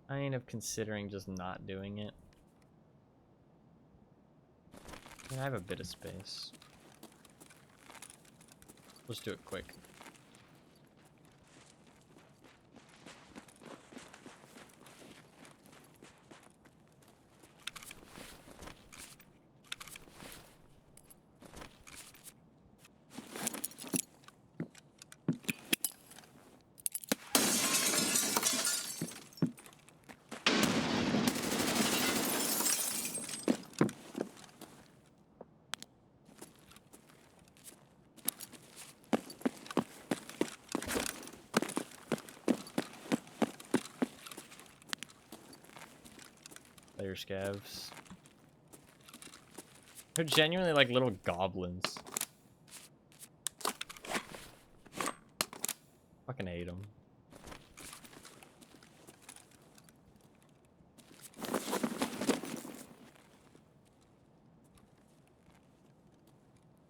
I end up considering just not doing it. I mean, I have a bit of space. Let's do it quick. Player scavs. They're genuinely like little goblins. Fucking hate them.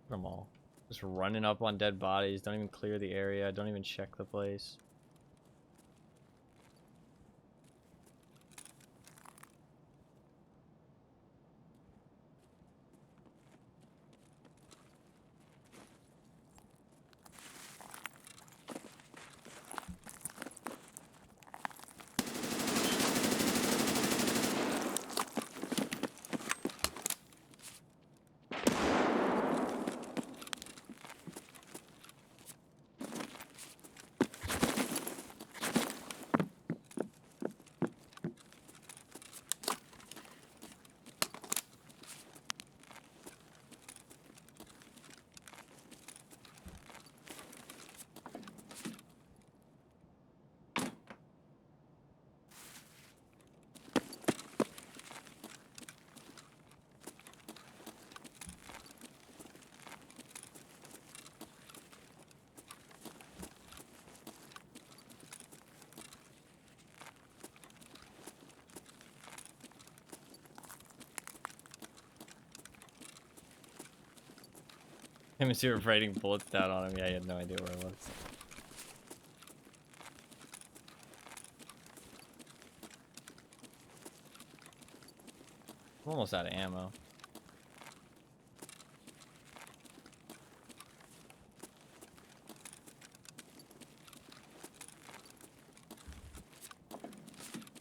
Them all. Just running up on dead bodies, don't even clear the area, don't even check the place. Him as you were writing bullets down on him. Yeah, he had no idea where I was. I'm almost out of ammo.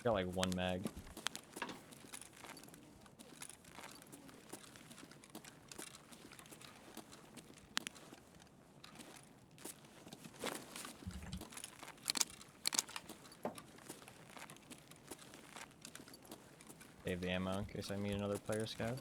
Got like one mag. Save the ammo in case I meet another player scout.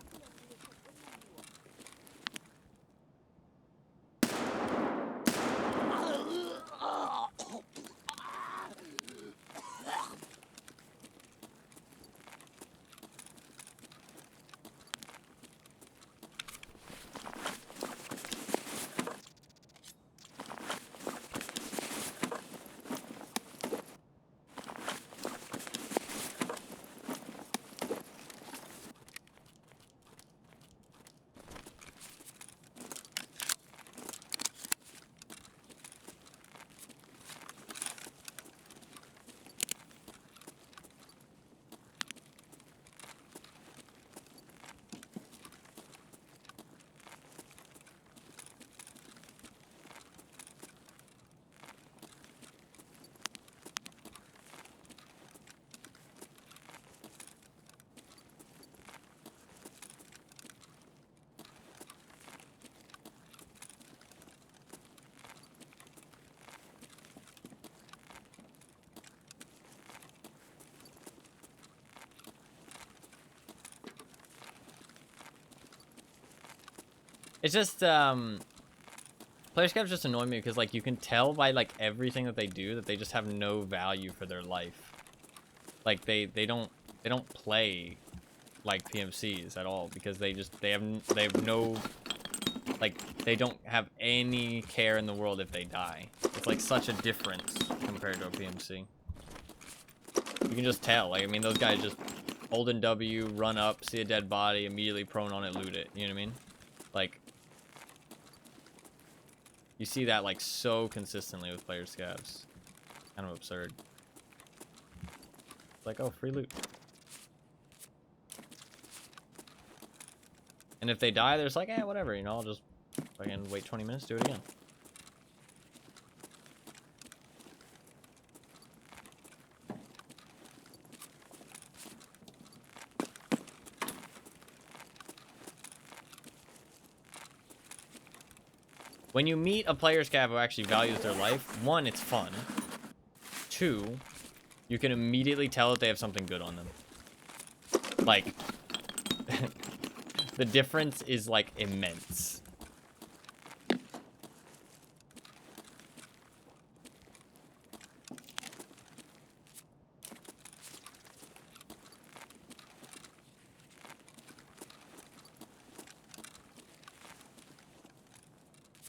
It's just player scavs just annoy me because like you can tell by like everything that they do that they just have no value for their life. Like they don't play like PMCs at all because they have no, like, they don't have any care in the world if they die. It's like such a difference compared to a PMC. You can just tell. Like, I mean, those guys just hold in W, run up, see a dead body, immediately prone on it, loot it. You know what I mean? Like, you see that like so consistently with player scavs. Kind of absurd. It's like, oh, free loot. And if they die, they're just like, eh, whatever, you know, I'll just fucking wait 20 minutes, do it again. When you meet a player scav who actually values their life, one, it's fun. Two, you can immediately tell that they have something good on them. Like, the difference is like immense.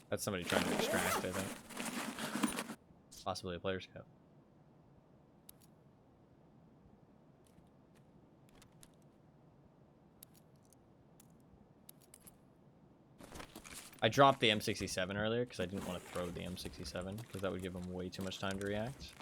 That's somebody trying to extract, I think. Possibly a player scout. I dropped the M67 earlier because I didn't want to throw the M67 because that would give them way too much time to react.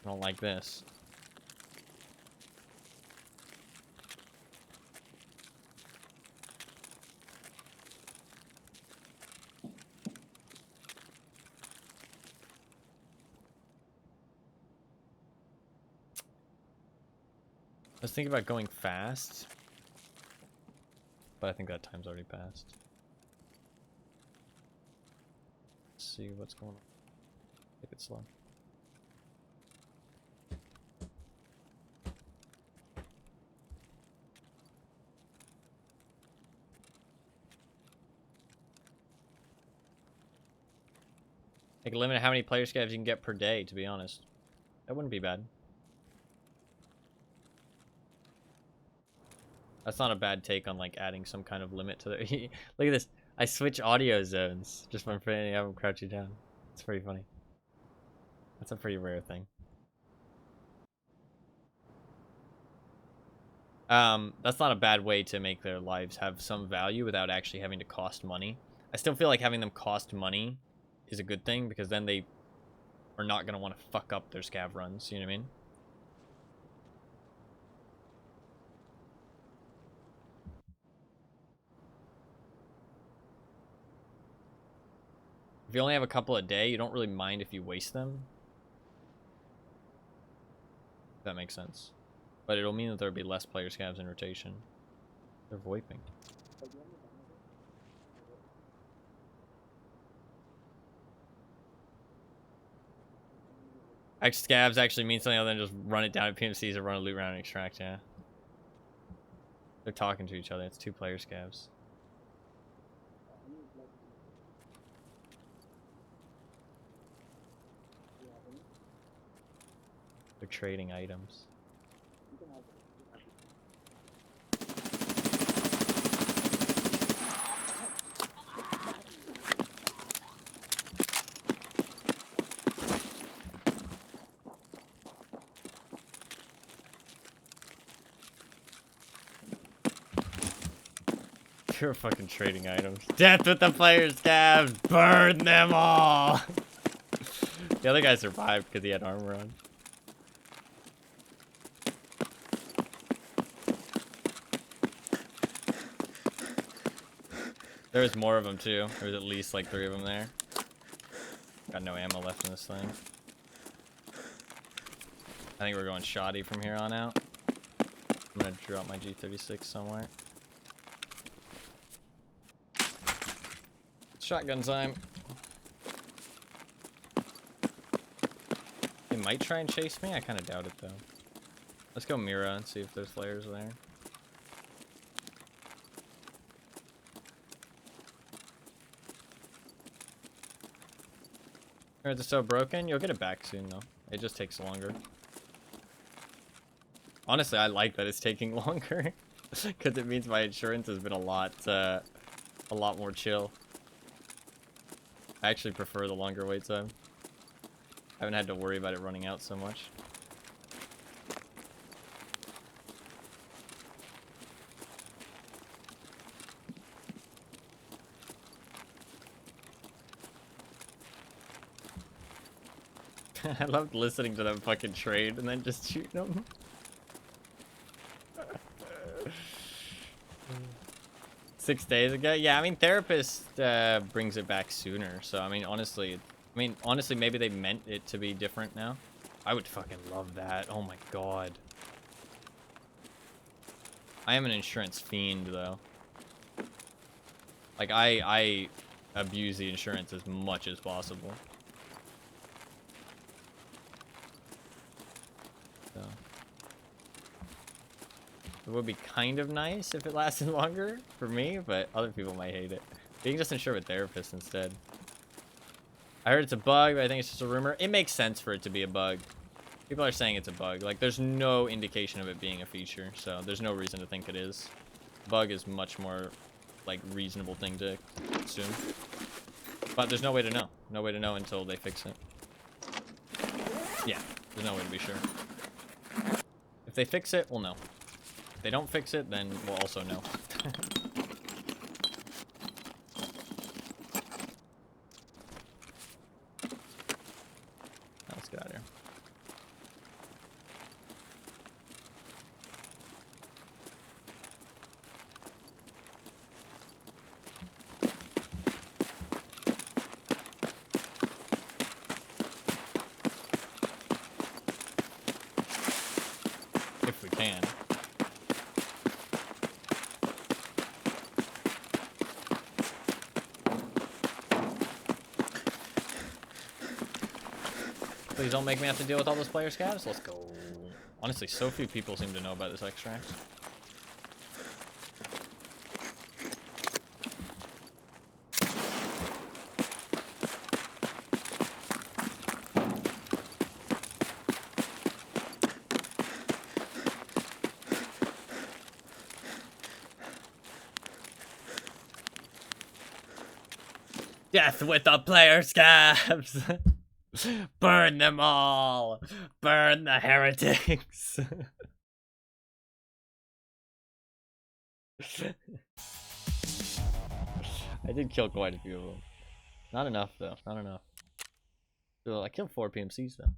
I don't like this. I was thinking about going fast, but I think that time's already passed. Let's see what's going on. Take it slow. Like, limit how many player scavs you can get per day, to be honest. That wouldn't be bad. That's not a bad take on, like, adding some kind of limit to the... Look at this. I switch audio zones just from having them crouch you down. It's pretty funny. That's a pretty rare thing. That's not a bad way to make their lives have some value without actually having to cost money. I still feel like having them cost money is a good thing because then they are not going to want to fuck up their scav runs, you know what I mean? If you only have a couple a day, you don't really mind if you waste them. If that makes sense. But it'll mean that there'll be less player scavs in rotation. They're VoIPing. Scavs actually mean something other than just run it down at PMCs or run a loot round and extract, yeah. They're talking to each other. It's two player scavs. They're trading items. You're fucking trading items. Death with the player scavs! Burn them all! The other guy survived because he had armor on. There was more of them too. There was at least like 3 of them there. Got no ammo left in this thing. I think we're going shoddy from here on out. I'm gonna drop my G36 somewhere. Shotgun time. They might try and chase me. I kind of doubt it though. Let's go Mira and see if there's flares there. It's so broken. You'll get it back soon though. It just takes longer. Honestly, I like that it's taking longer because it means my insurance has been a lot more chill. I actually prefer the longer wait time. I haven't had to worry about it running out so much. I loved listening to them fucking trade and then just shooting them. 6 days ago? Yeah, I mean, therapist brings it back sooner. So, I mean, honestly, maybe they meant it to be different now. I would fucking love that. Oh my god. I am an insurance fiend, though. Like, I abuse the insurance as much as possible. So. It would be kind of nice if it lasted longer for me, but other people might hate it. You can just insure with therapists instead. I heard it's a bug, but I think it's just a rumor. It makes sense for it to be a bug. People are saying it's a bug. Like, there's no indication of it being a feature, so there's no reason to think it is. Bug is much more, like, reasonable thing to assume. But there's no way to know. No way to know until they fix it. Yeah, there's no way to be sure. If they fix it, we'll know. If they don't fix it, then we'll also know. Let's get out of here. If we can. Please don't make me have to deal with all those player scavs. Let's go. Honestly, so few people seem to know about this extract. Death with the player scabs! Burn them all! Burn the heretics! I did kill quite a few of them. Not enough, though. Not enough. So I killed 4 PMCs, though.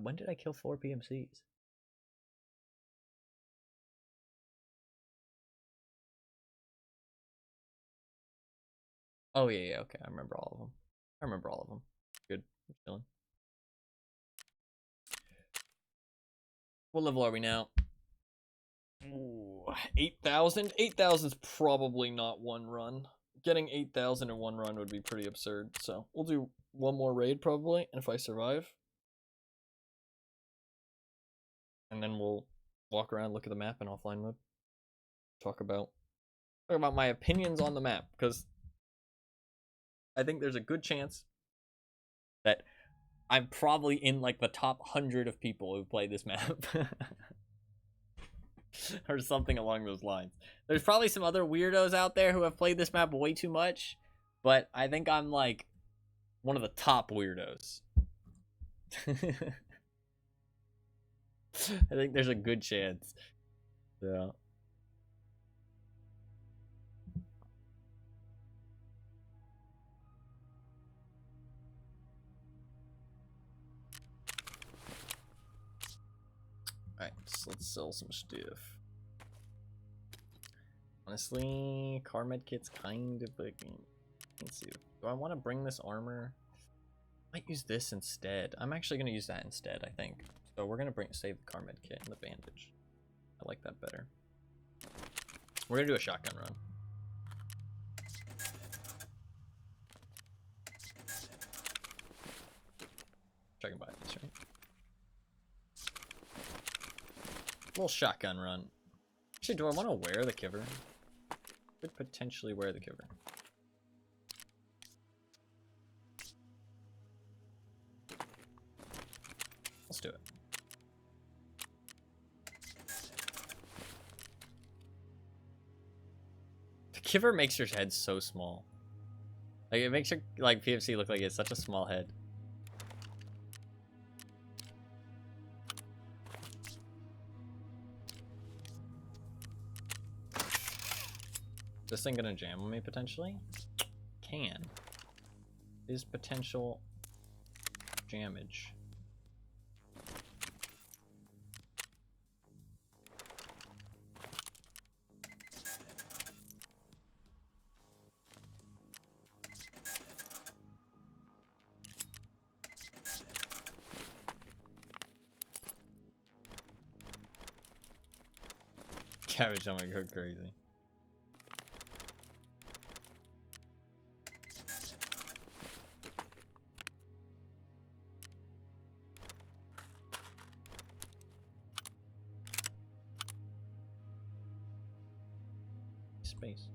When did I kill 4 PMCs? Oh, yeah, okay. I remember all of them. I remember all of them. Good. I'm chilling. What level are we now? Ooh, 8,000? 8,000's probably not one run. Getting 8,000 in one run would be pretty absurd. So we'll do one more raid probably, and if I survive. And then we'll walk around, look at the map in offline mode. Talk about my opinions on the map, because I think there's a good chance that I'm probably in like the top 100 of people who play this map. Or something along those lines. There's probably some other weirdos out there who have played this map way too much, but I think I'm like one of the top weirdos. I think there's a good chance. Yeah. Alright, so let's sell some stuff. Honestly, car med kit's kind of like. Let's see. Do I want to bring this armor? Might use this instead. I'm actually gonna use that instead, I think. So we're gonna save the car med kit and the bandage. I like that better. We're gonna do a shotgun run. I can buy this, right? Little shotgun run. Actually, do I want to wear the kiver? Could potentially wear the kiver. Let's do it. The kiver makes your head so small. Like, it makes your, like, PFC look like it's such a small head. This thing gonna jam on me potentially? Can. Is potential damage. Cabbage, I'm gonna go crazy. Space.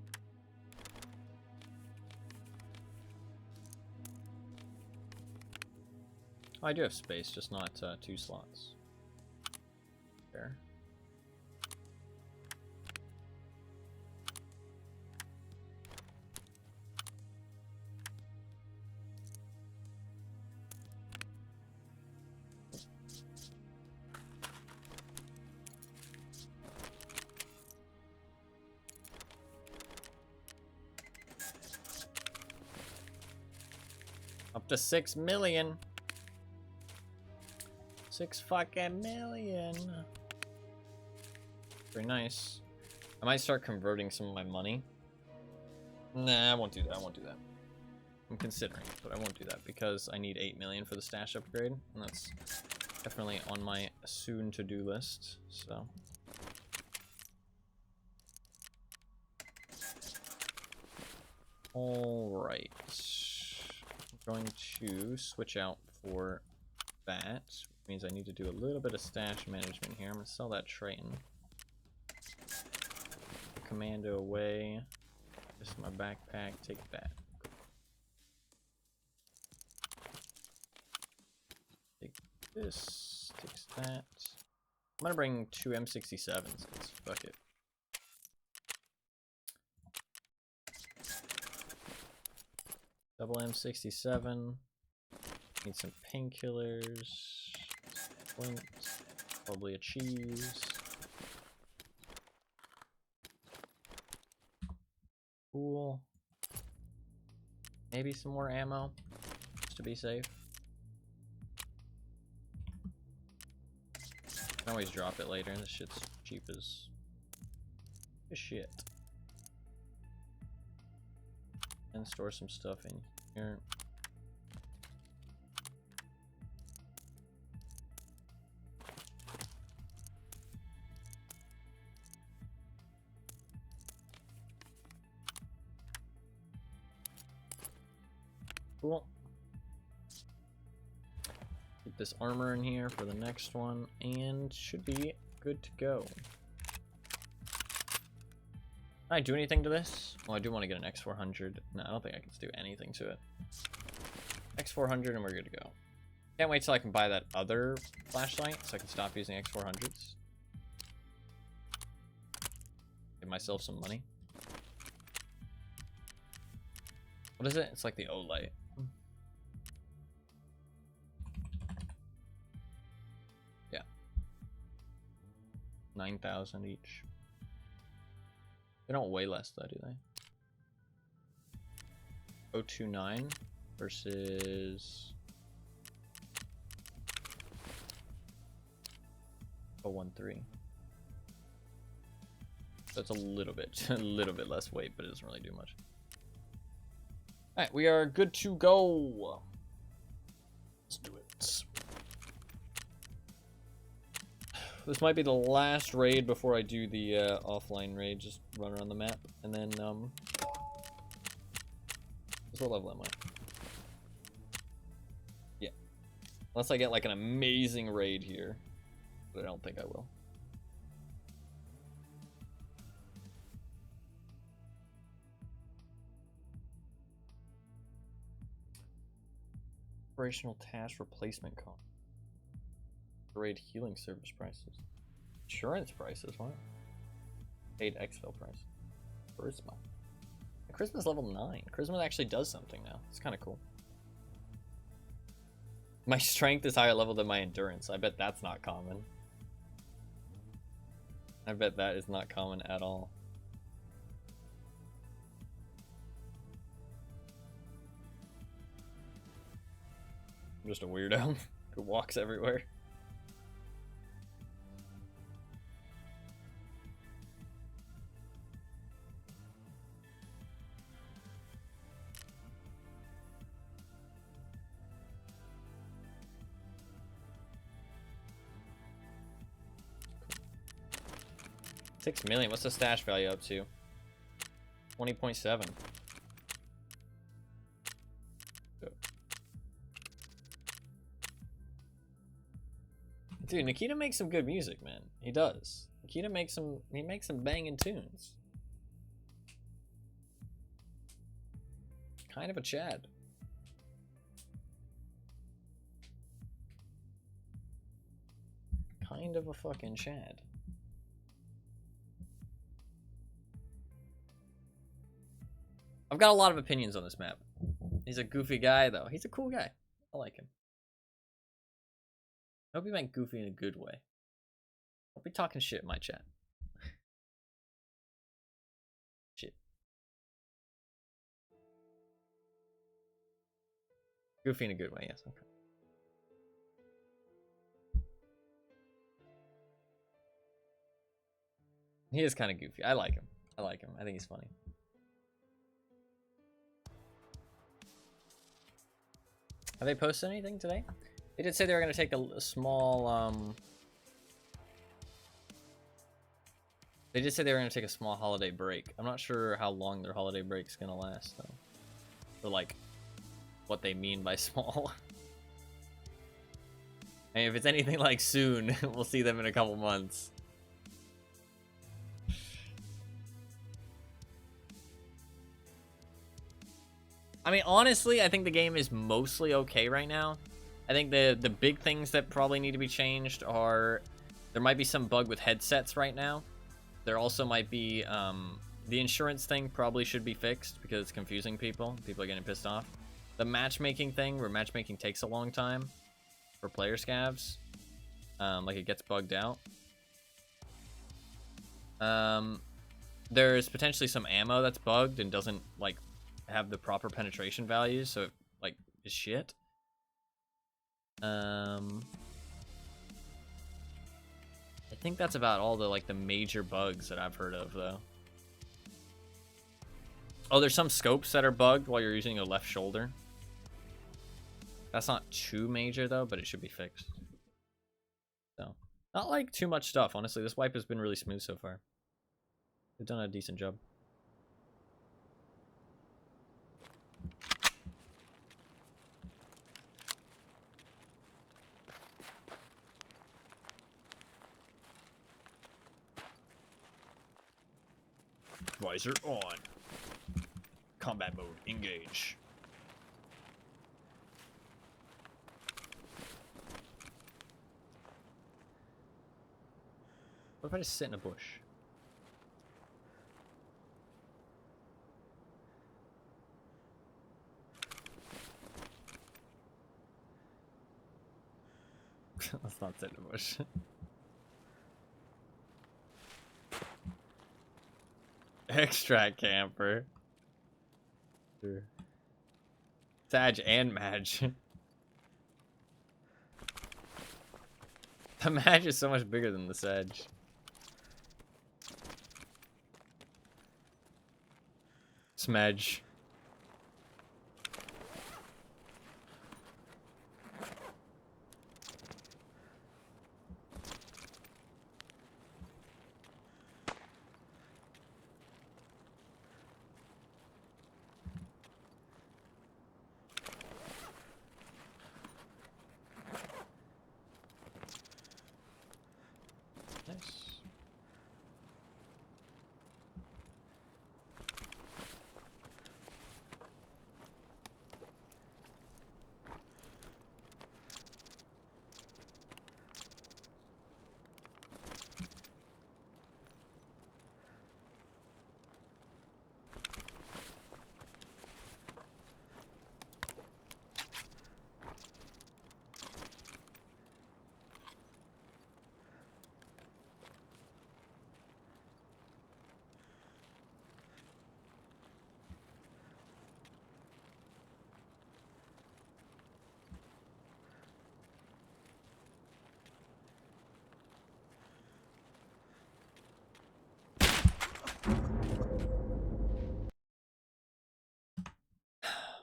Oh, I do have space, just not 2 slots. There. Up to 6 million. 6 fucking million. Very nice. I might start converting some of my money. Nah, I won't do that. I won't do that. I'm considering it, but I won't do that because I need 8 million for the stash upgrade, and that's definitely on my soon-to-do list. So. All right. I'm going to switch out for that, which means I need to do a little bit of stash management here. I'm going to sell that Triton. Commando away. This is my backpack. Take that. Take this. Takes that. I'm going to bring 2 M67s, because fuck it. Double M67. Need some painkillers. Flint. Probably a cheese. Cool. Maybe some more ammo, just to be safe. I can always drop it later. This shit's cheap as shit. And store some stuff in here. Cool. Keep this armor in here for the next one, and should be good to go. Can I do anything to this? Well, I do want to get an X400. No, I don't think I can do anything to it. X400 and we're good to go. Can't wait till I can buy that other flashlight so I can stop using X400s. Give myself some money. What is it? It's like the O light. Yeah. 9,000 each. They don't weigh less though, do they? 029 versus 013. So it's a little bit less weight, but it doesn't really do much. Alright, we are good to go. Let's do it. This might be the last raid before I do the offline raid. Just run around the map, and then what level am I? Yeah, unless I get like an amazing raid here, but I don't think I will. Operational task replacement cost. Raid healing service prices. Insurance prices, what? Paid exfil price. Charisma. Charisma's level 9. Charisma actually does something now. It's kind of cool. My strength is higher level than my endurance. I bet that's not common. I bet that is not common at all. I'm just a weirdo who walks everywhere. $6 million. What's the stash value up to? 20.7. Dude, Nikita makes some good music, man. He does. Nikita makes some. He makes some banging tunes. Kind of a Chad. Kind of a fucking Chad. I've got a lot of opinions on this map. He's a goofy guy, though. He's a cool guy. I like him. I hope he meant goofy in a good way. Don't be talking shit in my chat. Shit. Goofy in a good way, yes. Okay. He is kind of goofy. I like him. I like him. I think he's funny. Have they posted anything today? They did say they were going to take a small, They did say they were going to take a small holiday break. I'm not sure how long their holiday break's going to last, though. Or, like, what they mean by small. And if it's anything like soon, we'll see them in a couple months. I mean, honestly, I think the game is mostly okay right now. I think the big things that probably need to be changed are there might be some bug with headsets right now. There also might be the insurance thing probably should be fixed because it's confusing people. People are getting pissed off. The matchmaking thing where matchmaking takes a long time for player scavs, like it gets bugged out. There's potentially some ammo that's bugged and doesn't like have the proper penetration values, so it like is shit. I think that's about all the like the major bugs that I've heard of, though. Oh, there's some scopes that are bugged while you're using your left shoulder. That's not too major though, but it should be fixed. So, not like too much stuff, honestly. This wipe has been really smooth so far. They've done a decent job. Visor on. Combat mode, engage. What if I just sit in a bush? Let's not sit in a bush. Extract camper. Sure. Sag and Madge. The Madge is so much bigger than the Sag. Smedge.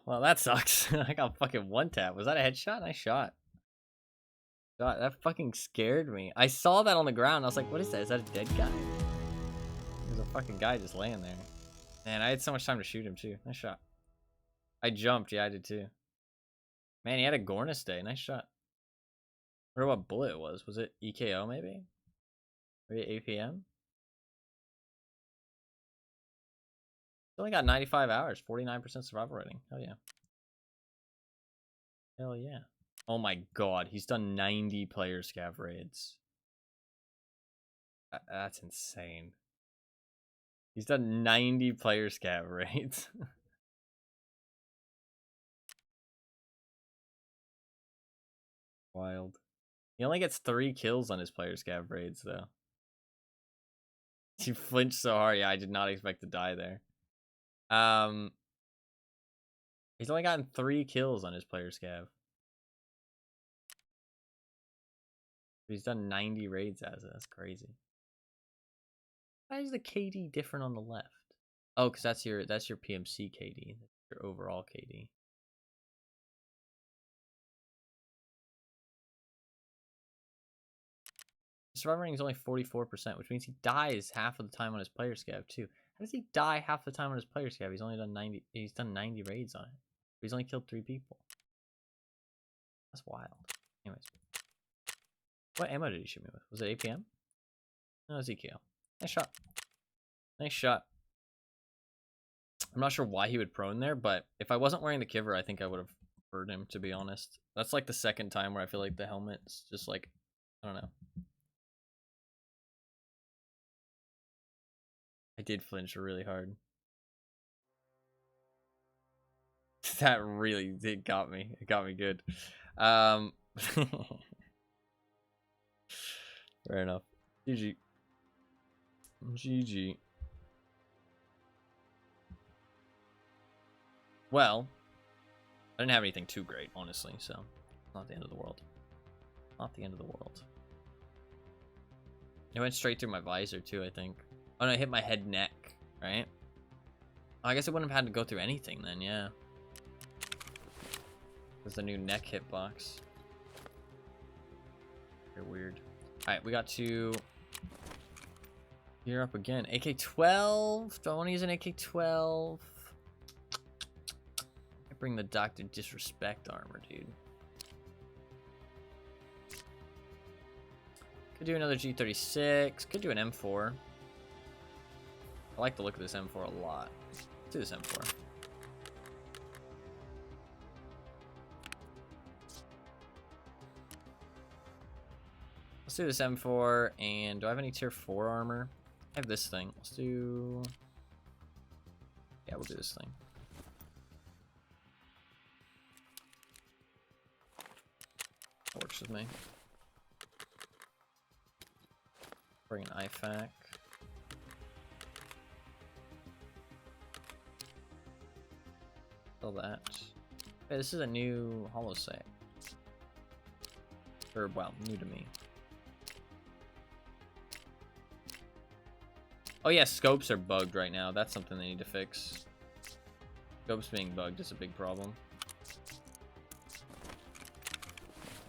Well, that sucks. I got fucking one tap. Was that a headshot? Nice shot. God, that fucking scared me. I saw that on the ground. I was like, what is that? Is that a dead guy? There's a fucking guy just laying there. Man, I had so much time to shoot him, too. Nice shot. I jumped. Yeah, I did, too. Man, he had a Gornus day. Nice shot. I wonder what bullet it was. Was it EKO, maybe? Maybe APM? He only got 95 hours. 49% survival rating. Hell yeah. Hell yeah. Oh my god. He's done 90 player scav raids. That's insane. He's done 90 player scav raids. Wild. He only gets 3 kills on his player scav raids, though. He flinched so hard. Yeah, I did not expect to die there. He's only gotten 3 kills on his player scav. He's done 90 raids as it. That's crazy. Why is the KD different on the left? Oh, because that's your PMC KD. That's your overall KD. Survival rating is only 44%, which means he dies half of the time on his player scav too. How does he die half the time on his player scav? He's only done 90. He's done 90 raids on it. He's only killed 3 people. That's wild. Anyways, what ammo did he shoot me with? Was it APM? No, it was EKO. Nice shot. Nice shot. I'm not sure why he would prone there, but if I wasn't wearing the kiver, I think I would have hurt him, to be honest. That's like the second time where I feel like the helmet's just like, I don't know. I did flinch really hard. That really did got me. It got me good. Fair enough. GG. GG. Well, I didn't have anything too great, honestly, so not the end of the world. Not the end of the world. It went straight through my visor, too, I think. Oh, no, I hit my head neck, right? Oh, I guess it wouldn't have had to go through anything then, yeah. There's the new neck hitbox. Very weird. Alright, we got to gear up again. AK-12? Do I want to use an AK-12? I bring the Dr. Disrespect armor, dude. Could do another G36. Could do an M4. I like the look of this M4 a lot. Let's do this M4. Let's do this M4, and do I have any tier 4 armor? I have this thing. Let's do... Yeah, we'll do this thing. That works with me. Bring an IFAK. Sell that. Hey, this is a new holo sight. Or, well, new to me. Oh yeah, scopes are bugged right now. That's something they need to fix. Scopes being bugged is a big problem.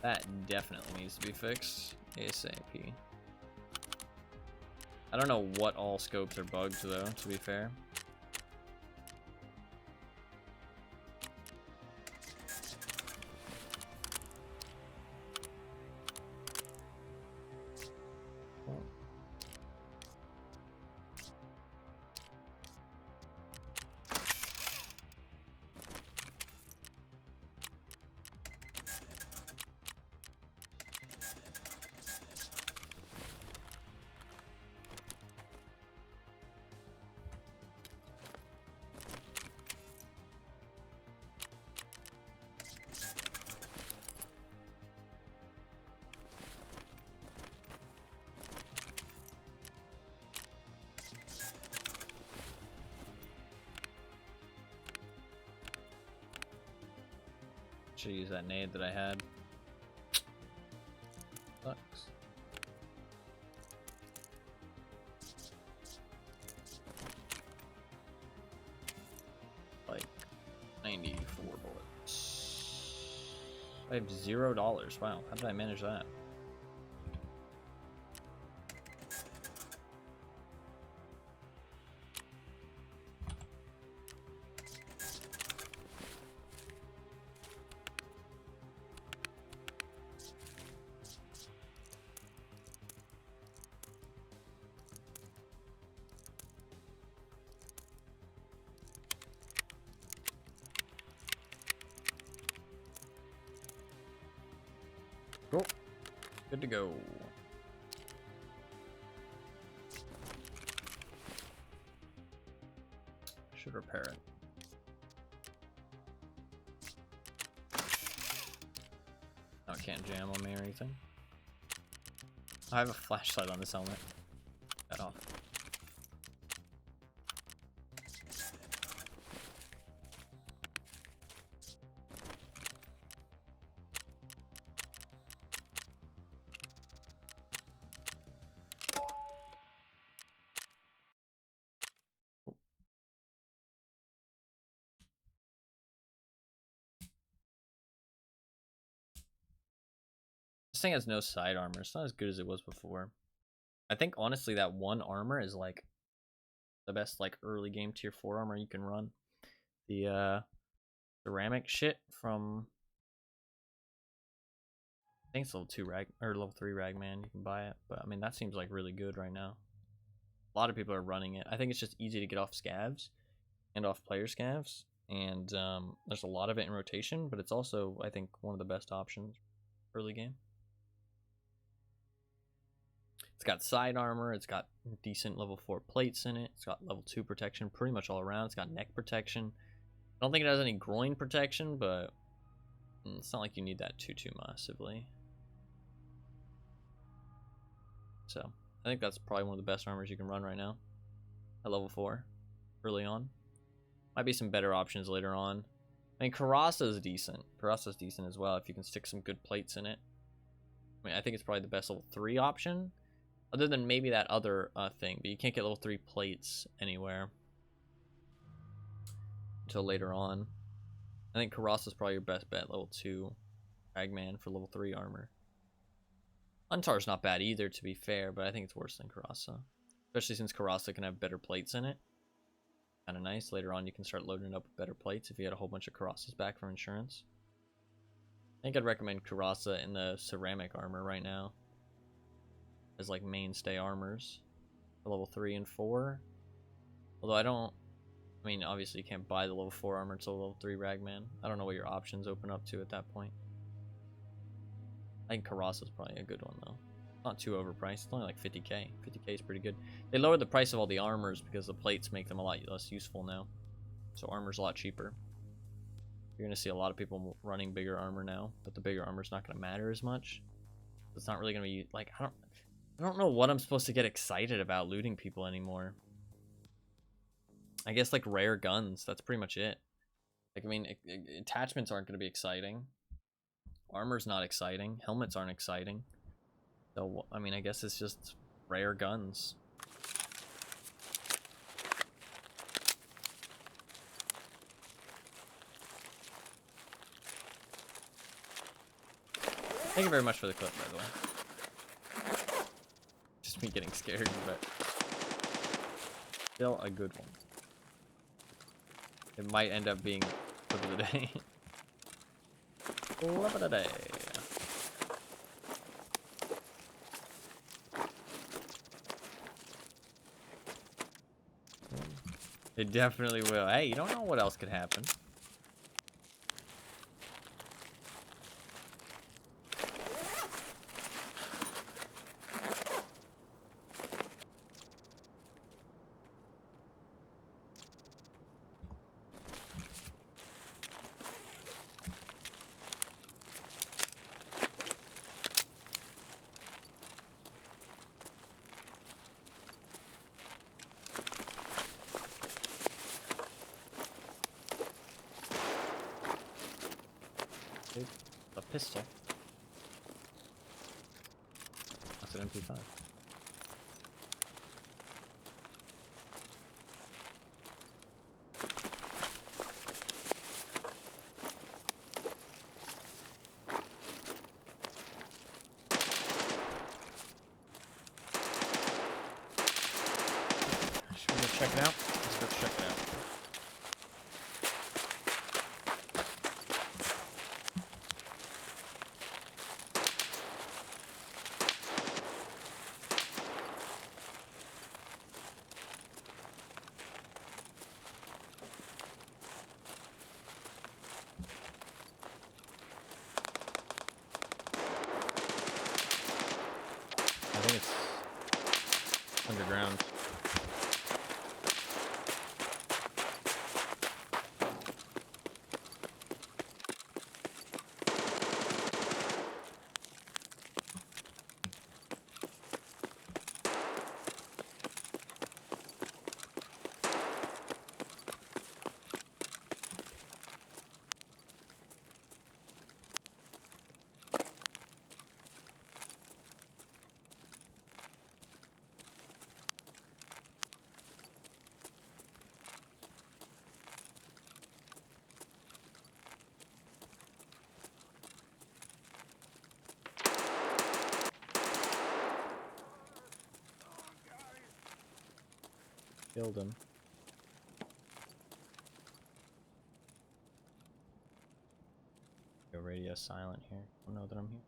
That definitely needs to be fixed ASAP. I don't know what all scopes are bugged though, to be fair. Should use that nade that I had. Sucks. Like 94%. I have $0. Wow, how did I manage that? Cool. Good to go. Should repair it. Oh, it can't jam on me or anything. I have a flashlight on this helmet. That off. This thing has no side armor. It's not as good as it was before. I think honestly that one armor is like the best like early game tier 4 armor you can run. The ceramic shit from I think it's level 2 rag or level 3 ragman. You can buy it, but I mean that seems like really good right now. A lot of people are running it. I think it's just easy to get off scavs and off player scavs, and there's a lot of it in rotation, but it's also I think one of the best options early game. It's got side armor, it's got decent level 4 plates in it, it's got level 2 protection pretty much all around, it's got neck protection. I don't think it has any groin protection, but it's not like you need that too massively. So, I think that's probably one of the best armors you can run right now at level 4, early on. Might be some better options later on. I mean, Karasa's decent. Karasa's decent as well if you can stick some good plates in it. I mean, I think it's probably the best level 3 option. Other than maybe that other thing, but you can't get level 3 plates anywhere until later on. I think Karasa's probably your best bet, level 2 Ragman for level 3 armor. Untar's not bad either, to be fair, but I think it's worse than Karasa. Especially since Karasa can have better plates in it. Kind of nice. Later on, you can start loading it up with better plates if you had a whole bunch of Karasas back for insurance. I think I'd recommend Karasa in the ceramic armor right now as like mainstay armors for level 3 and 4. Although I mean, obviously you can't buy the level 4 armor until level 3 Ragman. I don't know what your options open up to at that point. I think Karasa's probably a good one though. Not too overpriced. It's only like 50k. 50k is pretty good. They lowered the price of all the armors because the plates make them a lot less useful now. So armor's a lot cheaper. You're going to see a lot of people running bigger armor now, but the bigger armor's not going to matter as much. It's not really going to be like I don't know what I'm supposed to get excited about looting people anymore. I guess like rare guns, that's pretty much it. Like I mean, attachments aren't going to be exciting. Armor's not exciting. Helmets aren't exciting. So, I mean, I guess it's just rare guns. Thank you very much for the clip, by the way. Just me getting scared, but still a good one. It might end up being clip of the day. Clip of the day. It definitely will. Hey, you don't know what else could happen. A pistol. That's an MP5. check it out? Let's go check it out. I think it's underground. Killed him. Go radio silent here. Don't know that I'm here.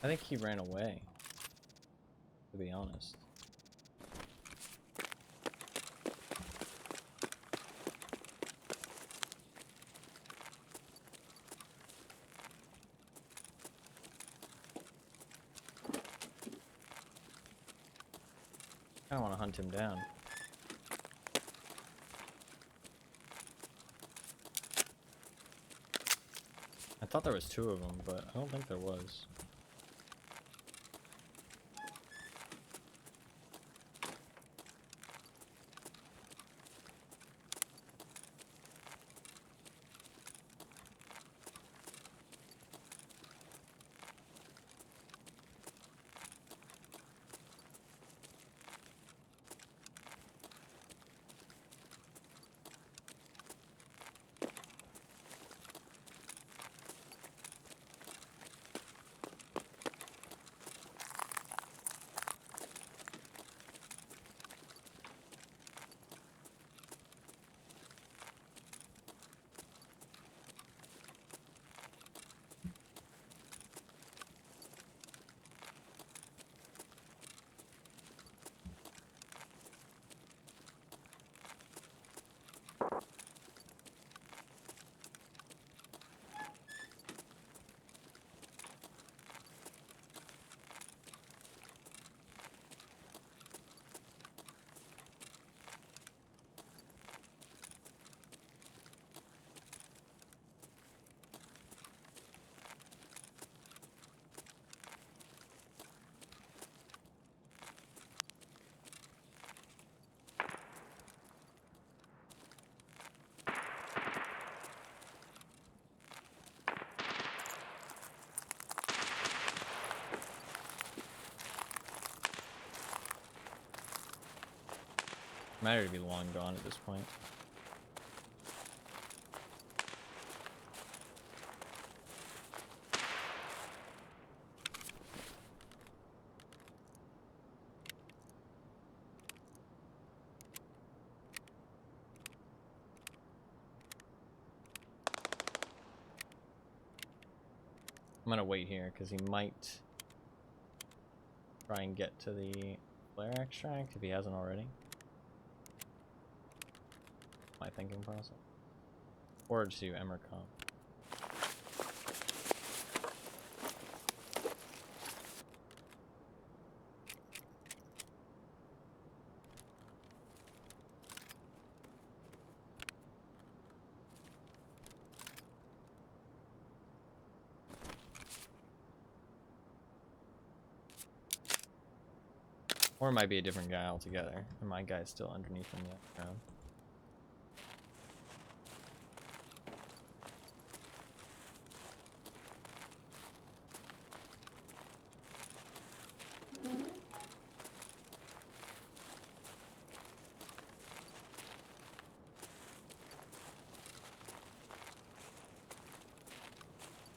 I think he ran away, to be honest. I don't want to hunt him down. I thought there was two of them, but I don't think there was. Matter to be long gone at this point. I'm gonna wait here because he might try and get to the flare extract if he hasn't already. My thinking process. Or just do Emercom. Or it might be a different guy altogether, and my guy's still underneath in the ground.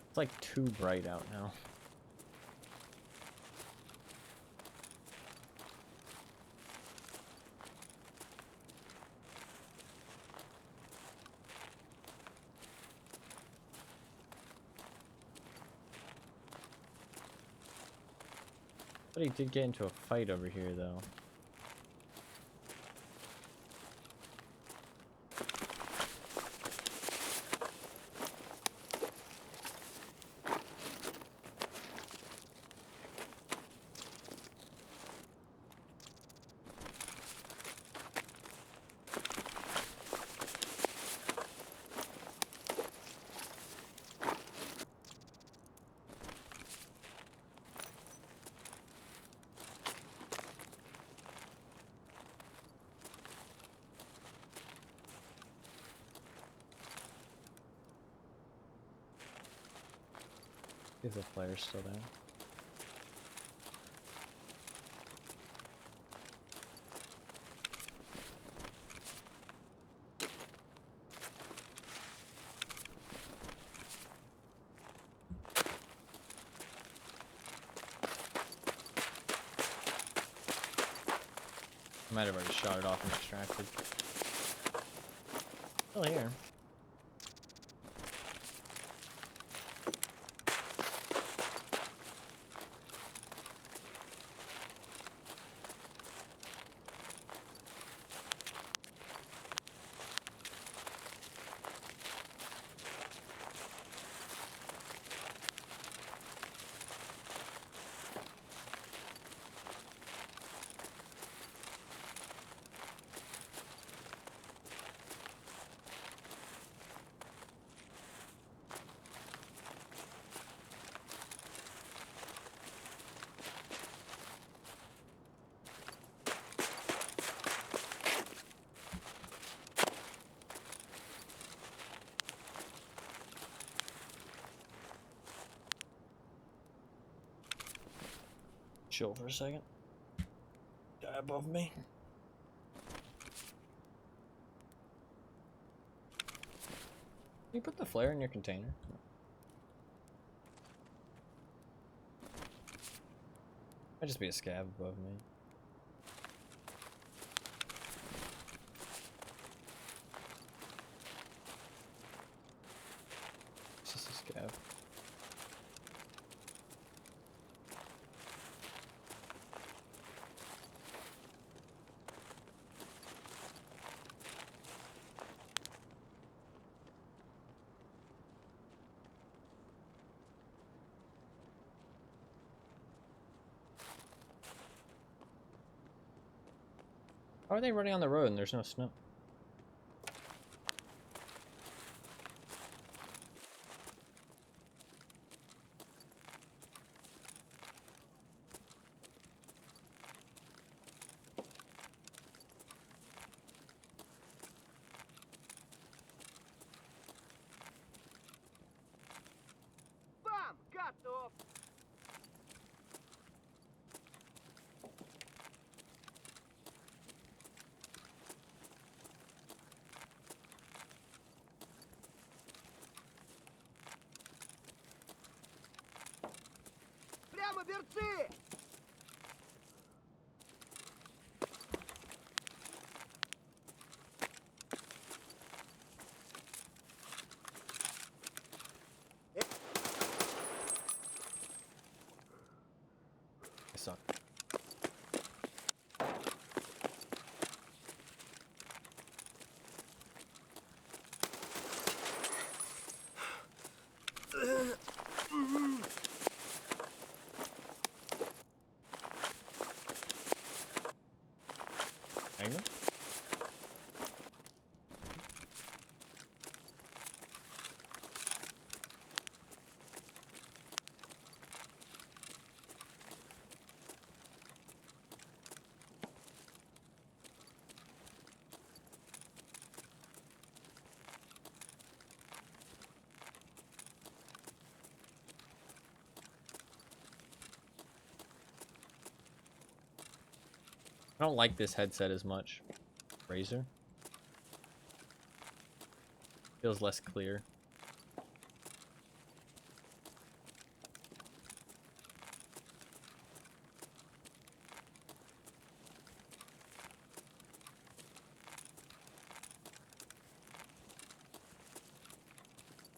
It's like too bright out now. But he did get into a fight over here, though. If the flare's still there. I might have already shot it off and extracted. Still here. Chill for a second. Guy above me. Can you put the flare in your container? Might just be a scab above me. It's just a scab. How are they running on the road and there's no snow? Бам! Готов! Берцы! I suck. Magnum? I don't like this headset as much. Razer. Feels less clear.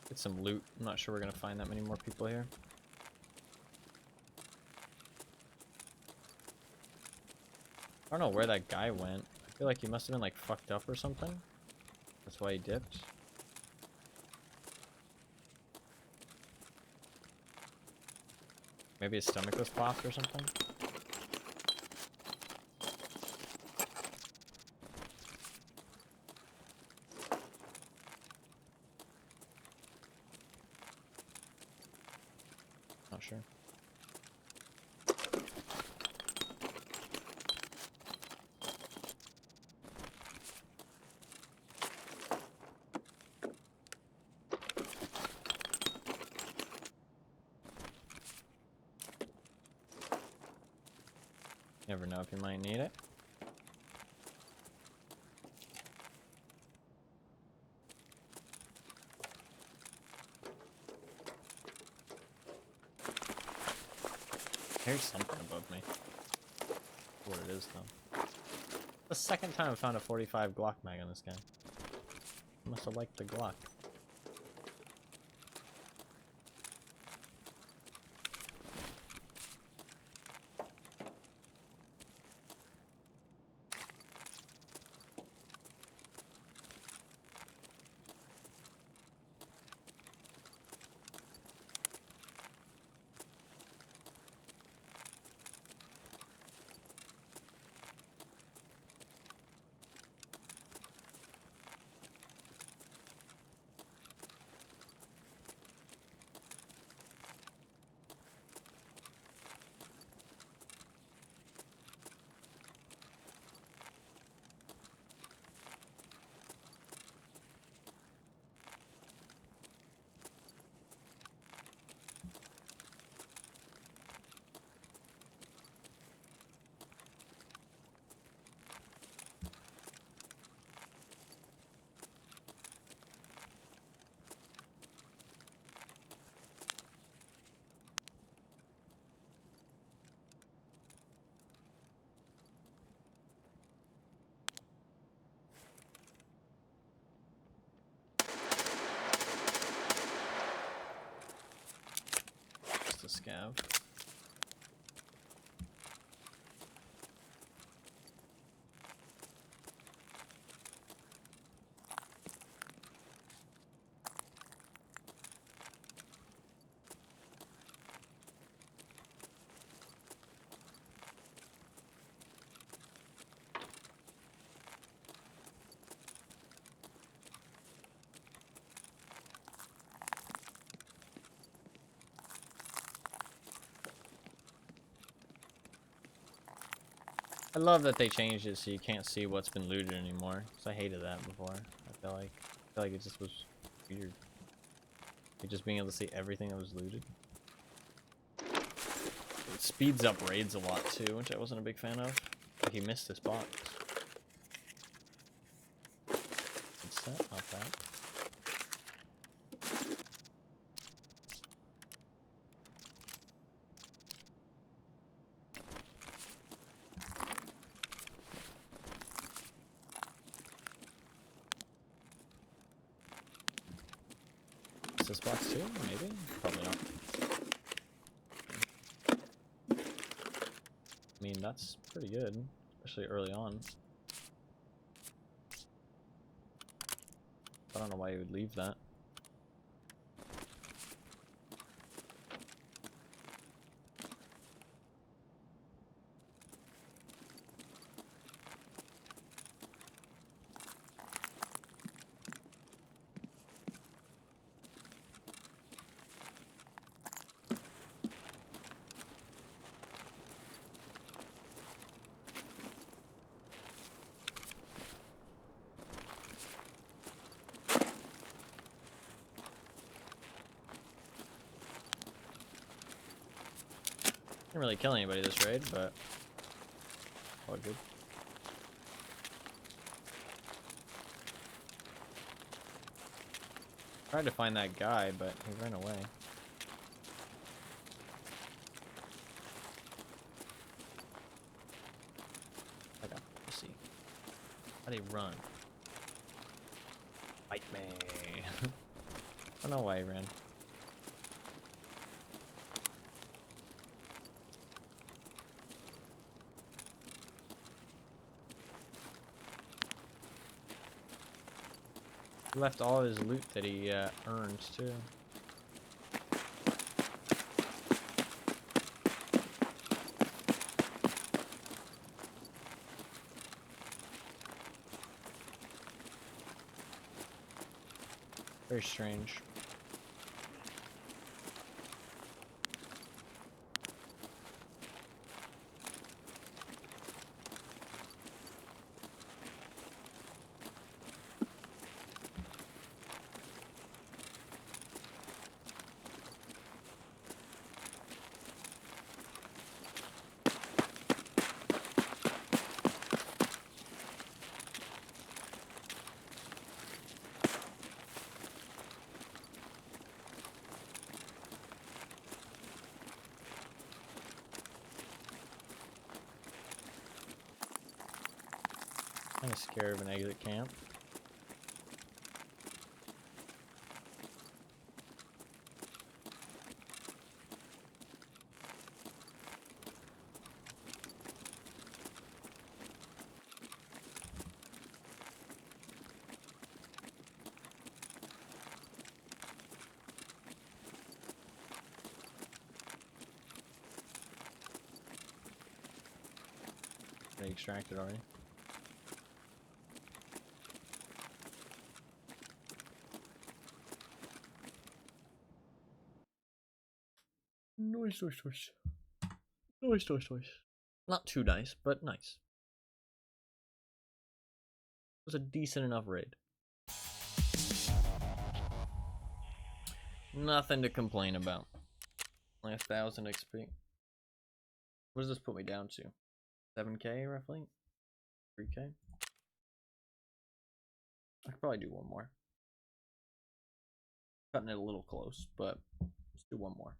Get some loot. I'm not sure we're gonna find that many more people here. I don't know where that guy went. I feel like he must have been like fucked up or something. That's why he dipped. Maybe his stomach was popped or something. Not sure. Never know if you might need it. There's something above me. What it is though. The second time I found a 45 Glock mag on this guy. I must have liked the Glock. Just a scav. I love that they changed it so you can't see what's been looted anymore. Cause I hated that before. I feel like it just was weird. Like just being able to see everything that was looted. It speeds up raids a lot too, which I wasn't a big fan of. Like he missed this box. Good set, not bad. this box too? Maybe? Probably not. I mean, that's pretty good, especially early on. I don't know why you would leave that. Didn't really kill anybody this raid, but all good. Tried to find that guy, but he ran away. Okay, let's see. How'd he run? Fight me. I don't know why he ran. He left all his loot that he earned too. Very strange. I'm scared of an exit camp. They extracted already. Nice, nice, nice. Nice, nice, nice. Not too nice, but nice. It was a decent enough raid. Nothing to complain about. Like 1,000 XP. What does this put me down to? 7k roughly? 3k? I could probably do one more. Cutting it a little close, but let's do one more.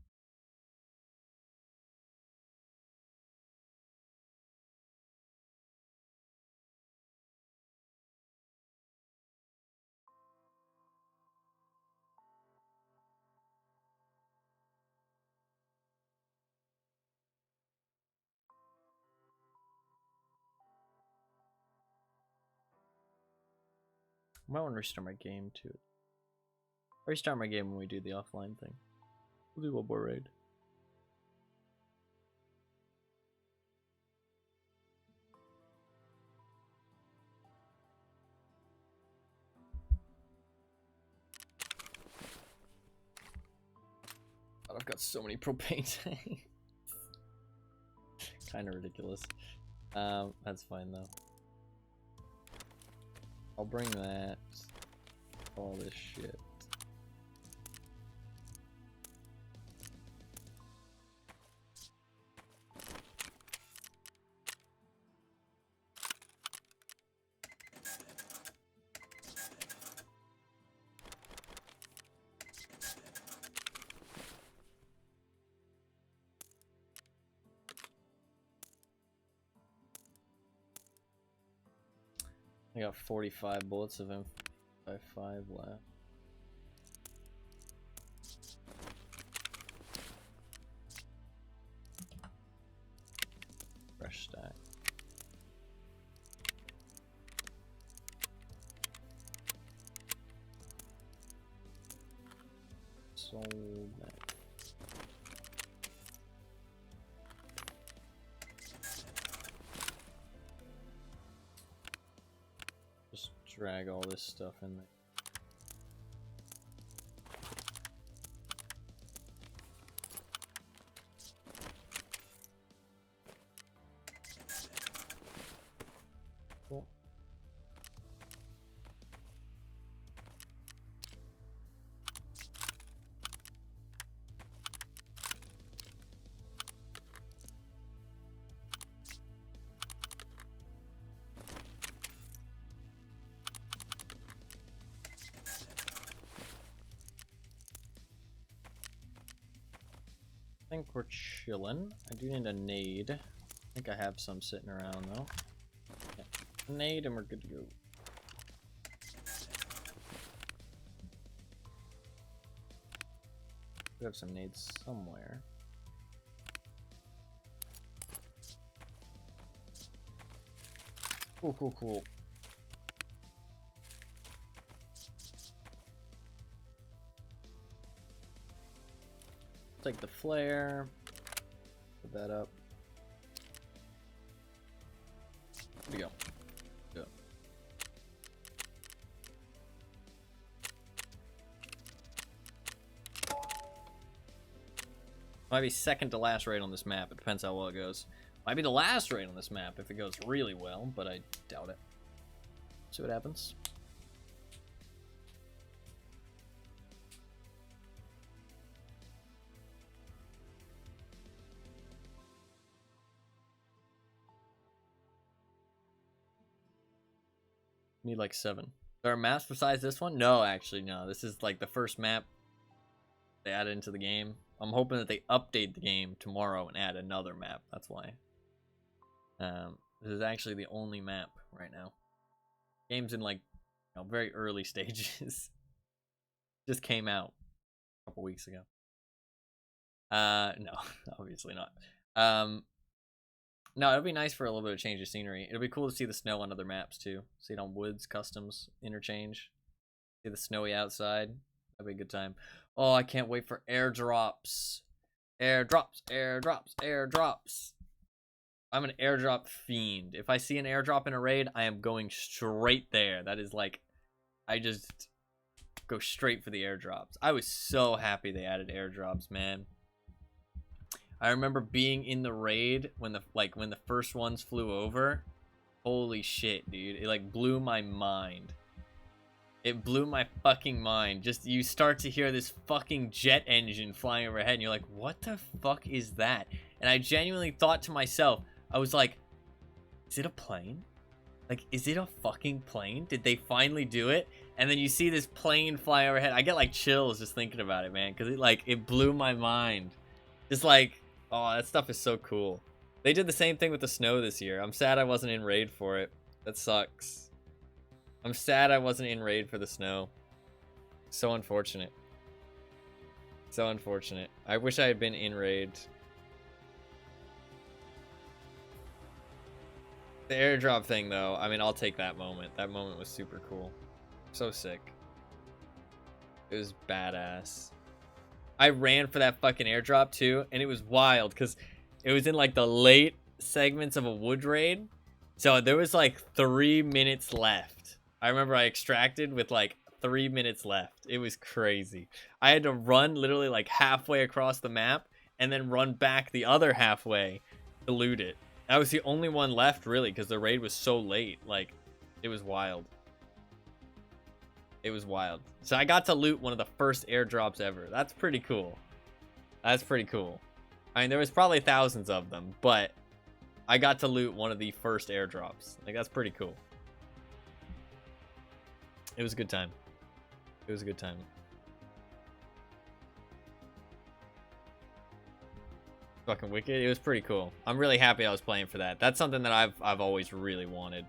I might want to restart my game too. I'll restart my game when we do the offline thing. We'll do one more raid. God, I've got so many propane tanks. Kind of ridiculous. That's fine though. I'll bring that. All this shit. I got 45 bullets of M55 left. Sold that. Just drag all this stuff in there. Cool. I think we're chilling. I do need a nade. I think I have some sitting around though. Yeah. Nade and we're good to go. We have some nades somewhere. Cool, cool, cool. Take the flare, put that up. There we go. Go. Might be second to last raid on this map. It depends how well it goes. Might be the last raid on this map if it goes really well, but I doubt it. See what happens. Need like 7. There are maps besides this one? No, actually, no. This is like the first map they added into the game. I'm hoping that they update the game tomorrow and add another map. That's why. This is actually the only map right now. Game's in like, you know, very early stages. Just came out a couple weeks ago. No, obviously not. No, it'll be nice for a little bit of change of scenery. It'll be cool to see the snow on other maps too. See it on Woods, Customs, Interchange. See the snowy outside. That'd be a good time. Oh, I can't wait for airdrops. Airdrops, airdrops, airdrops. I'm an airdrop fiend. If I see an airdrop in a raid, I am going straight there. That is like, I just go straight for the airdrops. I was so happy they added airdrops, man. I remember being in the raid when the first ones flew over. Holy shit, dude. It like blew my mind. It blew my fucking mind. Just you start to hear this fucking jet engine flying overhead and you're like, what the fuck is that? And I genuinely thought to myself, I was like, is it a plane? Like, is it a fucking plane? Did they finally do it? And then you see this plane fly overhead. I get like chills just thinking about it, man, because it blew my mind. Just like, oh, that stuff is so cool. They did the same thing with the snow this year. I'm sad I wasn't in raid for it. That sucks. I'm sad I wasn't in raid for the snow. So unfortunate. So unfortunate. I wish I had been in raid. The airdrop thing, though, I mean, I'll take that moment. That moment was super cool. So sick. It was badass. I ran for that fucking airdrop too, and it was wild because it was in like the late segments of a wood raid. So there was like 3 minutes left. I remember I extracted with like 3 minutes left. It was crazy. I had to run literally like halfway across the map and then run back the other halfway to loot it. I was the only one left really because the raid was so late. Like, it was wild. It was wild. So I got to loot one of the first airdrops ever. That's pretty cool. That's pretty cool. I mean, there was probably thousands of them, but I got to loot one of the first airdrops. Like, that's pretty cool. It was a good time. It was a good time. Fucking wicked. It was pretty cool. I'm really happy I was playing for that. That's something that I've always really wanted.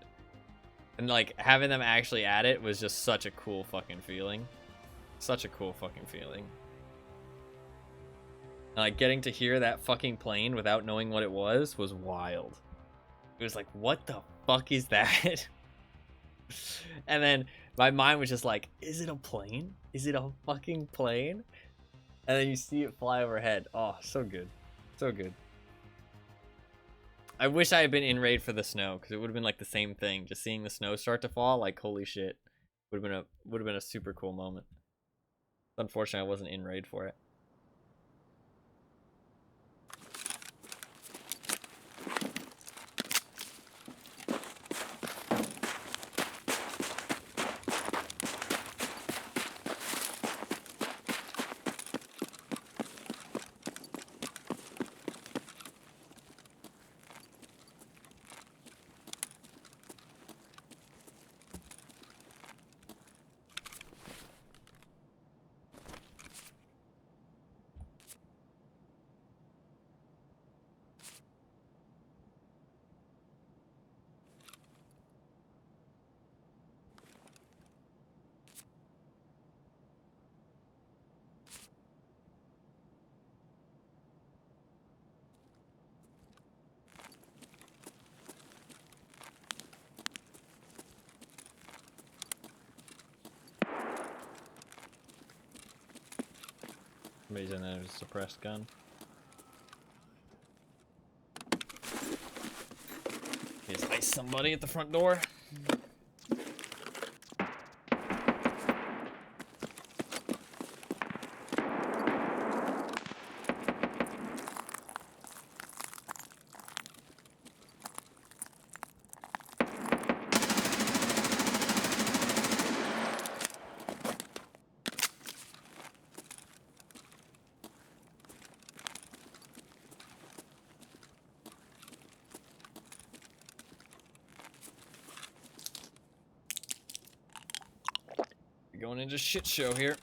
And like having them actually add it was just such a cool fucking feeling. Such a cool fucking feeling. And like getting to hear that fucking plane without knowing what it was wild. It was like, what the fuck is that? And then my mind was just like, is it a plane? Is it a fucking plane? And then you see it fly overhead. Oh, so good. So good. I wish I had been in raid for the snow, because it would have been like the same thing. Just seeing the snow start to fall, like holy shit. Would have been a super cool moment. Unfortunately, I wasn't in raid for it. Somebody's in there with a suppressed gun. Just ice somebody at the front door. Going into shit show here.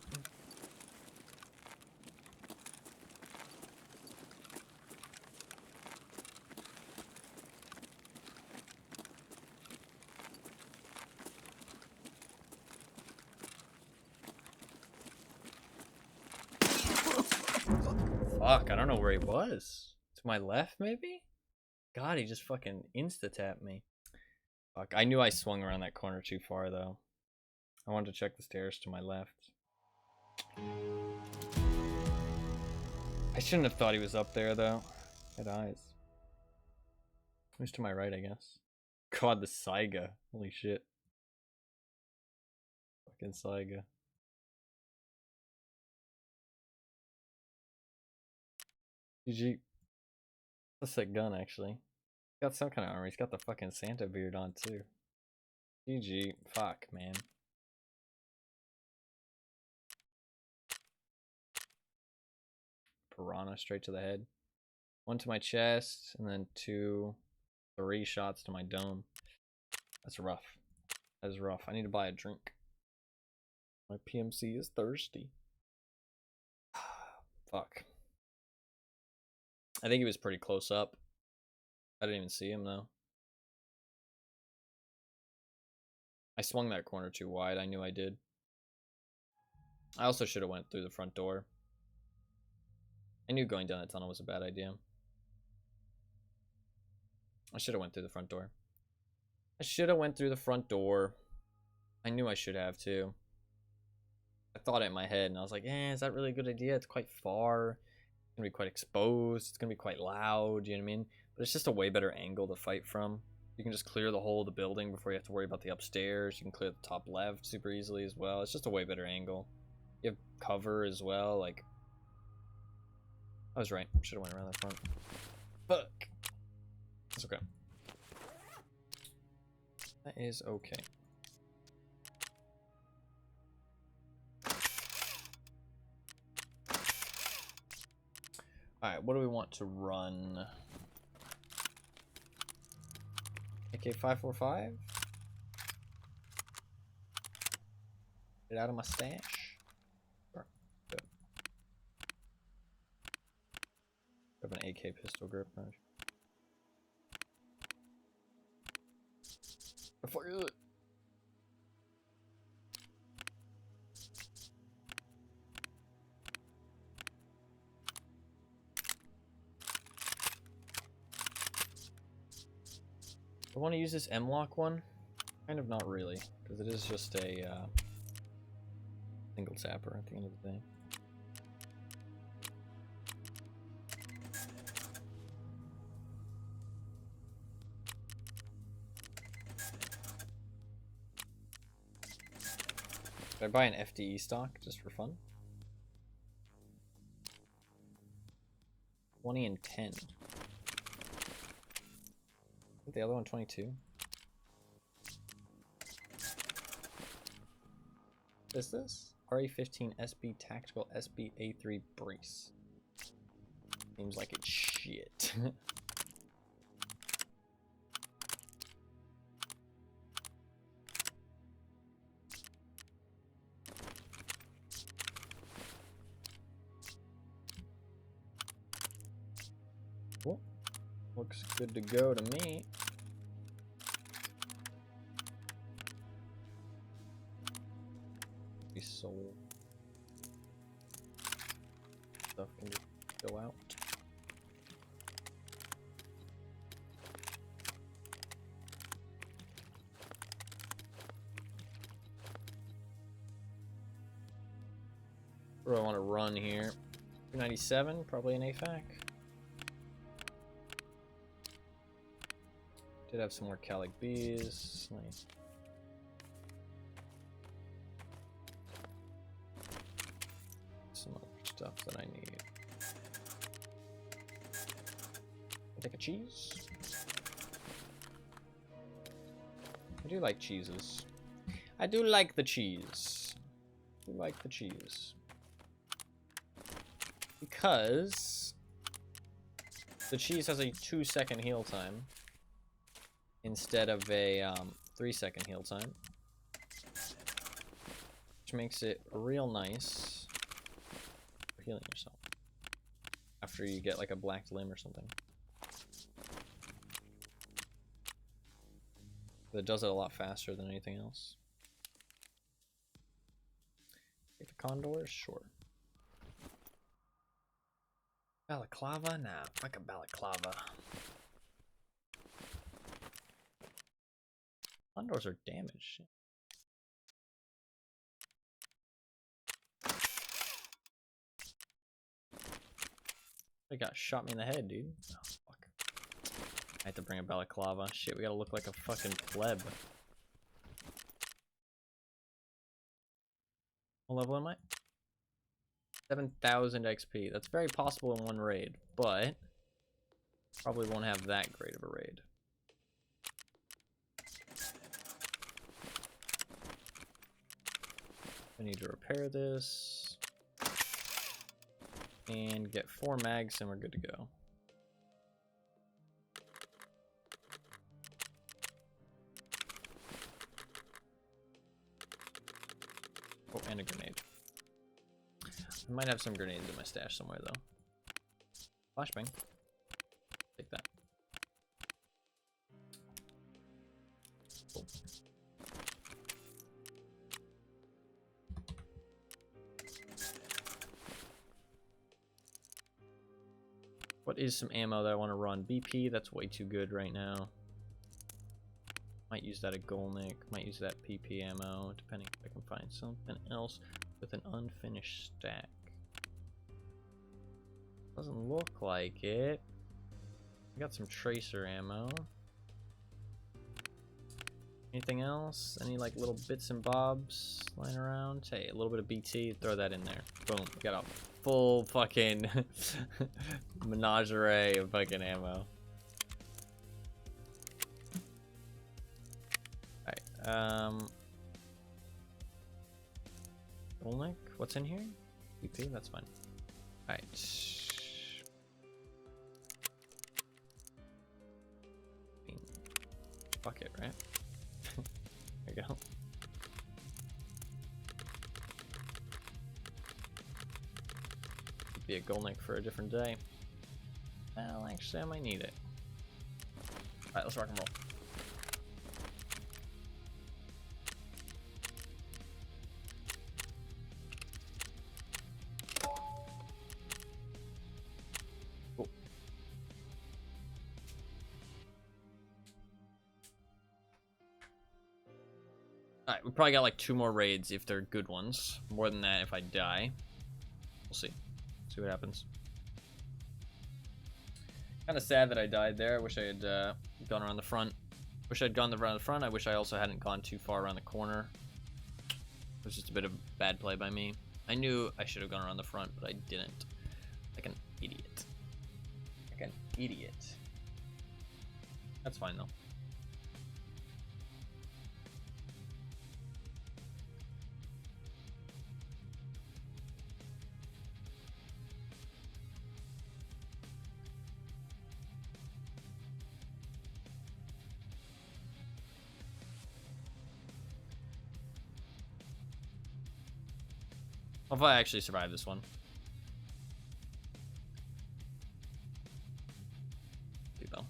Fuck, I don't know where he was. To my left, maybe? God, he just fucking insta-tapped me. Fuck, I knew I swung around that corner too far, though. I wanted to check the stairs to my left. I shouldn't have thought he was up there, though. Had eyes. Who's to my right, I guess. God, the Saiga. Holy shit. Fucking Saiga. GG. That's a sick gun, actually. Got some kind of armor. He's got the fucking Santa beard on, too. GG. Fuck, man. Piranha straight to the head. One to my chest, and then 3 shots to my dome. That's rough. That is rough. I need to buy a drink. My PMC is thirsty. Fuck. I think he was pretty close up. I didn't even see him, though. I swung that corner too wide. I knew I did. I also should have went through the front door. I knew going down the tunnel was a bad idea. I should have went through the front door. I should have went through the front door. I knew I should have, too. I thought it in my head, and I was like, is that really a good idea? It's quite far. It's going to be quite exposed. It's going to be quite loud, you know what I mean? But it's just a way better angle to fight from. You can just clear the whole of the building before you have to worry about the upstairs. You can clear the top left super easily as well. It's just a way better angle. You have cover as well, like... I was right. Should have went around the front. Fuck. That's okay. That is okay. Alright, what do we want to run? AK-545? Get out of my stash. Sure. Good. Have an AK pistol grip. Fuck is it? I want to use this M-Lock one. Kind of not really, because it is just a single tapper at the end of the day. Should I buy an FDE stock just for fun? 20 and 10. I think the other one 22. What is this? RE15 SB Tactical SB A3 Brace. Seems like it's shit. Cool. Looks good to go to me. Be sold. Stuff can just go out. Where do I want to run here? 297, probably an AFAC. Did have some more Calic Bs. Nice. Some other stuff that I need. I'll take a cheese. I do like cheeses. I do like the cheese. I do like the cheese. Because the cheese has a 2-second heal time instead of a 3-second heal time, which makes it real nice for healing yourself after you get like a black limb or something. But it does it a lot faster than anything else. Take the condor, sure. Balaclava? Nah, fuck a balaclava. Condors are damaged. They got shot me in the head, dude. Oh, fuck. I have to bring a balaclava. Shit, we gotta look like a fucking pleb. What level am I? 7,000 XP. That's very possible in one raid, but probably won't have that great of a raid. I need to repair this and get 4 mags and we're good to go. Oh, and a grenade. I might have some grenades in my stash somewhere though. Flashbang. Take that. Cool. What is some ammo that I want to run? BP, that's way too good right now. Might use that at Golnik, might use that PP ammo, depending if I can find something else with an unfinished stack. Doesn't look like it. I got some tracer ammo. Anything else? Any like little bits and bobs lying around? Hey, a little bit of BT, throw that in there. Boom, we got a full fucking menagerie of fucking ammo. Alright, Golnik, what's in here? BP, that's fine. Alright. Fuck it, right? There you go. Could be a Golnik for a different day. Well, actually, I might need it. Alright, let's rock and roll. Alright, we probably got like 2 more raids if they're good ones. More than that if I die. We'll see. See what happens. Kind of sad that I died there. I wish I had gone around the front. Wish I'd gone around the front. I wish I also hadn't gone too far around the corner. It was just a bit of bad play by me. I knew I should have gone around the front, but I didn't. Like an idiot. Like an idiot. That's fine though. Hopefully I actually survive this one. Though.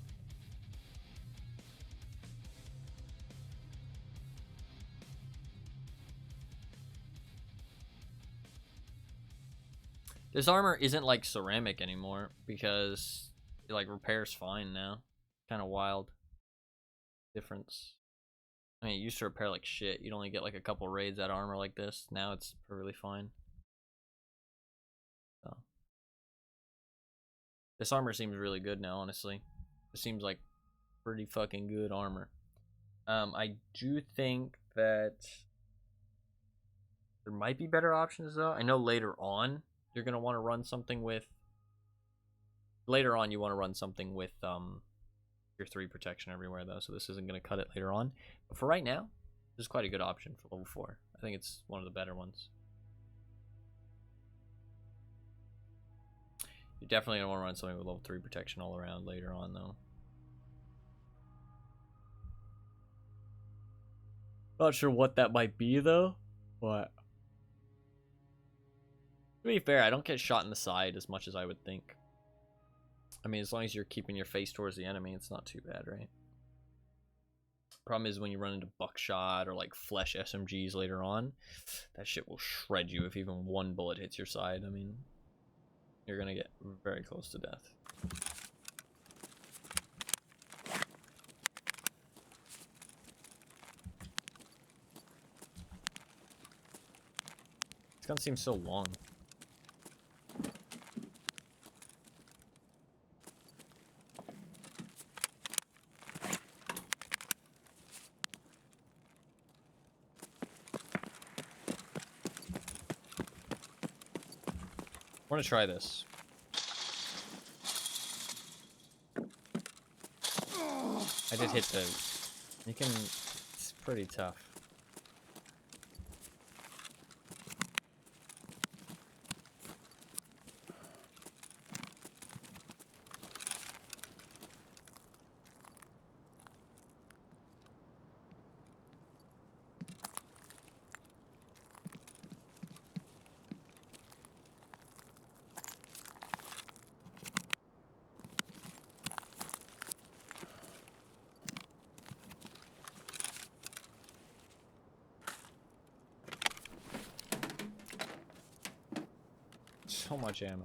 This armor isn't like ceramic anymore because it like repairs fine now. Kind of wild difference. I mean, it used to repair like shit. You'd only get like a couple raids out of armor like this. Now it's perfectly fine. So. This armor seems really good now, honestly. It seems like pretty fucking good armor. I do think that there might be better options though. I know later on you're gonna want to run something with. Later on, you want to run something with your 3 protection everywhere though, so this isn't gonna cut it later on. But for right now, this is quite a good option for level 4. I think it's one of the better ones. You're definitely gonna want to run something with level 3 protection all around later on though. Not sure what that might be though, but to be fair, I don't get shot in the side as much as I would think. I mean, as long as you're keeping your face towards the enemy, it's not too bad, right? Problem is when you run into buckshot or like flesh SMGs later on, that shit will shred you if even one bullet hits your side. I mean, you're gonna get very close to death. This gun seems so long. I want to try this. I did hit the... You can... It's pretty tough. So much ammo.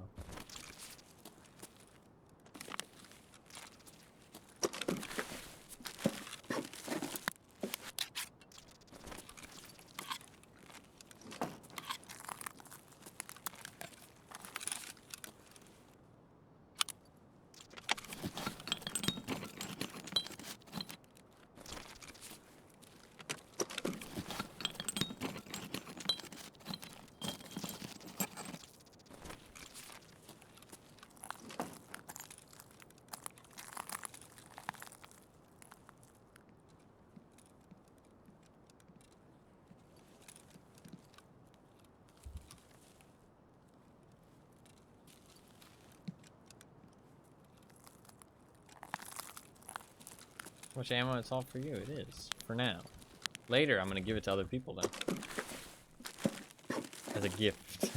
How much ammo it's all for you? It is. For now. Later, I'm going to give it to other people, though. As a gift.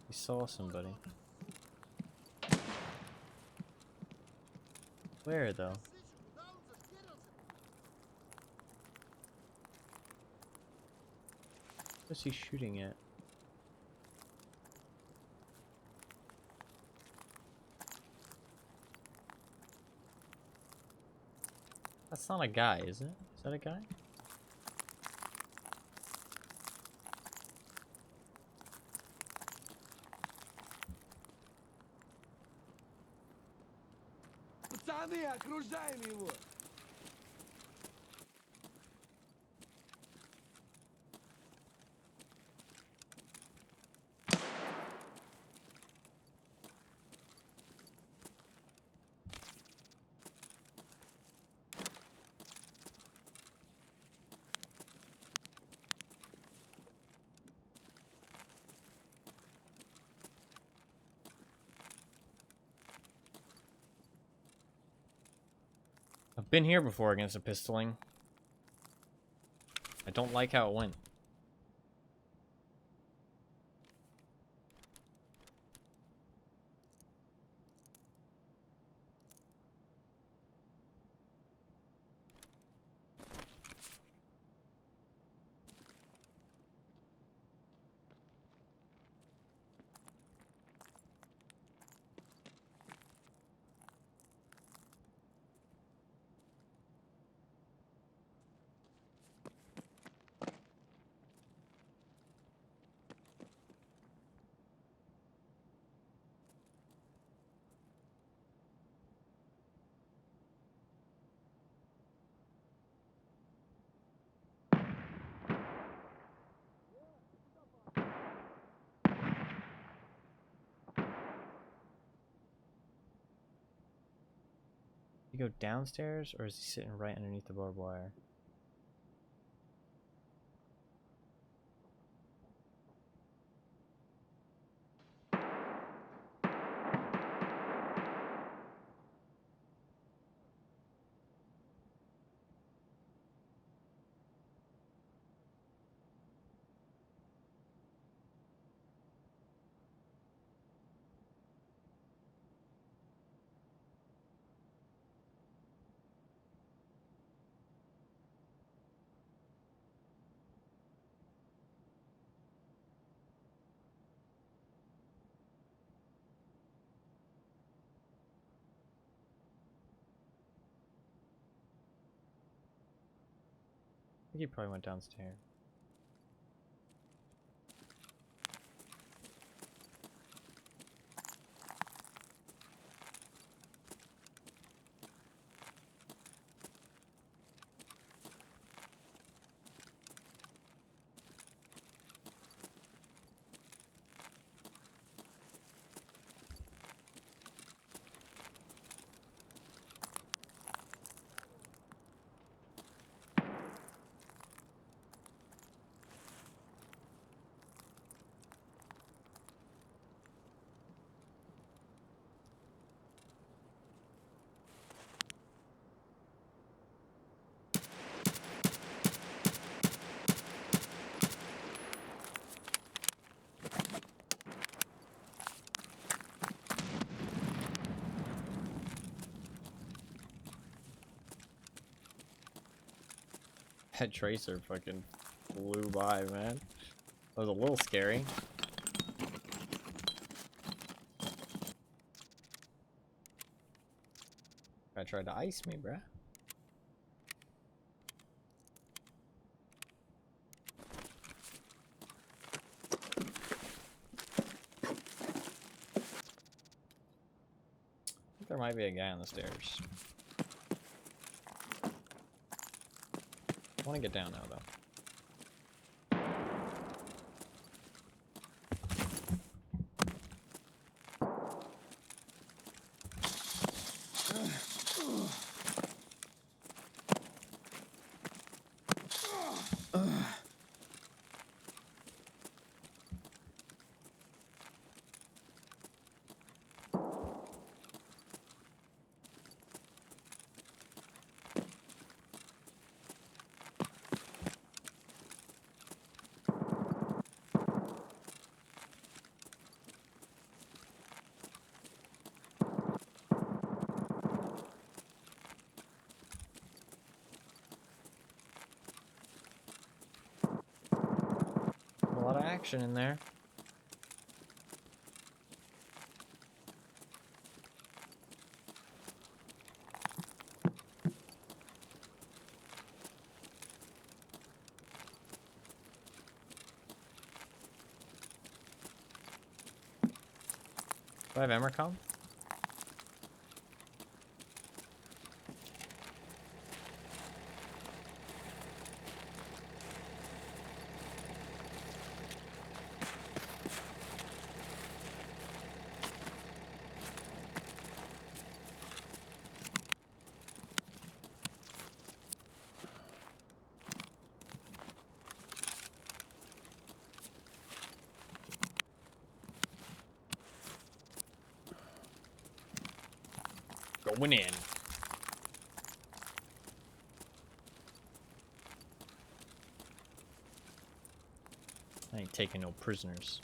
You saw somebody. Where, though? What's he shooting at? That's not a guy, is it? Is that a guy? Пацаны, окружаем его! I've been here before against a pistoling. I don't like how it went. You go downstairs, or is he sitting right underneath the barbed wire? I think he probably went downstairs. That tracer fucking flew by, man. That was a little scary. Guy tried to ice me, bruh. I think there might be a guy on the stairs. I want to get down now, though. A lot of action in there. I have Emercom? Going in. I ain't taking no prisoners.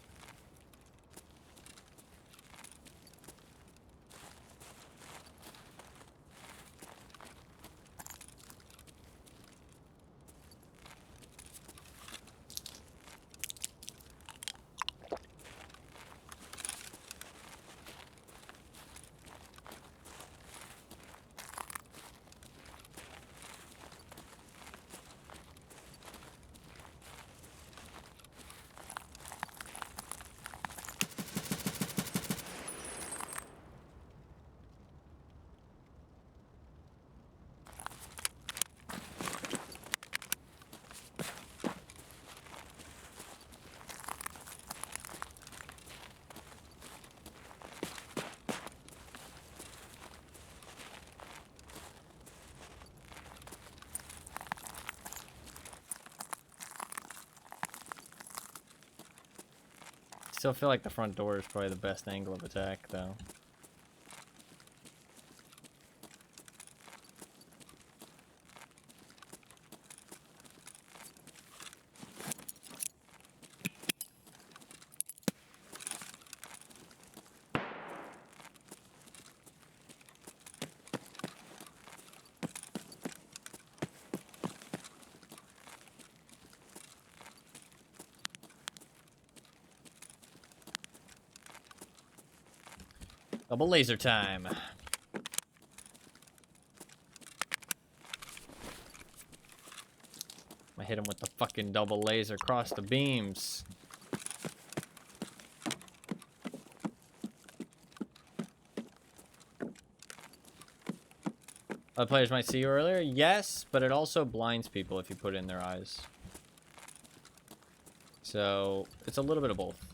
Still feel like the front door is probably the best angle of attack, though. Double laser time. I hit him with the fucking double laser across the beams. Other players might see you earlier? Yes, but it also blinds people if you put it in their eyes. So, it's a little bit of both.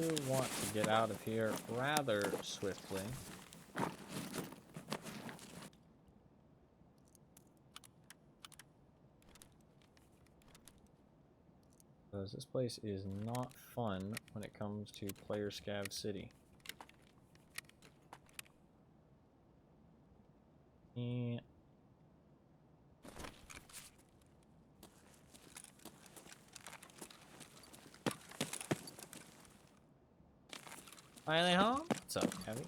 I do want to get out of here rather swiftly. Because this place is not fun when it comes to Player Scav City. Yeah. Finally home? What's up, Heavy?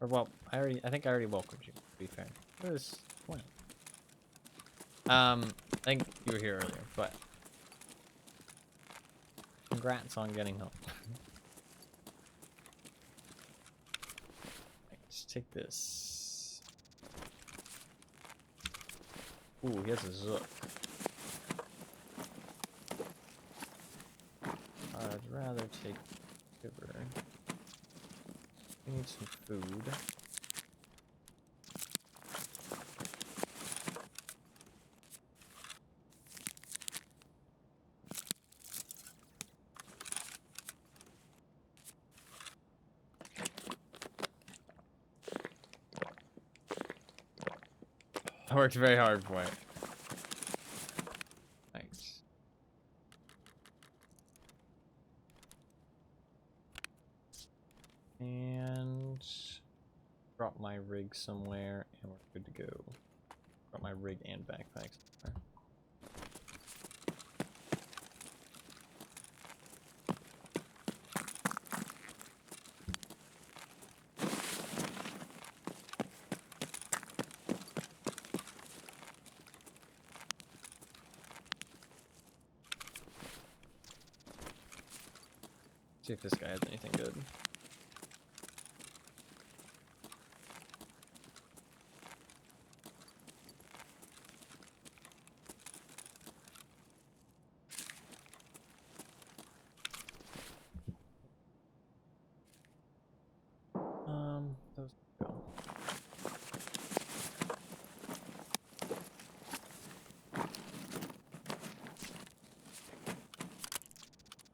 Or well, I think I already welcomed you, to be fair. It was when? I think you were here earlier, but congrats on getting home. Let's take this. Ooh, he has a zook. I'd rather take sugar. We need some food. I worked very hard for it. Thanks. And drop my rig somewhere, and we're good to go. Drop my rig and backpack somewhere. See if this guy has anything good. Those go.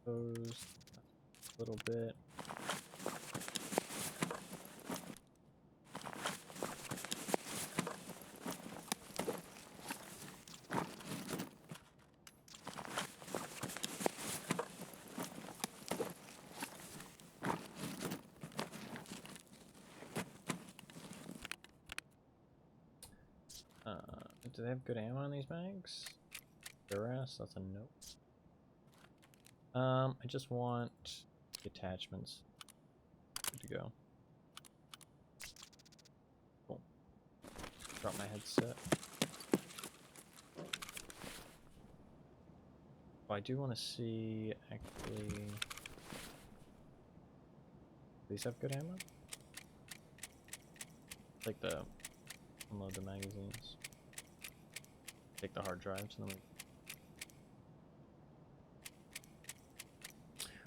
Those a little bit. Do they have good ammo in these bags? Duress, that's a nope. I just want the attachments. Good to go. Cool. Drop my headset. Oh, I do want to see, actually... These have good ammo? Like the... Unload the magazines. Take the hard drives and then we...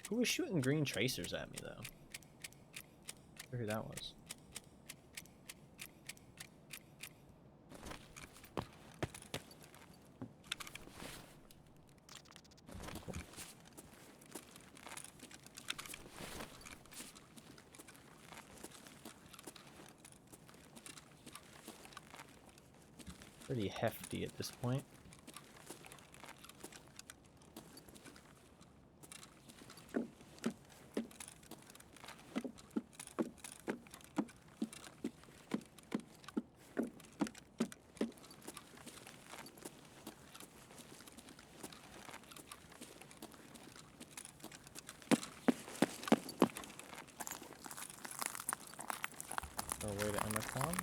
Who was shooting green tracers at me, though? I wonder who that was. Pretty hefty at this point. Our way to Emmercon.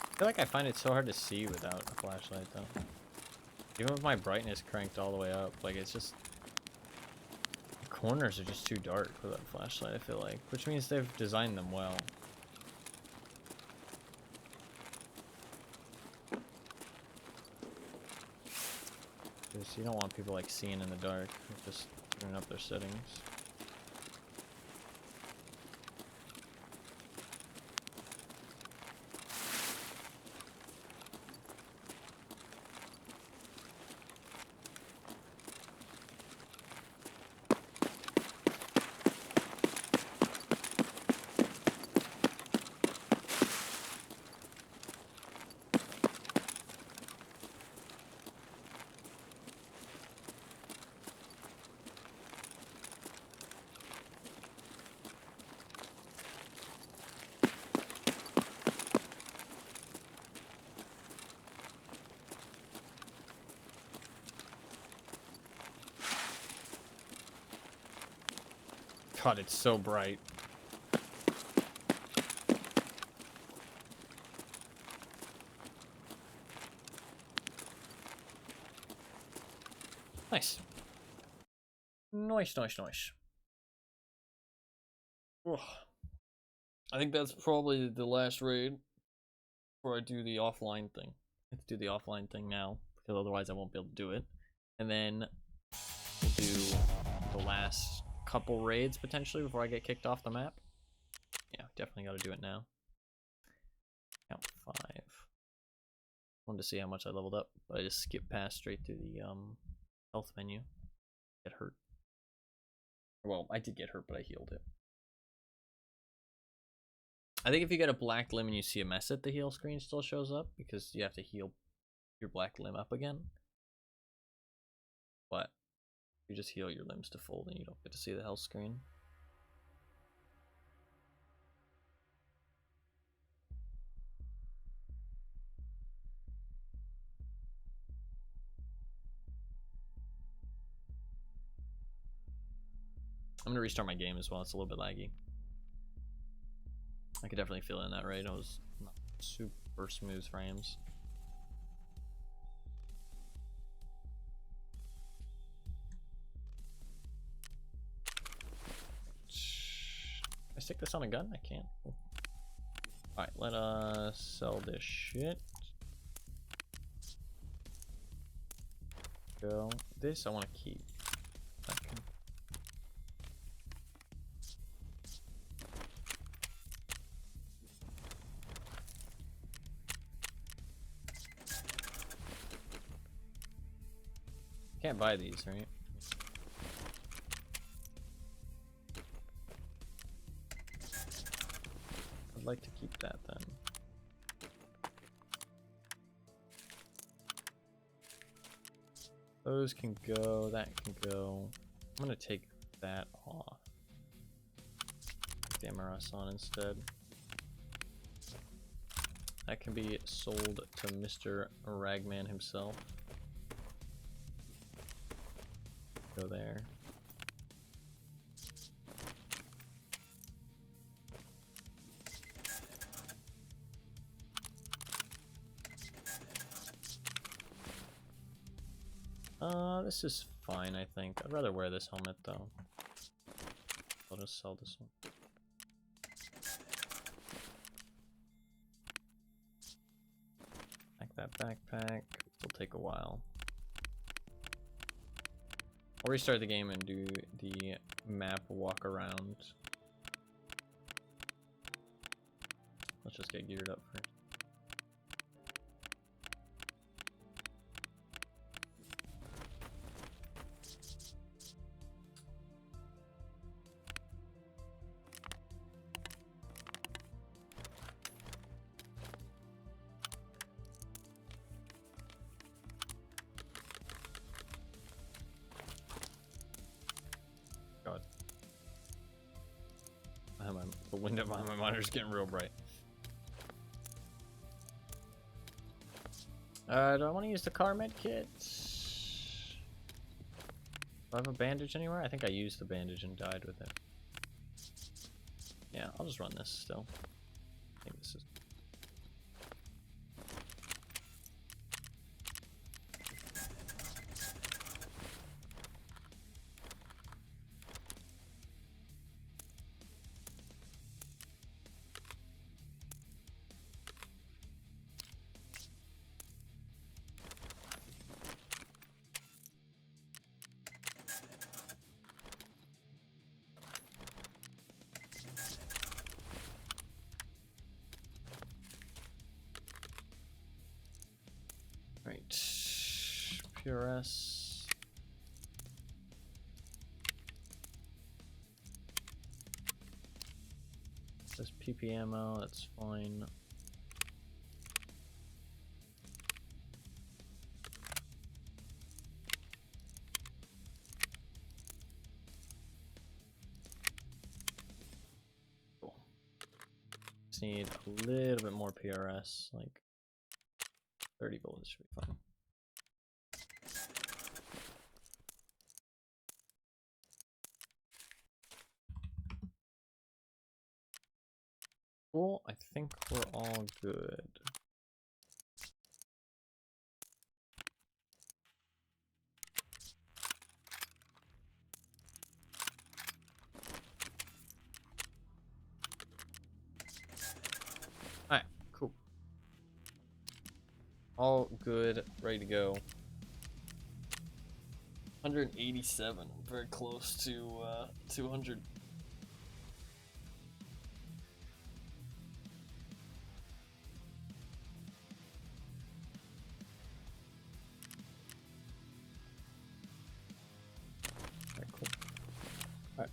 I feel like I find it so hard to see without a flashlight, though. Even with my brightness cranked all the way up, like, it's just... The corners are just too dark without a flashlight, I feel like. Which means they've designed them well. Because you don't want people, like, seeing in the dark. Just turning up their settings. God, it's so bright. Nice. Nice, nice, nice. Ugh. I think that's probably the last raid before I do the offline thing. I have to do the offline thing now, because otherwise I won't be able to do it. And then we'll do the last couple raids potentially before I get kicked off the map. Yeah, definitely got to do it now. Count 5. Wanted to see how much I leveled up, but I just skipped past straight through the health menu. Get hurt. Well, I did get hurt, but I healed it. I think if you get a black limb and you see a mess at the heal screen still shows up because you have to heal your black limb up again. But if you just heal your limbs to full, then you don't get to see the health screen. I'm gonna restart my game as well. It's a little bit laggy. I could definitely feel it in that raid. It was not super smooth frames. Can I stick this on a gun? I can't. Alright, let us sell this shit. Go. This I want to keep. Okay. Can't buy these, right? I'd like to keep that then. Those can go, that can go. I'm gonna take that off. Damaras on instead. That can be sold to Mr. Ragman himself. Go there. This is fine, I think. I'd rather wear this helmet though. I'll just sell this one. Pack that backpack. It'll take a while. I'll restart the game and do the map walk around. Let's just get geared up first. The window behind my monitor is getting real bright. Do I want to use the car med kit? Do I have a bandage anywhere? I think I used the bandage and died with it. Yeah, I'll just run this still. I think this is... Right, PRS. This PP ammo, that's fine. Cool. Just need a little bit more PRS, like 30 bullets should be fine. Cool. I think we're all good. Alright, cool. All good, ready to go. 187, very close to 200. Alright, cool. Alright.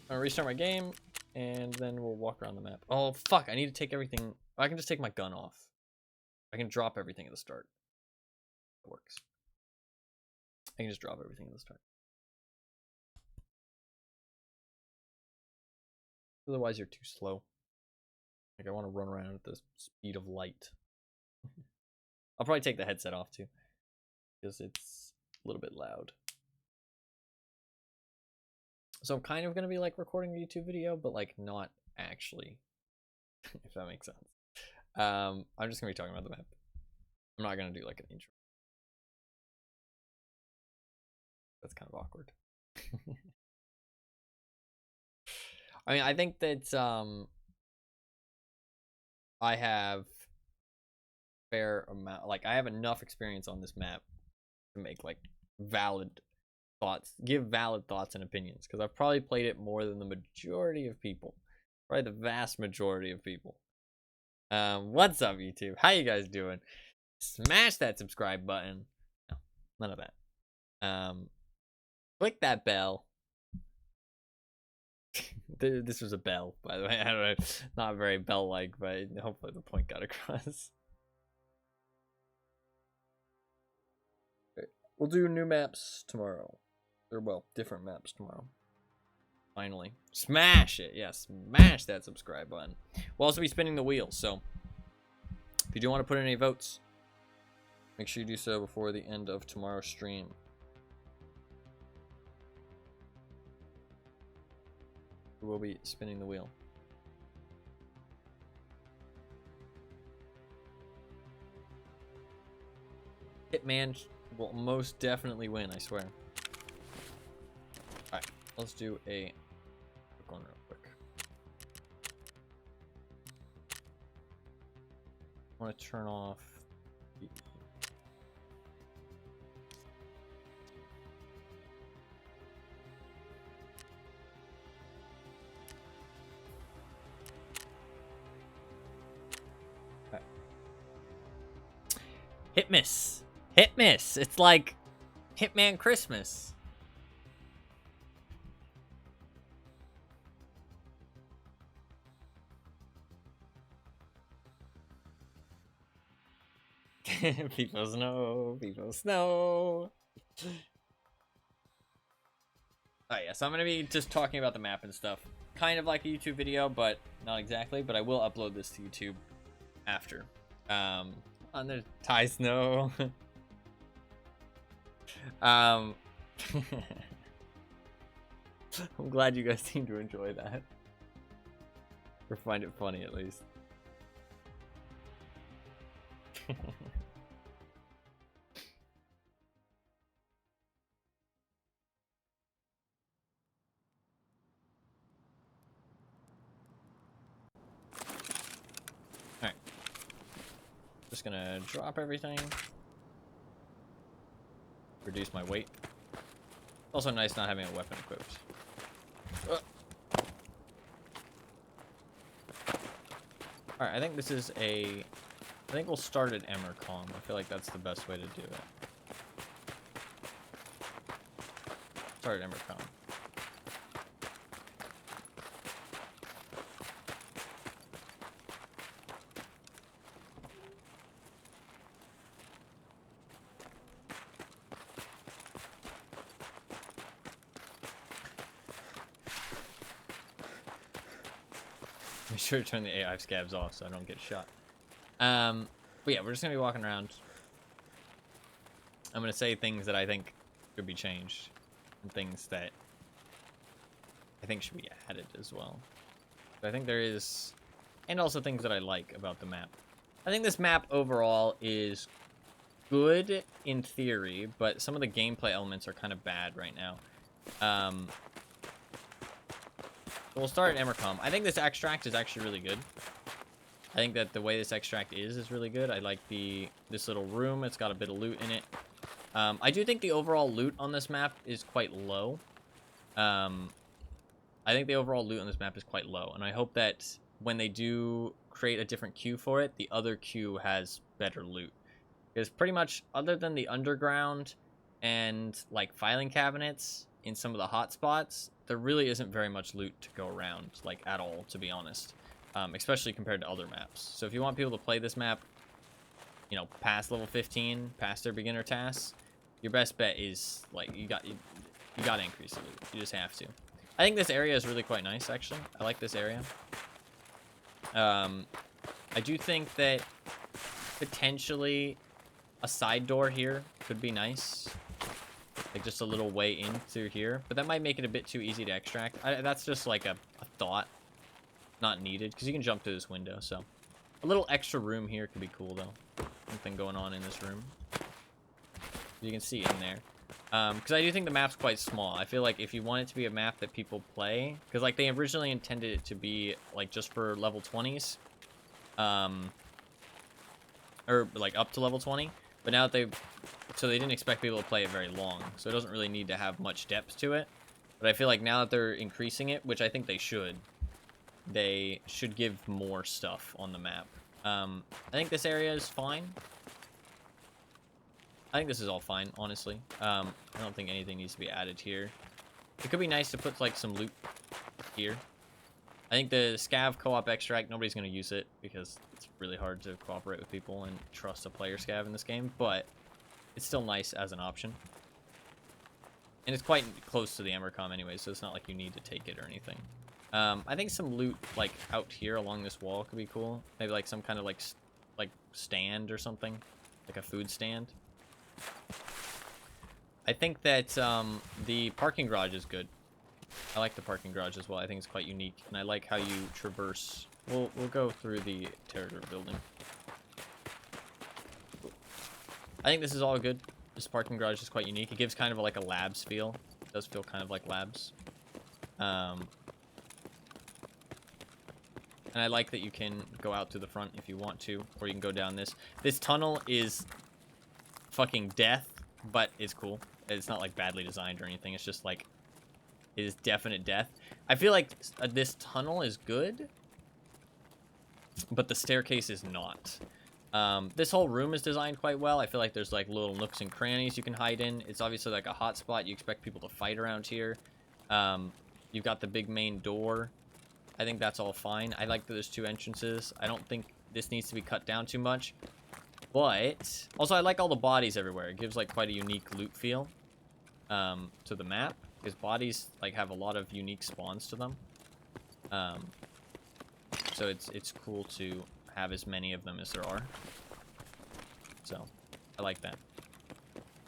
I'm gonna restart my game, and then we'll walk around the map. Oh, fuck, I need to take everything. I can just take my gun off. I can drop everything at the start. It works. I can just drop everything at the start. Otherwise, you're too slow. Like, I want to run around at the speed of light. I'll probably take the headset off, too. Because it's a little bit loud. So I'm kind of going to be, like, recording a YouTube video, but, like, not actually. If that makes sense. I'm just going to be talking about the map. I'm not going to do, like, an intro. That's kind of awkward. I mean, I think that I have fair amount, like I have enough experience on this map to make like valid thoughts, give valid thoughts and opinions, because I've probably played it more than the majority of people, probably the vast majority of people. What's up, YouTube? How you guys doing? Smash that subscribe button. No, none of that. Click that bell. This was a bell, by the way. I don't know, not very bell-like, but hopefully the point got across. Okay. We'll do new maps tomorrow. Or, well, different maps tomorrow. Finally. Smash it! Yeah, smash that subscribe button. We'll also be spinning the wheel, so if you do want to put in any votes, make sure you do so before the end of tomorrow's stream. We'll be spinning the wheel. Hitman will most definitely win, I swear. Alright, let's do a quick one real quick. I want to turn off the... Hit miss. Hit miss. It's like Hitman Christmas. People snow. People snow. Alright, yeah, so I'm going to be just talking about the map and stuff. Kind of like a YouTube video, but not exactly. But I will upload this to YouTube after. On the Thai snow. I'm glad you guys seem to enjoy that. Or find it funny, at least. Alright. Just gonna drop everything. Reduce my weight. Also nice not having a weapon equipped. Alright, I think this is a... I think we'll start at Emercom. I feel like that's the best way to do it. Start at Emercom. Make sure to turn the AI scabs off so I don't get shot. But yeah, we're just gonna be walking around. I'm gonna say things that I think should be changed, and things that I think should be added as well. But I think there is and also things that I like about the map. I think this map overall is good in theory, but some of the gameplay elements are kind of bad right now. We'll start at Emercom. I think this extract is actually really good. I think that the way this extract is really good. I like this little room. It's got a bit of loot in it. I do think the overall loot on this map is quite low. I think the overall loot on this map is quite low, and I hope that when they do create a different queue for it, the other queue has better loot. Because pretty much, other than the underground and like filing cabinets in some of the hot spots, there really isn't very much loot to go around, like at all, to be honest. Especially compared to other maps. So if you want people to play this map, you know, past level 15, past their beginner tasks, your best bet is like you got to increase the loot. You just have to. I think this area is really quite nice, actually. I like this area. I do think that potentially a side door here could be nice. Like just a little way in through here. But that might make it a bit too easy to extract. That's just like a thought. Not needed, because you can jump through this window, so. A little extra room here could be cool, though. Something going on in this room. You can see in there. Because I do think the map's quite small. I feel like if you want it to be a map that people play, because like they originally intended it to be like just for level 20s. Or like up to level 20. But now that so they didn't expect people to play it very long. So it doesn't really need to have much depth to it. But I feel like now that they're increasing it, which I think they should give more stuff on the map. I think this area is fine. I think this is all fine, honestly. I don't think anything needs to be added here. It could be nice to put like some loot here. I think the scav co-op extract, nobody's going to use it because it's really hard to cooperate with people and trust a player scav in this game, but it's still nice as an option. And it's quite close to the Emercom anyway, so it's not like you need to take it or anything. I think some loot, like, out here along this wall could be cool. Maybe, like, some kind of, like stand or something. Like a food stand. I think that, the parking garage is good. I like the parking garage as well. I think it's quite unique. And I like how you traverse. We'll go through the territory building. I think this is all good. This parking garage is quite unique. It gives kind of like a labs feel. It does feel kind of like labs. And I like that you can go out to the front if you want to, or you can go down this. This tunnel is fucking death, but it's cool. It's not like badly designed or anything. It's just like, it is definite death. I feel like this tunnel is good, but the staircase is not. This whole room is designed quite well. I feel like there's like little nooks and crannies you can hide in. It's obviously like a hot spot. You expect people to fight around here. You've got the big main door. I think that's all fine. I like that there's two entrances. I don't think this needs to be cut down too much. But also I like all the bodies everywhere. It gives like quite a unique loot feel to the map. Because bodies like have a lot of unique spawns to them. So it's cool to have as many of them as there are. So I like that.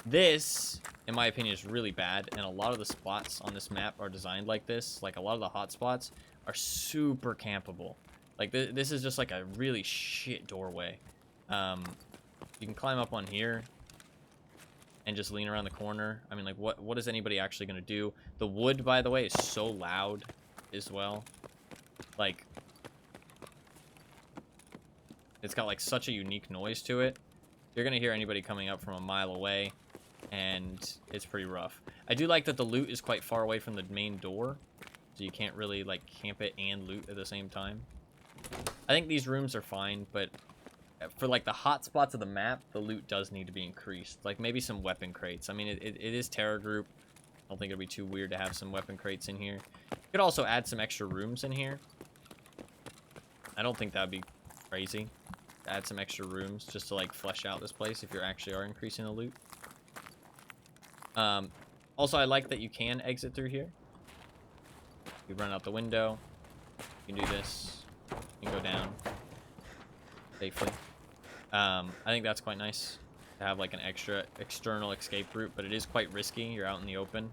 This, in my opinion, is really bad, and a lot of the spots on this map are designed like this. Like a lot of the hot spots are super campable. Like this is just like a really shit doorway. You can climb up on here and just lean around the corner. I mean, like what is anybody actually gonna do? The wood, by the way, is so loud as well. Like it's got like such a unique noise to it. You're gonna hear anybody coming up from a mile away, and it's pretty rough. I do like that the loot is quite far away from the main door, so you can't really like camp it and loot at the same time. I think these rooms are fine, but for like the hot spots of the map, the loot does need to be increased. Like maybe some weapon crates. I mean, it is Terror Group. I don't think it'd be too weird to have some weapon crates in here. You could also add some extra rooms in here. I don't think that'd be crazy. Add some extra rooms just to like flesh out this place if you actually are increasing the loot. Also, I like that you can exit through here. You run out the window. You can do this. You can go down safely. I think that's quite nice to have like an extra external escape route, but it is quite risky. You're out in the open.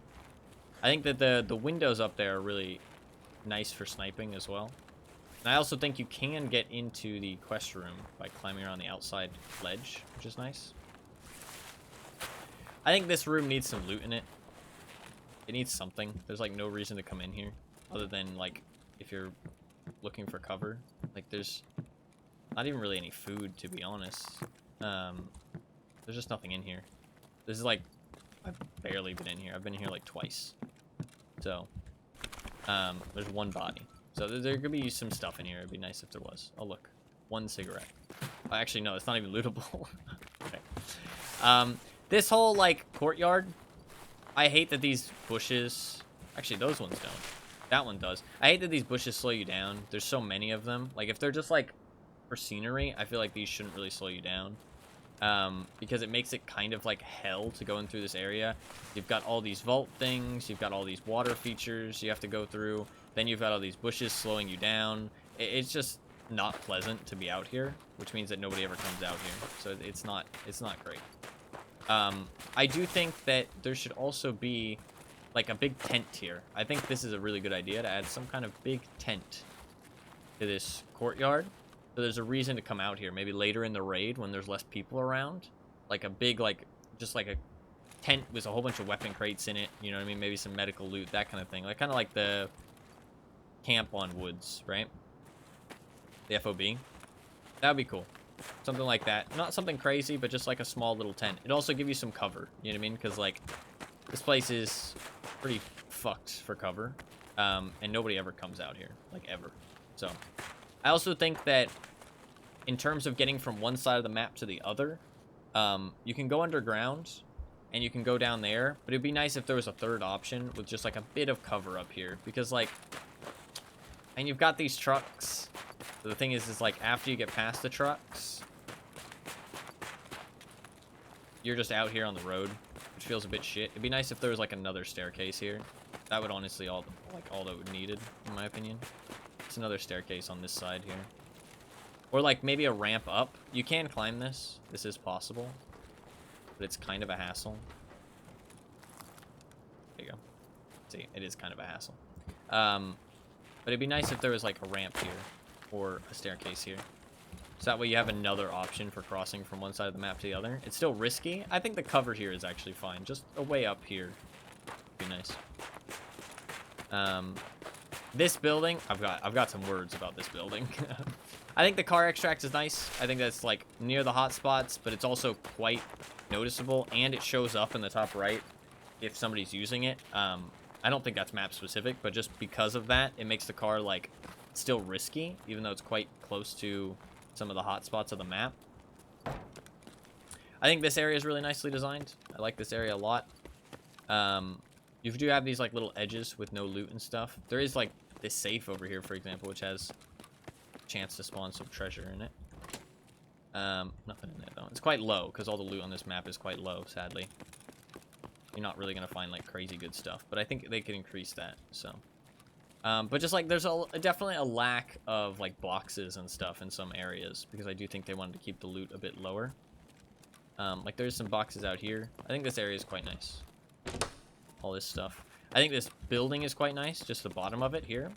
I think that the windows up there are really nice for sniping as well. And I also think you can get into the quest room by climbing around the outside ledge, which is nice. I think this room needs some loot in it. It needs something. There's like no reason to come in here other than like if you're looking for cover. Like there's not even really any food, to be honest. There's just nothing in here. This is like, I've barely been in here. I've been in here like twice. So, there's one body. So there could be some stuff in here. It'd be nice if there was. Oh, look. One cigarette. Actually, no, it's not even lootable. Okay. This whole, like, courtyard, I hate that these bushes... Actually, those ones don't. That one does. I hate that these bushes slow you down. There's so many of them. Like, if they're just, like, for scenery, I feel like these shouldn't really slow you down. Because it makes it kind of like hell to go in through this area. You've got all these vault things, you've got all these water features you have to go through, then you've got all these bushes slowing you down. It's just not pleasant to be out here, which means that nobody ever comes out here. So it's not great. I do think that there should also be like a big tent here. I think this is a really good idea to add some kind of big tent to this courtyard. So there's a reason to come out here, maybe later in the raid when there's less people around. Like a big, like, just like a tent with a whole bunch of weapon crates in it. You know what I mean? Maybe some medical loot, that kind of thing. Like, kind of like the camp on woods, right? The FOB. That would be cool. Something like that. Not something crazy, but just like a small little tent. It'd also give you some cover, you know what I mean? Because, like, this place is pretty fucked for cover. And nobody ever comes out here. Like, ever. So... I also think that in terms of getting from one side of the map to the other, you can go underground and you can go down there, but it'd be nice if there was a third option with just like a bit of cover up here, because like, and you've got these trucks. So the thing is like after you get past the trucks, you're just out here on the road, which feels a bit shit. It'd be nice if there was like another staircase here. That would honestly all that would needed, in my opinion. It's another staircase on this side here. Or like maybe a ramp up. You can climb this. This is possible. But it's kind of a hassle. There you go. See, it is kind of a hassle. But it'd be nice if there was like a ramp here. Or a staircase here. So that way you have another option for crossing from one side of the map to the other. It's still risky. I think the cover here is actually fine. Just a way up here would be nice. This building, I've got some words about this building. I think the car extract is nice. I think that's like near the hot spots, but it's also quite noticeable, and it shows up in the top right if somebody's using it. I don't think that's map specific, but just because of that, it makes the car like still risky, even though it's quite close to some of the hot spots of the map. I think this area is really nicely designed. I like this area a lot. You do have these like little edges with no loot and stuff. There is like this safe over here, for example, which has a chance to spawn some treasure in it. Nothing in it though. It's quite low because all the loot on this map is quite low, sadly. You're not really gonna find like crazy good stuff, but I think they could increase that. So, but just like there's definitely a lack of like boxes and stuff in some areas because I do think they wanted to keep the loot a bit lower. Like there's some boxes out here. I think this area is quite nice. All this stuff. I think this building is quite nice, just the bottom of it here.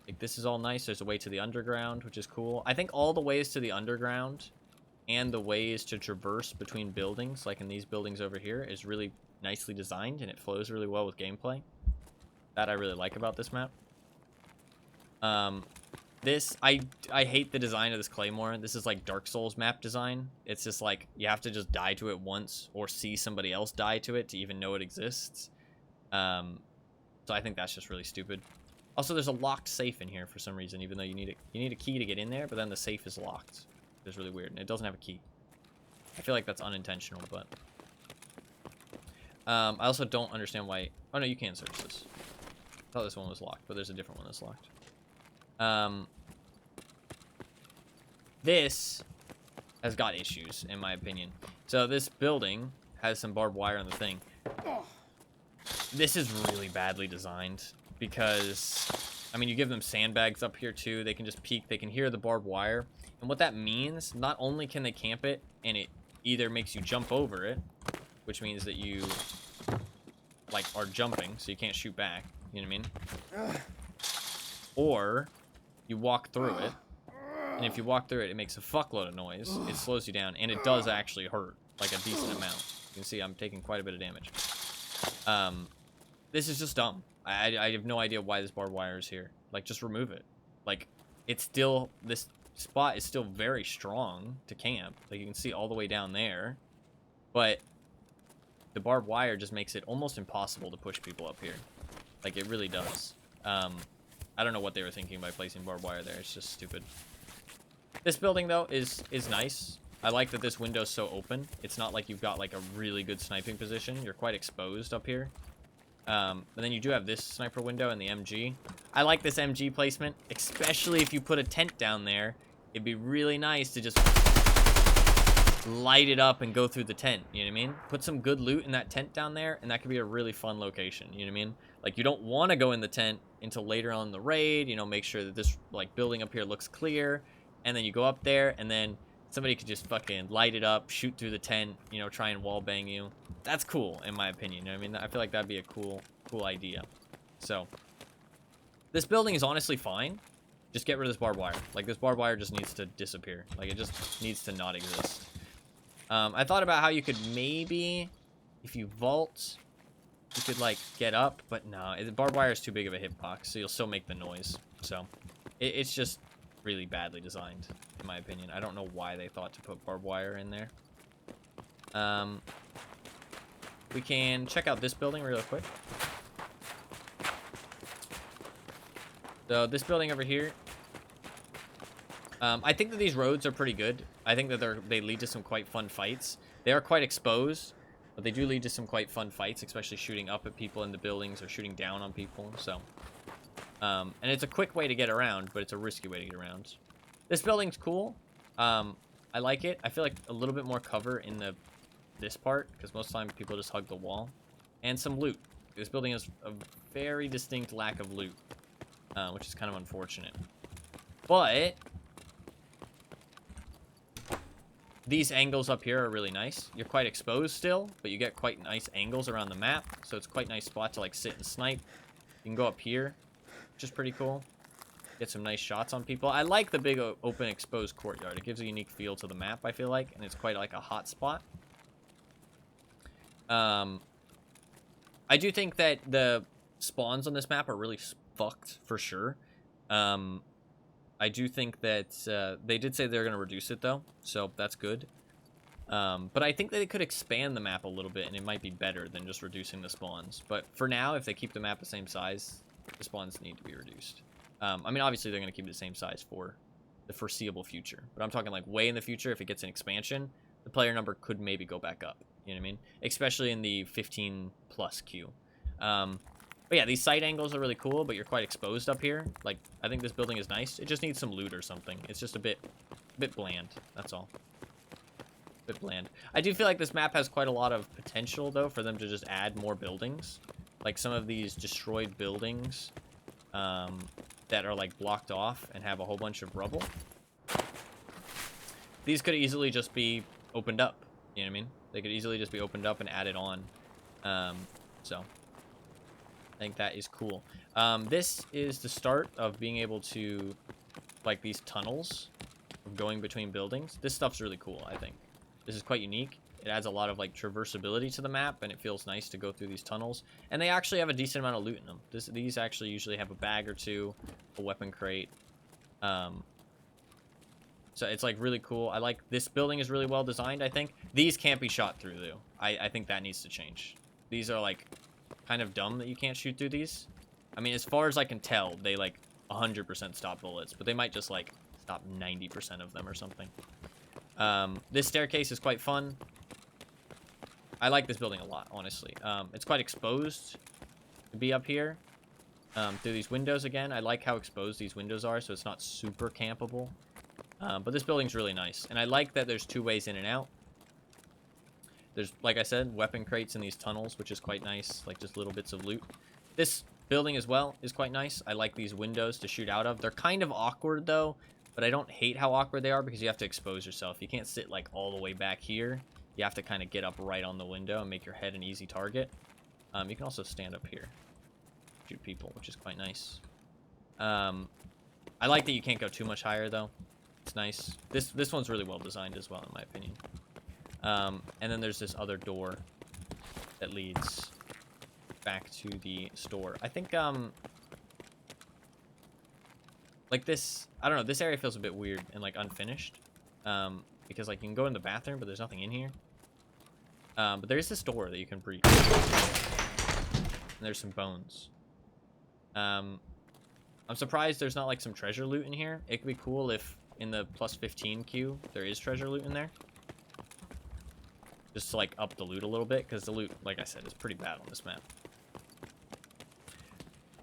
Like this is all nice. There's a way to the underground, which is cool. I think all the ways to the underground and the ways to traverse between buildings, like in these buildings over here, is really nicely designed, and it flows really well with gameplay. That I really like about this map. I hate the design of this claymore. This is like Dark Souls map design. It's just like you have to just die to it once or see somebody else die to it to even know it exists. So I think that's just really stupid. Also, there's a locked safe in here for some reason, even though you need a key to get in there, but then the safe is locked. It's really weird, and it doesn't have a key. I feel like that's unintentional, but I also don't understand why. Oh no, you can search this. I thought this one was locked, but there's a different one that's locked. This has got issues, in my opinion. So this building has some barbed wire on the thing. This is really badly designed because, I mean, you give them sandbags up here too. They can just peek. They can hear the barbed wire. And what that means, not only can they camp it, and it either makes you jump over it, which means that you, like, are jumping, so you can't shoot back. You know what I mean? Or you walk through it. And if you walk through it, it makes a fuckload of noise. It slows you down, and it does actually hurt, like a decent amount. You can see I'm taking quite a bit of damage. This is just dumb. I have no idea why this barbed wire is here. Like, just remove it. Like, it's still, this spot is still very strong to camp. Like, you can see all the way down there. But the barbed wire just makes it almost impossible to push people up here. Like, it really does. I don't know what they were thinking by placing barbed wire there. It's just stupid. This building, though, is nice. I like that this window's so open. It's not like you've got, like, a really good sniping position. You're quite exposed up here. And then you do have this sniper window and the MG. I like this MG placement, especially if you put a tent down there. It'd be really nice to just light it up and go through the tent, you know what I mean? Put some good loot in that tent down there, and that could be a really fun location, you know what I mean? Like, you don't want to go in the tent until later on in the raid, you know, make sure that this, like, building up here looks clear. And then you go up there, and then somebody could just fucking light it up, shoot through the tent, you know, try and wallbang you. That's cool, in my opinion. You know what I mean? I feel like that'd be a cool idea. So, this building is honestly fine. Just get rid of this barbed wire. Like, this barbed wire just needs to disappear. Like, it just needs to not exist. I thought about how you could maybe, if you vault, you could, like, get up. But no, the barbed wire is too big of a hitbox, so you'll still make the noise. So, it's just really badly designed, in my opinion. I don't know why they thought to put barbed wire in there. We can check out this building real quick. So this building over here, I think that these roads are pretty good. I think that they lead to some quite fun fights. They are quite exposed, but they do lead to some quite fun fights, especially shooting up at people in the buildings or shooting down on people. So, and it's a quick way to get around, but it's a risky way to get around. This building's cool. I like it. I feel like a little bit more cover in this part, because most of the time people just hug the wall. And some loot. This building has a very distinct lack of loot, which is kind of unfortunate. But these angles up here are really nice. You're quite exposed still, but you get quite nice angles around the map, so it's quite a nice spot to like sit and snipe. You can go up here, which is pretty cool. Get some nice shots on people. I like the big open exposed courtyard. It gives a unique feel to the map, I feel like, and it's quite like a hot spot. I do think that the spawns on this map are really fucked for sure. I do think that they did say they're going to reduce it though, so that's good. But I think that they could expand the map a little bit, and it might be better than just reducing the spawns. But for now, if they keep the map the same size, the spawns need to be reduced. I mean, obviously they're going to keep it the same size for the foreseeable future, but I'm talking like way in the future. If it gets an expansion, the player number could maybe go back up. You know what I mean? Especially in the 15 plus queue. But yeah, these sight angles are really cool, but you're quite exposed up here. Like, I think this building is nice. It just needs some loot or something. It's just a bit bland. That's all. A bit bland. I do feel like this map has quite a lot of potential, though, for them to just add more buildings. Like some of these destroyed buildings that are, like, blocked off and have a whole bunch of rubble. These could easily just be opened up. You know what I mean? They could easily just be opened up and added on. So I think that is cool. This is the start of being able to, like, these tunnels of going between buildings. This stuff's really cool, I think. This is quite unique. It adds a lot of, like, traversability to the map, and it feels nice to go through these tunnels. And they actually have a decent amount of loot in them. These actually usually have a bag or two, a weapon crate. So it's, like, really cool. I like this building is really well designed, I think. These can't be shot through, though. I think that needs to change. These are, like, kind of dumb that you can't shoot through these. I mean, as far as I can tell, they, like, 100% stop bullets. But they might just, like, stop 90% of them or something. This staircase is quite fun. I like this building a lot, honestly. It's quite exposed to be up here. Through these windows again. I like how exposed these windows are, so it's not super campable. But this building's really nice. And I like that there's two ways in and out. There's, like I said, weapon crates in these tunnels, which is quite nice. Like, just little bits of loot. This building as well is quite nice. I like these windows to shoot out of. They're kind of awkward, though. But I don't hate how awkward they are because you have to expose yourself. You can't sit, like, all the way back here. You have to kind of get up right on the window and make your head an easy target. You can also stand up here. Shoot people, which is quite nice. I like that you can't go too much higher, though. It's nice. This one's really well designed as well, in my opinion. And then there's this other door that leads back to the store. I think, like this, I don't know, this area feels a bit weird and, like, unfinished. Because, like, you can go in the bathroom, but there's nothing in here. But there is this door that you can breach. And there's some bones. I'm surprised there's not, like, some treasure loot in here. It could be cool if in the plus 15 queue there is treasure loot in there. Just to, like, up the loot a little bit, because the loot, like I said, is pretty bad on this map.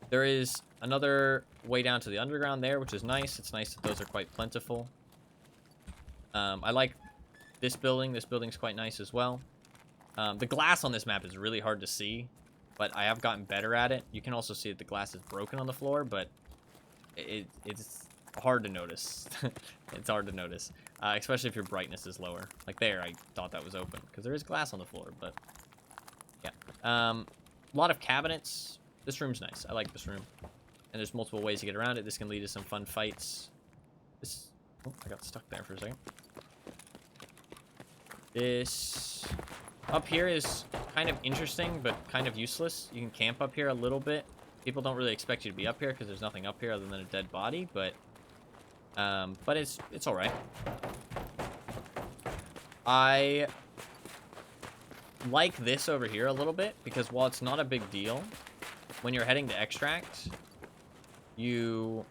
There is another way down to the underground there, which is nice. It's nice that those are quite plentiful. I like this building. This building's quite nice as well. The glass on this map is really hard to see, but I have gotten better at it. You can also see that the glass is broken on the floor, but it's hard to notice. It's hard to notice, especially if your brightness is lower. Like there, I thought that was open, because there is glass on the floor, but yeah. A lot of cabinets. This room's nice. I like this room. And there's multiple ways to get around it. This can lead to some fun fights. This... Oh, I got stuck there for a second. This... Up here is kind of interesting, but kind of useless. You can camp up here a little bit. People don't really expect you to be up here, because there's nothing up here other than a dead body, but it's alright. I like this over here a little bit, because while it's not a big deal, when you're heading to extract, you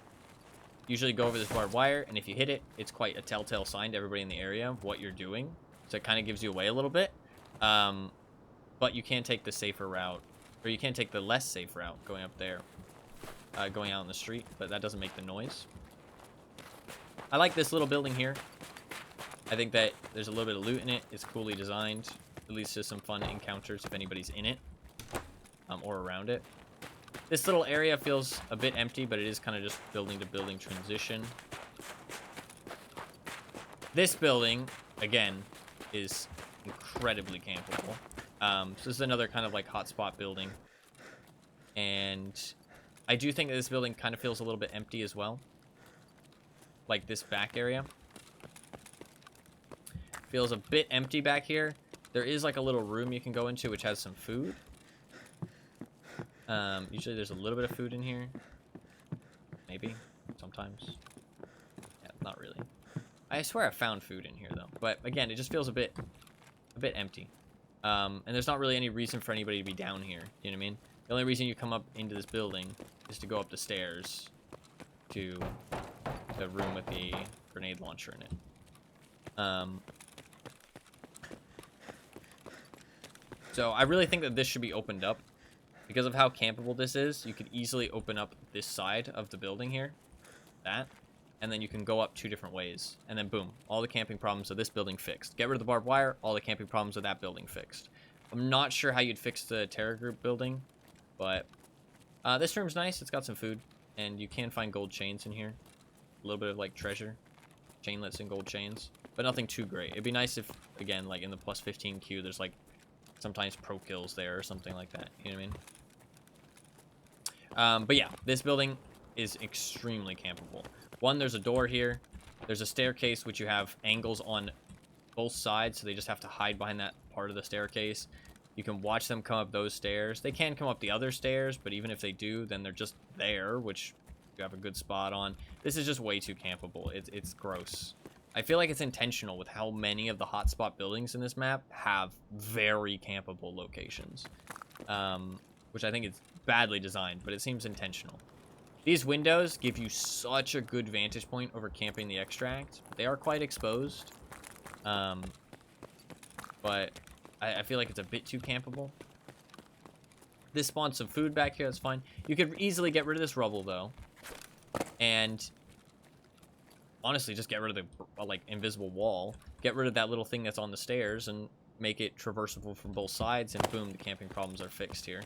usually go over this barbed wire, and if you hit it, it's quite a telltale sign to everybody in the area of what you're doing. So it kind of gives you away a little bit. But you can take the safer route, or you can take the less safe route going up there, going out in the street, but that doesn't make the noise. I like this little building here. I think that there's a little bit of loot in it. It's coolly designed. It leads to some fun encounters if anybody's in it, or around it. This little area feels a bit empty, but it is kind of just building to building transition. This building, again, is incredibly campable. So this is another kind of like hotspot building. And I do think that this building kind of feels a little bit empty as well. Like this back area. Feels a bit empty back here. There is like a little room you can go into which has some food. Usually there's a little bit of food in here. Maybe. Sometimes. Yeah, not really. I swear I found food in here though. But again, it just feels a bit empty. And there's not really any reason for anybody to be down here. You know what I mean? The only reason you come up into this building is to go up the stairs to the room with the grenade launcher in it. So I really think that this should be opened up. Because of how campable this is, you could easily open up this side of the building here. That. And then you can go up 2 different ways. And then boom, all the camping problems of this building fixed. Get rid of the barbed wire, all the camping problems of that building fixed. I'm not sure how you'd fix the Terror Group building. But this room's nice. It's got some food. And you can find gold chains in here. A little bit of like treasure. Chainlets and gold chains. But nothing too great. It'd be nice if, again, like in the plus 15 queue, there's like sometimes pro kills there or something like that. You know what I mean? But yeah, this building is extremely campable. One, there's a door here. There's a staircase, which you have angles on both sides, so they just have to hide behind that part of the staircase. You can watch them come up those stairs. They can come up the other stairs, but even if they do, then they're just there, which you have a good spot on. This is just way too campable. It's gross. I feel like it's intentional with how many of the hotspot buildings in this map have very campable locations. Which I think is badly designed, but it seems intentional. These windows give you such a good vantage point over camping the extract. They are quite exposed. But I feel like it's a bit too campable. This spawns some food back here, that's fine. You could easily get rid of this rubble, though. And honestly, just get rid of the like invisible wall. Get rid of that little thing that's on the stairs and make it traversable from both sides, and boom, the camping problems are fixed here.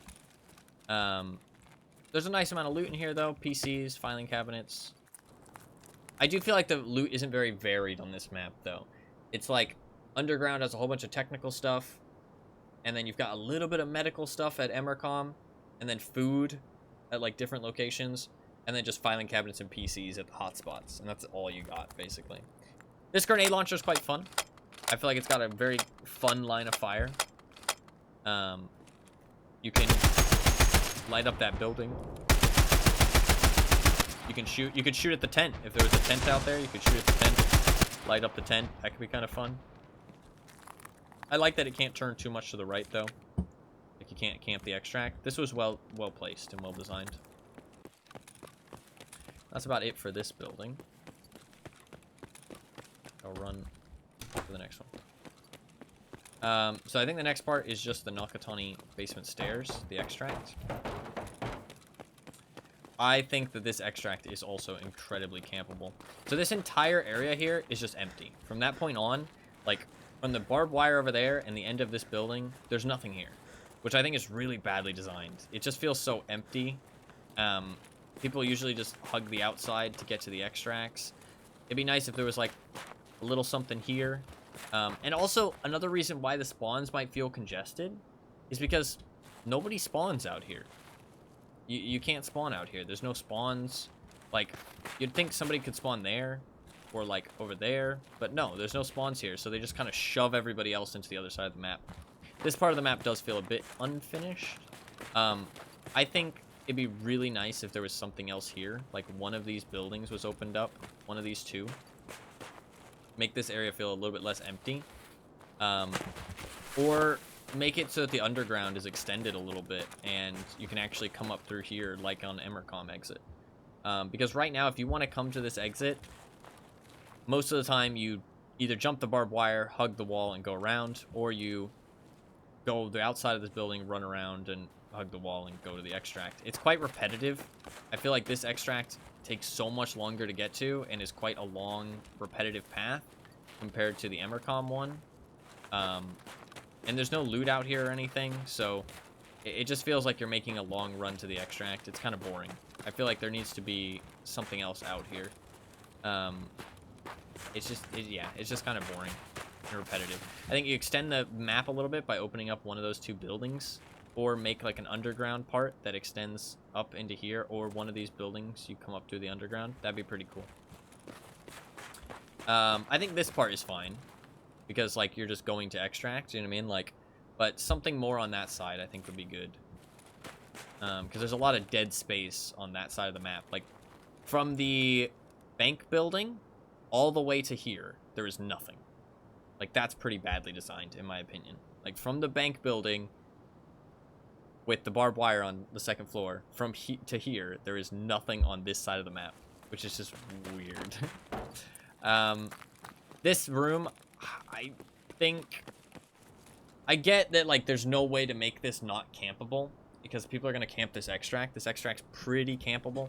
There's a nice amount of loot in here, though. PCs, filing cabinets. I do feel like the loot isn't very varied on this map, though. It's like underground has a whole bunch of technical stuff, and then you've got a little bit of medical stuff at Emercom, and then food at like different locations, and then just filing cabinets and PCs at the hotspots, and that's all you got, basically. This grenade launcher is quite fun. I feel like it's got a very fun line of fire. You can light up that building. You can shoot. You could shoot at the tent. If there was a tent out there, you could shoot at the tent. Light up the tent. That could be kind of fun. I like that it can't turn too much to the right, though. Like, you can't camp the extract. This was well placed and well designed. That's about it for this building. I'll run to the next one. So I think the next part is just the Nakatani basement stairs, the extract. I think that this extract is also incredibly campable. So this entire area here is just empty. From that point on, like, from the barbed wire over there and the end of this building, there's nothing here, which I think is really badly designed. It just feels so empty. People usually just hug the outside to get to the extracts. It'd be nice if there was, like, a little something here. And also, another reason why the spawns might feel congested is because nobody spawns out here. You can't spawn out here. There's no spawns. Like, you'd think somebody could spawn there or, like, over there. But no, there's no spawns here. So they just kind of shove everybody else into the other side of the map. This part of the map does feel a bit unfinished. I think it'd be really nice if there was something else here. Like, one of these buildings was opened up. One of these two. Make this area feel a little bit less empty. Or make it so that the underground is extended a little bit and you can actually come up through here like on Emercom exit. Because right now, if you want to come to this exit, most of the time you either jump the barbed wire, hug the wall, and go around, or you go the outside of this building, run around, and hug the wall and go to the extract. It's quite repetitive. I feel like this extract takes so much longer to get to and is quite a long, repetitive path compared to the Emercom one. And there's no loot out here or anything, so it just feels like you're making a long run to the extract. It's kind of boring. I feel like there needs to be something else out here. It's just kind of boring and repetitive. I think you extend the map a little bit by opening up one of those two buildings, or make like an underground part that extends up into here, or one of these buildings you come up through the underground. That'd be pretty cool. I think this part is fine, because like you're just going to extract, you know what I mean? Like, but something more on that side I think would be good. Because there's a lot of dead space on that side of the map. Like, from the bank building all the way to here, there is nothing. Like, that's pretty badly designed, in my opinion. Like, from the bank building with the barbed wire on the second floor, from to here, there is nothing on this side of the map, which is just weird. This room, I think, I get that, like, there's no way to make this not campable, because people are going to camp this extract. This extract's pretty campable.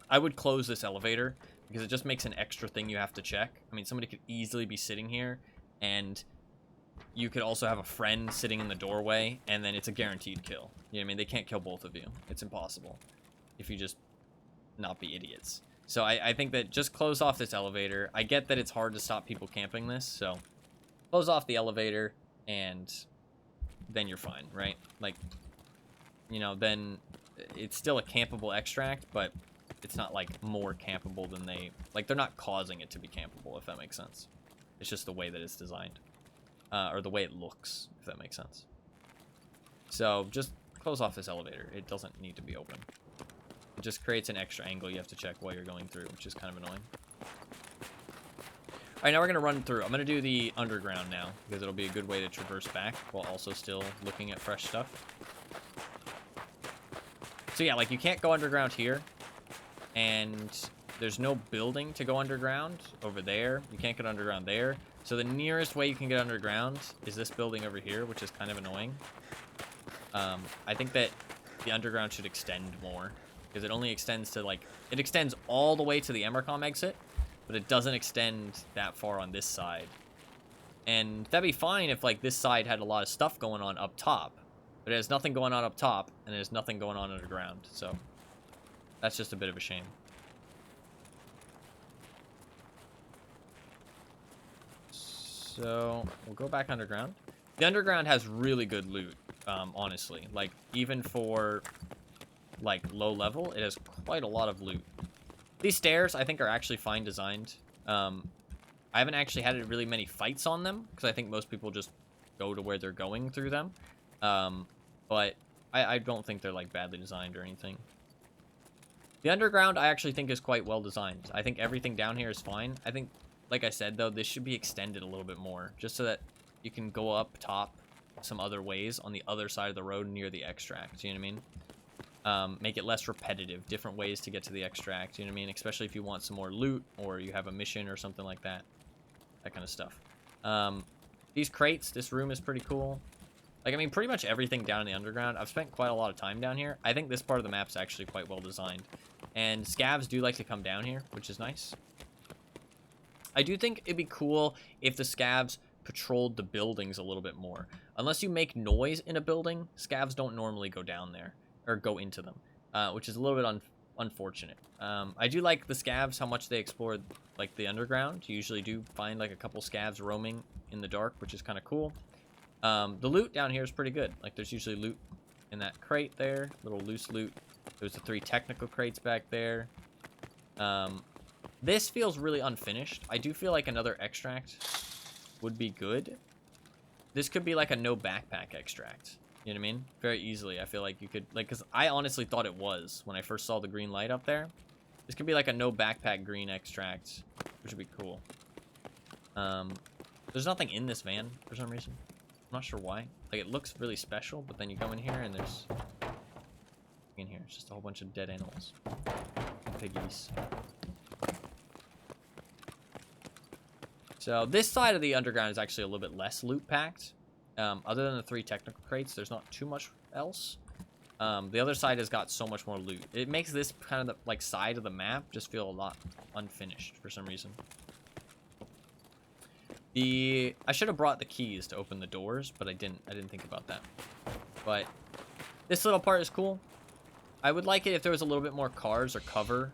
I would close this elevator, because it just makes an extra thing you have to check. I mean, somebody could easily be sitting here, and you could also have a friend sitting in the doorway, and then it's a guaranteed kill. You know what I mean? They can't kill both of you. It's impossible if you just not be idiots. So I think that just close off this elevator. I get that it's hard to stop people camping this, so close off the elevator, and then you're fine, right? Like, you know, then it's still a campable extract, but it's not, like, more campable than they... Like, they're not causing it to be campable, if that makes sense. It's just the way that it's designed. Or the way it looks, if that makes sense. So, just close off this elevator. It doesn't need to be open. It just creates an extra angle you have to check while you're going through, which is kind of annoying. Alright, now we're going to run through. I'm going to do the underground now, because it'll be a good way to traverse back, while also still looking at fresh stuff. So yeah, like, you can't go underground here. And there's no building to go underground over there. You can't get underground there. So the nearest way you can get underground is this building over here, which is kind of annoying. I think that the underground should extend more, because it only extends to, like, it extends all the way to the Emercom exit, but it doesn't extend that far on this side. And that'd be fine if, like, this side had a lot of stuff going on up top, but it has nothing going on up top, and there's nothing going on underground, so that's just a bit of a shame. So we'll go back underground. The underground has really good loot, honestly. Like, even for like, low level, it has quite a lot of loot. These stairs, I think, are actually fine designed. I haven't actually had really many fights on them, because I think most people just go to where they're going through them. But I don't think they're, like, badly designed or anything. The underground, I actually think, is quite well designed. I think everything down here is fine. I think, like I said, though, this should be extended a little bit more, just so that you can go up top some other ways on the other side of the road near the extract, you know what I mean? Make it less repetitive, different ways to get to the extract, you know what I mean? Especially if you want some more loot, or you have a mission or something like that. That kind of stuff. These crates, this room is pretty cool. Like, I mean, pretty much everything down in the underground. I've spent quite a lot of time down here. I think this part of the map's actually quite well designed. And scavs do like to come down here, which is nice. I do think it'd be cool if the scavs patrolled the buildings a little bit more. Unless you make noise in a building, scavs don't normally go down there, or go into them, which is a little bit unfortunate. I do like the scavs, how much they explore, like, the underground. You usually do find, like, a couple scavs roaming in the dark, which is kind of cool. The loot down here is pretty good. Like, there's usually loot in that crate there, little loose loot. There's the 3 technical crates back there. This feels really unfinished. I do feel like another extract would be good. This could be like a no backpack extract. You know what I mean? Very easily. I feel like you could, like, because I honestly thought it was when I first saw the green light up there. This could be like a no backpack green extract, which would be cool. There's nothing in this van for some reason. I'm not sure why. Like, it looks really special, but then you go in here and there's... in here, it's just a whole bunch of dead animals. Piggies. So, this side of the underground is actually a little bit less loot packed. Other than the 3 technical crates, there's not too much else. The other side has got so much more loot. It makes this kind of, the, like, side of the map just feel a lot unfinished for some reason. I should have brought the keys to open the doors, but I didn't think about that. But this little part is cool. I would like it if there was a little bit more cars or cover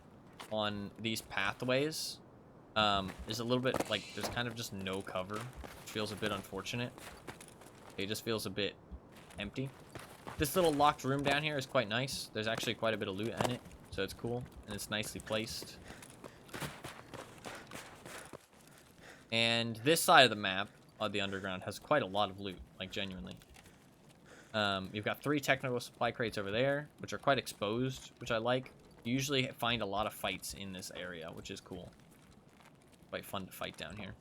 on these pathways. There's a little bit, like, there's kind of just no cover, which feels a bit unfortunate. It just feels a bit empty. This little locked room down here is quite nice. There's actually quite a bit of loot in it, so it's cool, and it's nicely placed. And this side of the map, of the underground, has quite a lot of loot, like, genuinely. You've got 3 technical supply crates over there, which are quite exposed, which I like. You usually find a lot of fights in this area, which is cool. Quite fun to fight down here.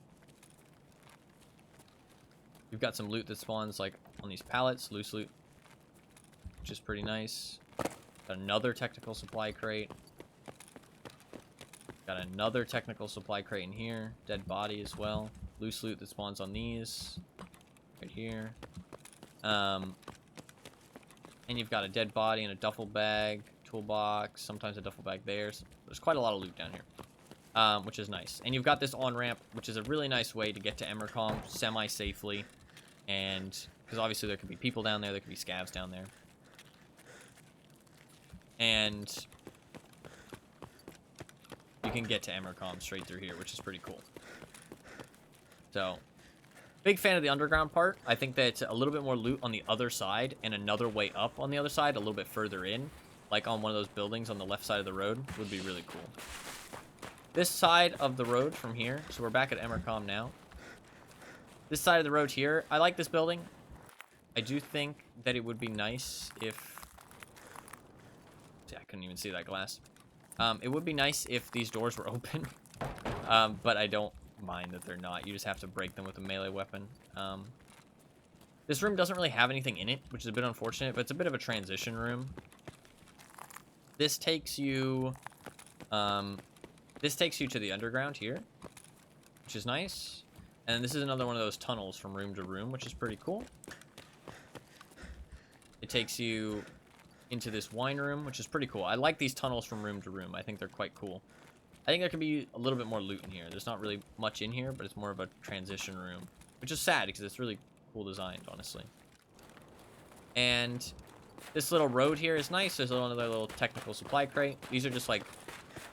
You've got some loot that spawns, like, on these pallets, loose loot, which is pretty nice. Got another technical supply crate. Got another technical supply crate in here. Dead body as well. Loose loot that spawns on these. Right here. And you've got a dead body and a duffel bag, toolbox, sometimes a duffel bag there. So there's quite a lot of loot down here, which is nice. And you've got this on-ramp, which is a really nice way to get to Emercom semi-safely. And, because obviously there could be people down there, there could be scavs down there. And you can get to Emercom straight through here, which is pretty cool. So, big fan of the underground part. I think that a little bit more loot on the other side and another way up on the other side, a little bit further in, like on one of those buildings on the left side of the road, would be really cool. This side of the road from here, so we're back at Emercom now. This side of the road here, I like this building. I do think that it would be nice if... See, I couldn't even see that glass. It would be nice if these doors were open, but I don't mind that they're not. You just have to break them with a melee weapon. This room doesn't really have anything in it, which is a bit unfortunate, but it's a bit of a transition room. This takes you to the underground here, which is nice. And this is another one of those tunnels from room to room, which is pretty cool. It takes you into this wine room, which is pretty cool. I like these tunnels from room to room. I think they're quite cool. I think there could be a little bit more loot in here. There's not really much in here, but it's more of a transition room, which is sad because it's really cool designed, honestly. And this little road here is nice. There's another little technical supply crate. These are just like,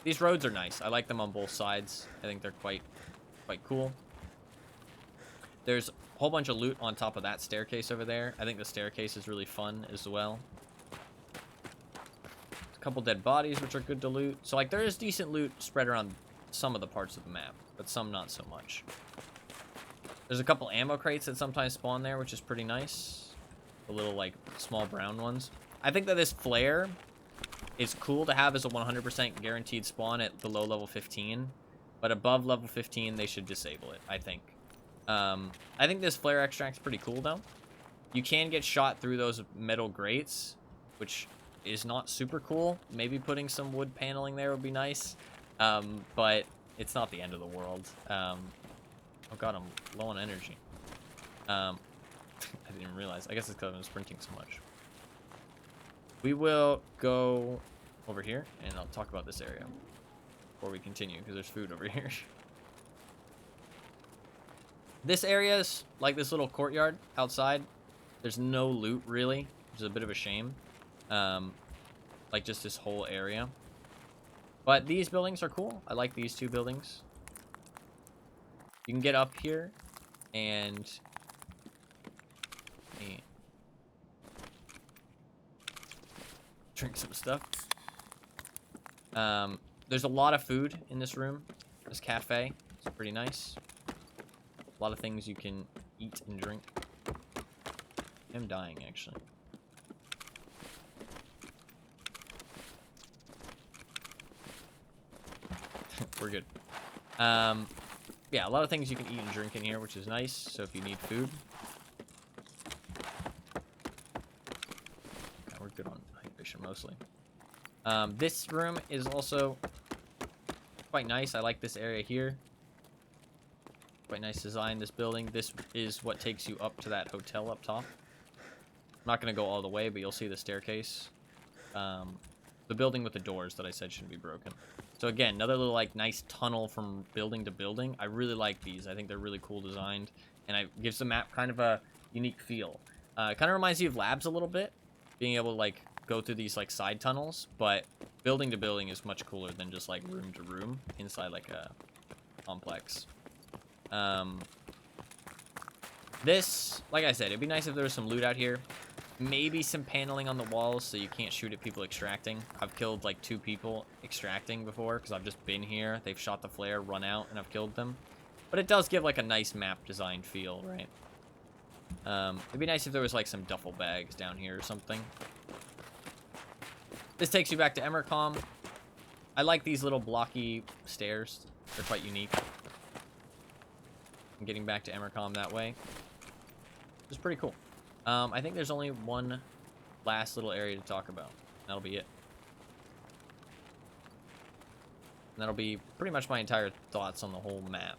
these roads are nice. I like them on both sides. I think they're quite cool. There's a whole bunch of loot on top of that staircase over there. I think the staircase is really fun as well. couple dead bodies, which are good to loot. So, like, there is decent loot spread around some of the parts of the map, but some not so much. There's a couple ammo crates that sometimes spawn there, which is pretty nice. The little, like, small brown ones. I think that this flare is cool to have as a 100% guaranteed spawn at below level 15. But above level 15, they should disable it, I think. I think this flare extract's pretty cool, though. You can get shot through those metal grates, which is not super cool. Maybe putting some wood paneling there would be nice. But it's not the end of the world. Oh god, I'm low on energy. I didn't even realize. I guess it's because I'm sprinting so much. We will go over here, and I'll talk about this area before we continue, because there's food over here. This area is like this little courtyard outside. There's no loot, really, which is a bit of a shame. Like, just this whole area. But these buildings are cool. I like these two buildings. You can get up here and... drink some stuff. There's a lot of food in this room. This cafe. It's pretty nice. A lot of things you can eat and drink. I'm dying, actually. We're good. Yeah, a lot of things you can eat and drink in here, which is nice. So if you need food. Yeah, we're good on hydration mostly. This room is also quite nice. I like this area here. Quite nice design, this building. This is what takes you up to that hotel up top. I'm not going to go all the way, but you'll see the staircase. The building with the doors that I said shouldn't be broken. So again, another little, like, nice tunnel from building to building. I really like these. I think they're really cool designed. And it gives the map kind of a unique feel. It kind of reminds you of Labs a little bit. Being able to, like, go through these, like, side tunnels. But building to building is much cooler than just, like, room to room inside, like, a complex. This, like I said, it'd be nice if there was some loot out here. Maybe some paneling on the walls so you can't shoot at people extracting. I've killed like 2 people extracting before because I've just been here. They've shot the flare, run out, and I've killed them. But it does give like a nice map design feel, right? It'd be nice if there was like some duffel bags down here or something. This takes you back to Emercom. I like these little blocky stairs. They're quite unique. I'm getting back to Emercom that way. It's pretty cool. I think there's only one last little area to talk about. That'll be it. And that'll be pretty much my entire thoughts on the whole map.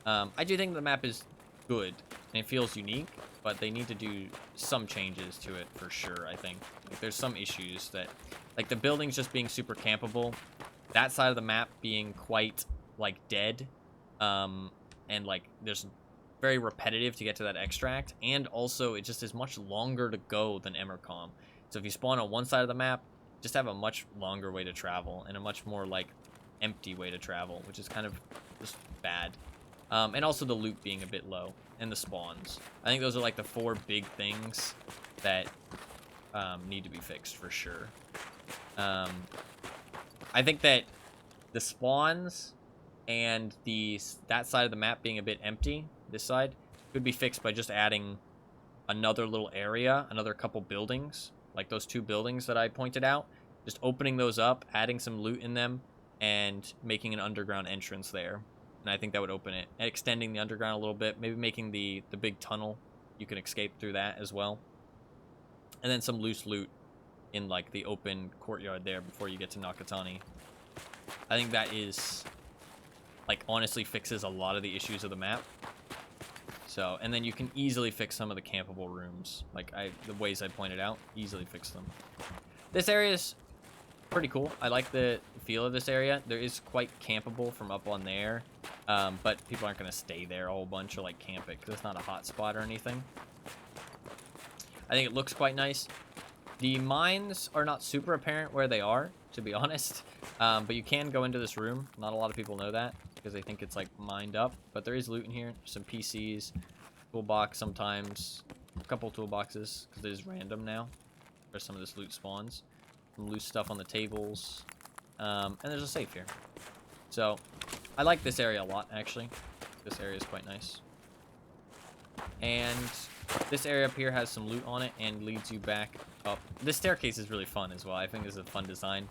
I do think the map is good, and it feels unique, but they need to do some changes to it for sure, I think. Like, there's some issues that... Like, the buildings just being super campable, that side of the map being quite, like, dead, and, like, there's... very repetitive to get to that extract, and also it just is much longer to go than Emercom. So if you spawn on one side of the map, just have a much longer way to travel and a much more like empty way to travel, which is kind of just bad. And also the loot being a bit low and the spawns. I think those are like the 4 big things that need to be fixed for sure. I think that the spawns and that side of the map being a bit empty, this side, could be fixed by just adding another little area, another couple buildings, like those 2 buildings that I pointed out. Just opening those up, adding some loot in them, and making an underground entrance there. And I think that would open it. And extending the underground a little bit, maybe making the big tunnel. You can escape through that as well. And then some loose loot in like the open courtyard there before you get to Nakatani. I think that is... like, honestly fixes a lot of the issues of the map. So, and then you can easily fix some of the campable rooms. Like, the ways I pointed out, easily fix them. This area is pretty cool. I like the feel of this area. There is quite campable from up on there. But people aren't going to stay there a whole bunch or, like, camp it, because it's not a hot spot or anything. I think it looks quite nice. The mines are not super apparent where they are, to be honest. But you can go into this room. Not a lot of people know that, because they think it's like mined up, but there is loot in here. Some PCs, toolbox sometimes, a couple toolboxes, because it is random now where some of this loot spawns. some loose stuff on the tables. And there's a safe here. So, I like this area a lot, actually. This area is quite nice. And this area up here has some loot on it and leads you back up. This staircase is really fun as well. I think this is a fun design.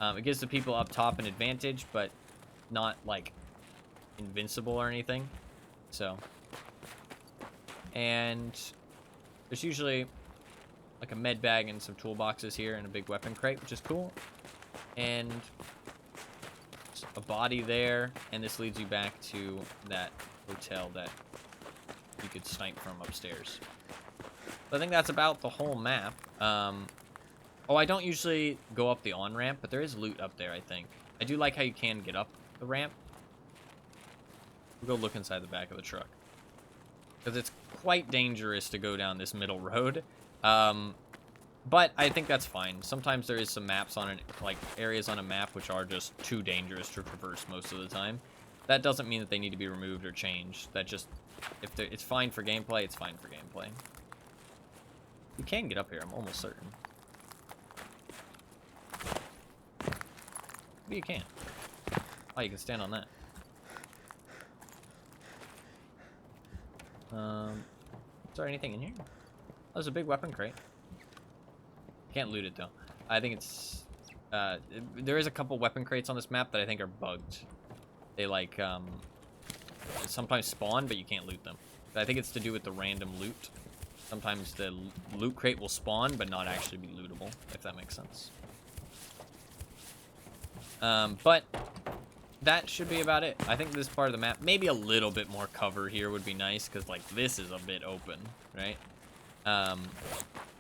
It gives the people up top an advantage, but not, like, invincible or anything. So, and there's usually, like, a med bag and some toolboxes here and a big weapon crate, which is cool. And a body there, and this leads you back to that hotel that you could snipe from upstairs. So I think that's about the whole map. Oh, I don't usually go up the on-ramp, but there is loot up there, I think. I do like how you can get up the ramp. We'll go look inside the back of the truck. Because it's quite dangerous to go down this middle road. But I think that's fine. Sometimes there is some maps on like areas on a map which are just too dangerous to traverse most of the time. That doesn't mean that they need to be removed or changed. That just, if it's fine for gameplay, it's fine for gameplay. You can get up here, I'm almost certain. Maybe you can. Oh, you can stand on that. Is there anything in here? Oh, there's a big weapon crate. Can't loot it though. I think it's there is a couple weapon crates on this map that I think are bugged. They like sometimes spawn, but you can't loot them. But I think it's to do with the random loot. Sometimes the loot crate will spawn, but not actually be lootable, if that makes sense. But that should be about it. I think this part of the map, maybe a little bit more cover here would be nice, because like this is a bit open, right?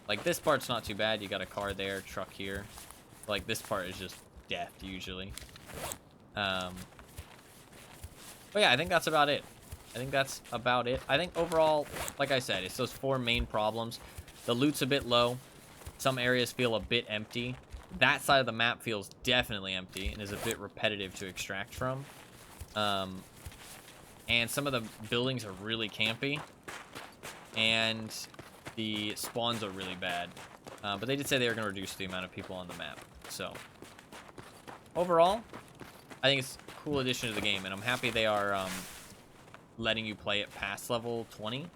Like this part's not too bad. You got a car there, truck here. Like this part is just death usually. But yeah, I think that's about it. I think overall, like I said, it's those 4 main problems. The loot's a bit low. Some areas feel a bit empty. That side of the map feels definitely empty and is a bit repetitive to extract from. And some of the buildings are really campy. And the spawns are really bad. But they did say they were going to reduce the amount of people on the map. So, overall, I think it's a cool addition to the game. And I'm happy they are letting you play it past level 20.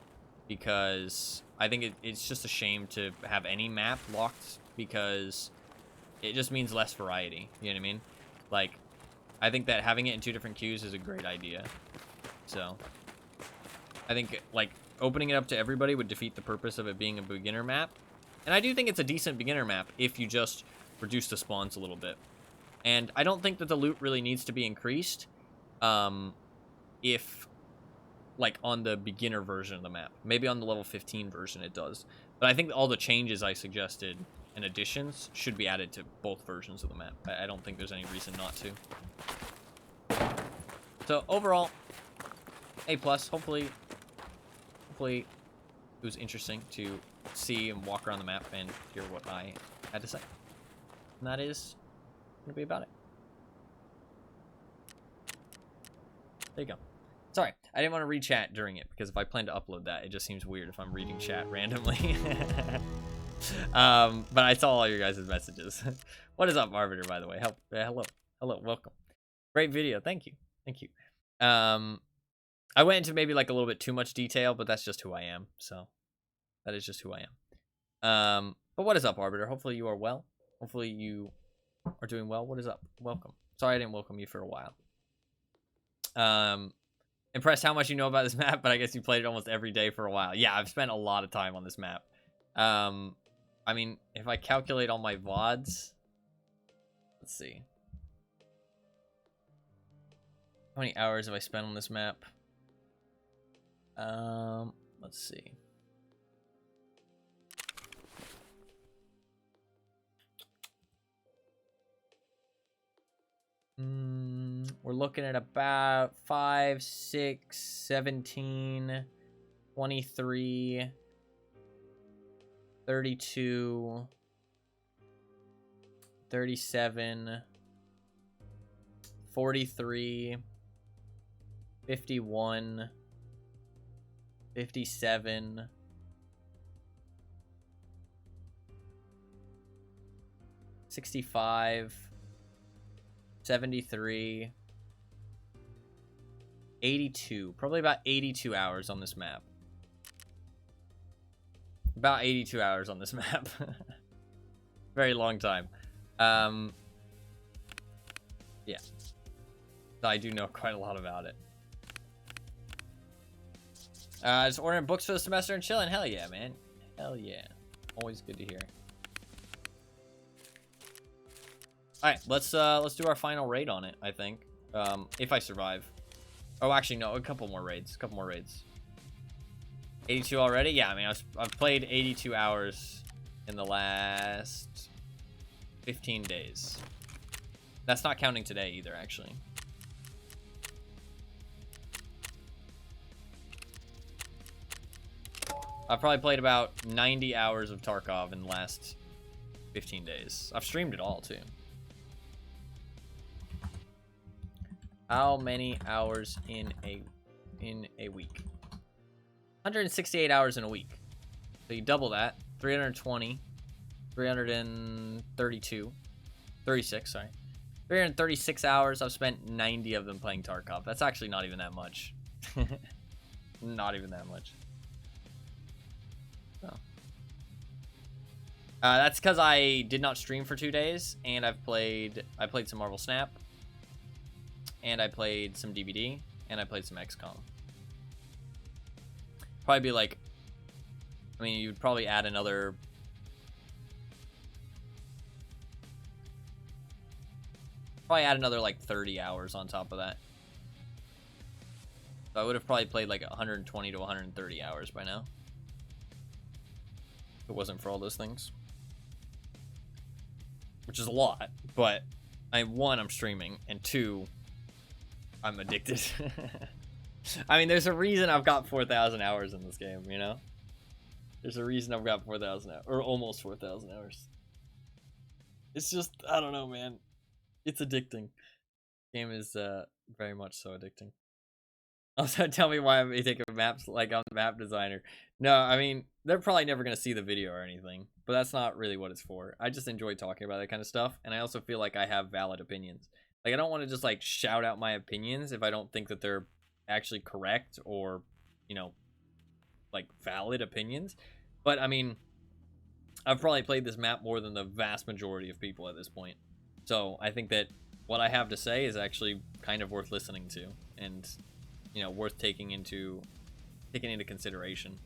Because I think it's just a shame to have any map locked. Because it just means less variety. You know what I mean? Like, I think that having it in 2 different queues is a great idea. So, I think, like, opening it up to everybody would defeat the purpose of it being a beginner map. And I do think it's a decent beginner map if you just reduce the spawns a little bit. And I don't think that the loot really needs to be increased if, like, on the beginner version of the map. Maybe on the level 15 version it does. But I think all the changes I suggested and additions should be added to both versions of the map. I don't think there's any reason not to. So, overall, A+. Hopefully it was interesting to see and walk around the map and hear what I had to say. And that is going to be about it. There you go. Sorry, I didn't want to read chat during it, because if I plan to upload that, it just seems weird if I'm reading chat randomly. But I saw all your guys' messages. What is up, Arbiter, by the way? Hello, welcome. Great video, thank you. I went into maybe like a little bit too much detail, but that's just who I am. So that is just who I am. But what is up, Arbiter? Hopefully you are well. Hopefully you are doing well. What is up? Welcome. Sorry I didn't welcome you for a while. Impressed how much you know about this map, but I guess you played it almost every day for a while. Yeah, I've spent a lot of time on this map. I mean, if I calculate all my VODs, let's see. How many hours have I spent on this map? Let's see. We're looking at about 5, 6, 17, 23, 32, 37, 43, 51, 57, 65, 73, 82. Probably about 82 hours on this map. About 82 hours on this map. Very long time. Yeah. I do know quite a lot about it. Just ordering books for the semester and chilling. Hell yeah, man. Hell yeah. Always good to hear. Alright, let's do our final raid on it, I think. If I survive. Oh, actually, no, a couple more raids. 82 already? Yeah, I mean, I've played 82 hours in the last 15 days. That's not counting today either, actually. I've probably played about 90 hours of Tarkov in the last 15 days. I've streamed it all, too. How many hours in a week? 168 hours in a week. So you double that. 320. 332. 36, sorry. 336 hours. I've spent 90 of them playing Tarkov. That's actually not even that much. Not even that much. Oh. That's because I did not stream for 2 days, and I played some Marvel Snap, and I played some DBD, and I played some XCOM. Probably be like, I mean, you'd probably add another. Probably add another like 30 hours on top of that. So I would have probably played like 120 to 130 hours by now. If it wasn't for all those things. Which is a lot, but one, I'm streaming, and two, I'm addicted. I mean, there's a reason I've got 4,000 hours in this game, you know? There's a reason I've got 4,000 hours, or almost 4,000 hours. It's just, I don't know, man. It's addicting. Game is very much so addicting. Also, tell me why I'm taking maps like I'm the map designer. No, I mean, they're probably never going to see the video or anything, but that's not really what it's for. I just enjoy talking about that kind of stuff, and I also feel like I have valid opinions. Like, I don't want to just, like, shout out my opinions if I don't think that they're actually correct or, you know, like, valid opinions. But, I mean, I've probably played this map more than the vast majority of people at this point. So, I think that what I have to say is actually kind of worth listening to, and, you know, worth taking into consideration.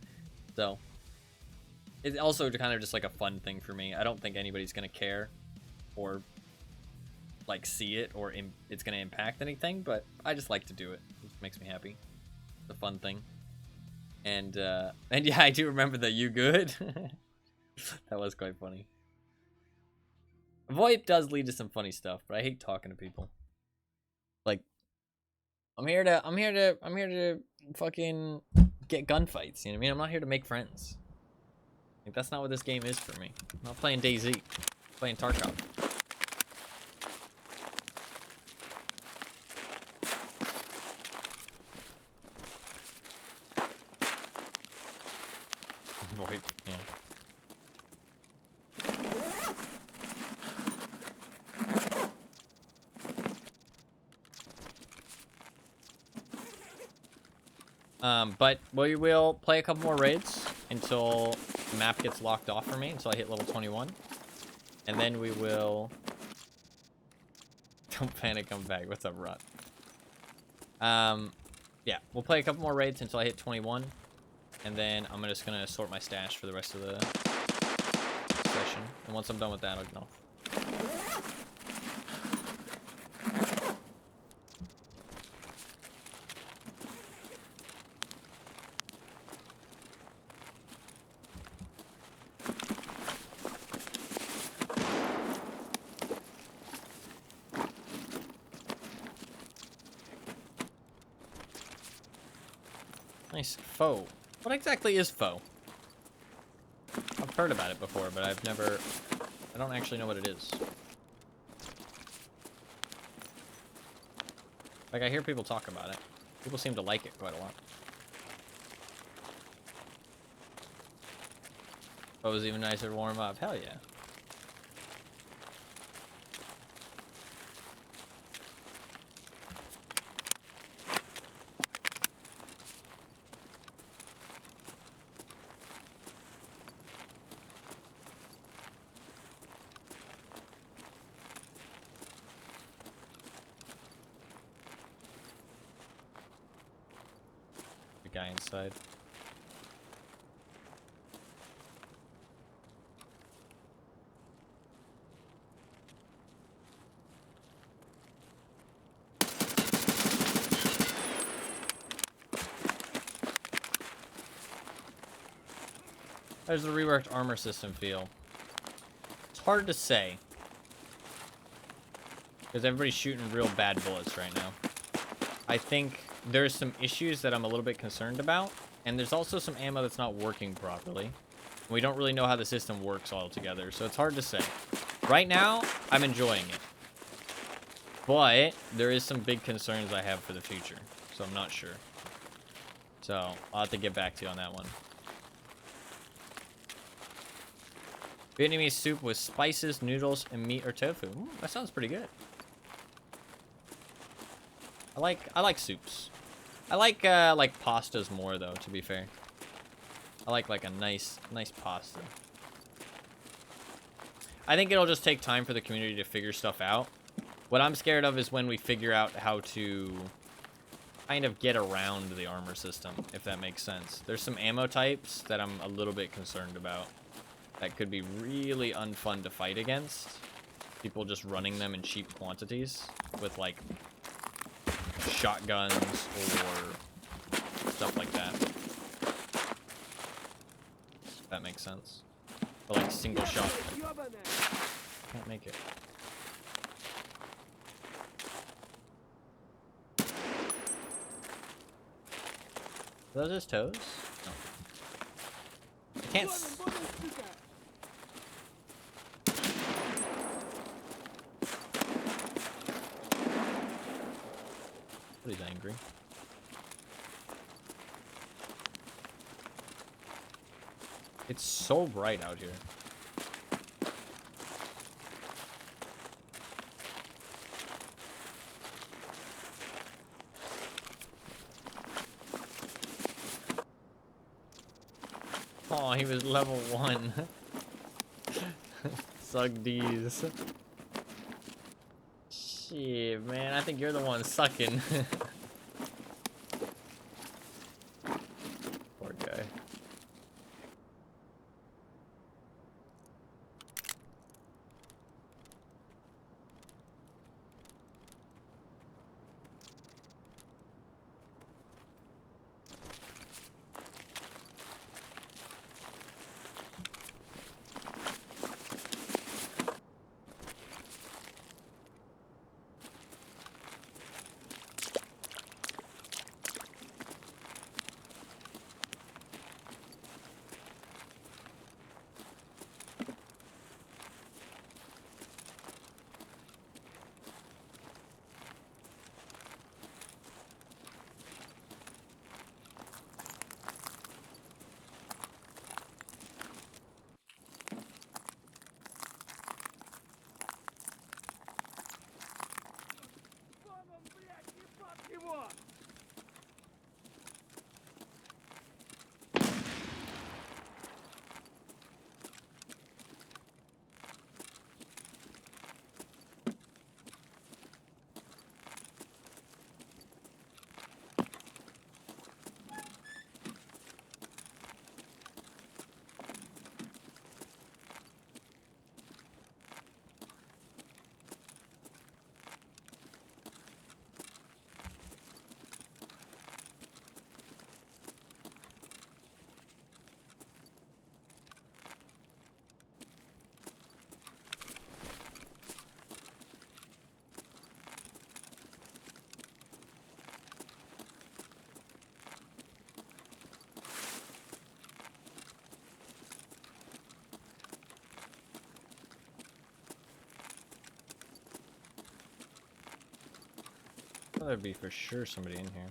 So, it's also kind of just like a fun thing for me. I don't think anybody's going to care or like see it or it's going to impact anything, but I just like to do it. It just makes me happy. It's a fun thing. And yeah, I do remember the "you good?" That was quite funny. VoIP does lead to some funny stuff, but I hate talking to people. Like, I'm here to fucking get gunfights, you know what I mean? I'm not here to make friends. Like, that's not what this game is for me. I'm not playing DayZ. I'm playing Tarkov. VoIP, yeah. But we will play a couple more raids until the map gets locked off for me, until I hit level 21. And then we will... Don't panic, I'm back. What's up, Rot? Yeah, we'll play a couple more raids until I hit 21. And then I'm just gonna sort my stash for the rest of the session. And once I'm done with that, I'll get off. Nice. Foe. What exactly is foe? I've heard about it before, but I don't actually know what it is. Like, I hear people talk about it. People seem to like it quite a lot. Foe's even nicer to warm up. Hell yeah. guy inside. How does the reworked armor system feel? It's hard to say. Because everybody's shooting real bad bullets right now. I think there's some issues that I'm a little bit concerned about. And there's also some ammo that's not working properly. We don't really know how the system works altogether, so it's hard to say. Right now, I'm enjoying it. But there is some big concerns I have for the future, so I'm not sure. So I'll have to get back to you on that one. Vietnamese soup with spices, noodles, and meat or tofu. Ooh, that sounds pretty good. I like soups. I like pastas more though, to be fair. I like a nice pasta. I think it'll just take time for the community to figure stuff out. What I'm scared of is when we figure out how to kind of get around the armor system, if that makes sense. There's some ammo types that I'm a little bit concerned about that could be really unfun to fight against. People just running them in cheap quantities with like shotguns or stuff like that. If that makes sense. Or like single shot. Can't make it. Are those his toes? No. I can't. But he's angry. It's so bright out here. Oh, he was level 1. Suck D's. Shit, man. I think you're the one sucking. Poor guy. There'd be for sure somebody in here.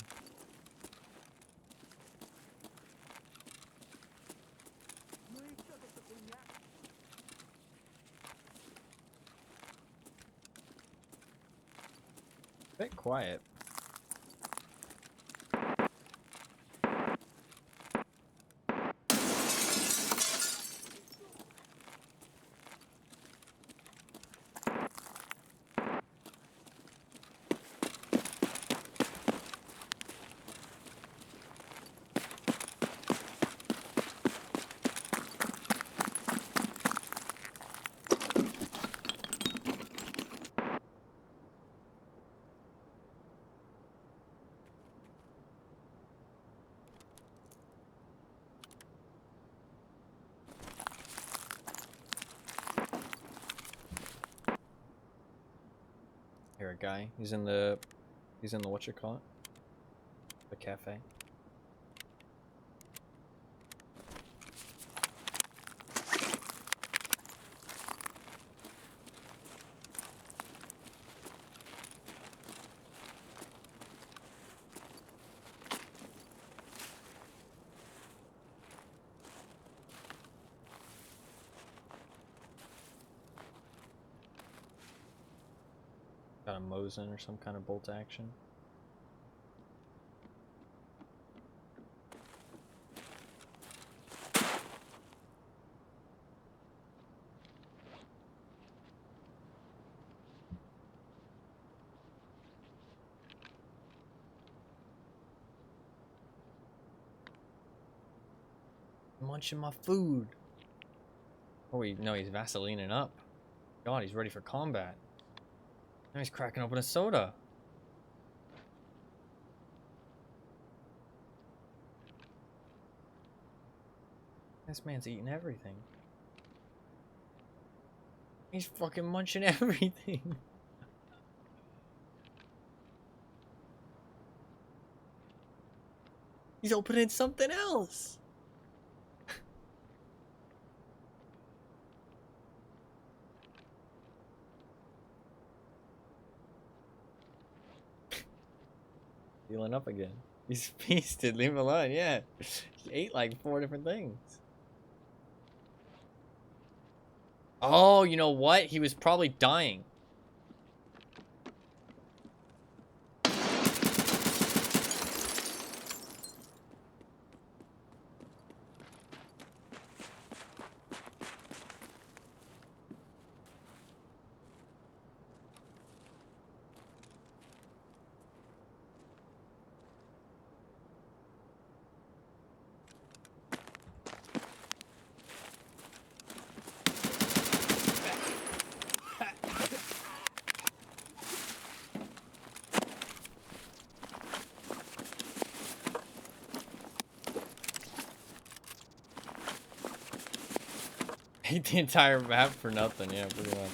Bit quiet. cigarette guy. He's in the what you call it? The cafe. Got a Mosin or some kind of bolt action. Munching my food. Oh wait, no, he's Vaselining up. God, he's ready for combat. Now he's cracking open a soda. This man's eating everything. He's fucking munching everything. He's opening something else. Healing up again. He's feasted. Leave him alone. Yeah. He ate like 4 different things. Oh, you know what? He was probably dying. Ate the entire map for nothing, yeah, pretty much.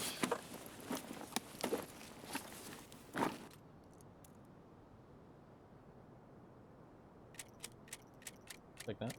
Like that.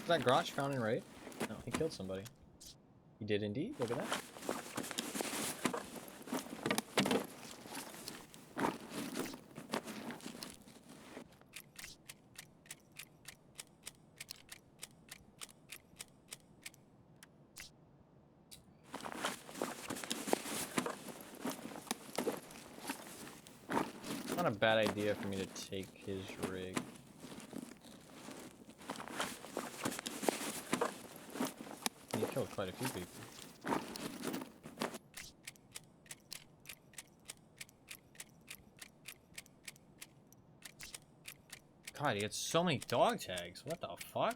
Was that Grotch found in raid? No, he killed somebody. He did indeed. Look at that. Not a bad idea for me to take his rig. He killed quite a few people. God, he had so many dog tags. What the fuck?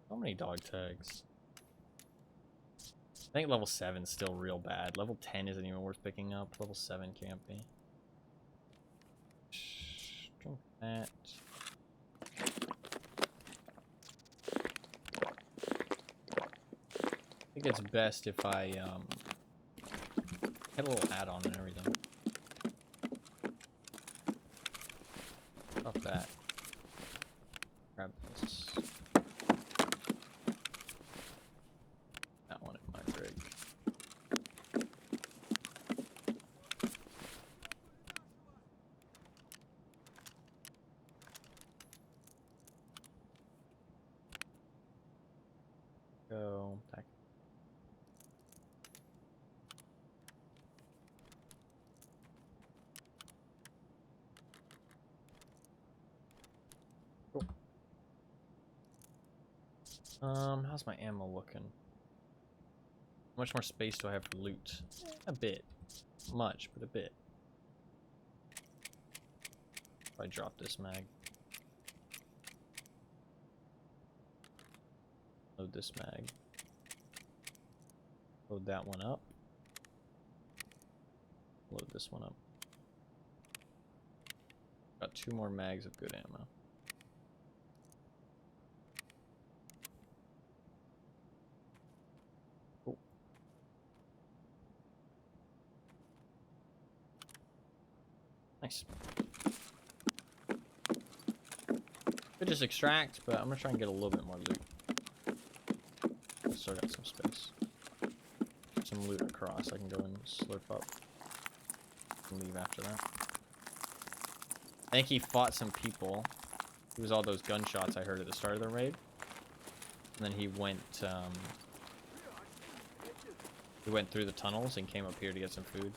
So many dog tags. I think level 7 is still real bad. Level 10 isn't even worth picking up. Level 7 can't be. Drink that. I think it's best if I get a little add-on and everything. Stop that. Grab this. That one in my rig. How's my ammo looking? How much more space do I have for loot? A bit. Much, but a bit. If I drop this mag. Load this mag. Load that one up. Load this one up. Got 2 more mags of good ammo. Cool. Nice. Could just extract, but I'm gonna try and get a little bit more loot. Still got some space. Some loot across. I can go and slurp up and leave after that. I think he fought some people. It was all those gunshots I heard at the start of the raid. And then he went through the tunnels and came up here to get some food.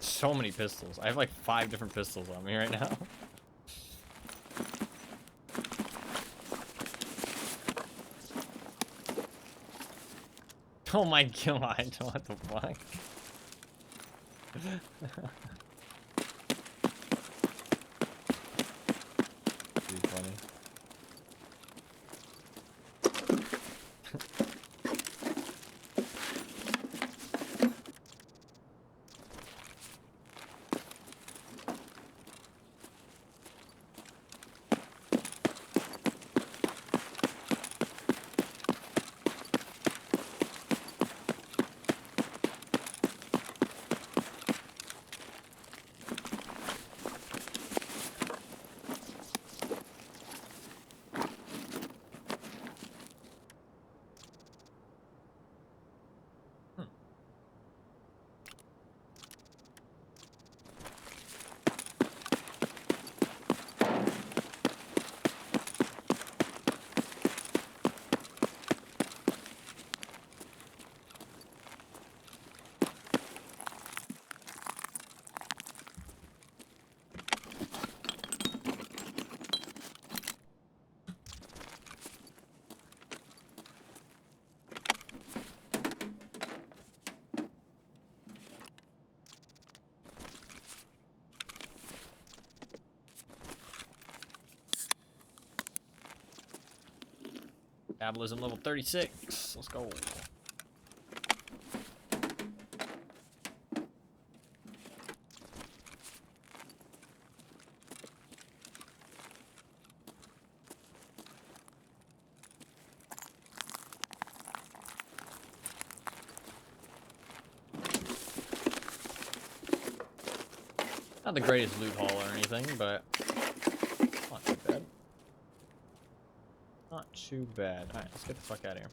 So many pistols. I have like 5 different pistols on me right now. Oh my god, what the fuck? Pretty funny. Metabolism level 36. Let's go. Not the greatest loot haul or anything, but not too bad. Not too bad. Alright, let's get the fuck out of here.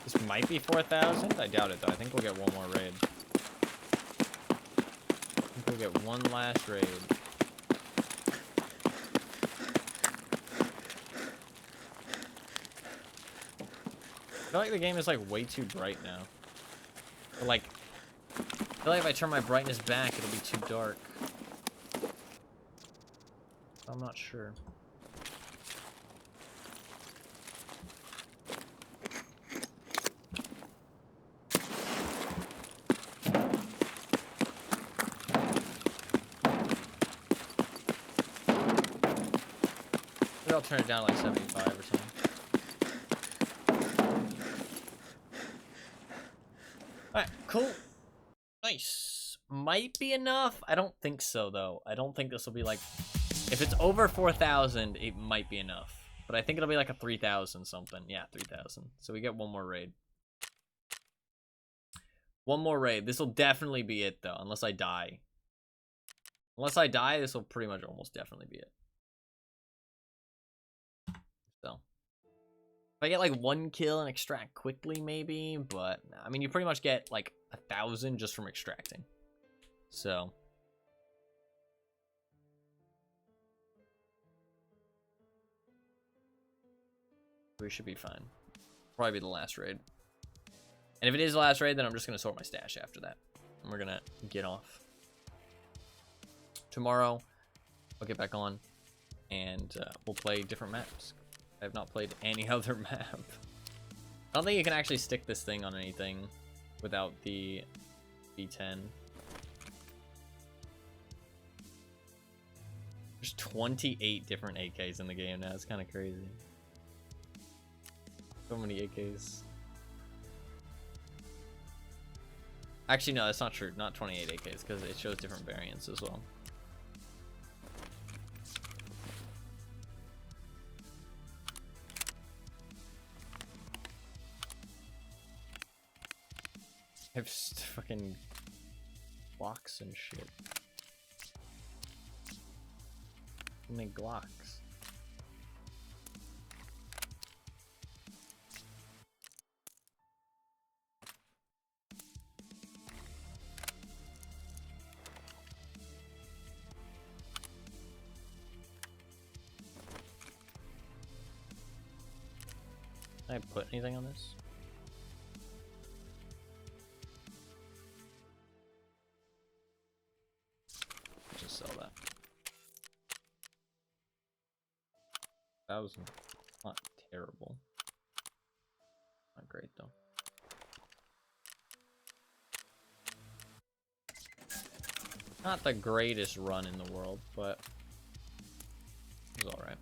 This might be 4,000. I doubt it though. I think we'll get one more raid. I think we'll get one last raid. I feel like the game is like way too bright now. Or, like, I feel like if I turn my brightness back, it'll be too dark. I'm not sure. Maybe I'll turn it down to like 75 or something. Alright, cool. Nice. Might be enough. I don't think so, though. I don't think this will be like... If it's over 4,000, it might be enough. But I think it'll be like a 3,000 something. Yeah, 3,000. So we get one more raid. One more raid. This will definitely be it, though, unless I die. Unless I die, this will pretty much almost definitely be it. So, if I get like 1 kill and extract quickly, maybe, but I mean, you pretty much get like 1,000 just from extracting. So, we should be fine. Probably be the last raid. And if it is the last raid, then I'm just gonna sort my stash after that, and we're gonna get off. Tomorrow, I'll get back on, and we'll play different maps. I have not played any other map. I don't think you can actually stick this thing on anything without the V10. There's 28 different AKs in the game now. It's kind of crazy. So many AKs. Actually, no, that's not true. Not 28 AKs, because it shows different variants as well. I have fucking Glocks and shit. How many Glocks? Can I put anything on this? Just sell that. 1,000. Not terrible. Not great though. Not the greatest run in the world, but it was alright.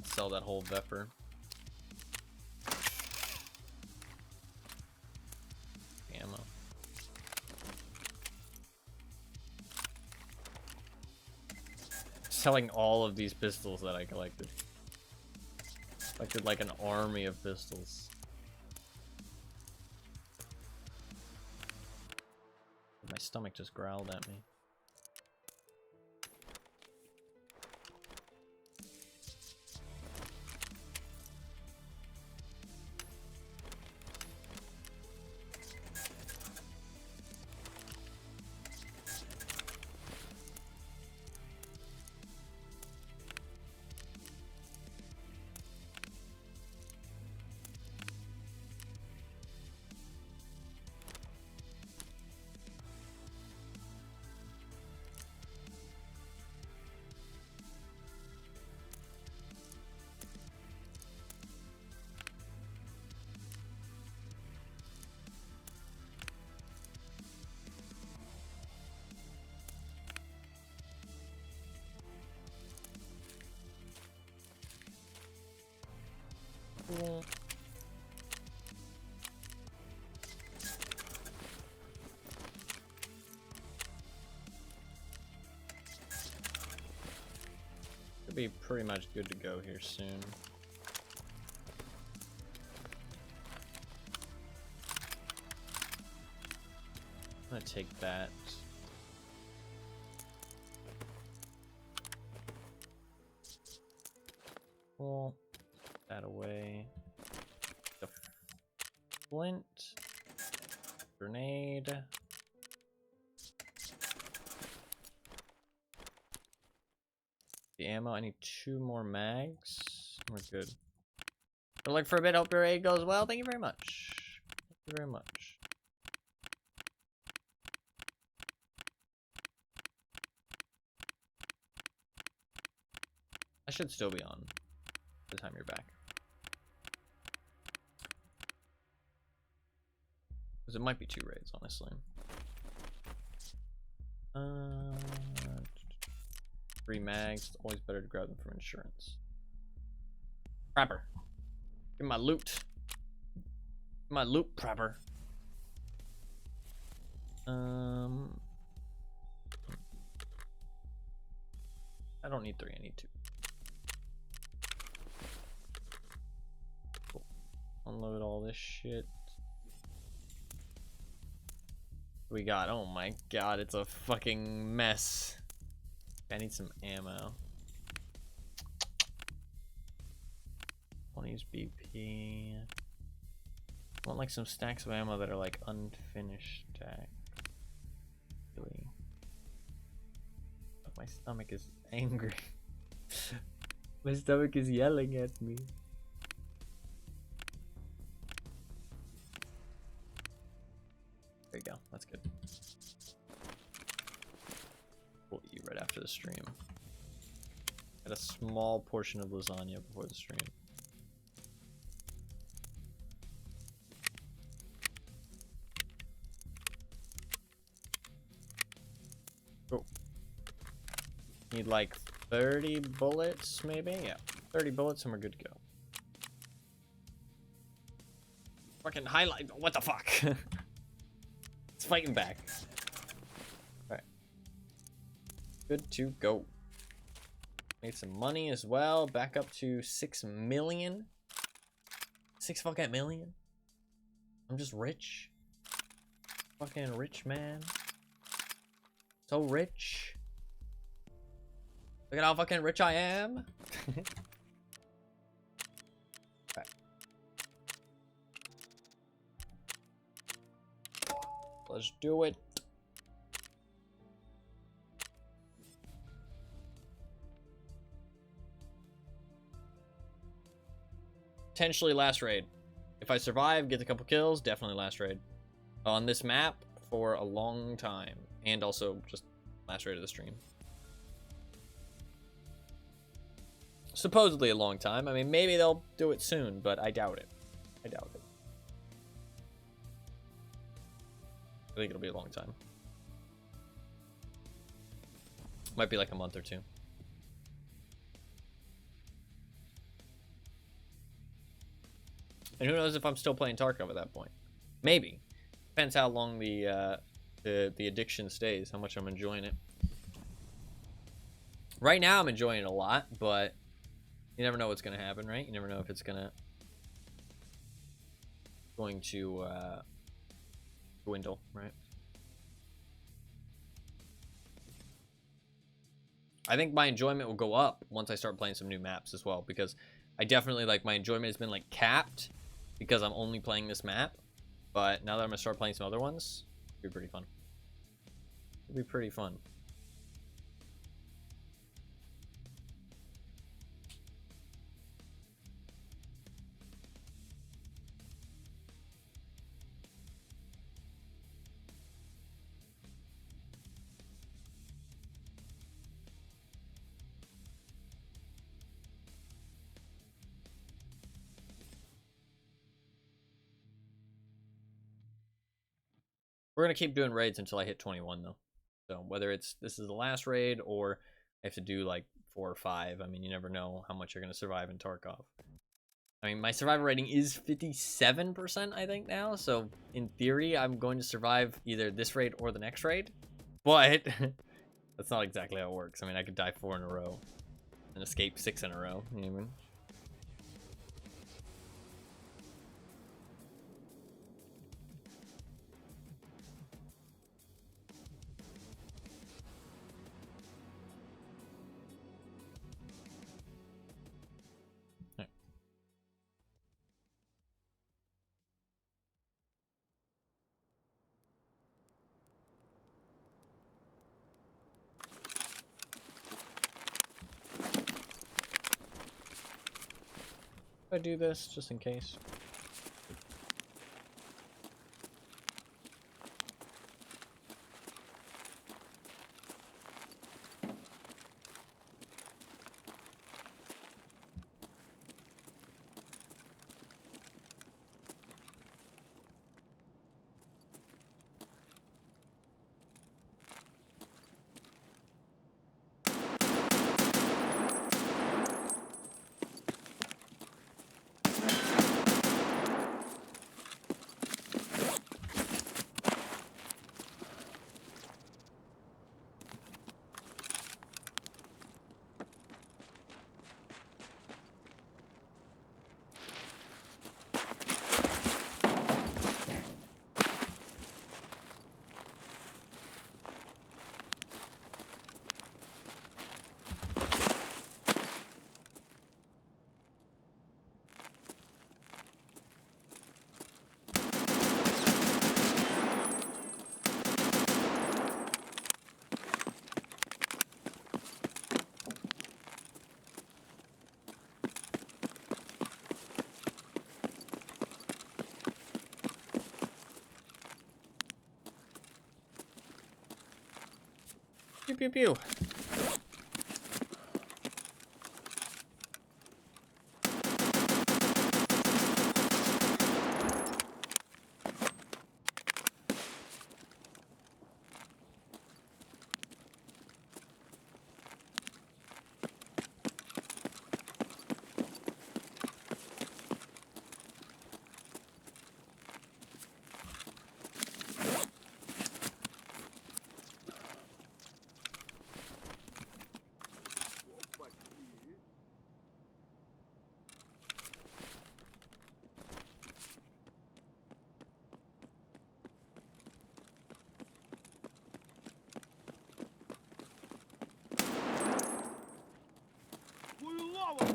Sell that whole Vepper. Ammo. Selling all of these pistols that I collected. Collected like an army of pistols. My stomach just growled at me. Cool. Should be pretty much good to go here soon. I'm gonna take that. Cool. That away. The flint. Grenade. The ammo. I need 2 more mags. We're good. Good luck for a bit. Hope your raid goes well. Thank you very much. Thank you very much. I should still be on by the time you're back. Because it might be 2 raids, honestly. 3 mags. It's always better to grab them from insurance. Prepper. Give me my loot. Give me my loot, prepper. I don't need 3, I need 2. Cool. Unload all this shit. We got, oh my god, it's a fucking mess. I need some ammo. I want to use BP. I want like some stacks of ammo that are like unfinished. Really. My stomach is angry. My stomach is yelling at me. There you go. That's good. We'll eat right after the stream. Got a small portion of lasagna before the stream. Oh. Need like 30 bullets, maybe? Yeah. 30 bullets and we're good to go. Fucking highlight. What the fuck? It's fighting back. Alright. Good to go. Made some money as well. Back up to 6 million. 6 fucking million. I'm just rich. Fucking rich, man. So rich. Look at how fucking rich I am. Right. Let's do it. Potentially last raid. If I survive, get a couple kills, definitely last raid. On this map for a long time. And also just last raid of the stream. Supposedly a long time. I mean, maybe they'll do it soon, but I doubt it. I doubt it. I think it'll be a long time. Might be like a month or two. And who knows if I'm still playing Tarkov at that point. Maybe. Depends how long the addiction stays, how much I'm enjoying it. Right now I'm enjoying it a lot, but you never know what's going to happen, right? You never know if it's going to dwindle, right? I think my enjoyment will go up once I start playing some new maps as well, because I definitely, like, my enjoyment has been, like, capped because I'm only playing this map. But now that I'm going to start playing some other ones, it'll be pretty fun. It'll be pretty fun. We're going to keep doing raids until I hit 21, though. So whether this is the last raid or I have to do like 4 or 5, I mean, you never know how much you're going to survive in Tarkov. I mean, my survival rating is 57%, I think, now. So in theory, I'm going to survive either this raid or the next raid. But that's not exactly how it works. I mean, I could die 4 in a row and escape 6 in a row. You know what I mean? I do this just in case. pew pew.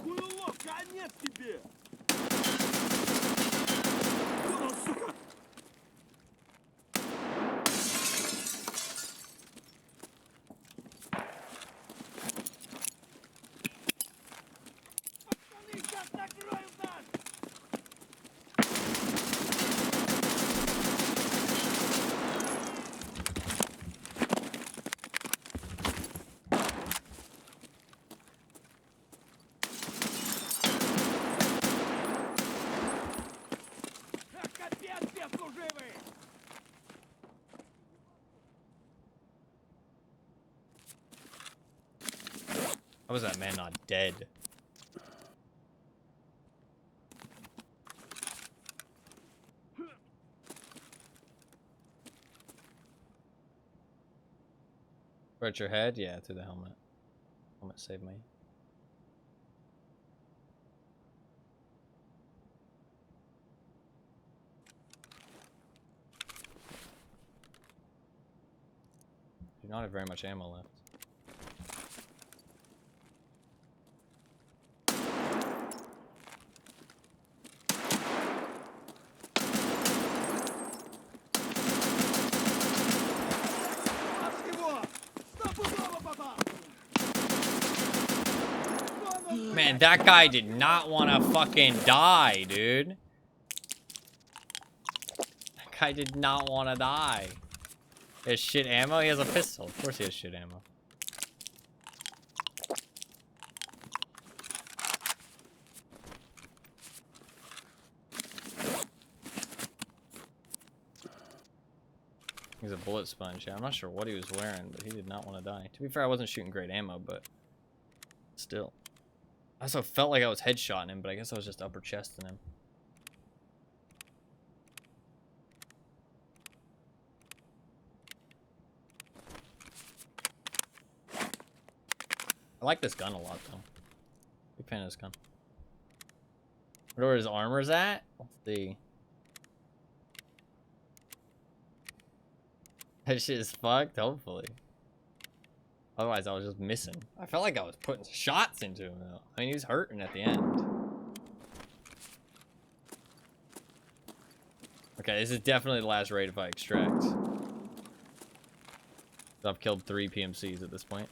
Хуйло, конец тебе! Понял, сука! Пацаны, сейчас накроют нас! Ах, капец, все служивые! How was that man not dead? Hurt your head? Yeah, through the helmet. Helmet saved me. Do not have very much ammo left. Паш его! Стопудово попал! Man, that guy did not want to fucking die, dude. That guy did not want to die. He has shit ammo? He has a pistol. Of course he has shit ammo. He's a bullet sponge. Yeah, I'm not sure what he was wearing, but he did not want to die. To be fair, I wasn't shooting great ammo, but still. I also felt like I was headshotting him, but I guess I was just upper chesting him. I like this gun a lot, though. Big fan of this gun. I wonder where his armor's at? Let's see. That shit is fucked, hopefully. Otherwise, I was just missing. I felt like I was putting shots into him, though. I mean, he was hurting at the end. Okay, this is definitely the last raid if I extract. I've killed 3 PMCs at this point.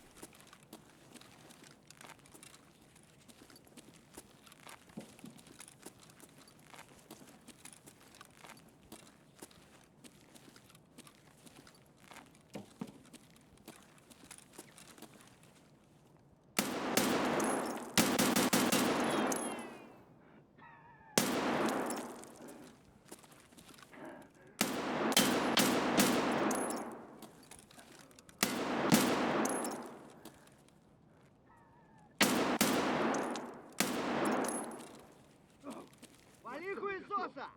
Вали хуесоса!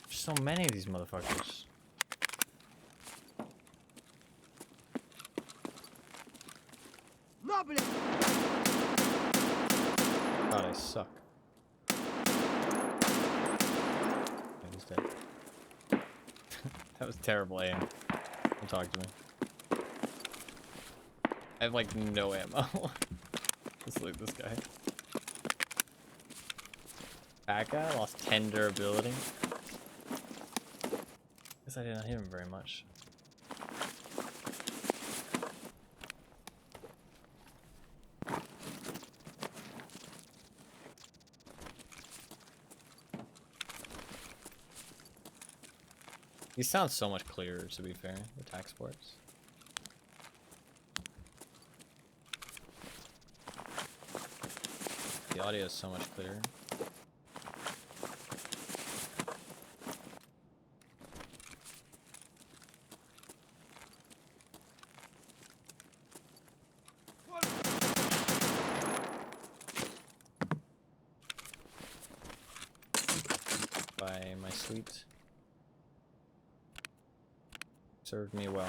There's so many of these motherfuckers. На, блядь! God, I suck. Yeah, he's dead. That was terrible aim. Don't talk to me. I have like no ammo. Let's loot this guy. That guy lost 10 durability. Guess I didn't hit him very much. These sound so much clearer, to be fair, the tax sports. The audio is so much clearer. By my sweet. Served me well.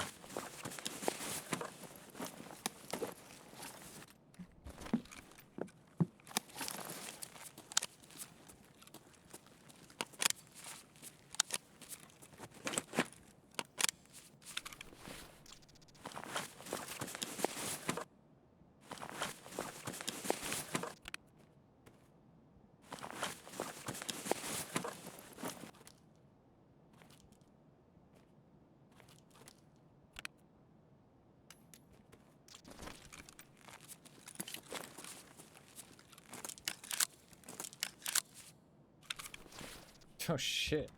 Oh shit.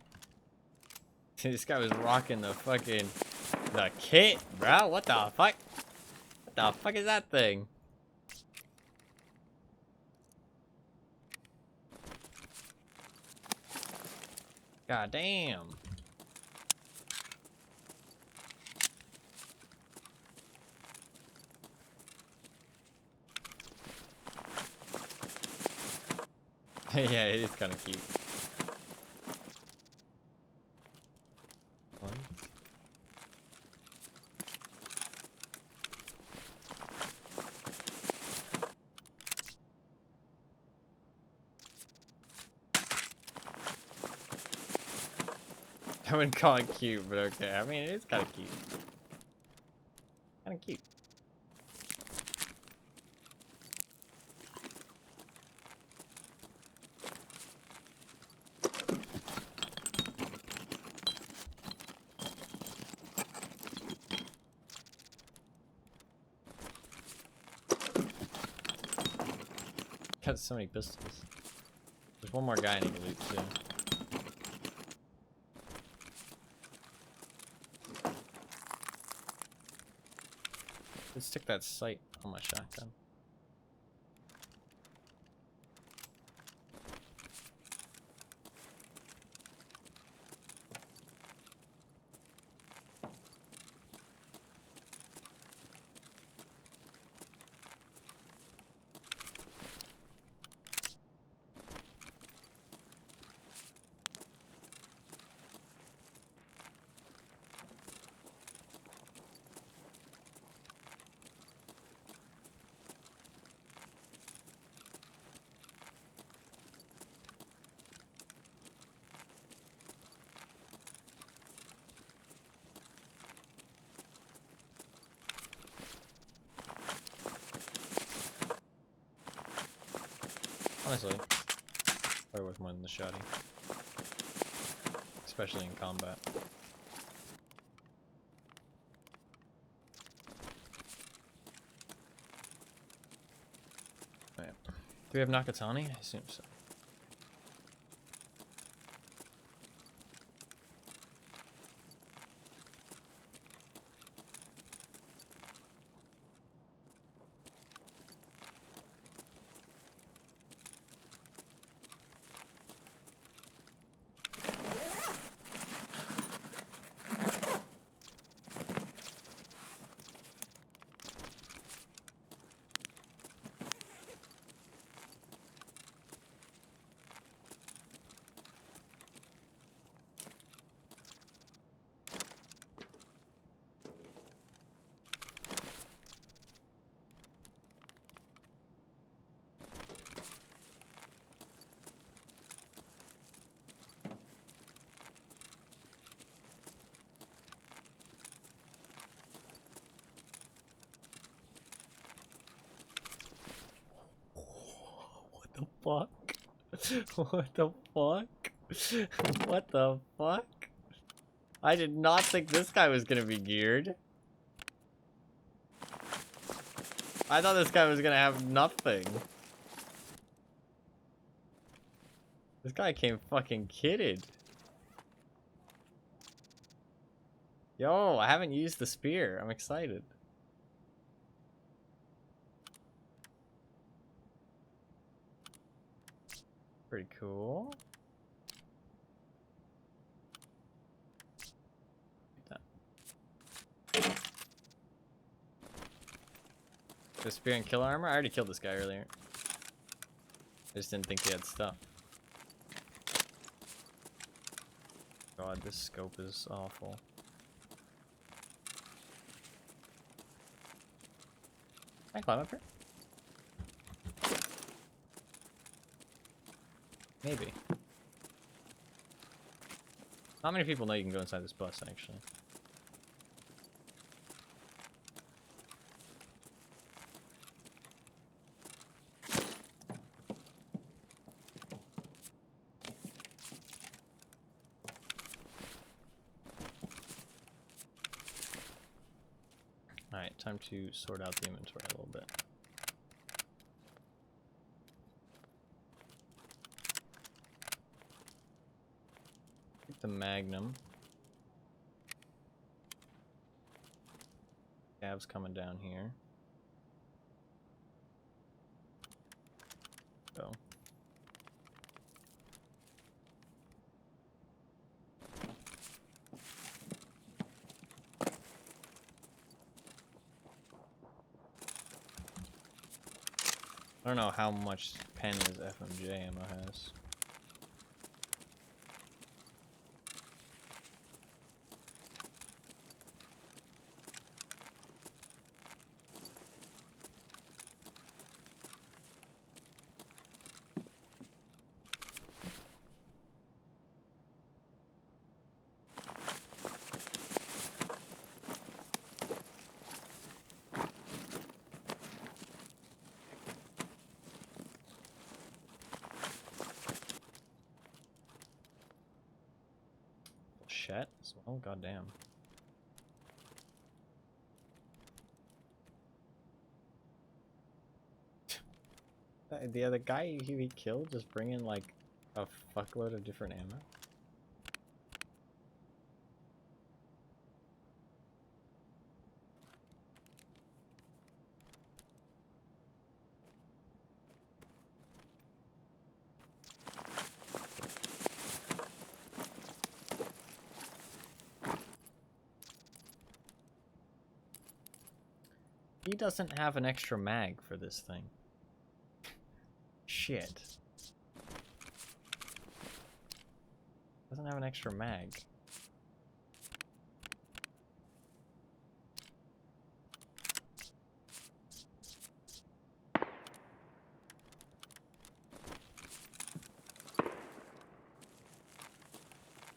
This guy was rocking the fucking kit, bro. What the fuck? What the fuck is that thing? God damn. Yeah, it is kind of cute. I wouldn't call it cute, but okay. I mean, it's kind of cute. Kind of cute. Got so many pistols. There's one more guy I need to loot too. Let's stick that sight on my shotgun. Honestly, probably worth more than the shotty. Especially in combat. Right. Do we have Nakatani? I assume so. Fuck? What the fuck? What the fuck? I did not think this guy was gonna be geared. I thought this guy was gonna have nothing. This guy came fucking kitted. Yo, I haven't used the spear. I'm excited. Pretty cool. The spear and kill armor? I already killed this guy earlier. I just didn't think he had stuff. God, this scope is awful. Can I climb up here? Maybe. Not many people know you can go inside this bus, actually. Alright, time to sort out the inventory a little bit. Take the Magnum. Cab's coming down here. Go. I don't know how much pen his FMJ ammo has. Chat as well, goddamn. The other guy he killed just bringing like a fuckload of different ammo. He doesn't have an extra mag for this thing. Shit. Doesn't have an extra mag.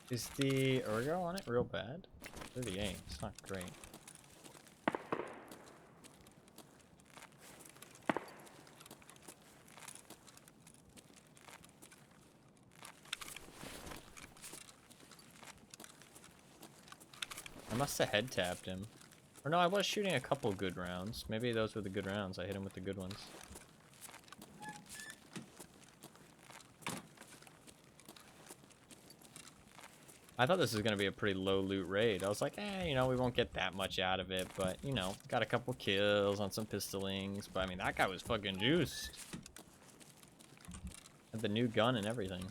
Is the ergo on it real bad? 38. It's not great. I must have head tapped him. Or no, I was shooting a couple good rounds. Maybe those were the good rounds. I hit him with the good ones. I thought this was going to be a pretty low loot raid. I was like, you know, we won't get that much out of it. But, you know, got a couple kills on some pistolings. But, I mean, that guy was fucking juiced. Had the new gun and everything.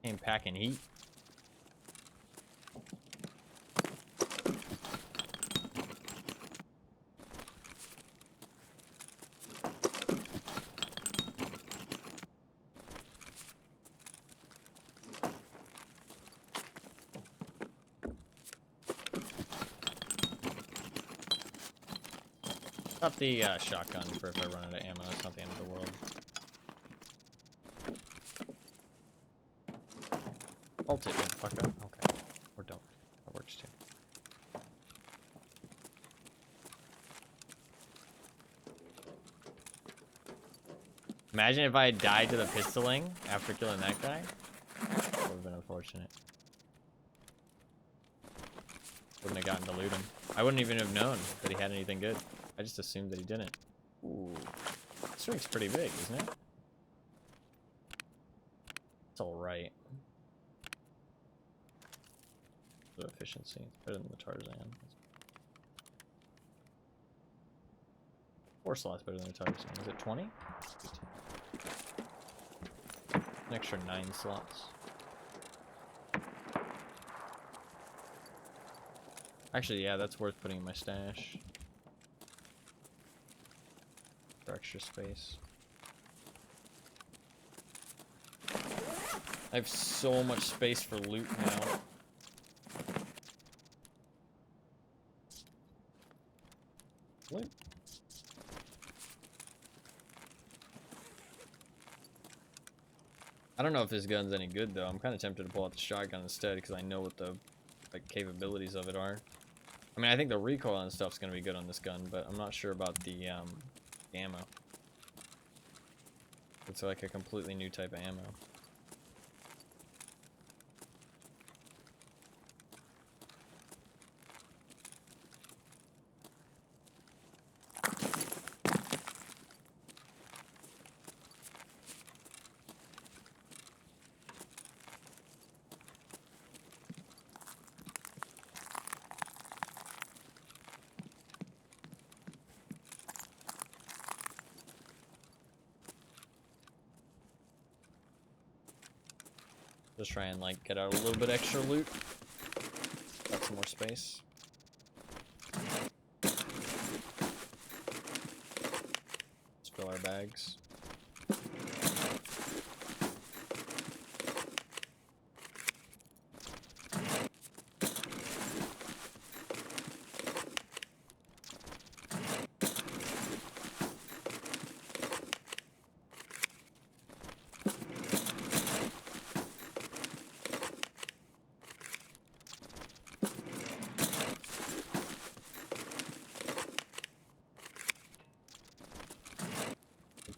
Came packing heat. Got the shotgun for if I run out of ammo. It's not the end of the world. Ult it, motherfucker. Okay. Or don't. That works too. Imagine if I had died to the pistoling after killing that guy. That would have been unfortunate. Wouldn't have gotten to loot him. I wouldn't even have known that he had anything good. I just assumed that he didn't. Ooh. This ring's pretty big, isn't it? It's alright. So efficiency. It's better than the Tarzan. 4 slots better than the Tarzan. Is it 20? 18. An extra 9 slots. Actually, yeah, that's worth putting in my stash. For extra space. I have so much space for loot now. Loot. I don't know if this gun's any good though. I'm kind of tempted to pull out the shotgun instead because I know what the like capabilities of it are. I mean, I think the recoil and stuff's gonna be good on this gun, but I'm not sure about the ammo. It's like a completely new type of ammo. Just try and like get out a little bit extra loot. Got some more space. Let's fill our bags.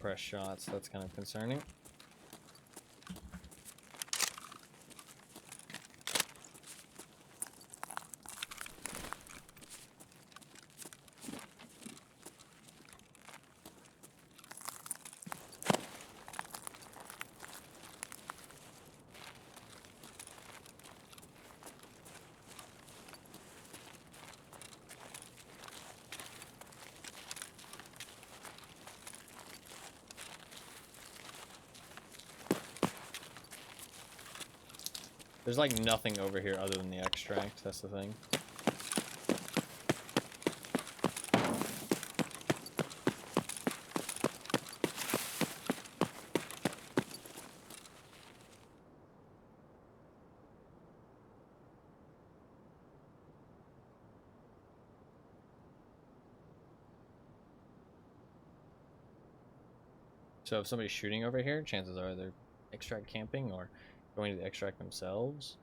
Press shots, that's kind of concerning. There's like nothing over here other than the extract, that's the thing. So if somebody's shooting over here, chances are they're extract camping or going to the extract themselves.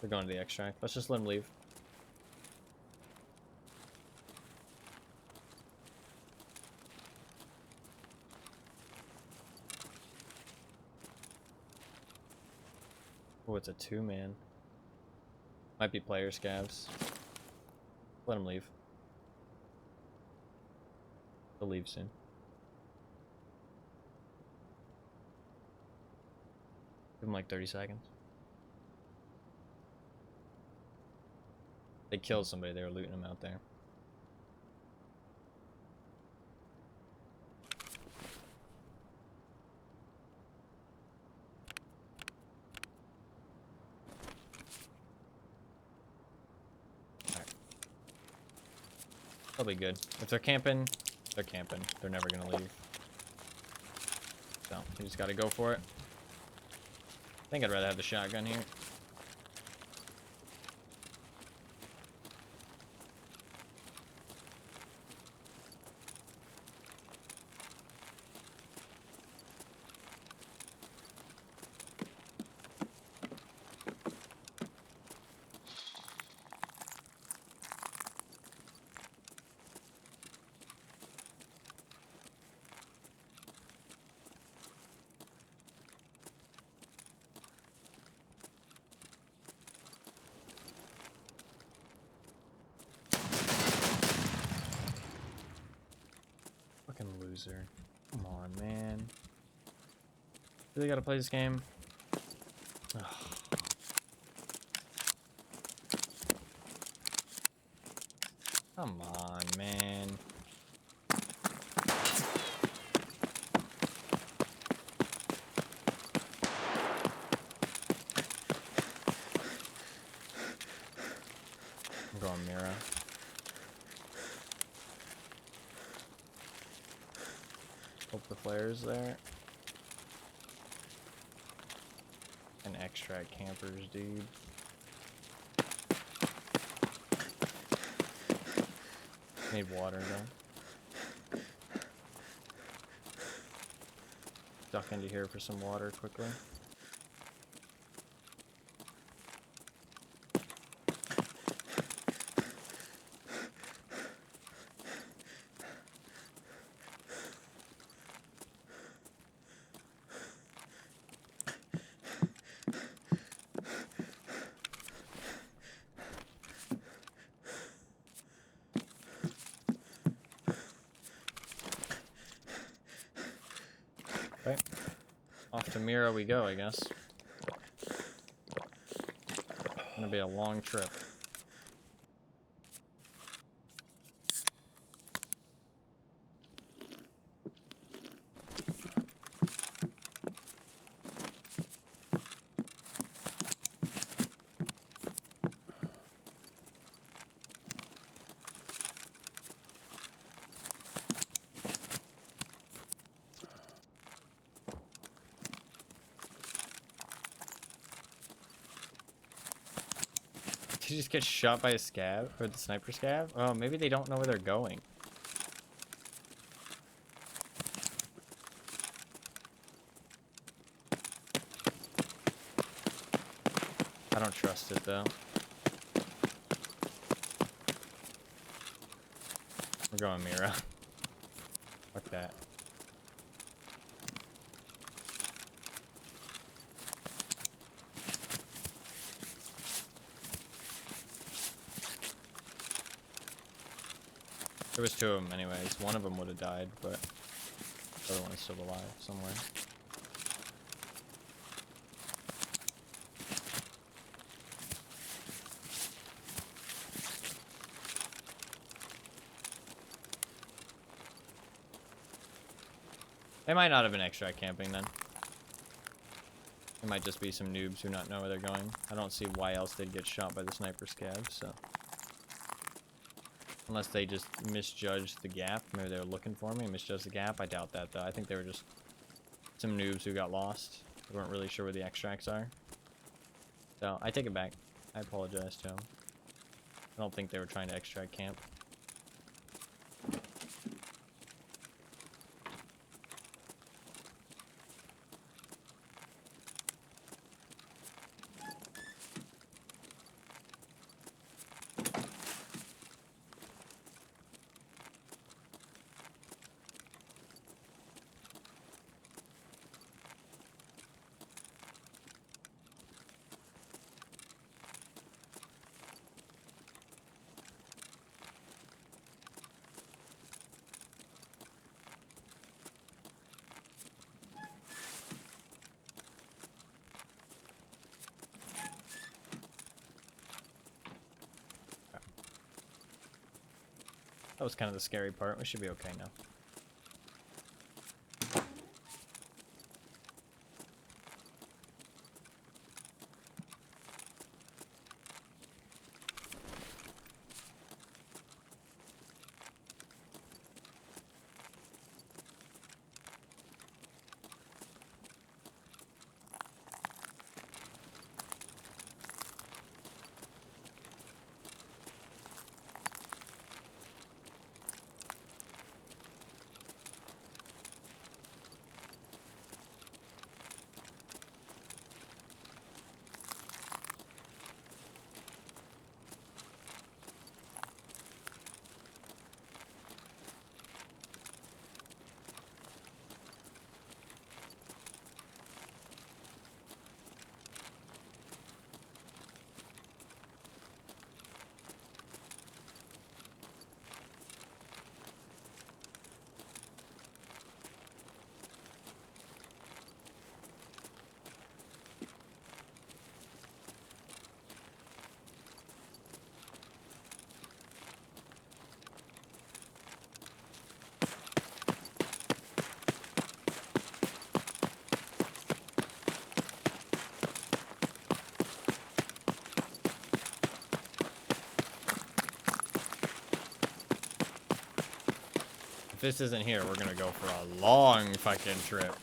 They're going to the extract. Let's just let them leave. Oh, it's a 2-man. Might be player scavs. Let them leave. They'll leave soon. Give them like 30 seconds. They killed somebody, they were looting them out there. Alright. They'll be good. If they're camping, they're camping. They're never gonna leave. So, you just gotta go for it. I think I'd rather have the shotgun here. loser. Come on, man. Really gotta play this game? Ugh. Come on, man. I'm going Mira. Hope the flare's there. And extract campers, dude. Need water though. Duck into here for some water quickly. Okay. Off to Mira we go, I guess. Gonna be a long trip. Did you just get shot by a scav? Or the sniper scav? Oh, maybe they don't know where they're going. I don't trust it though. We're going Mira. Fuck that. There was two of them anyways. One of them would have died, but the other one's still alive somewhere. They might not have been extract camping then. It might just be some noobs who not know where they're going. I don't see why else they'd get shot by the sniper scav, so. Unless they just misjudged the gap. Maybe they were looking for me and misjudged the gap. I doubt that, though. I think they were just some noobs who got lost. They weren't really sure where the extracts are. So, I take it back. I apologize to them. I don't think they were trying to extract camp. That was kind of the scary part. We should be okay now. this isn't here, we're gonna go for a long fucking trip.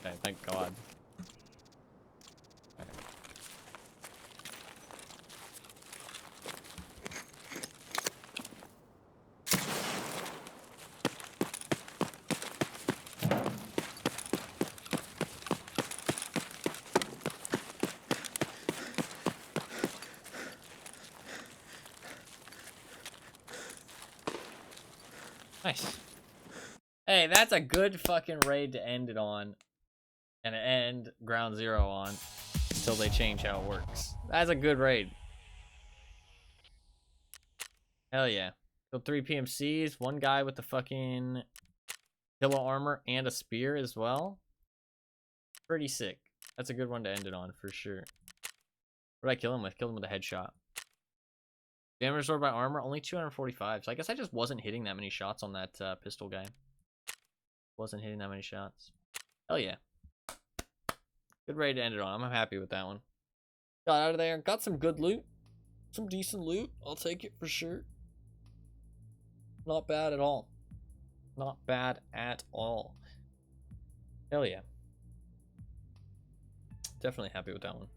Okay, thank God. Okay. Nice. Hey, that's a good fucking raid to end it on. And end Ground Zero on. Until they change how it works. That's a good raid. Hell yeah. Killed 3 PMCs. One guy with the fucking kilo armor and a spear as well. Pretty sick. That's a good one to end it on for sure. What did I kill him with? Killed him with a headshot. Damage absorbed by armor, only 245. So I guess I just wasn't hitting that many shots on that pistol guy. Wasn't hitting that many shots. Hell yeah. Good raid to end it on. I'm happy with that one. Got out of there. Got some good loot. Some decent loot. I'll take it for sure. Not bad at all. Not bad at all. Hell yeah. Definitely happy with that one.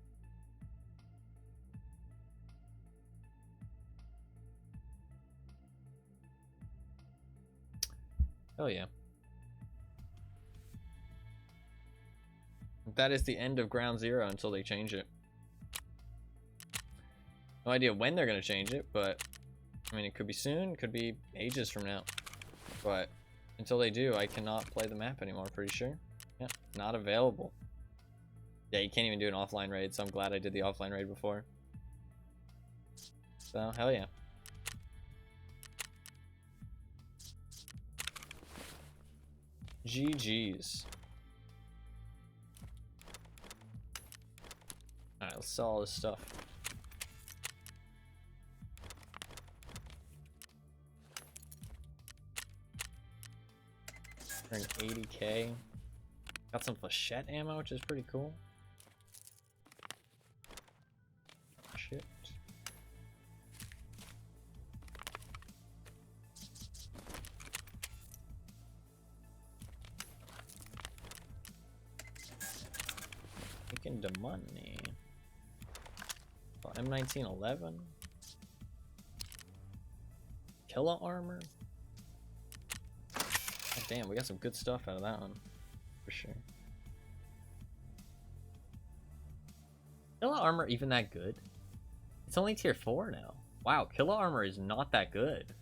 Hell yeah. That is the end of Ground Zero until they change it. No idea when they're going to change it, but I mean, it could be soon, it could be ages from now. But until they do, I cannot play the map anymore, pretty sure. Yeah, not available. Yeah, you can't even do an offline raid, so I'm glad I did the offline raid before. So, hell yeah. GG's. Alright, let's sell all this stuff. Earned 80k. Got some flechette ammo, which is pretty cool. Shit. Making the money. Oh, M1911. Killa armor. Oh, damn, we got some good stuff out of that one. For sure. Killa armor even that good? It's only tier 4 now. Wow, Killa armor is not that good.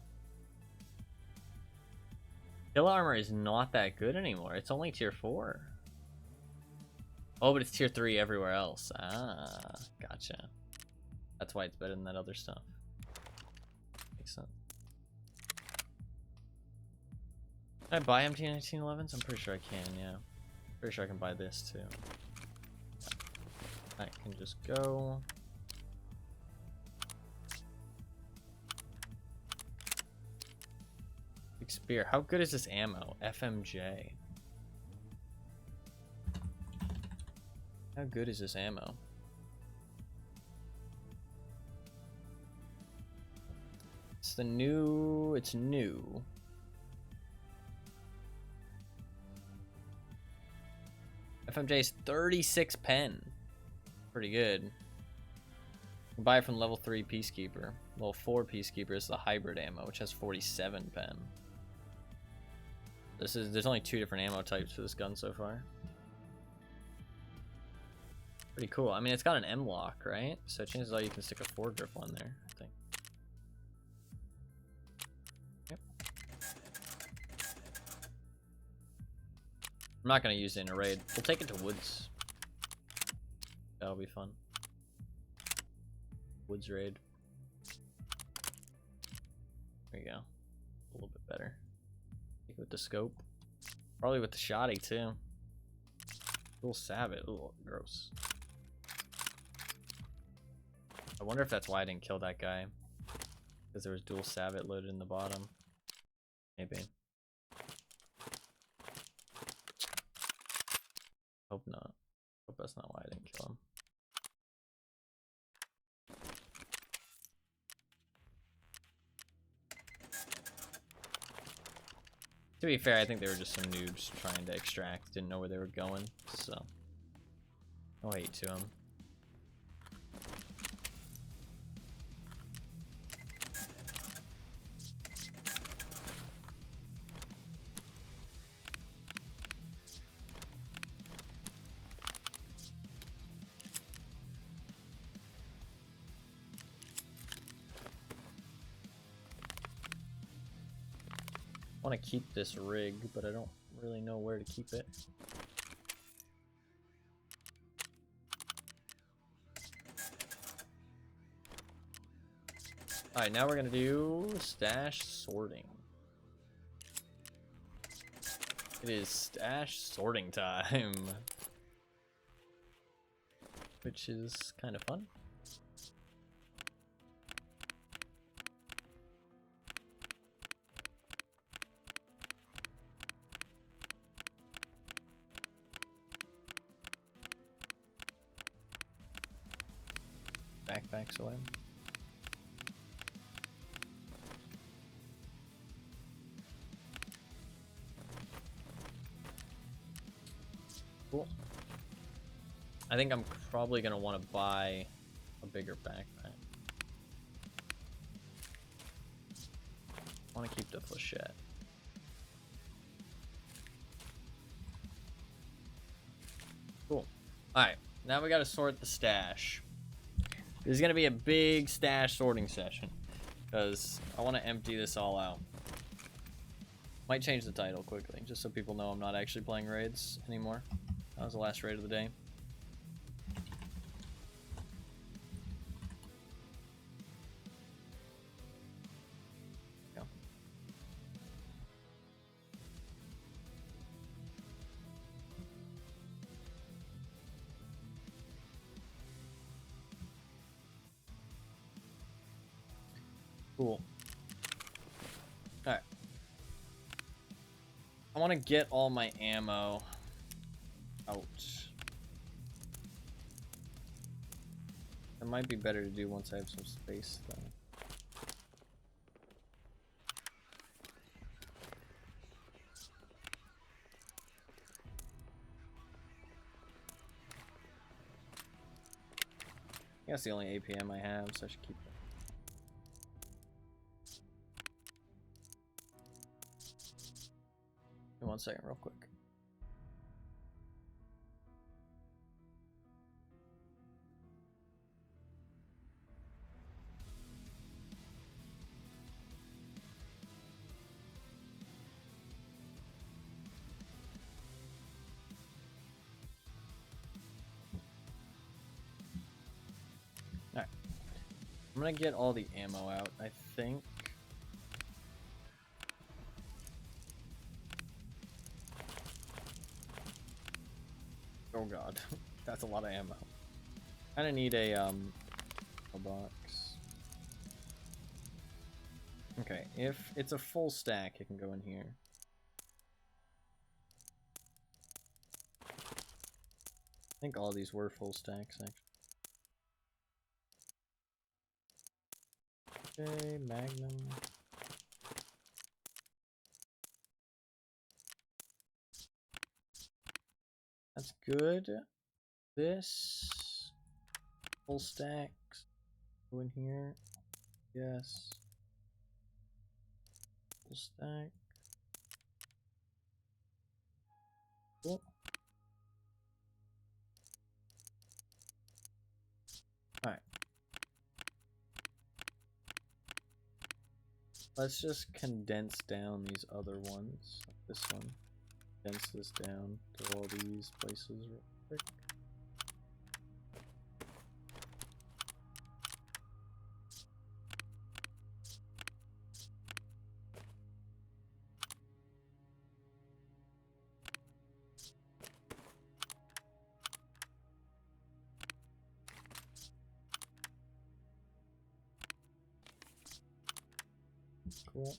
Killa armor is not that good anymore. It's only tier 4. Oh, but it's tier 3 everywhere else. Ah, gotcha. That's why it's better than that other stuff. Makes sense. Can I buy MT1911s? I'm pretty sure I can, yeah. Pretty sure I can buy this too. That can just go. Big spear. How good is this ammo? FMJ. How good is this ammo? It's the new... It's new. FMJ's 36 pen. Pretty good. You can buy it from level 3 Peacekeeper. Level 4 Peacekeeper is the hybrid ammo, which has 47 pen. There's only 2 different ammo types for this gun so far. Pretty cool. I mean, it's got an M lock, right? So chances are you can stick a foregrip on there, I think. Yep. I'm not going to use it in a raid. We'll take it to woods. That'll be fun. Woods raid. There you go. A little bit better. Take it with the scope. Probably with the shotty, too. Dual savage. Ooh, gross. I wonder if that's why I didn't kill that guy. Because there was dual savage loaded in the bottom. Maybe. Hope not. Hope that's not why I didn't kill him. To be fair, I think they were just some noobs trying to extract, didn't know where they were going, so no hate to them. I want to keep this rig, but I don't really know where to keep it. Alright, now we're gonna do stash sorting. It is stash sorting time. Which is kind of fun. Backpacks away. Cool. I think I'm probably gonna want to buy a bigger backpack. I want to keep the flechette. Cool. Alright, now we gotta sort the stash. This is gonna be a big stash sorting session, because I want to empty this all out. Might change the title quickly, just so people know I'm not actually playing raids anymore. That was the last raid of the day. Go. Cool. Alright. I want to get all my ammo out. It might be better to do once I have some space, though. I think that's the only APM I have, so I should keep it. Give me 1 second, real quick. Alright. I'm gonna get all the ammo out, I think. Oh god, that's a lot of ammo. Kinda need a box. Okay, if it's a full stack, it can go in here. I think all these were full stacks, actually. Okay, Magnum. That's good. This full stacks go in here. Yes. Full stack. Cool. Alright. Let's just condense down these other ones. Like this one. Condense this down to all these places real quick. Cool.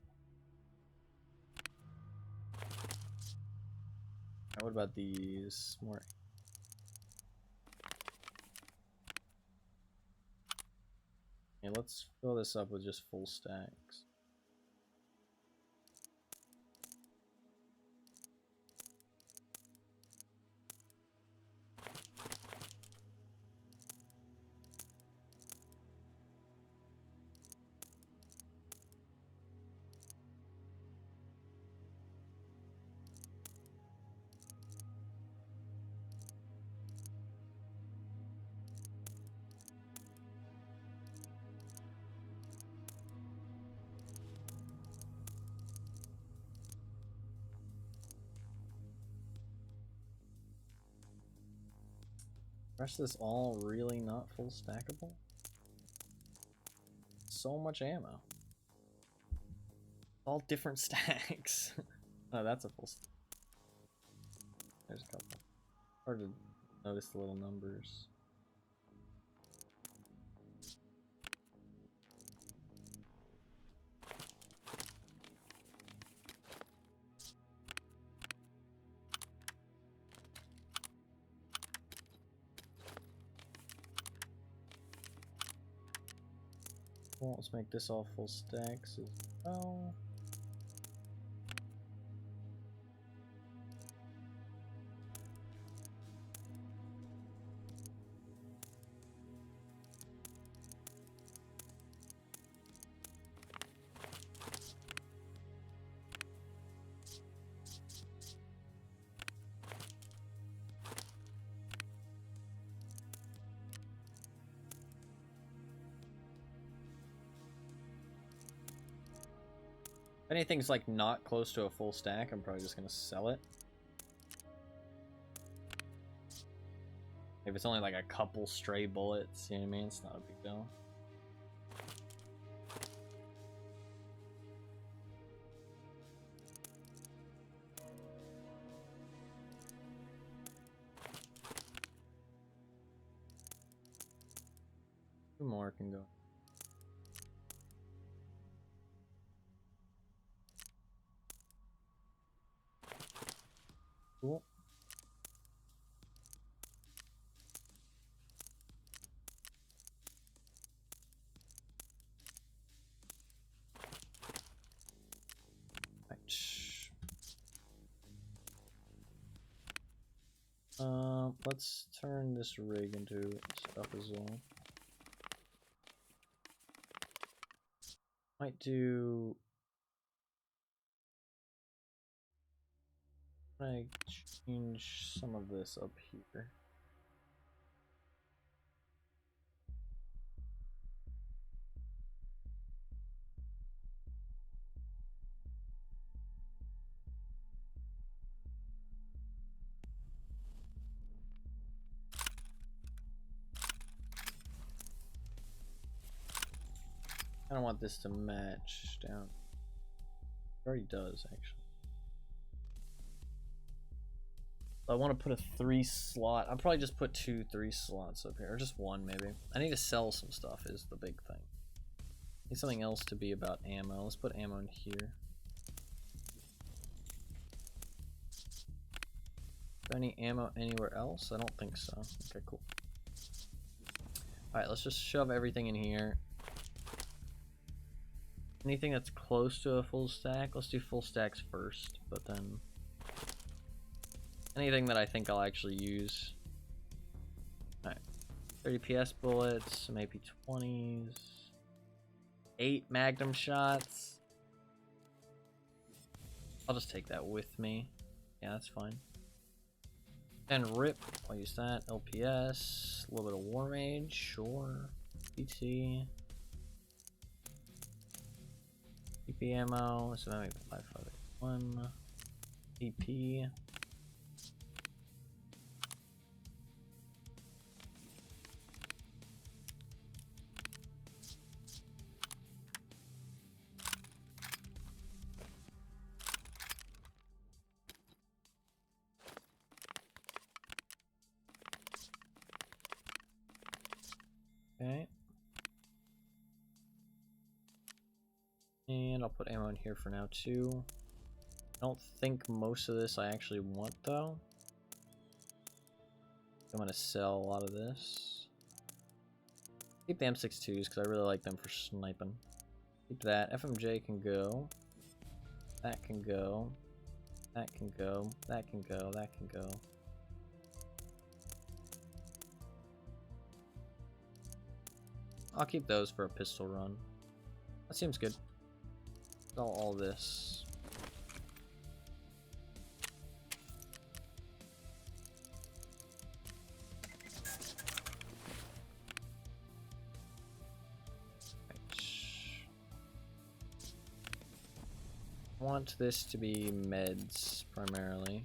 Now what about these more? Yeah, let's fill this up with just full stacks. rest of this all really not full stackable? So much ammo. All different stacks. Oh, that's a full stack. There's a couple. Hard to notice the little numbers. Well, let's make this all full stacks as well. If anything's like not close to a full stack, I'm probably just gonna sell it. If it's only like a couple stray bullets, you know what I mean? It's not a big deal. Two more can go. Cool. Right. Let's turn this rig into stuff as well. Might do. I change some of this up here. I don't want this to match down. It already does, actually. I want to put a 3 slot. I'll probably just put 2 3 slots up here, or just one maybe. I need to sell some stuff is the big thing. Need something else to be about ammo. Let's put ammo in here. Any ammo anywhere else? I don't think so. Okay, cool. Alright, let's just shove everything in here. Anything that's close to a full stack, let's do full stacks first, but then anything that I think I'll actually use. Alright, 30 PS bullets, some AP-20s, 8 Magnum shots. I'll just take that with me. Yeah, that's fine. And RIP, I'll use that. LPS, a little bit of War Mage, sure. PT. PP ammo, so that makes 5581. PP. Okay. And I'll put ammo in here for now too. I don't think most of this I actually want though. I'm gonna sell a lot of this. Keep the M62s because I really like them for sniping. Keep that. FMJ can go. That can go. That can go. That can go. That can go. I'll keep those for a pistol run. That seems good. Sell all this. I want this to be meds primarily.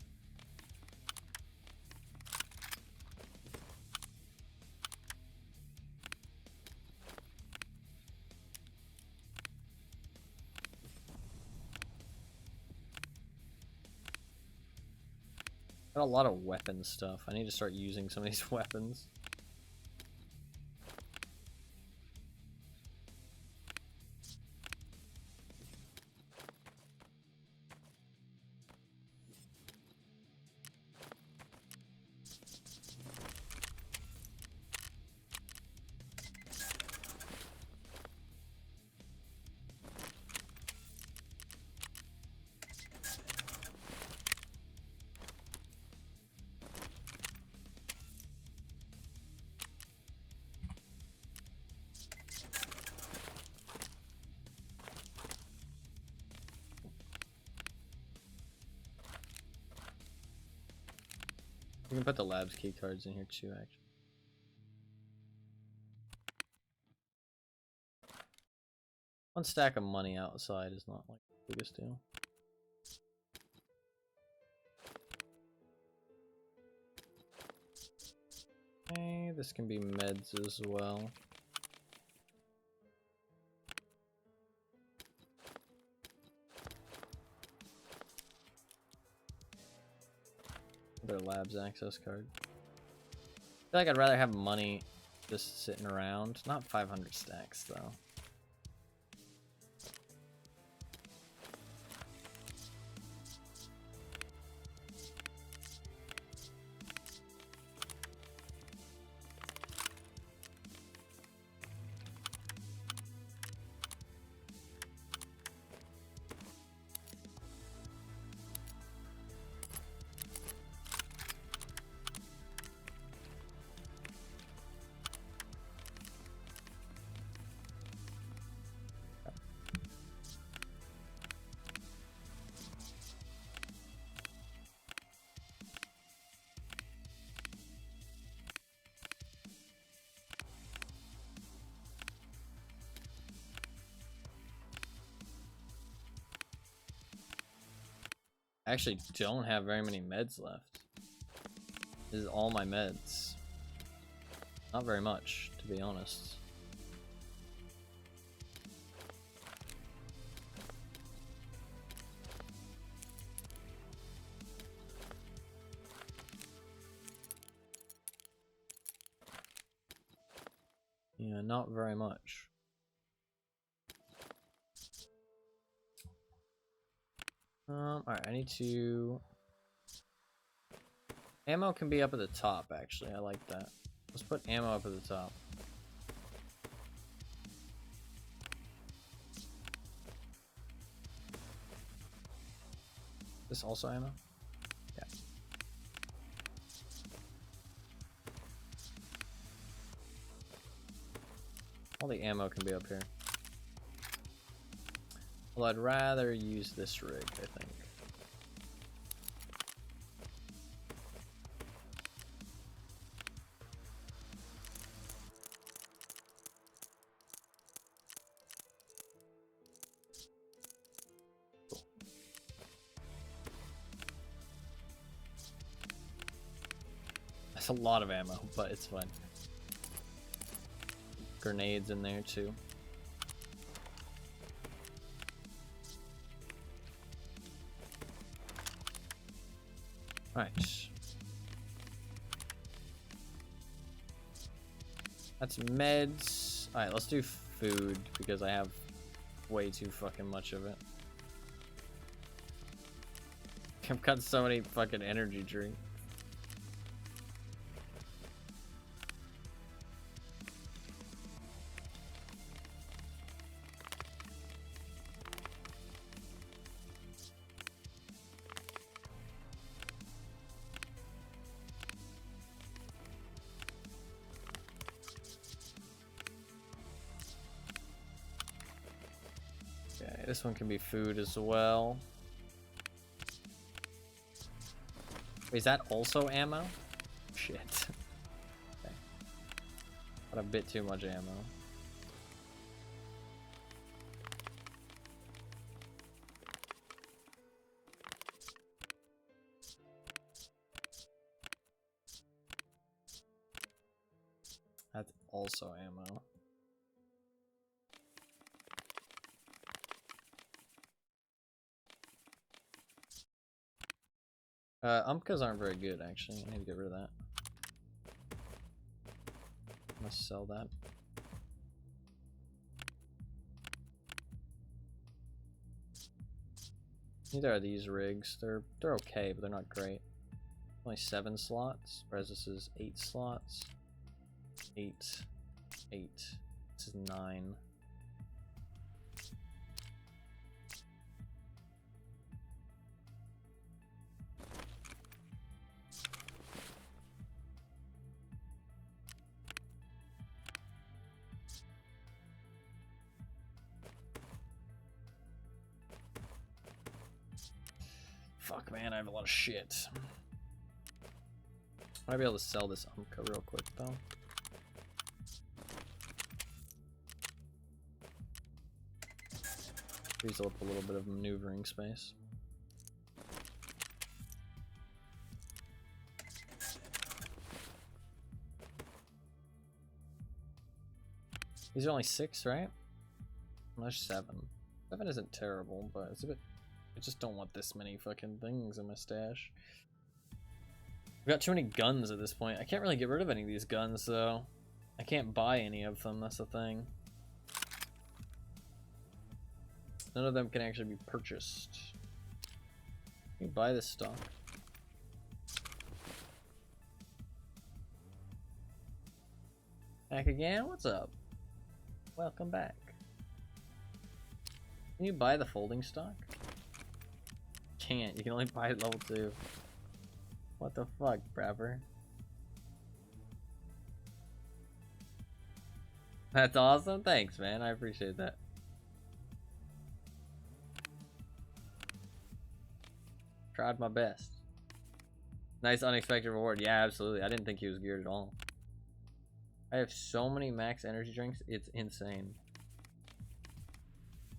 Got a lot of weapon stuff. I need to start using some of these weapons. We can put the labs key cards in here too, actually. One stack of money outside is not like the biggest deal. Okay, this can be meds as well. Their labs access card. I feel like I'd rather have money just sitting around. Not 500 stacks though. I actually don't have very many meds left. This is all my meds. Not very much, to be honest. Yeah, not very much. Alright, I need to... Ammo can be up at the top, actually. I like that. Let's put ammo up at the top. This also ammo? Yeah. All the ammo can be up here. Well, I'd rather use this rig, I think. Cool. That's a lot of ammo, but it's fine. Grenades in there too. Right. That's meds. Alright, let's do food because I have way too fucking much of it. I've got so many fucking energy drinks. Okay, this one can be food as well. Wait, is that also ammo? Shit. Okay. Got a bit too much ammo. That's also ammo. Umcas aren't very good, actually. I need to get rid of that. I'm gonna sell that. Neither are these rigs. They're okay, but they're not great. Only 7 slots, whereas this is 8 slots. 8. 8. This is 9. Fuck, man, I have a lot of shit. I might be able to sell this Umca real quick, though. Frees up a little bit of maneuvering space. These are only 6, right? There's 7. 7 isn't terrible, but it's a bit... I just don't want this many fucking things in my stash. We've got too many guns at this point. I can't really get rid of any of these guns, though. I can't buy any of them, that's the thing. None of them can actually be purchased. Can you buy this stock? Back again? What's up? Welcome back. Can you buy the folding stock? Can't. You can only buy it level 2. What the fuck, brapper? That's awesome. Thanks, man. I appreciate that. Tried my best. Nice unexpected reward. Yeah, absolutely. I didn't think he was geared at all. I have so many max energy drinks. It's insane.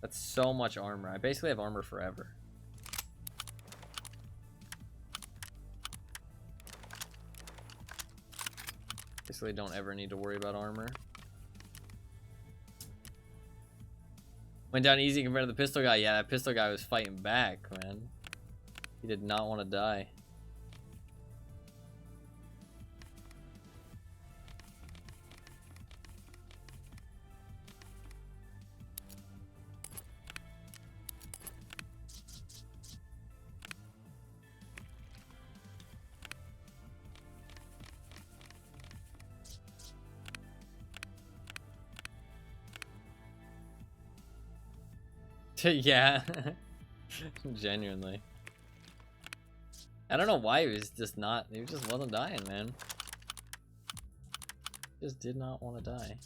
That's so much armor. I basically have armor forever. Basically don't ever need to worry about armor. Went down easy compared to the pistol guy. Yeah, that pistol guy was fighting back, man. He did not want to die. Yeah. Genuinely. I don't know why he was just not, he just wasn't dying, man. Just did not want to die.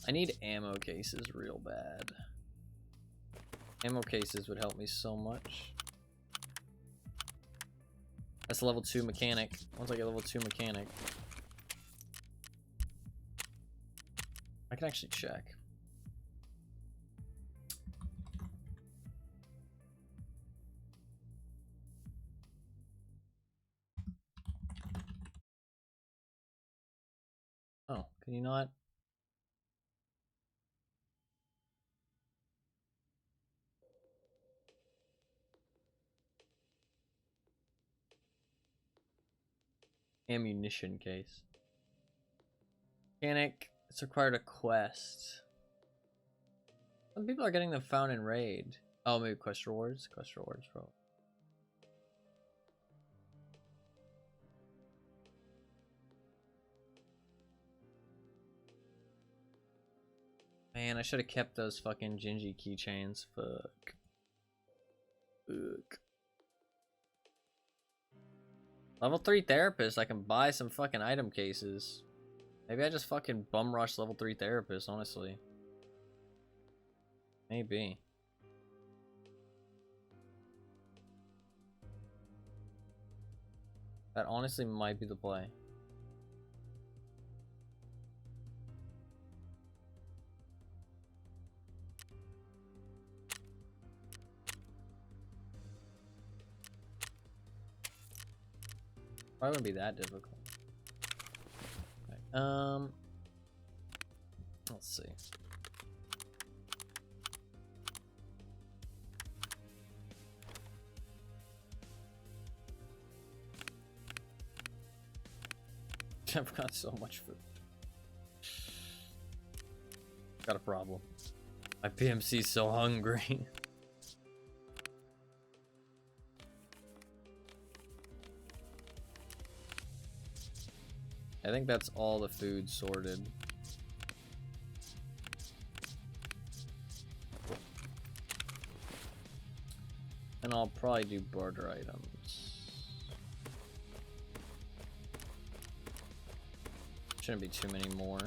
I need ammo cases real bad. Ammo cases would help me so much. That's a level 2 mechanic. Once I get level 2 mechanic, I can actually check. Oh, can you not? Ammunition case. Mechanic. It's required a quest. Some people are getting them found in raid. Oh, maybe quest rewards? Quest rewards, bro. Man, I should have kept those fucking Gingy keychains. Fuck. Fuck. Level 3 therapist, I can buy some fucking item cases. Maybe I just fucking bum rush level 3 therapist, honestly. Maybe. That honestly might be the play. Probably wouldn't be that difficult. Okay. Let's see. I've got so much food. Got a problem. My PMC's so hungry. I think that's all the food sorted. And I'll probably do barter items. Shouldn't be too many more.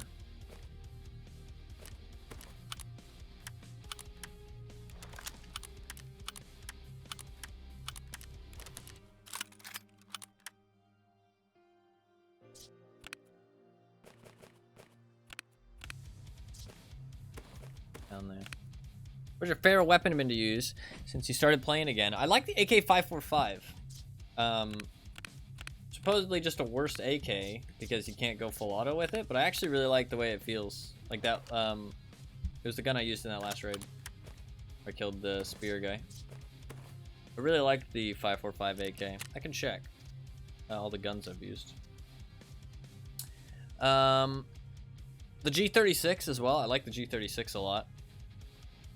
Down there. What's your favorite weapon been to use since you started playing again? I like the AK-545. Supposedly just a worse AK because you can't go full auto with it, but I actually really like the way it feels. Like that, it was the gun I used in that last raid. I killed the spear guy. I really liked the 545 AK. I can check all the guns I've used. The G36 as well. I like the G36 a lot.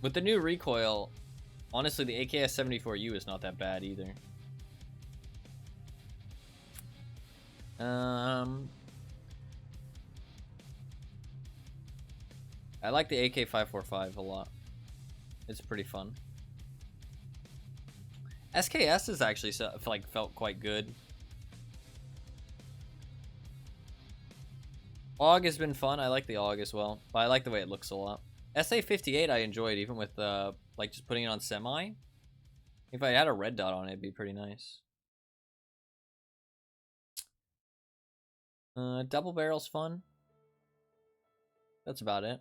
With the new recoil, honestly, the AKS-74U is not that bad either. I like the AK-545 a lot. It's pretty fun. SKS is actually felt quite good. AUG has been fun. I like the AUG as well, but I like the way it looks a lot. SA-58 I enjoyed, even with like just putting it on semi. If I had a red dot on it, it'd be pretty nice. Double barrel's fun. That's about it.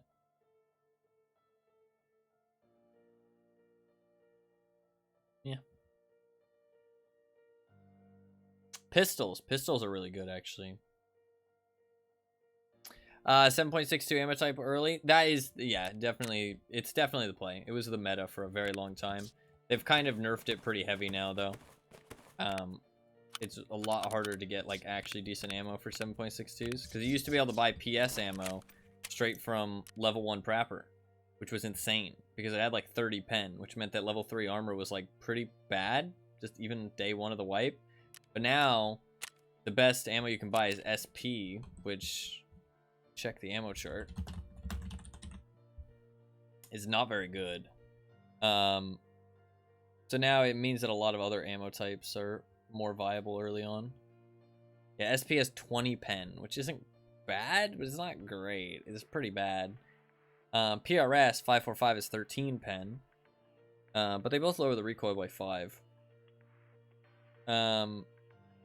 Yeah. Pistols are really good actually. 7.62 ammo type early. That is, yeah, definitely. It's definitely the play. It was the meta for a very long time. They've kind of nerfed it pretty heavy now, though. It's a lot harder to get, like, actually decent ammo for 7.62s. Because you used to be able to buy PS ammo straight from level 1 Prapper, which was insane. Because it had, like, 30 pen, which meant that level 3 armor was, like, pretty bad. Just even day 1 of the wipe. But now, the best ammo you can buy is SP, which... check the ammo chart, is not very good. So now it means that a lot of other ammo types are more viable early on. Yeah, SP has 20 pen, which isn't bad, but it's not great. It's pretty bad. PRS 545 is 13 pen, but they both lower the recoil by 5. But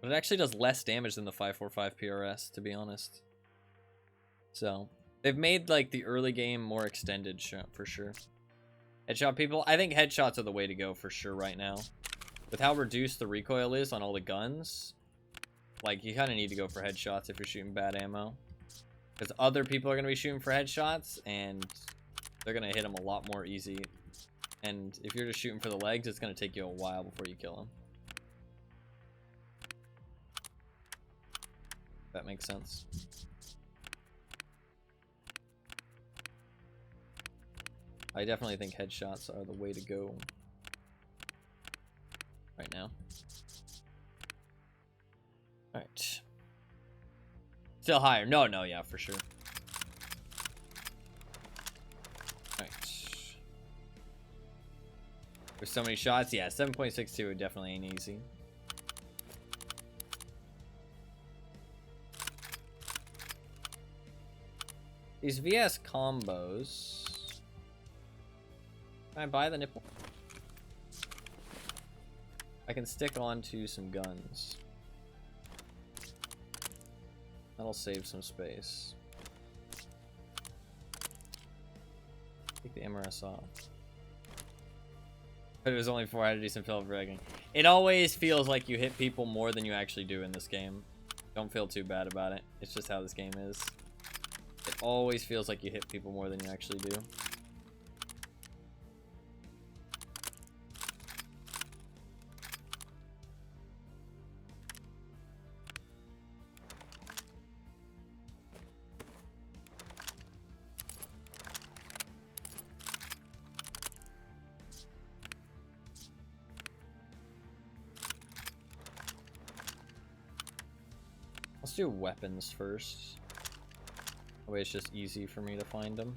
it actually does less damage than the 545 PRS, to be honest. So, they've made, like, the early game more extended for sure. Headshot people, I think headshots are the way to go for sure right now. With how reduced the recoil is on all the guns, like, you kind of need to go for headshots if you're shooting bad ammo. Because other people are going to be shooting for headshots, and they're going to hit them a lot more easy. And if you're just shooting for the legs, it's going to take you a while before you kill them. If that makes sense. I definitely think headshots are the way to go right now. Alright. Still higher. No, yeah, for sure. Alright. There's so many shots. Yeah, 7.62 definitely ain't easy. These VS combos... Can I buy the nipple? I can stick on to some guns. That'll save some space. Take the MRS off. But it was only 4. I had to do some fill bragging. It always feels like you hit people more than you actually do in this game. Don't feel too bad about it. It's just how this game is. It always feels like you hit people more than you actually do. do weapons first. That way it's just easy for me to find them.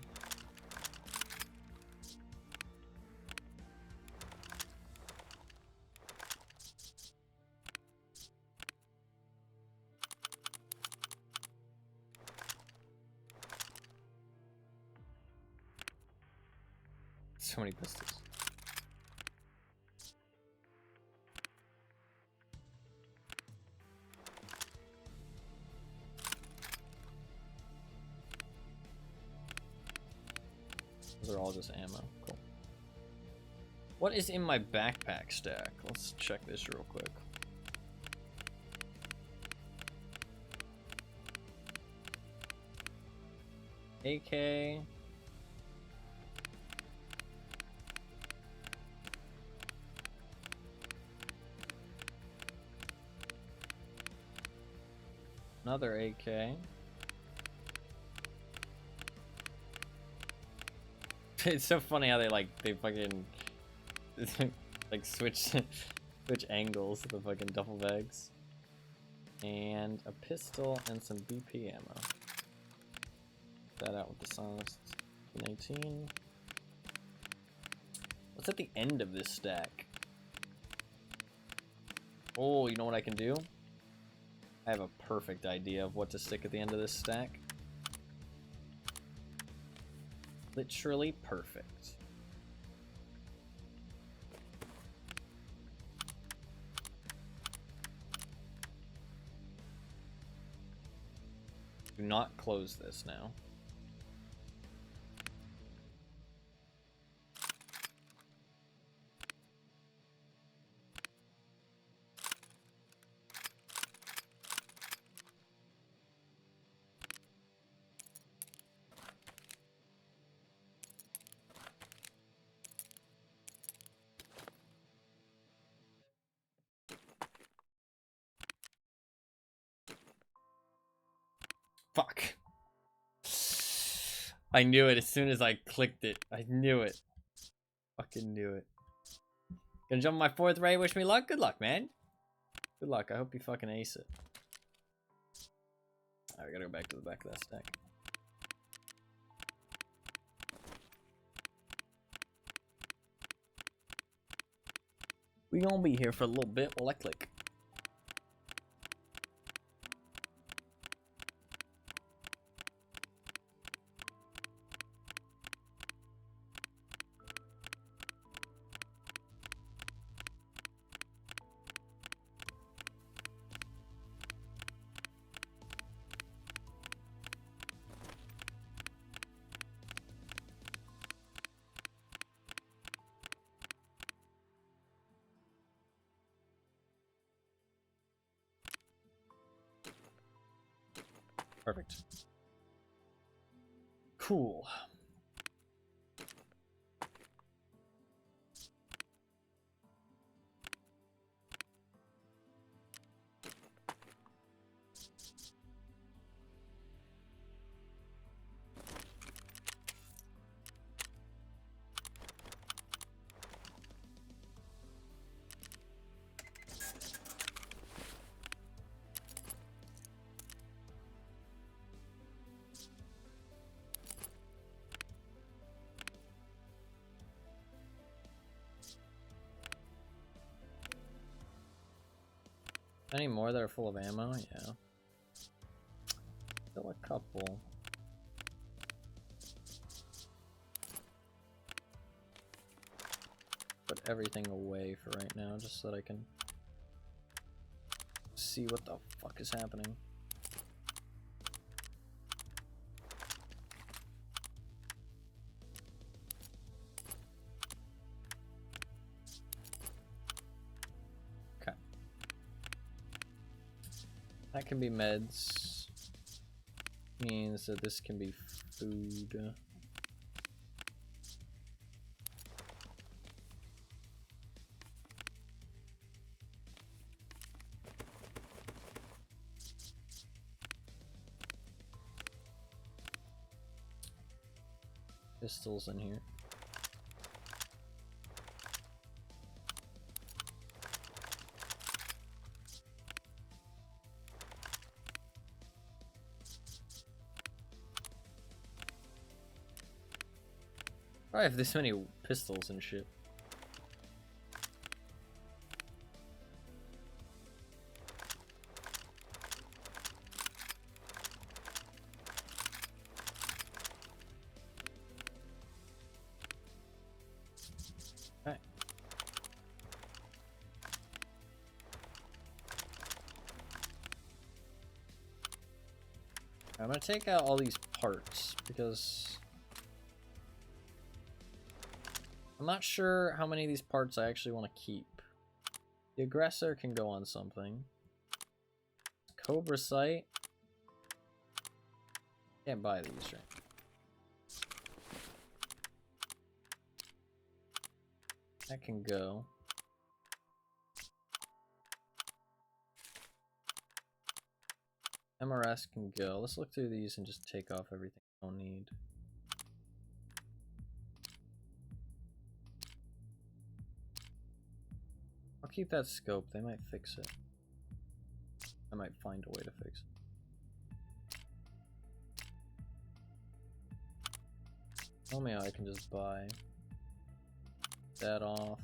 So many pistols. Those are all just ammo. Cool. What is in my backpack stack? Let's check this real quick. AK. Another AK. It's so funny how they fucking like switch angles of the fucking duffel bags. And a pistol and some BP ammo. That out with the silenced 19. What's at the end of this stack? Oh, you know what I can do? I have a perfect idea of what to stick at the end of this stack. Literally perfect. Do not close this now. Fuck. I knew it as soon as I clicked it. I knew it. Fucking knew it. Gonna jump on my 4th raid. Wish me luck. Good luck, man. Good luck. I hope you fucking ace it. Alright, we gotta go back to the back of that stack. We gonna be here for a little bit while I click. Perfect. Cool. Any more that are full of ammo? Yeah. Still a couple. Put everything away for right now, just so that I can see what the fuck is happening. That can be meds. Means that this can be food. Pistols in here. I have this many pistols and shit. Okay. I'm gonna take out all these parts because I'm not sure how many of these parts I actually want to keep. The aggressor can go on something. Cobra sight. Can't buy these, right? That can go. MRS can go. Let's look through these and just take off everything we don't need. I'll keep that scope. They might fix it. I might find a way to fix it. Romeo I can just buy. That off.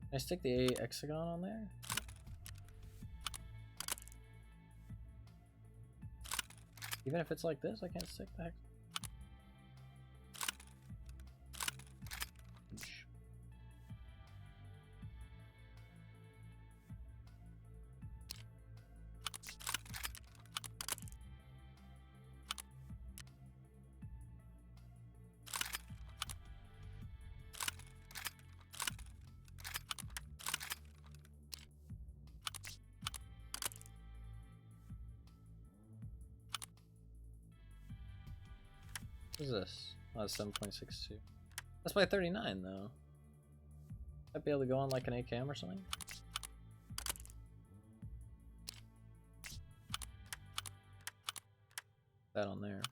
Can I stick the hexagon on there? Even if it's like this, I can't stick the hex. What is this? Oh, it's 7.62. That's by 39 though. I'd be able to go on like an AKM or something. That on there.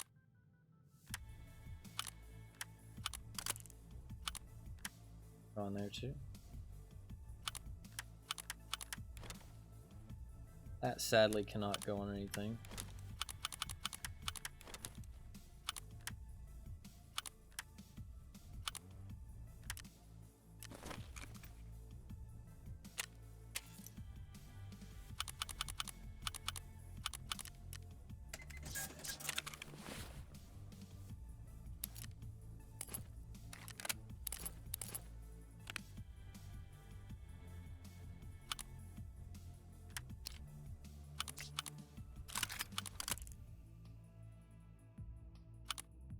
Go on there too. That sadly cannot go on anything.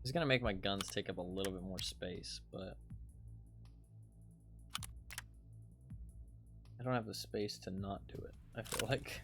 It's gonna make my guns take up a little bit more space, but I don't have the space to not do it, I feel like.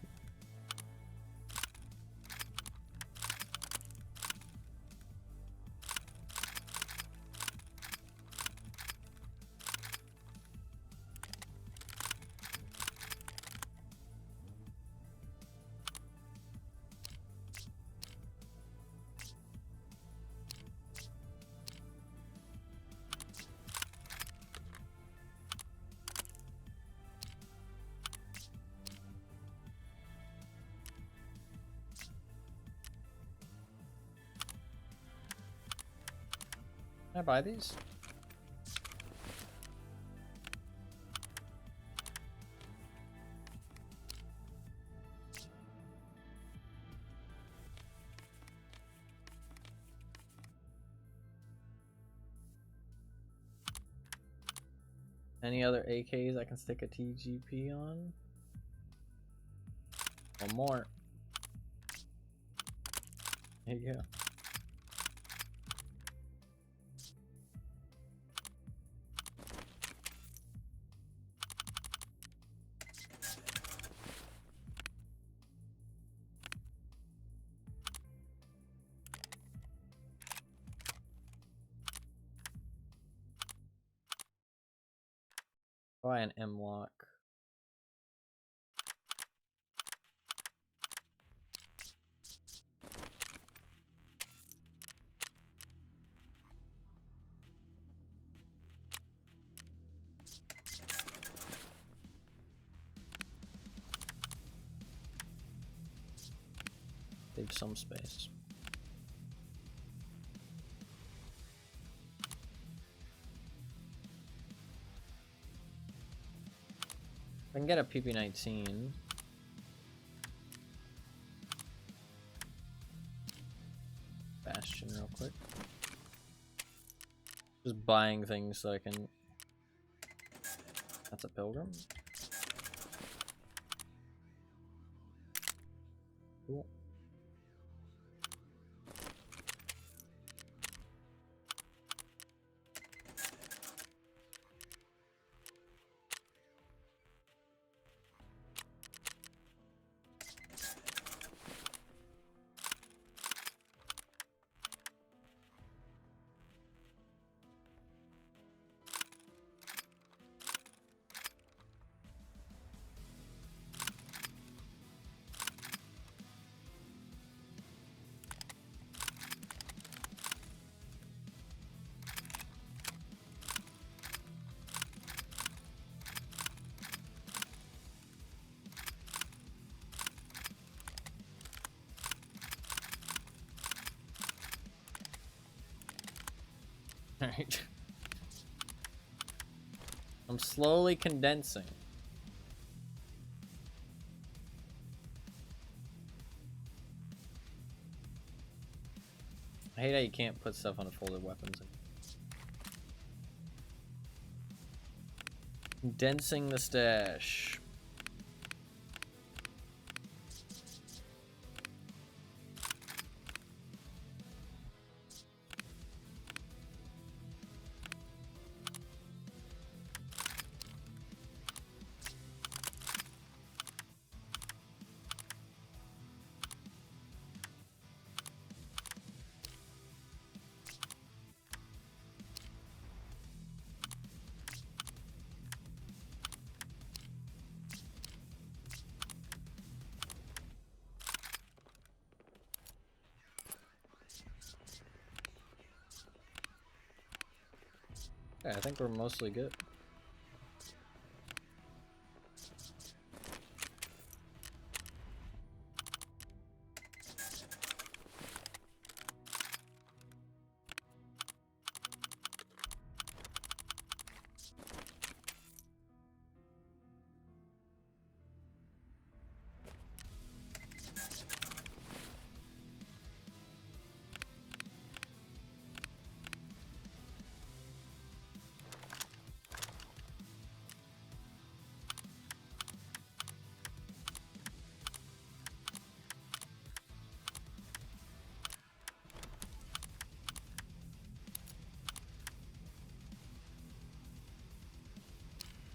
Can I buy these? Any other AKs I can stick a TGP on? One more. There you go. Buy an M-lock. Save some space. I can get a PP-19. Bastion real quick. Just buying things so I can... That's a pilgrim. Cool. Alright. I'm slowly condensing. I hate how you can't put stuff on folded weapons. Condensing the stash. Okay, I think we're mostly good.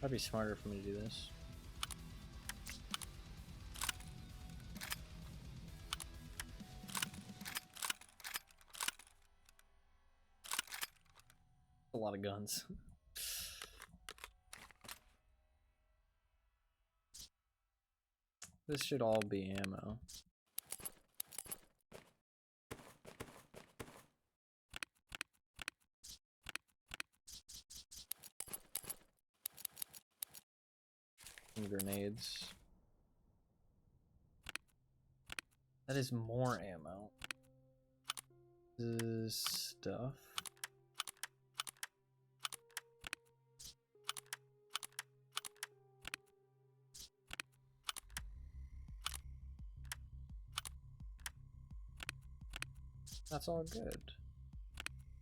That'd be smarter for me to do this. A lot of guns. This should all be ammo. And grenades. That is more ammo. This stuff. That's all good.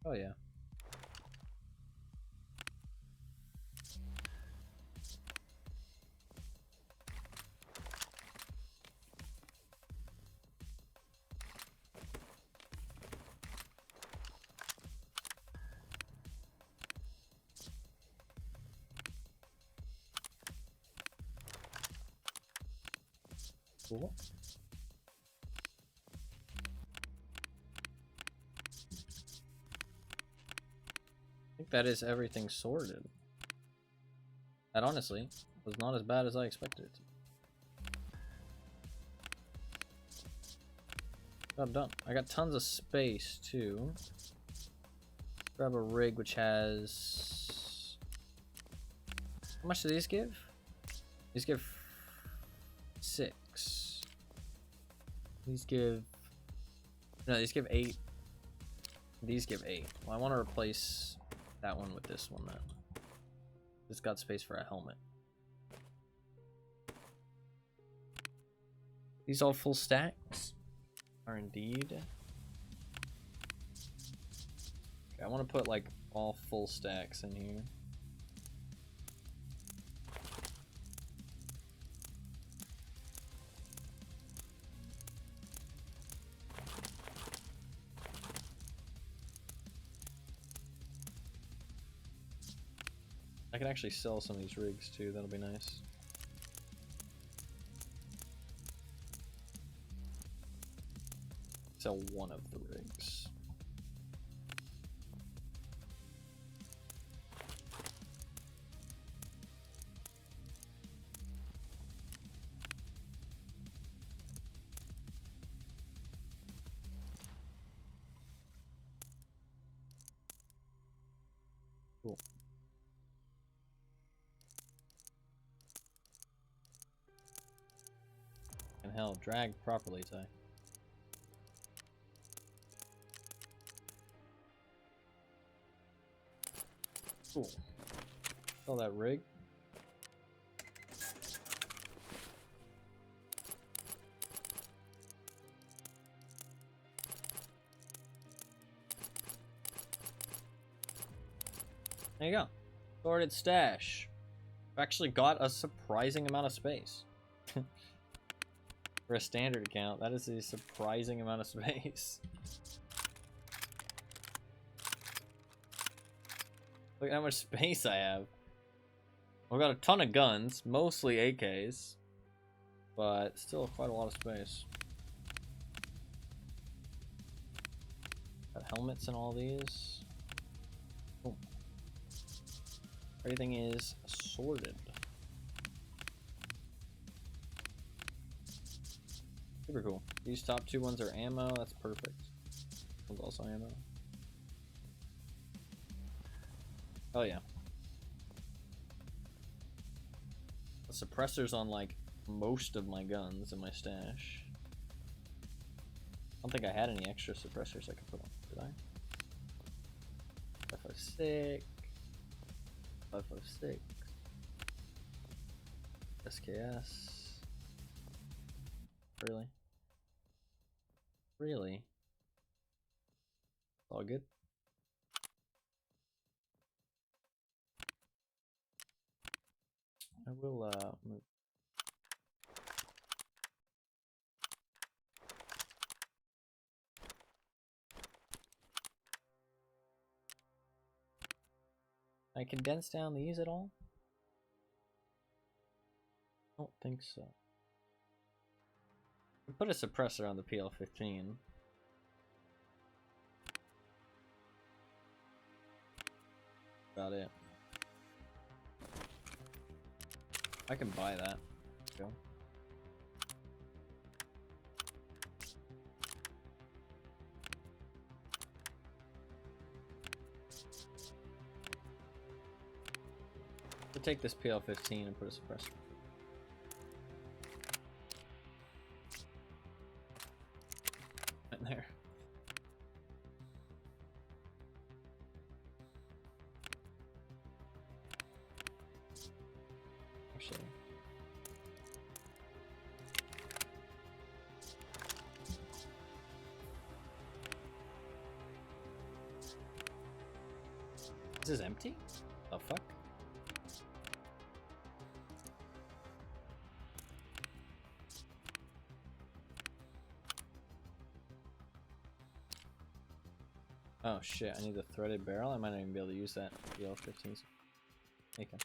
Oh yeah. Cool. I think that is everything sorted. That honestly was not as bad as I expected it to. Job done. I got tons of space too. Grab a rig which has... How much do these give? These give 6. These give... No, these give 8. These give 8. Well, I want to replace that one with this one then. It's got space for a helmet. These all full stacks are indeed. Okay, I want to put like all full stacks in here. I can actually sell some of these rigs too, that'll be nice. Sell one of the rigs. Cool. And hell, drag properly, Ty. Cool. Sell that rig. There you go. Sorted stash. I've actually got a surprising amount of space. For a standard account, that is a surprising amount of space. Look at how much space I have. I've got a ton of guns, mostly AKs, but still quite a lot of space. Got helmets and all these. Boom. Everything is sorted. Super cool. These top two ones are ammo, that's perfect. One's also ammo. Oh yeah. The suppressors on like most of my guns in my stash. I don't think I had any extra suppressors I could put on, did I? 556. 556. SKS. Really? Really? All good? I will move. I condense down these at all? I don't think so. I put a suppressor on the PL-15. About it. I can buy that. Go. We'll take this PL-15 and put a suppressor. Right there. Actually. This is empty? The fuck? Oh shit, I need the threaded barrel. I might not even be able to use that PL-15. Okay.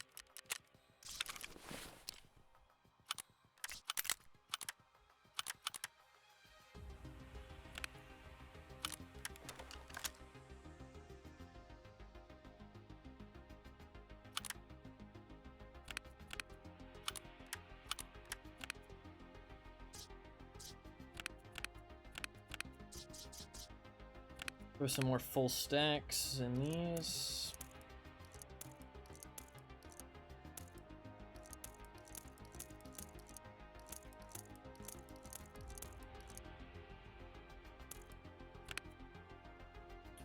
Put some more full stacks in these.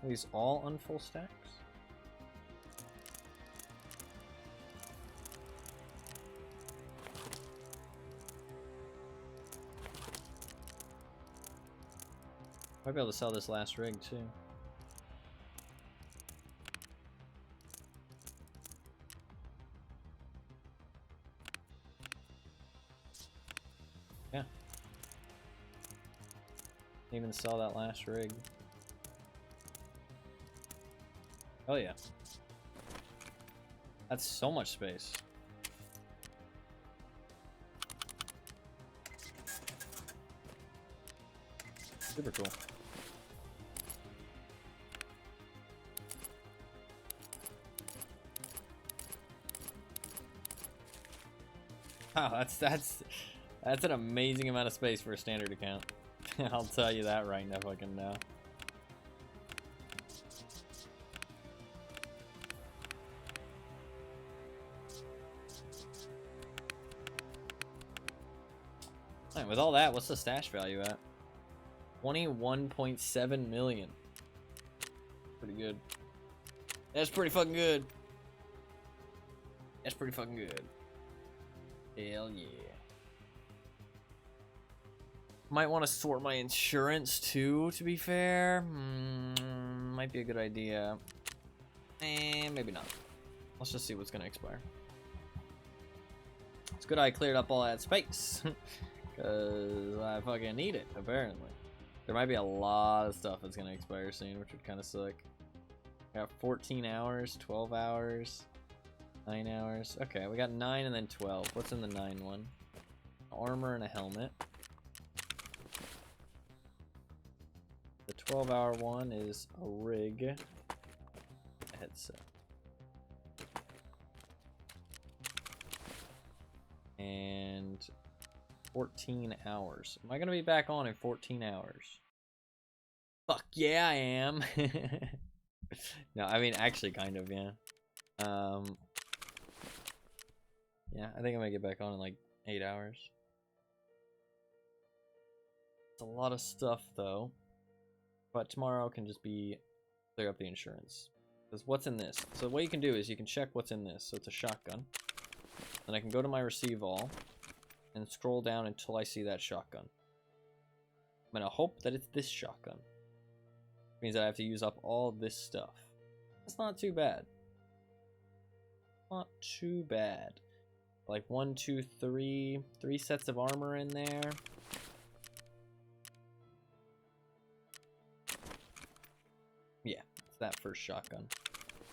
Are these all on full stacks? Might be able to sell this last rig too. Yeah. Even sell that last rig. Oh yeah. That's so much space. Super cool. Wow, that's an amazing amount of space for a standard account. I'll tell you that right now, fucking now. Alright, with all that, what's the stash value at? 21.7 million. Pretty good. That's pretty fucking good. That's pretty fucking good. Hell yeah. Might want to sort my insurance too, to be fair. Might be a good idea. Maybe not. Let's just see what's gonna expire. It's good I cleared up all that space. Because I fucking need it, apparently. There might be a lot of stuff that's gonna expire soon, which would kind of suck. Got 14 hours, 12 hours, 9 hours. Okay, we got 9 and then 12. What's in the 9 one? Armor and a helmet. The 12-hour one is a rig, a headset. And 14 hours. Am I gonna be back on in 14 hours? Fuck yeah, I am. No, I mean, actually, kind of, yeah. Yeah, I think I'm gonna get back on in like 8 hours. It's a lot of stuff, though. But tomorrow can just be clear up the insurance. Because what's in this? So what you can do is you can check what's in this. So it's a shotgun. Then I can go to my receive all and scroll down until I see that shotgun. I'm gonna hope that it's this shotgun. Means that I have to use up all this stuff. That's not too bad. Not too bad. Like 1, 2, 3 sets of armor in there. Yeah, it's that first shotgun.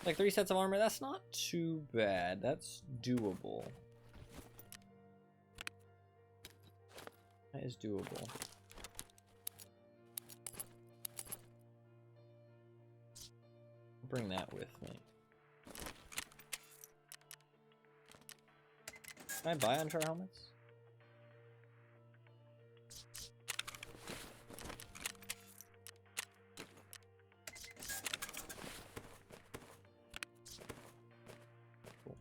Like 3 sets of armor, that's not too bad. That's doable. That is doable. Bring that with me. Can I buy Untrar helmets? Cool.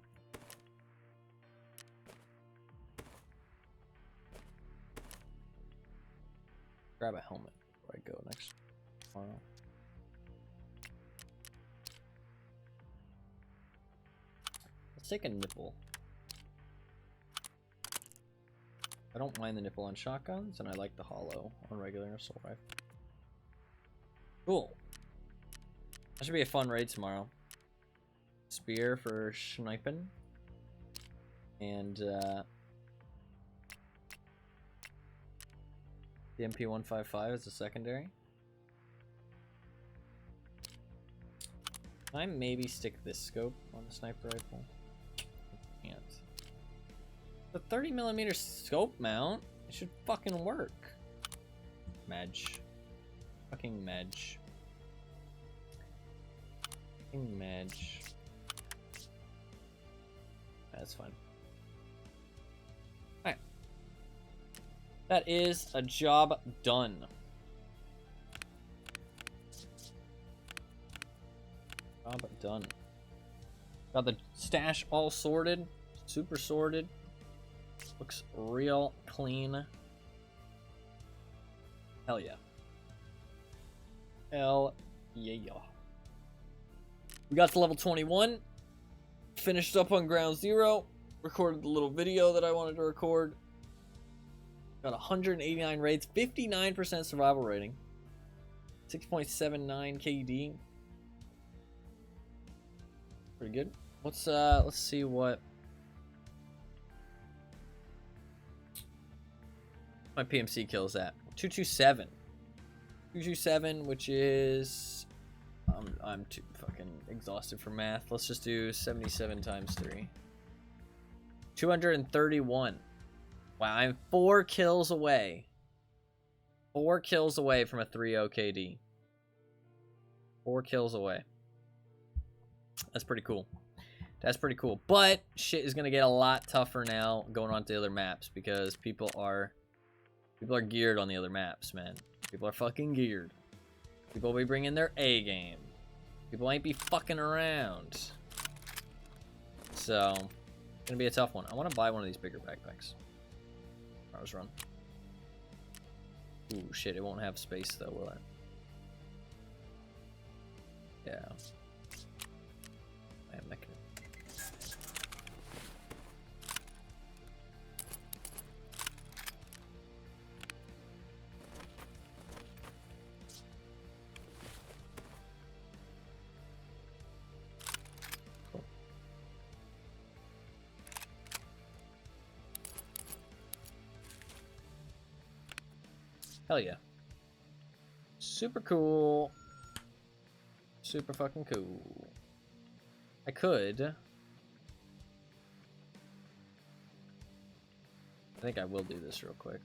Grab a helmet before I go next tomorrow. Let's take a nipple. I don't mind the nipple on shotguns, and I like the hollow on regular assault rifle. Cool. That should be a fun raid tomorrow. Spear for sniping. And the MP155 is a secondary. I maybe stick this scope on the sniper rifle. I can't. The 30mm scope mount, it should fucking work. Medj. Fucking Medj. Fucking Medj. That's fine. Alright. That is a job done. Job done. Got the stash all sorted. Super sorted. Looks real clean. Hell yeah. Hell yeah. We got to level 21. Finished up on ground zero. Recorded the little video that I wanted to record. Got 189 raids. 59% survival rating. 6.79 KD. Pretty good. Let's see what my PMC kills at. 227. 227, which is I'm too fucking exhausted for math. Let's just do 77 times 3. 231. Wow, I'm 4 kills away. 4 kills away from a 3-0 KD. 4 kills away. That's pretty cool. That's pretty cool. But shit is gonna get a lot tougher now going on to the other maps because people are geared on the other maps, man. People are fucking geared. People will be bringing their A game. People ain't be fucking around. So, it's gonna be a tough one. I want to buy one of these bigger backpacks. I was run. Ooh, shit, it won't have space though, will it? Yeah. I am making it. Cool. Hell yeah. Super cool. Super fucking cool. I could. I think I will do this real quick.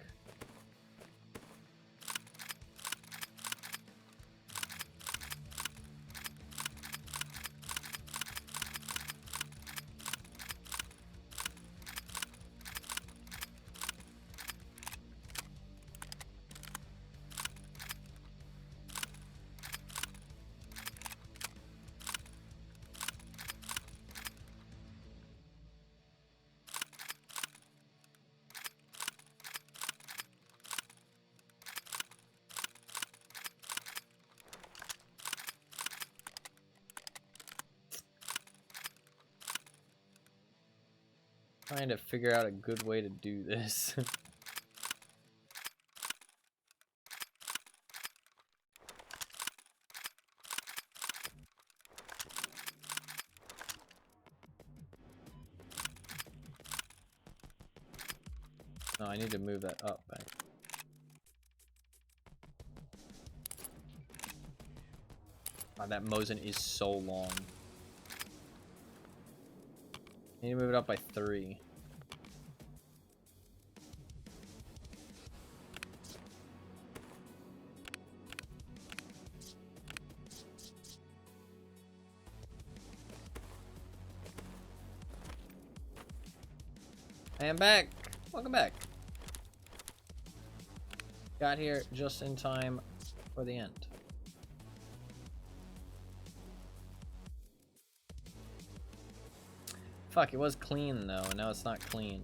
Trying to figure out a good way to do this. No, I need to move that up back. God, that Mosin is so long. I need to move it up by 3. I am back. Welcome back. Got here just in time for the end. Fuck, it was clean though, and now it's not clean.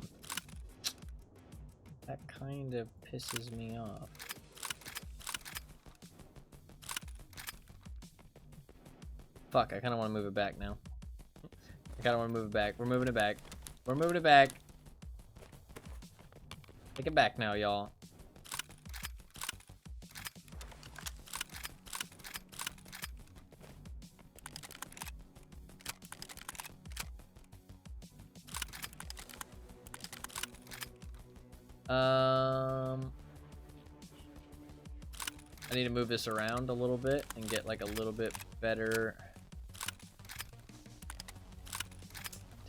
That kind of pisses me off. Fuck, I kind of want to move it back now. I kind of want to move it back. We're moving it back. We're moving it back. Take it back now, y'all. I need to move this around a little bit and get like a little bit better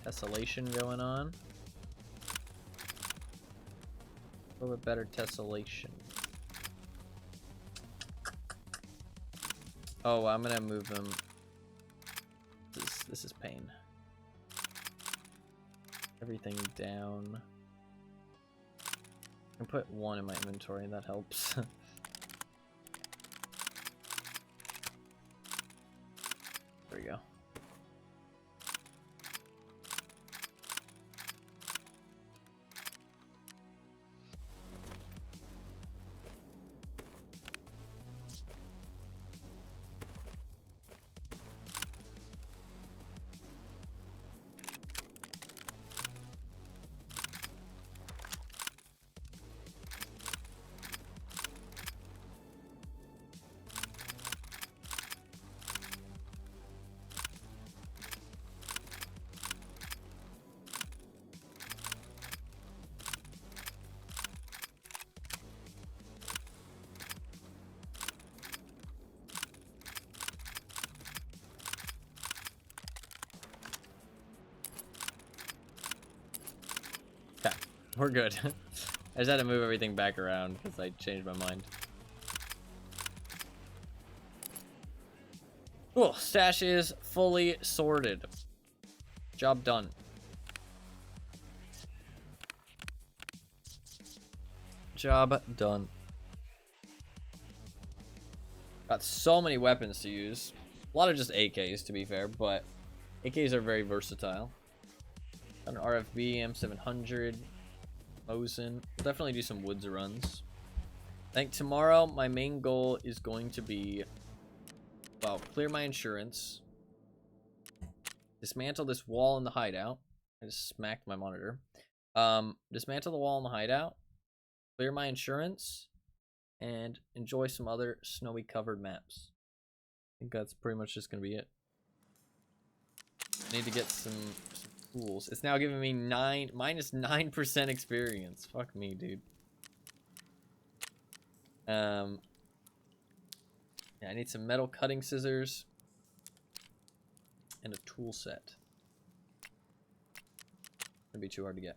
tessellation going on. A little bit better tessellation. Oh, I'm gonna move them. This is pain. Everything down. I can put 1 in my inventory, that helps. There we go. We're good. I just had to move everything back around because I changed my mind. Cool. Stash is fully sorted. Job done. Job done. Got so many weapons to use. A lot of just AKs, to be fair, but AKs are very versatile. Got an RFB, M700, Mosin. We'll definitely do some woods runs. I think tomorrow my main goal is going to be, well, clear my insurance, dismantle this wall in the hideout. I just smacked my monitor. Dismantle the wall in the hideout, clear my insurance, and enjoy some other snowy covered maps. I think that's pretty much just gonna be it. I need to get some tools. It's now giving me minus 9% experience. Fuck me, dude. Yeah, I need some metal cutting scissors and a tool set. It'd be too hard to get.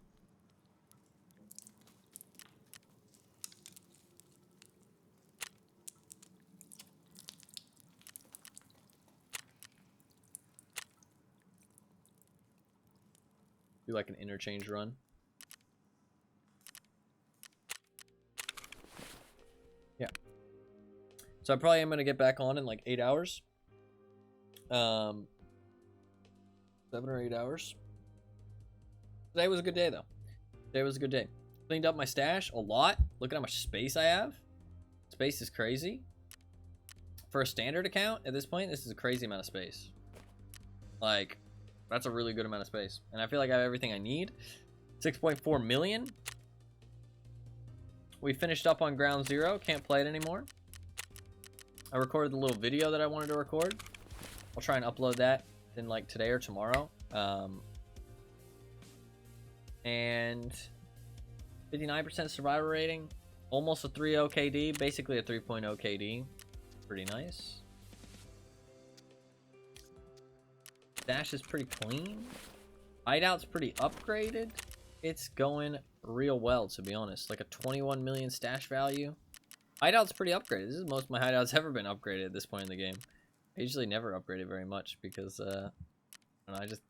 Do like an interchange run. Yeah. So I probably am gonna get back on in like 8 hours. 7 or 8 hours. Today was a good day though. Today was a good day. Cleaned up my stash a lot. Look at how much space I have. Space is crazy. For a standard account at this point, this is a crazy amount of space. Like, that's a really good amount of space. And I feel like I have everything I need. 6.4 million. We finished up on Ground Zero. Can't play it anymore. I recorded the little video that I wanted to record. I'll try and upload that in like today or tomorrow. And 59% survival rating. Almost a 3.0 KD. Basically a 3.0 KD. Pretty nice. Dash is pretty clean. Hideout's pretty upgraded. It's going real well, to be honest. Like a 21 million stash value. Hideout's pretty upgraded. This is the most my hideout's ever been upgraded at this point in the game. I usually never upgrade it very much because I don't know, I just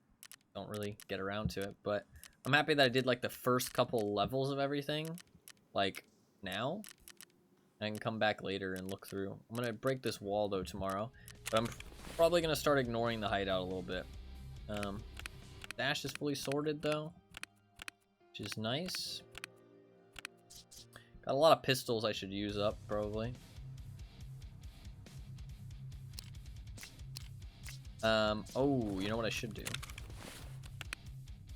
don't really get around to it. But I'm happy that I did like the first couple levels of everything, like now. I can come back later and look through. I'm gonna break this wall though tomorrow, but I'm probably gonna start ignoring the hideout a little bit. Dash is fully sorted though, which is nice. Got a lot of pistols I should use up probably. Oh, you know what I should do?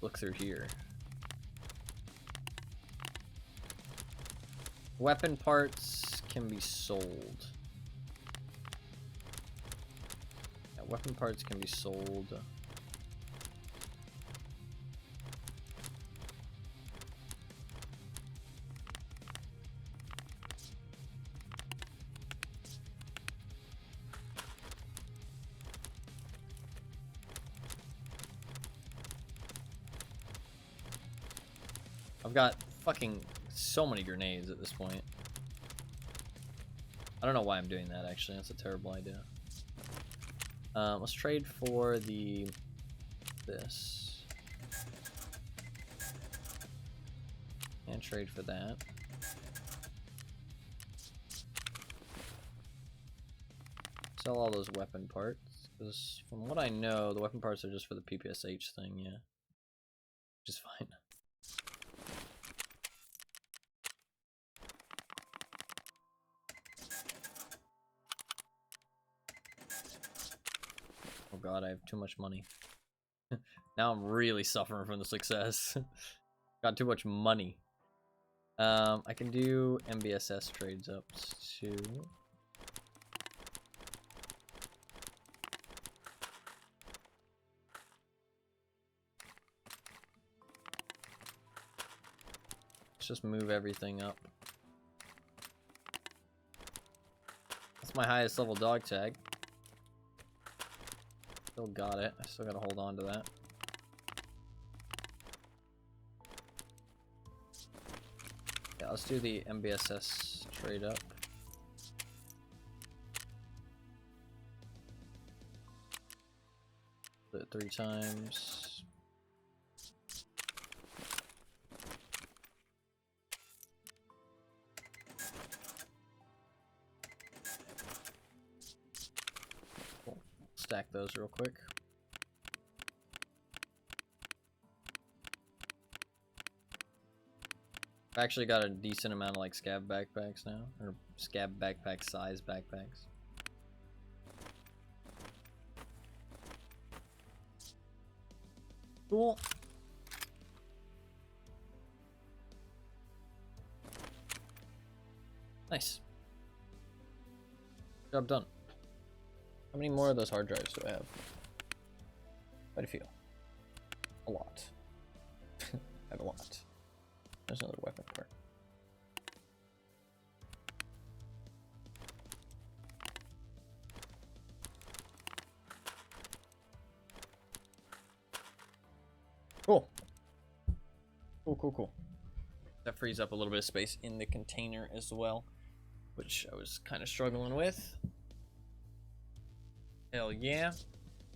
Look through here. Weapon parts can be sold. Yeah, weapon parts can be sold. I've got fucking so many grenades at this point. I don't know why I'm doing that, actually. That's a terrible idea. Let's trade for this. And trade for that. Sell all those weapon parts. Because from what I know, the weapon parts are just for the PPSH thing, yeah. Which is fine. Oh god, I have too much money. Now I'm really suffering from the success. Got too much money. I can do MBSS trades up too. Let's just move everything up. That's my highest level dog tag. Still got it. I still gotta hold on to that. Yeah, let's do the MBSS trade up. Do it 3 times. Cool. Stack those real quick. I've actually got a decent amount of like scab backpacks now, or scab backpack size backpacks. Cool. Nice. Job done. How many more of those hard drives do I have? Quite a few. A lot. I have a lot. There's another weapon part. Cool. Cool. That frees up a little bit of space in the container as well, which I was kind of struggling with. Hell yeah.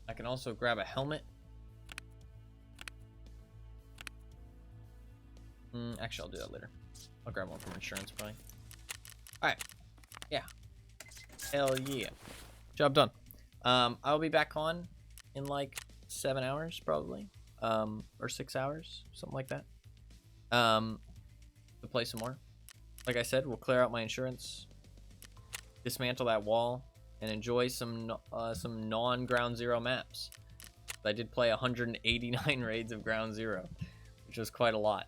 I can also grab a helmet. Actually, I'll do that later. I'll grab one from insurance, probably. Alright. Yeah. Hell yeah. Job done. I'll be back on in like 7 hours, probably. Or 6 hours, something like that. To play some more. Like I said, we'll clear out my insurance, dismantle that wall, and enjoy some non-Ground Zero maps. I did play 189 raids of Ground Zero, which was quite a lot.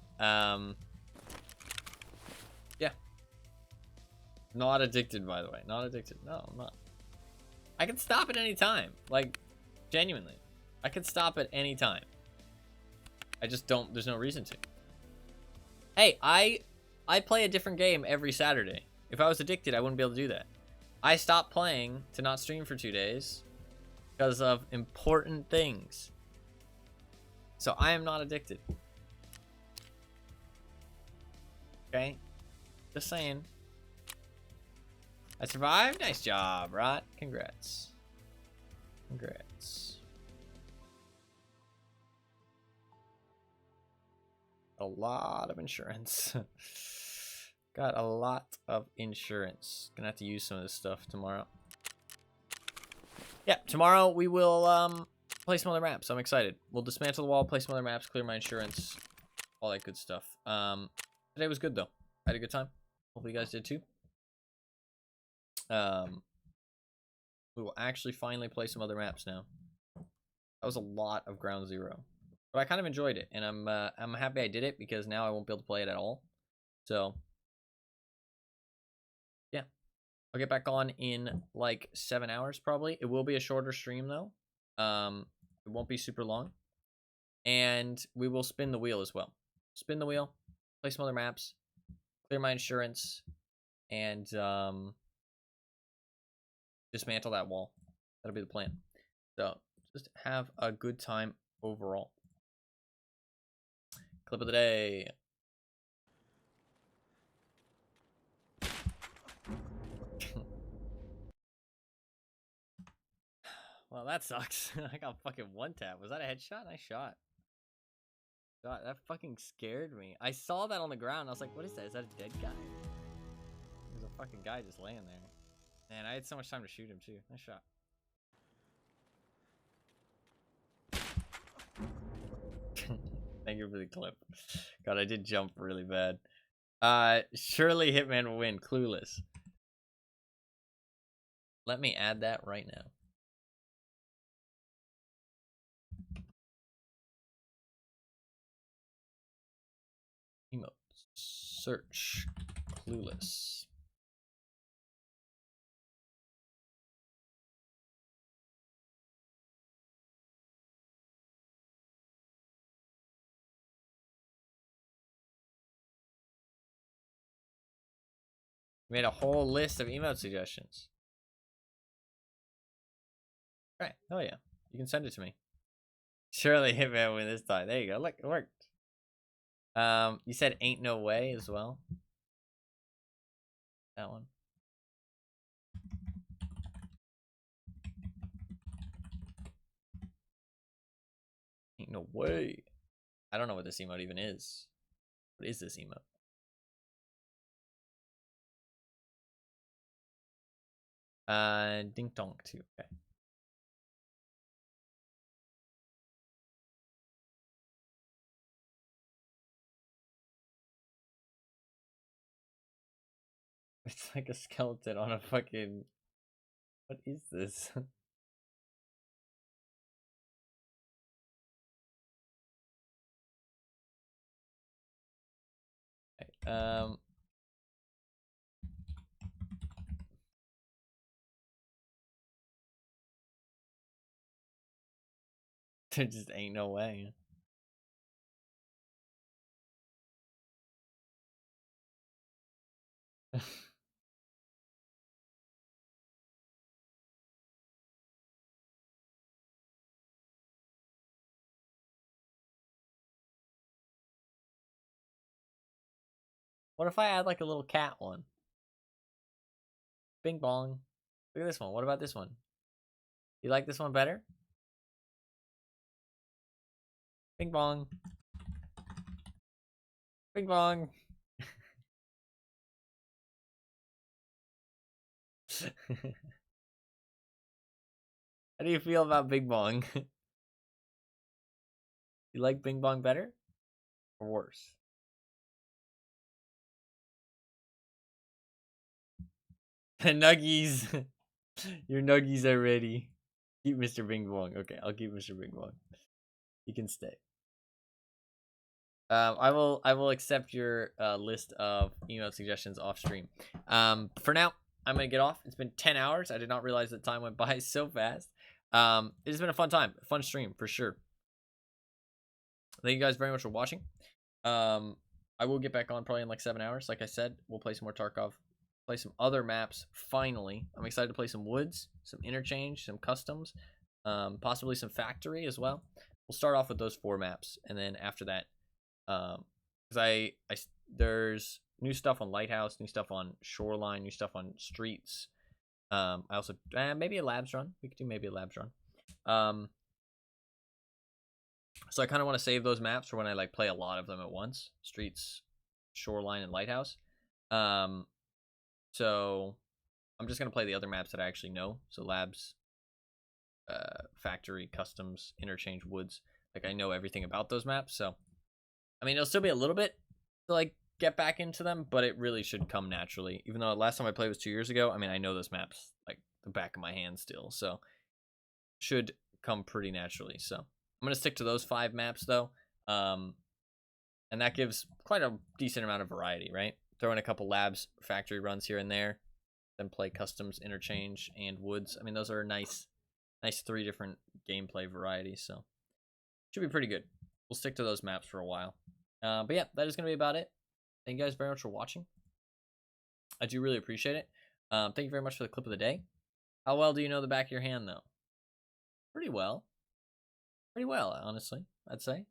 Yeah. Not addicted, by the way. Not addicted. No, I'm not. I can stop at any time. Like, genuinely. I can stop at any time. I just don't, there's no reason to. Hey, I play a different game every Saturday. If I was addicted, I wouldn't be able to do that. I stopped playing to not stream for 2 days because of important things. So I am not addicted. Okay? Just saying. I survived? Nice job, Rot. Congrats. Congrats. A lot of insurance. Got a lot of insurance. Gonna have to use some of this stuff tomorrow. Yeah, tomorrow we will play some other maps. I'm excited. We'll dismantle the wall, play some other maps, clear my insurance, all that good stuff. Today was good though. I had a good time. Hopefully you guys did too. We will actually finally play some other maps now. That was a lot of Ground Zero, but I kind of enjoyed it, and I'm happy I did it because now I won't be able to play it at all. So yeah, I'll get back on in like 7 hours probably. It will be a shorter stream though. It won't be super long, and we will spin the wheel as well. Spin the wheel, play some other maps, clear my insurance, and dismantle that wall. That'll be the plan. So just have a good time overall. Clip of the day. Well, that sucks. I got fucking one tap. Was that a headshot? Nice shot. God, that fucking scared me. I saw that on the ground. I was like, what is that? Is that a dead guy? There's a fucking guy just laying there. Man, I had so much time to shoot him too. Nice shot. Thank you for the clip. God, I did jump really bad. Surely Hitman will win. Clueless. Let me add that right now. Emotes. Search. Clueless. Made a whole list of emote suggestions. Right. Oh yeah. You can send it to me. Surely Hitman will win this time. There you go. Look, it worked. You said ain't no way as well. That one. Ain't no way. I don't know what this emote even is. What is this emote? Ding dong too. Okay. It's like a skeleton on a fucking. What is this? Okay, there just ain't no way. What if I add like a little cat one? Bing bong. Look at this one. What about this one? You like this one better? Bing bong. Bing bong. How do you feel about Bing Bong? You like Bing Bong better or worse? Nuggies. Your nuggies are ready. Keep Mr. Bing Bong. Okay, I'll keep Mr. Bing Bong. You can stay. I will accept your list of email suggestions off stream. For now, I'm gonna get off. It's been 10 hours. I did not realize that time went by so fast. It's been a fun time, fun stream for sure. Thank you guys very much for watching. I will get back on probably in like 7 hours. Like I said, we'll play some more Tarkov, play some other maps. Finally, I'm excited to play some woods, some interchange, some customs, possibly some factory as well. We'll start off with those 4 maps, and then after that, because there's new stuff on Lighthouse, new stuff on Shoreline, new stuff on Streets. I also maybe a labs run. We could do maybe a labs run. So I kind of want to save those maps for when I like play a lot of them at once. Streets, Shoreline, and Lighthouse. So I'm just gonna play the other maps that I actually know. So labs, factory, customs, interchange, woods. Like I know everything about those maps. So I mean, it'll still be a little bit to like get back into them, but it really should come naturally. Even though last time I played was 2 years ago. I mean, I know those maps like the back of my hand still. So should come pretty naturally. So I'm going to stick to those 5 maps, though. And that gives quite a decent amount of variety, right? Throw in a couple labs, factory runs here and there. Then play customs, interchange, and woods. I mean, those are nice 3 different gameplay varieties. So should be pretty good. We'll stick to those maps for a while. But yeah, that is going to be about it. Thank you guys very much for watching. I do really appreciate it. Thank you very much for the clip of the day. How well do you know the back of your hand, though? Pretty well. Pretty well, honestly, I'd say.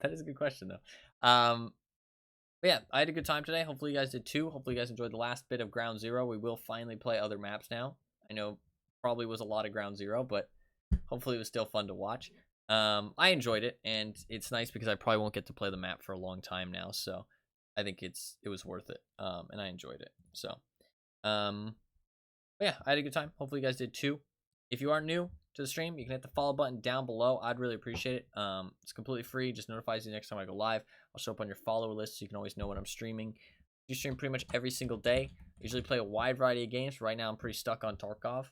That is a good question, though. But yeah, I had a good time today. Hopefully you guys did too. Hopefully you guys enjoyed the last bit of Ground Zero. We will finally play other maps now. I know probably was a lot of Ground Zero, but hopefully it was still fun to watch. I enjoyed it, and it's nice because I probably won't get to play the map for a long time now, so I think it was worth it, and I enjoyed it. So, yeah, I had a good time. Hopefully you guys did too. If you are new to the stream, you can hit the follow button down below. I'd really appreciate it. It's completely free. Just notifies you next time I go live. I'll show up on your follower list so you can always know when I'm streaming. I stream pretty much every single day. I usually play a wide variety of games. Right now I'm pretty stuck on Tarkov. I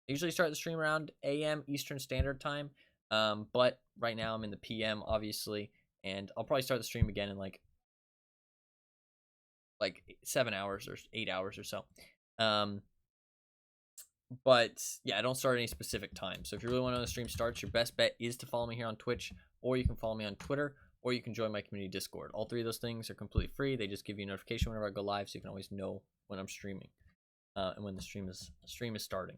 usually start the stream around AM Eastern Standard Time. But right now I'm in the PM, obviously, and I'll probably start the stream again in like 7 hours or 8 hours or so. But yeah, I don't start any specific time. So if you really want to know when the stream starts, your best bet is to follow me here on Twitch, or you can follow me on Twitter, or you can join my community Discord. All 3 of those things are completely free. They just give you a notification whenever I go live, so you can always know when I'm streaming, and when the stream is starting.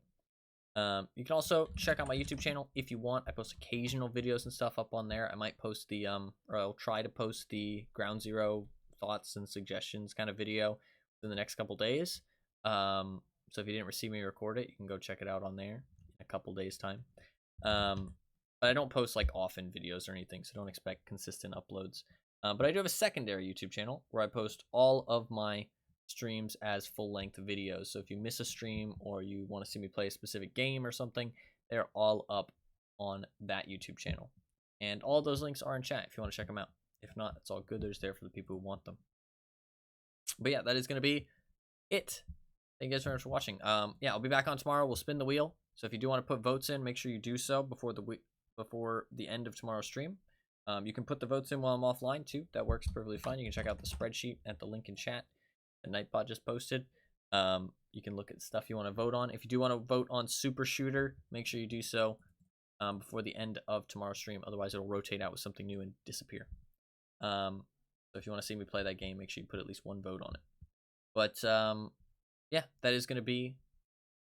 You can also check out my YouTube channel if you want. I post occasional videos and stuff up on there. I might post the or I'll try to post the Ground Zero thoughts and suggestions kind of video in the next couple days. So if you didn't receive me record it, you can go check it out on there in a couple days time. But I don't post like often videos or anything, so don't expect consistent uploads. But I do have a secondary YouTube channel where I post all of my streams as full-length videos. So if you miss a stream or you want to see me play a specific game or something, they're all up on that YouTube channel. And all those links are in chat if you want to check them out. If not, it's all good. There's there for the people who want them. But yeah, that is going to be it. Thank you guys very much for watching. Yeah, I'll be back on tomorrow. We'll spin the wheel. So if you do want to put votes in, make sure you do so before the end of tomorrow's stream. You can put the votes in while I'm offline too. That works perfectly fine. You can check out the spreadsheet at the link in chat that Nightbot just posted. You can look at stuff you want to vote on. If you do want to vote on Super Shooter, make sure you do so before the end of tomorrow's stream. Otherwise, it'll rotate out with something new and disappear. So if you want to see me play that game, make sure you put at least one vote on it. But yeah, that is going to be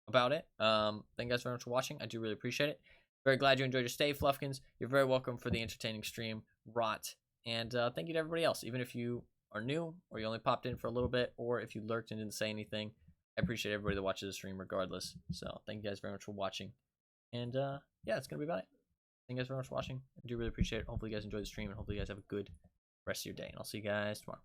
about it. Thank you guys very much for watching. I do really appreciate it. Very glad you enjoyed your stay, Fluffkins. You're very welcome for the entertaining stream, Rot. And thank you to everybody else, even if you are new or you only popped in for a little bit, or if you lurked and didn't say anything. I appreciate everybody that watches the stream regardless. So thank you guys very much for watching. And yeah, that's going to be about it. Thank you guys very much for watching. I do really appreciate it. Hopefully you guys enjoyed the stream, and hopefully you guys have a good rest of your day. And I'll see you guys tomorrow.